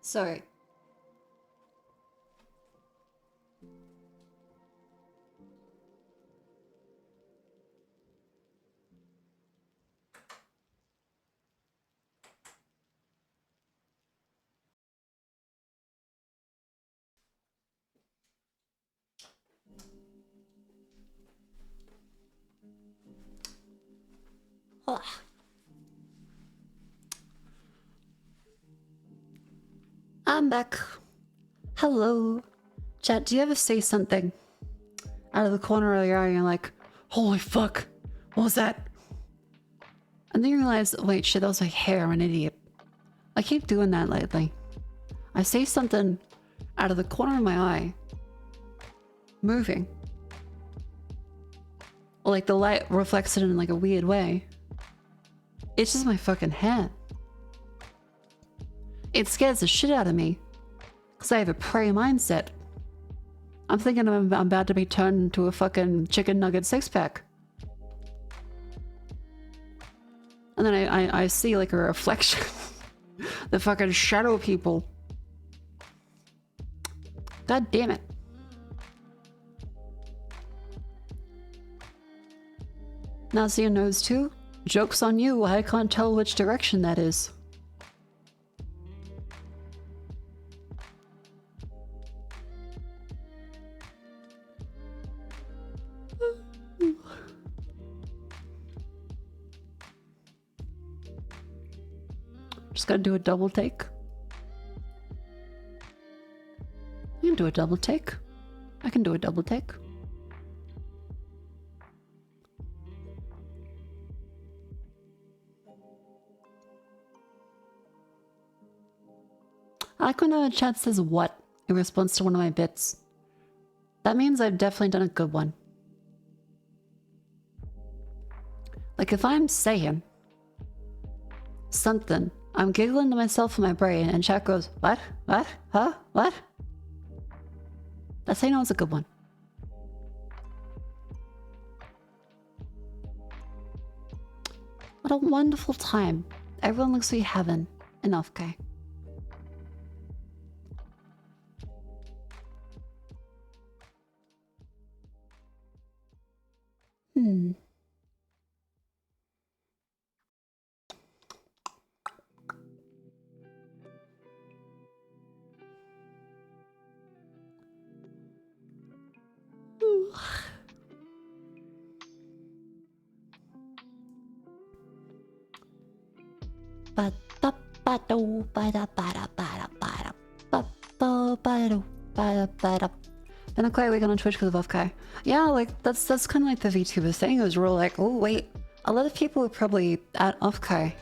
Sorry. Ugh. I'm back. Hello. Chat, do you ever say something out of the corner of your eye and you're like, holy fuck, what was that? And then you realize, wait, shit, that was my hair, I'm an idiot. I keep doing that lately. I say something out of the corner of my eye, moving. Like the light reflects it in like a weird way. It's just my fucking head. It scares the shit out of me. Because I have a prey mindset. I'm thinking I'm about to be turned into a fucking chicken nugget six-pack. And then I see like a reflection. The fucking shadow people. God damn it. Now see your nose too? Joke's on you, I can't tell which direction that is. Just gotta do a double take. You can do a double take. I can do a double take. I like when the chat says what in response to one of my bits. That means I've definitely done a good one. Like if I'm saying something, I'm giggling to myself in my brain and chat goes, what? What? Huh? What? That's how you know it's a good one. What a wonderful time. Everyone looks to be having enough, okay? Been a quiet week on Twitch because of Kai. Yeah, like that's kind of like the VTuber thing. It was real like, oh wait, a lot of people are probably at Kai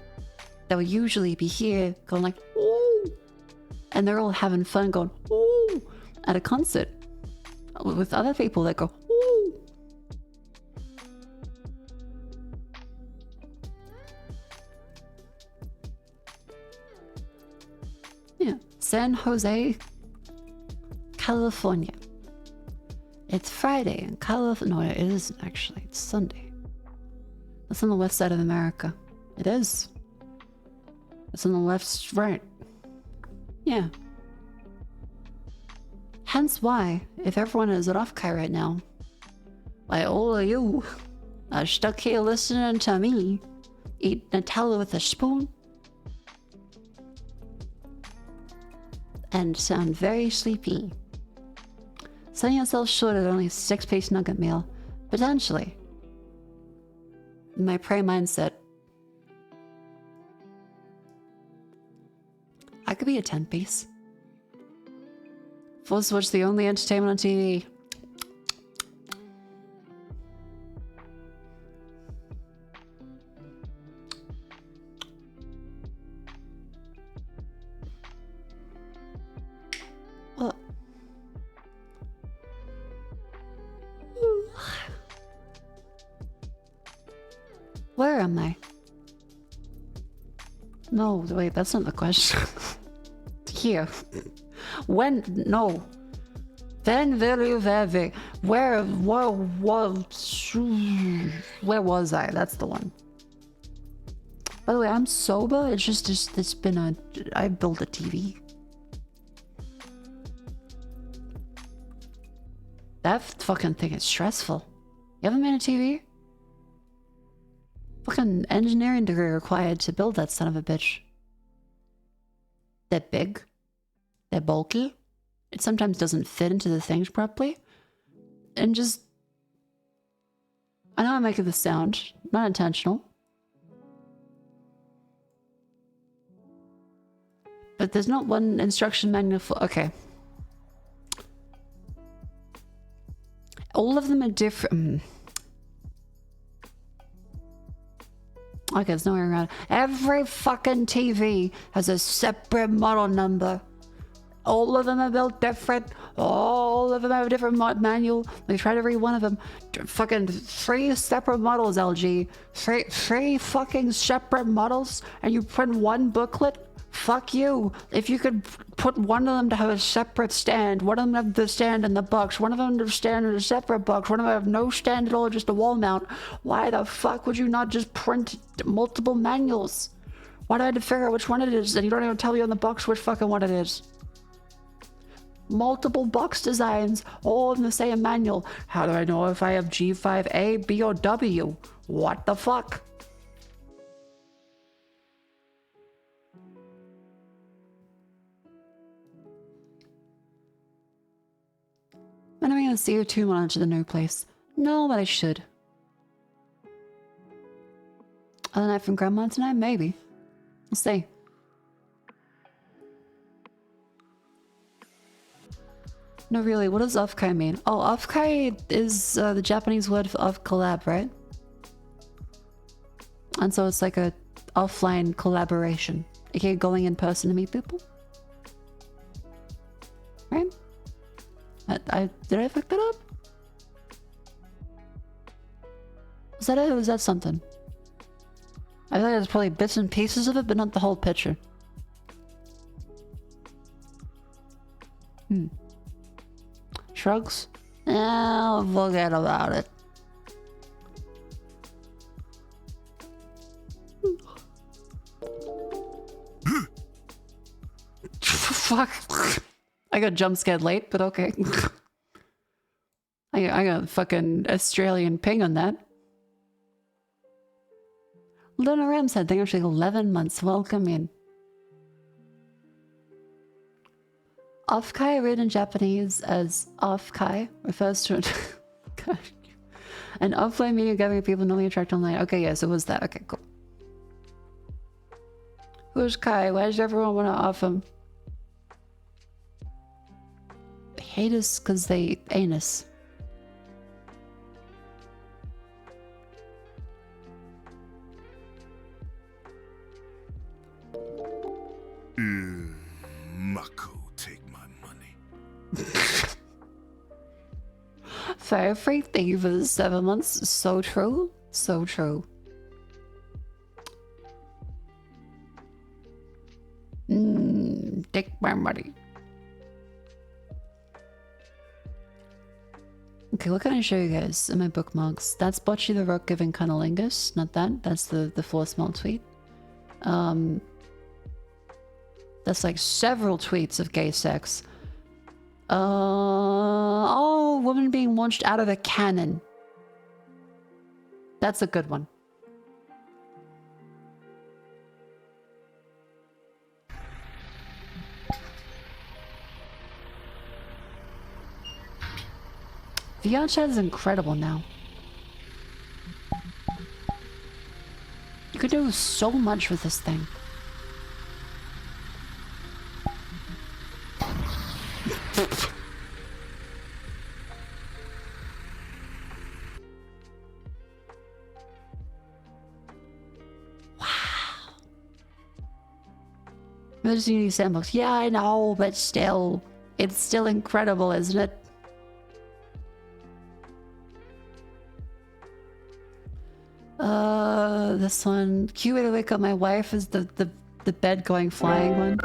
that would usually be here going like, ooh, and they're all having fun going, ooh, at a concert with other people that go, ooh. Yeah, San Jose, California. It's Friday in California. No, it isn't actually. It's Sunday. That's on the west side of America. It is. It's on the left, right. Yeah. Hence why, if everyone is at off-kai right now, why all of you are stuck here listening to me eat Nutella with a spoon, and sound very sleepy. Selling yourself short at only a 6-piece nugget meal. Potentially. My prey mindset. I could be a 10-piece. Full Switch, the only entertainment on TV. Well, where am I? No, wait, that's not the question. Here. When? No. Then very, very. Where was I? That's the one. By the way, I'm sober. It's just it's been I built a TV. That fucking thing is stressful. You haven't made a TV? Fucking engineering degree required to build that son of a bitch. They're big. They're bulky. It sometimes doesn't fit into the things properly. And just... I know I'm making this sound. Not intentional. But there's not one instruction manual for... Okay. All of them are different. Okay, there's no way around it. Every fucking TV has a separate model number. All of them are built different. All of them have a different manual. They tried every one of them. Fucking 3 separate models, LG. Three fucking separate models, and you print one booklet? Fuck you. If you could put one of them to have a separate stand, one of them have the stand in the box, one of them to stand in a separate box, one of them have no stand at all, just a wall mount, why the fuck would you not just print multiple manuals? Why do I have to figure out which one it is, and you don't even tell you on the box which fucking one it is? Multiple box designs, all in the same manual. How do I know if I have G5A, B, or W? What the fuck? When am I going to CO2 monitor the new place? No, but I should. Other night from Grandma tonight? Maybe. We'll see. No, really, what does offkai mean? Oh, offkai is the Japanese word of collab, right? And so it's like a offline collaboration. Okay, going in person to meet people? Right? Did I fuck that up? Was that it or was that something? I feel like there's probably bits and pieces of it, but not the whole picture. Shrugs? I'll forget about it. Fuck. I got jump scared late, but okay. I got fucking Australian ping on that. Luna Ram said, thank you for 11 months. Welcome in. Offkai, written in Japanese as offkai, refers to an offline media gathering people normally attract online. Okay, yes, it was that. Okay, cool. Who's Kai? Why does everyone want to off him? Hate us because they anus. Mako, take my money. Fair free, thank you for the 7 months. So true. So true. Take my money. Okay, what can I show you guys in my bookmarks? That's Bocce the Rock giving cunnilingus. Not that. That's the floor small tweet. That's like several tweets of gay sex. Oh, woman being launched out of a cannon. That's a good one. The outside is incredible now. You could do so much with this thing. There's unique samples. Yeah, I know, but still, it's still incredible, isn't it? This one. Cute way to wake up my wife is the bed going flying one.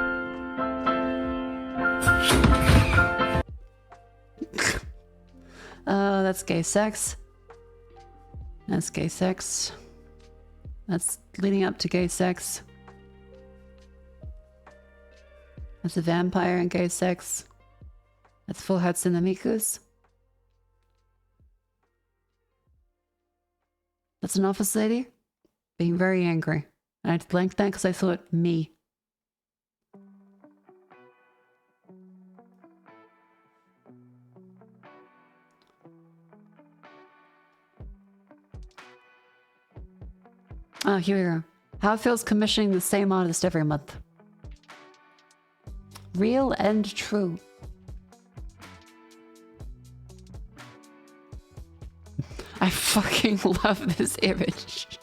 That's gay sex. That's gay sex. That's leading up to gay sex. That's a vampire and gay sex. That's full Hatsune Miku's. That's an office lady being very angry. And I blanked that because I thought me. Oh, here we go. How it feels commissioning the same artist every month. Real and true. I fucking love this image.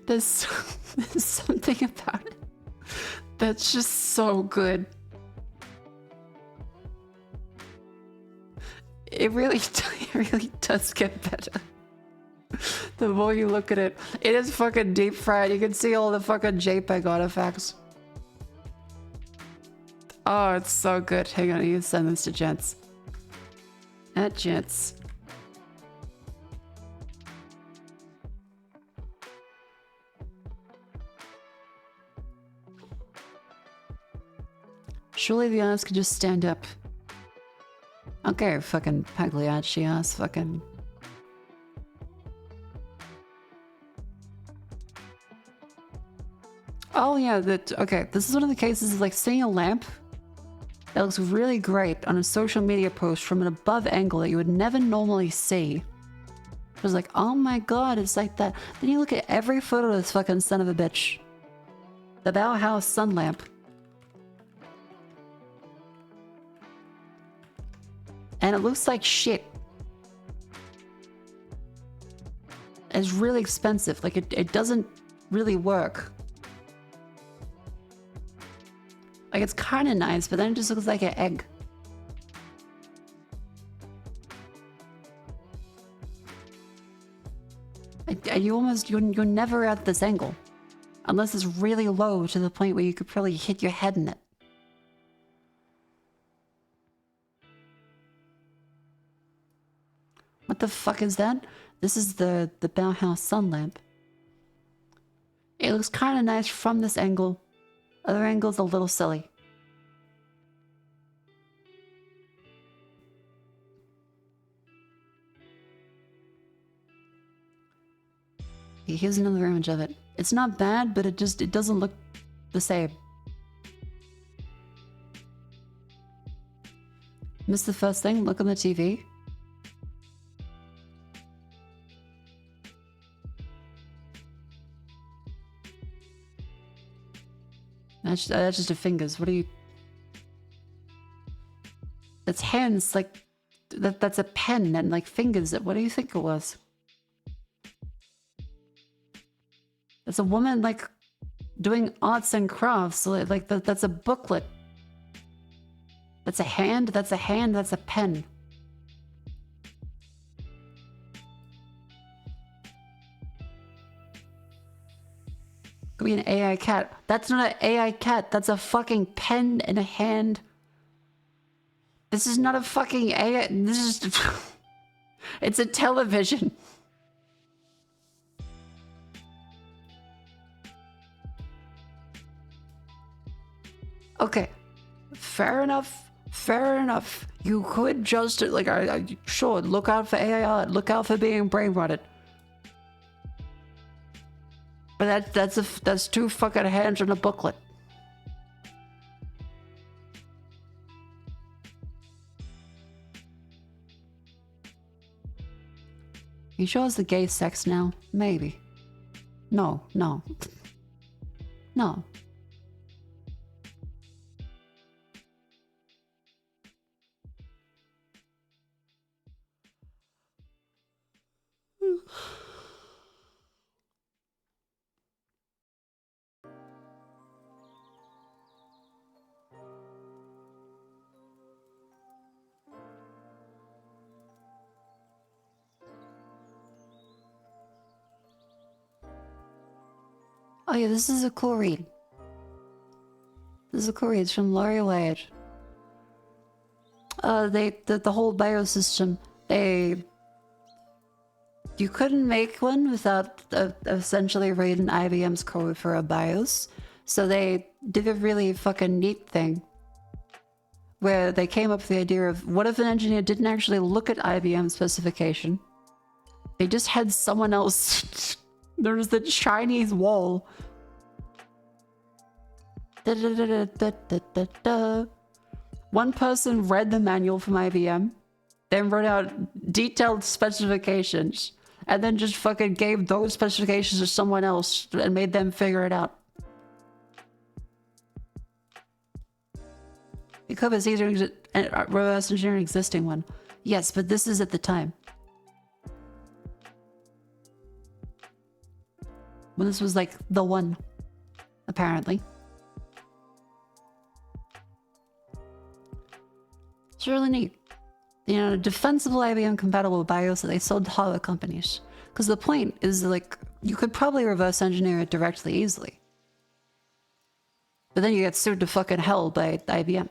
There's something about it that's just so good. It really does get better. The more you look at it, it is fucking deep fried. You can see all the fucking JPEG artifacts. Oh, it's so good. Hang on, I need to send this to Gents. At Gents. Surely the honest could just stand up. Okay, fucking Pagliacci ass, fucking. Oh yeah, okay, this is one of the cases of like seeing a lamp that looks really great on a social media post from an above angle that you would never normally see. It was like, oh my god, it's like that. Then you look at every photo of this fucking son of a bitch. The Bauhaus sun lamp. And it looks like shit. It's really expensive. Like, it doesn't really work. Like, it's kind of nice, but then it just looks like an egg. You're never at this angle. Unless it's really low to the point where you could probably hit your head in it. What the fuck is that? This is the Bauhaus sun lamp. It looks kind of nice from this angle. Other angle's a little silly. Here's another image of it. It's not bad, but it doesn't look the same. Missed the first thing? Look on the TV. That's just her fingers. What are you... That's hands, like... That's a pen and, like, fingers. What do you think it was? It's a woman, like, doing arts and crafts. Like, that's a booklet. That's a hand, that's a pen. Could be an AI cat. That's not an AI cat. That's a fucking pen in a hand. This is not a fucking AI. This is... It's a television. Okay. Fair enough. Fair enough. You could just, like, sure, look out for AI art. Look out for being brain rotted. But that's 2 fucking hands in a booklet. You show us the gay sex now? Maybe. No. No. Oh yeah, this is a cool read. This is a cool read. It's from Laurie Wade. The whole biosystem, you couldn't make one without essentially reading IBM's code for a BIOS. So they did a really fucking neat thing where they came up with the idea of what if an engineer didn't actually look at IBM's specification? They just had someone else. There was the Chinese wall. One person read the manual from IBM, then wrote out detailed specifications, and then just fucking gave those specifications to someone else and made them figure it out. Because it's easier to reverse engineer an existing one. Yes, but this is at the time. When this was like the one, apparently. It's really neat. You know, defensible IBM compatible BIOS that they sold to hardware companies. Because the point is, like, you could probably reverse engineer it directly easily. But then you get sued to fucking hell by IBM.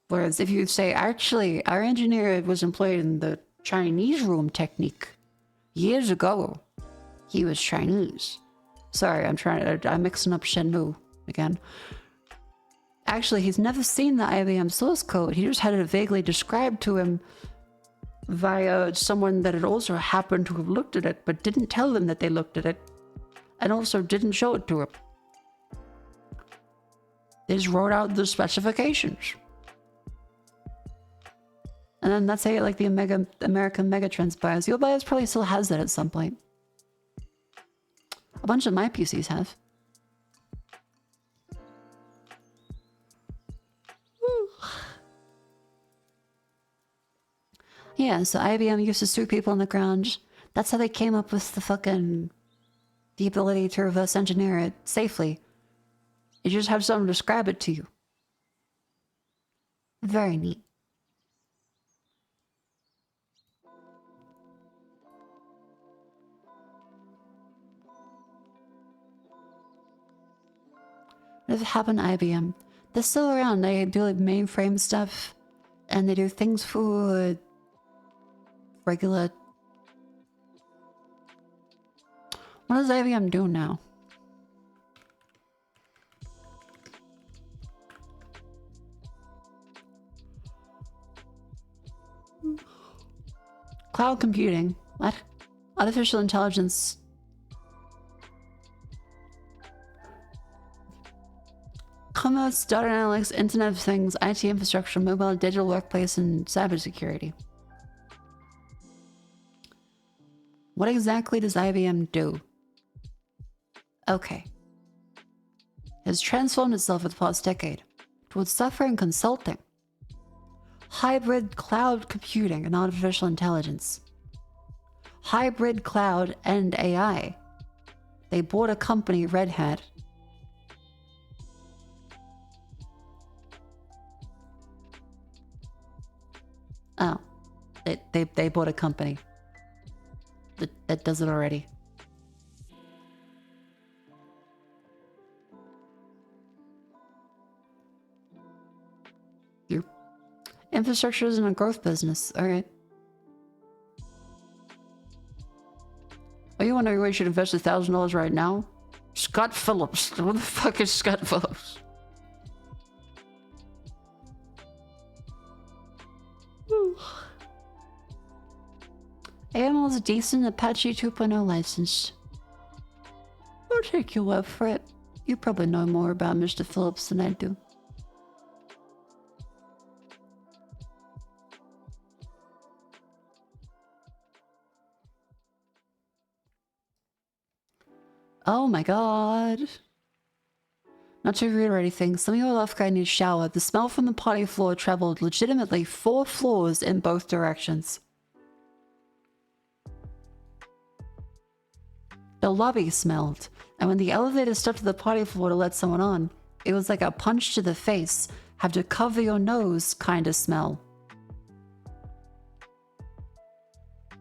Whereas if you say, actually, our engineer was employed in the Chinese room technique years ago. He was Chinese. Sorry, I'm mixing up Shenmue again. Actually, he's never seen the IBM source code. He just had it vaguely described to him via someone that had also happened to have looked at it, but didn't tell them that they looked at it, and also didn't show it to him. They just wrote out the specifications. And then that's how, like, the American Megatrends BIOS. Your BIOS probably still has that at some point. A bunch of my PCs have. Yeah, so IBM used to sue people on the ground. That's how they came up with the ability to reverse engineer it safely. You just have someone describe it to you. Very neat. What happened to IBM? They're still around. They do like mainframe stuff, and they do things for regular. What does IBM do now? Cloud computing. What? Artificial intelligence. Commerce, data analytics, Internet of Things, IT infrastructure, mobile, digital workplace, and cybersecurity. What exactly does IBM do? Okay. It has transformed itself for the past decade towards software and consulting, hybrid cloud computing and artificial intelligence, hybrid cloud and AI. They bought a company, Red Hat. Oh, they bought a company that does it already. Your infrastructure isn't a growth business. All right. Are you wondering where you should invest $1,000 right now? Scott Phillips. Who the fuck is Scott Phillips? AML is a decent Apache 2.0 license. take your word for it. You probably know more about Mr. Phillips than I do. Oh my god. Not to rude or anything, some of your left guy needs shower. The smell from the party floor traveled legitimately 4 floors in both directions. The lobby smelled, and when the elevator stopped at the party floor to let someone on, it was like a punch to the face, have to cover your nose kind of smell.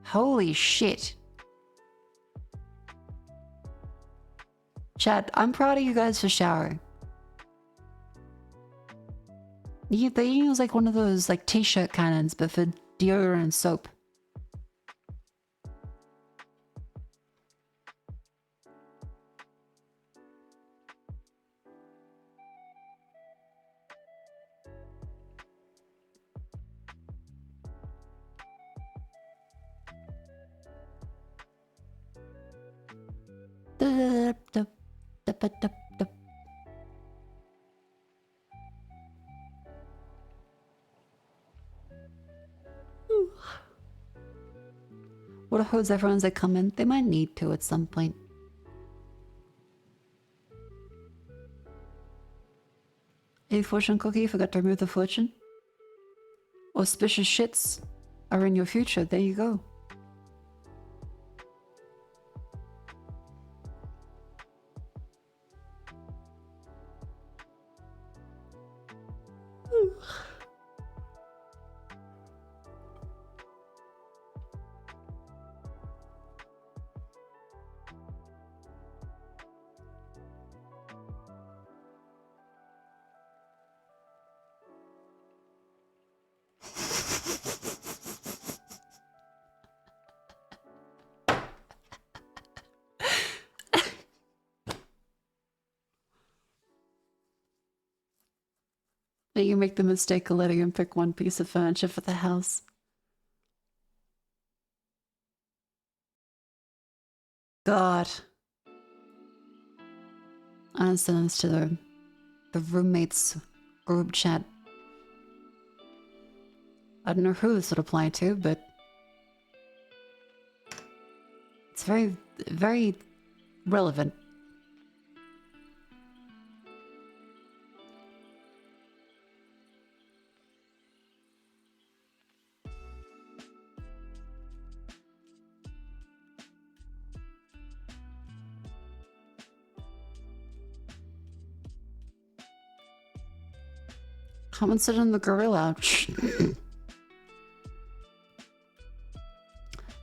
Holy shit. Chat, I'm proud of you guys for showering. They use like one of those like t-shirt cannons, but for deodorant and soap. What hose everyone's that come in? They might need to at some point. Hey, fortune cookie, forgot to remove the fortune. Auspicious shits are in your future. There you go. You make the mistake of letting him pick one piece of furniture for the house. God. I'm gonna send this to the roommates group chat. I don't know who this would apply to, but it's very, very relevant. Come and sit in the gorilla.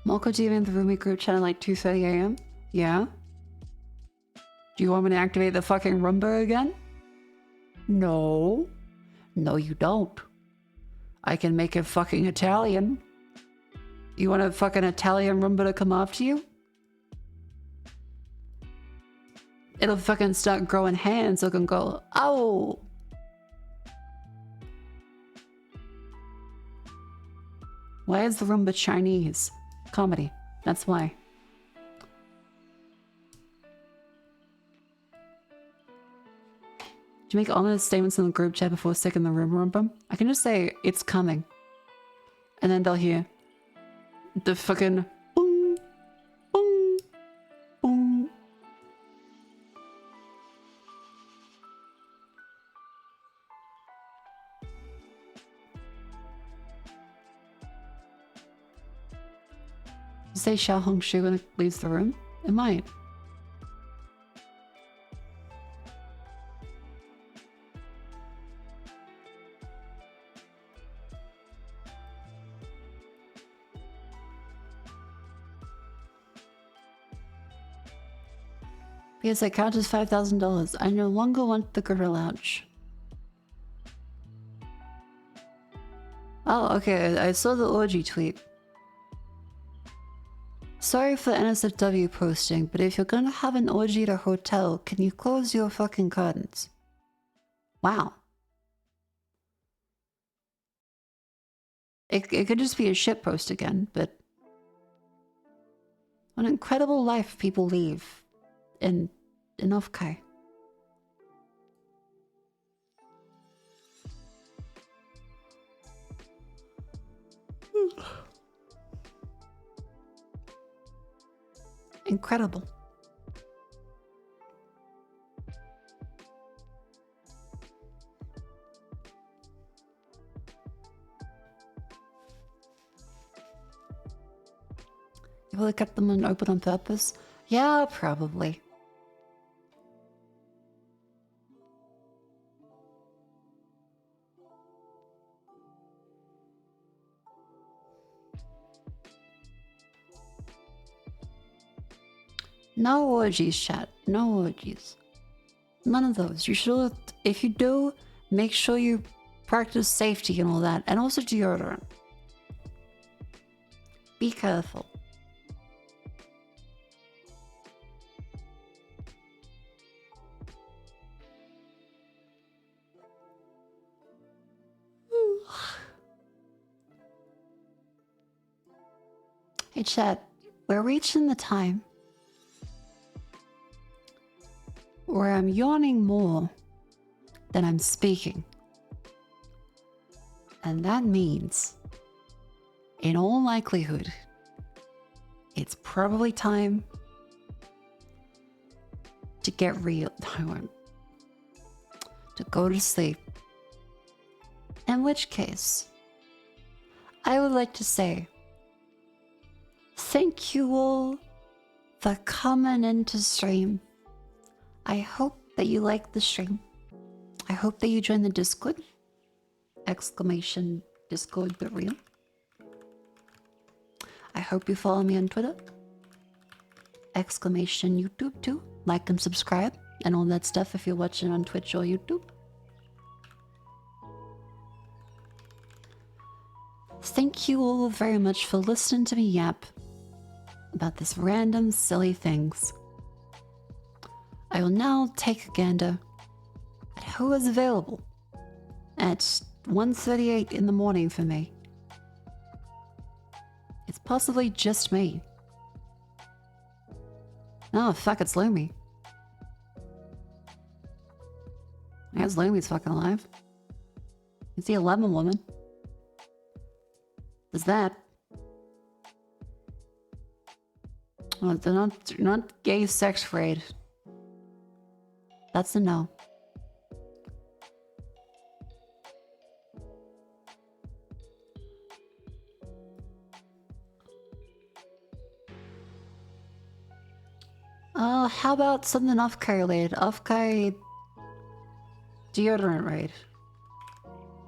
Malco, do you have in the roommate group chat at like 2:30 a.m.? Yeah? Do you want me to activate the fucking Roomba again? No. No, you don't. I can make it fucking Italian. You want a fucking Italian Roomba to come after you? It'll fucking start growing hands so it can go, ow! Why is the Roomba Chinese? Comedy. That's why. Do you make honest statements in the group chat before sticking the Roomba? I can just say, it's coming. And then they'll hear the fucking boom, boom, boom. Say Xiao Hongshu when it leaves the room? It might. Because that count is $5,000. I no longer want the gorilla lounge. Oh, okay. I saw the orgy tweet. Sorry for the NSFW posting, but if you're gonna have an orgy at a hotel, can you close your fucking curtains? Wow. It could just be a shit post again, but... An incredible life people leave in in off-Kai. Incredible. You really kept them open on purpose? Yeah, probably. No orgies, chat. No orgies. None of those. You should, if you do, make sure you practice safety and all that, and also deodorant. Be careful. Hey chat, we're reaching the time where I'm yawning more than I'm speaking. And that means, in all likelihood, it's probably time to get real. I won't. To go to sleep. In which case, I would like to say, thank you all for coming into stream. I hope that you like the stream. I hope that you join the Discord. Exclamation Discord but real. I hope you follow me on Twitter. Exclamation YouTube too. Like and subscribe and all that stuff if you're watching on Twitch or YouTube. Thank you all very much for listening to me yap about this random silly things. I will now take a gander at who is available at 1:38 in the morning for me. It's possibly just me. Oh, fuck, it's Lumi. I guess Lumi's fucking alive. It's the 11 woman. There's that. Well, they're not gay sex afraid. That's a no. How about something off-Kai related? Off-Kai deodorant raid.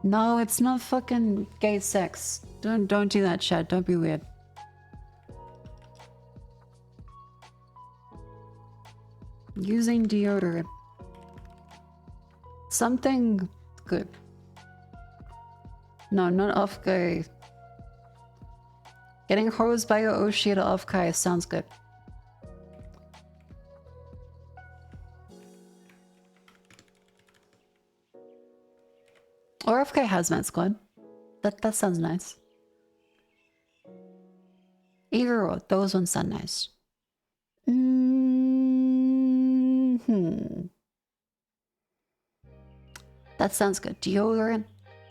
No, it's not fucking gay sex. Don't do that, chat. Don't be weird. Using deodorant. Something good. No, not off-Kai. Getting hosed by your Oshida off-Kai sounds good. Or FK Hazmat Squad. That sounds nice. Either or, those ones sound nice. That sounds good. Deodorant,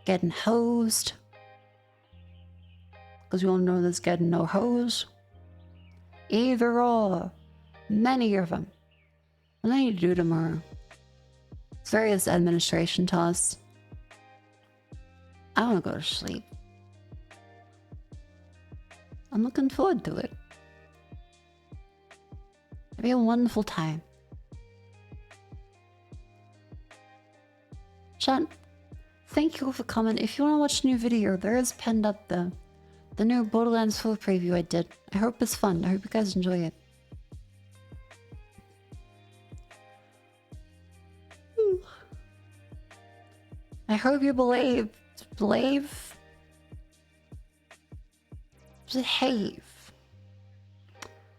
getting hosed. Because we all know there's getting no hose. Either or. Many of them. What I need to do tomorrow. Various administration tasks. I want to go to sleep. I'm looking forward to it. It'll be a wonderful time. Chat, thank you all for coming. If you want to watch a new video, there is pinned up the new Borderlands 4 preview I did. I hope it's fun. I hope you guys enjoy it. I hope you behave.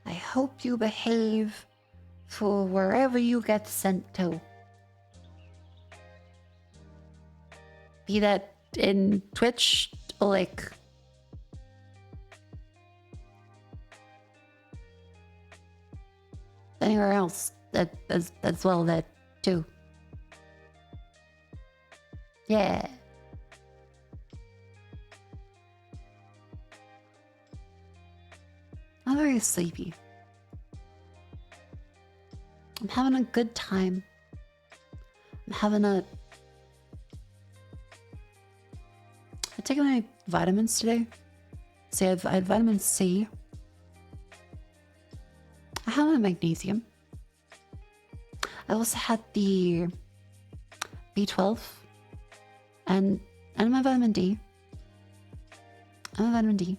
I hope you behave for wherever you get sent to. Be that in Twitch or like anywhere else. as well that too. Yeah. I'm very sleepy. I'm having a good time. I'm having a... I took my vitamins today. See, I had vitamin C. I have my magnesium. I also had the B12 and my vitamin D. And my vitamin D.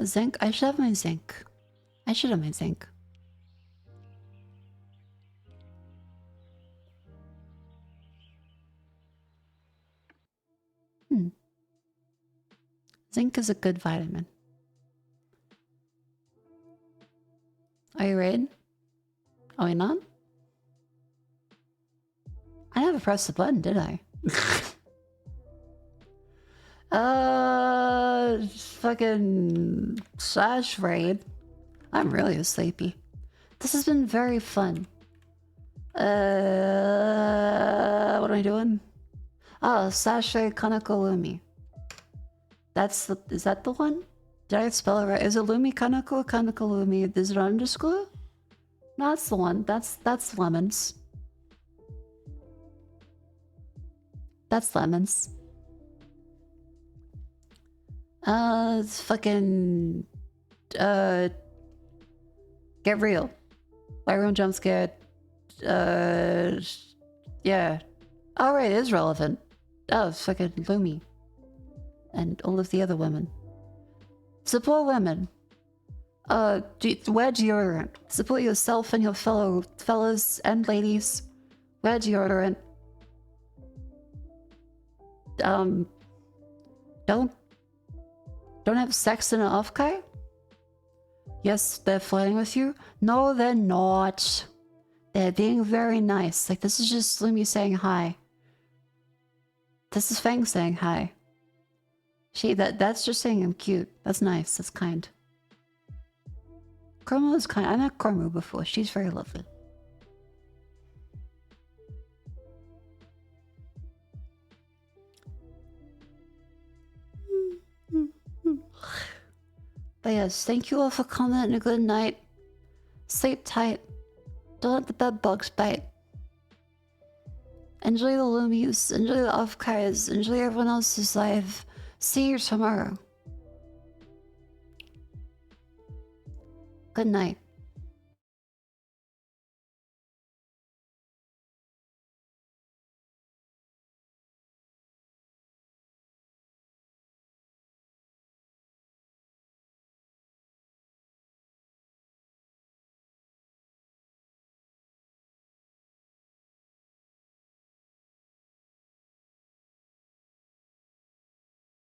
Zinc. I should have my zinc. I should have my zinc. Zinc is a good vitamin. Are you ready? Are we not? I never pressed the button, did I? Fucking slash raid. I'm really sleepy. This has been very fun. What am I doing? Oh, Sasha Kanakolumi. That's the... Is that the one? Did I spell it right? Is it Lumi Kanako? Kanakolumi? Is it underscore? No, that's the one. That's lemons. That's lemons. It's fucking... Get real. Everyone jump scared. Yeah. Oh, right, it is relevant. Oh, it's fucking Lumi. And all of the other women. Support women. Wear deodorant. Support yourself and your fellas and ladies. Wear deodorant. Don't have sex in an off-kai? Yes, they're flirting with you. No, they're not. They're being very nice. Like, this is just Lumi saying hi. This is Fang saying hi. That's just saying I'm cute. That's nice. That's kind. Chromo is kind. I met Chromo before. She's very lovely. But yes, thank you all for coming and a good night. Sleep tight. Don't let the bed bugs bite. Enjoy the Lumies. Enjoy the off-kais. Enjoy everyone else's life. See you tomorrow. Good night.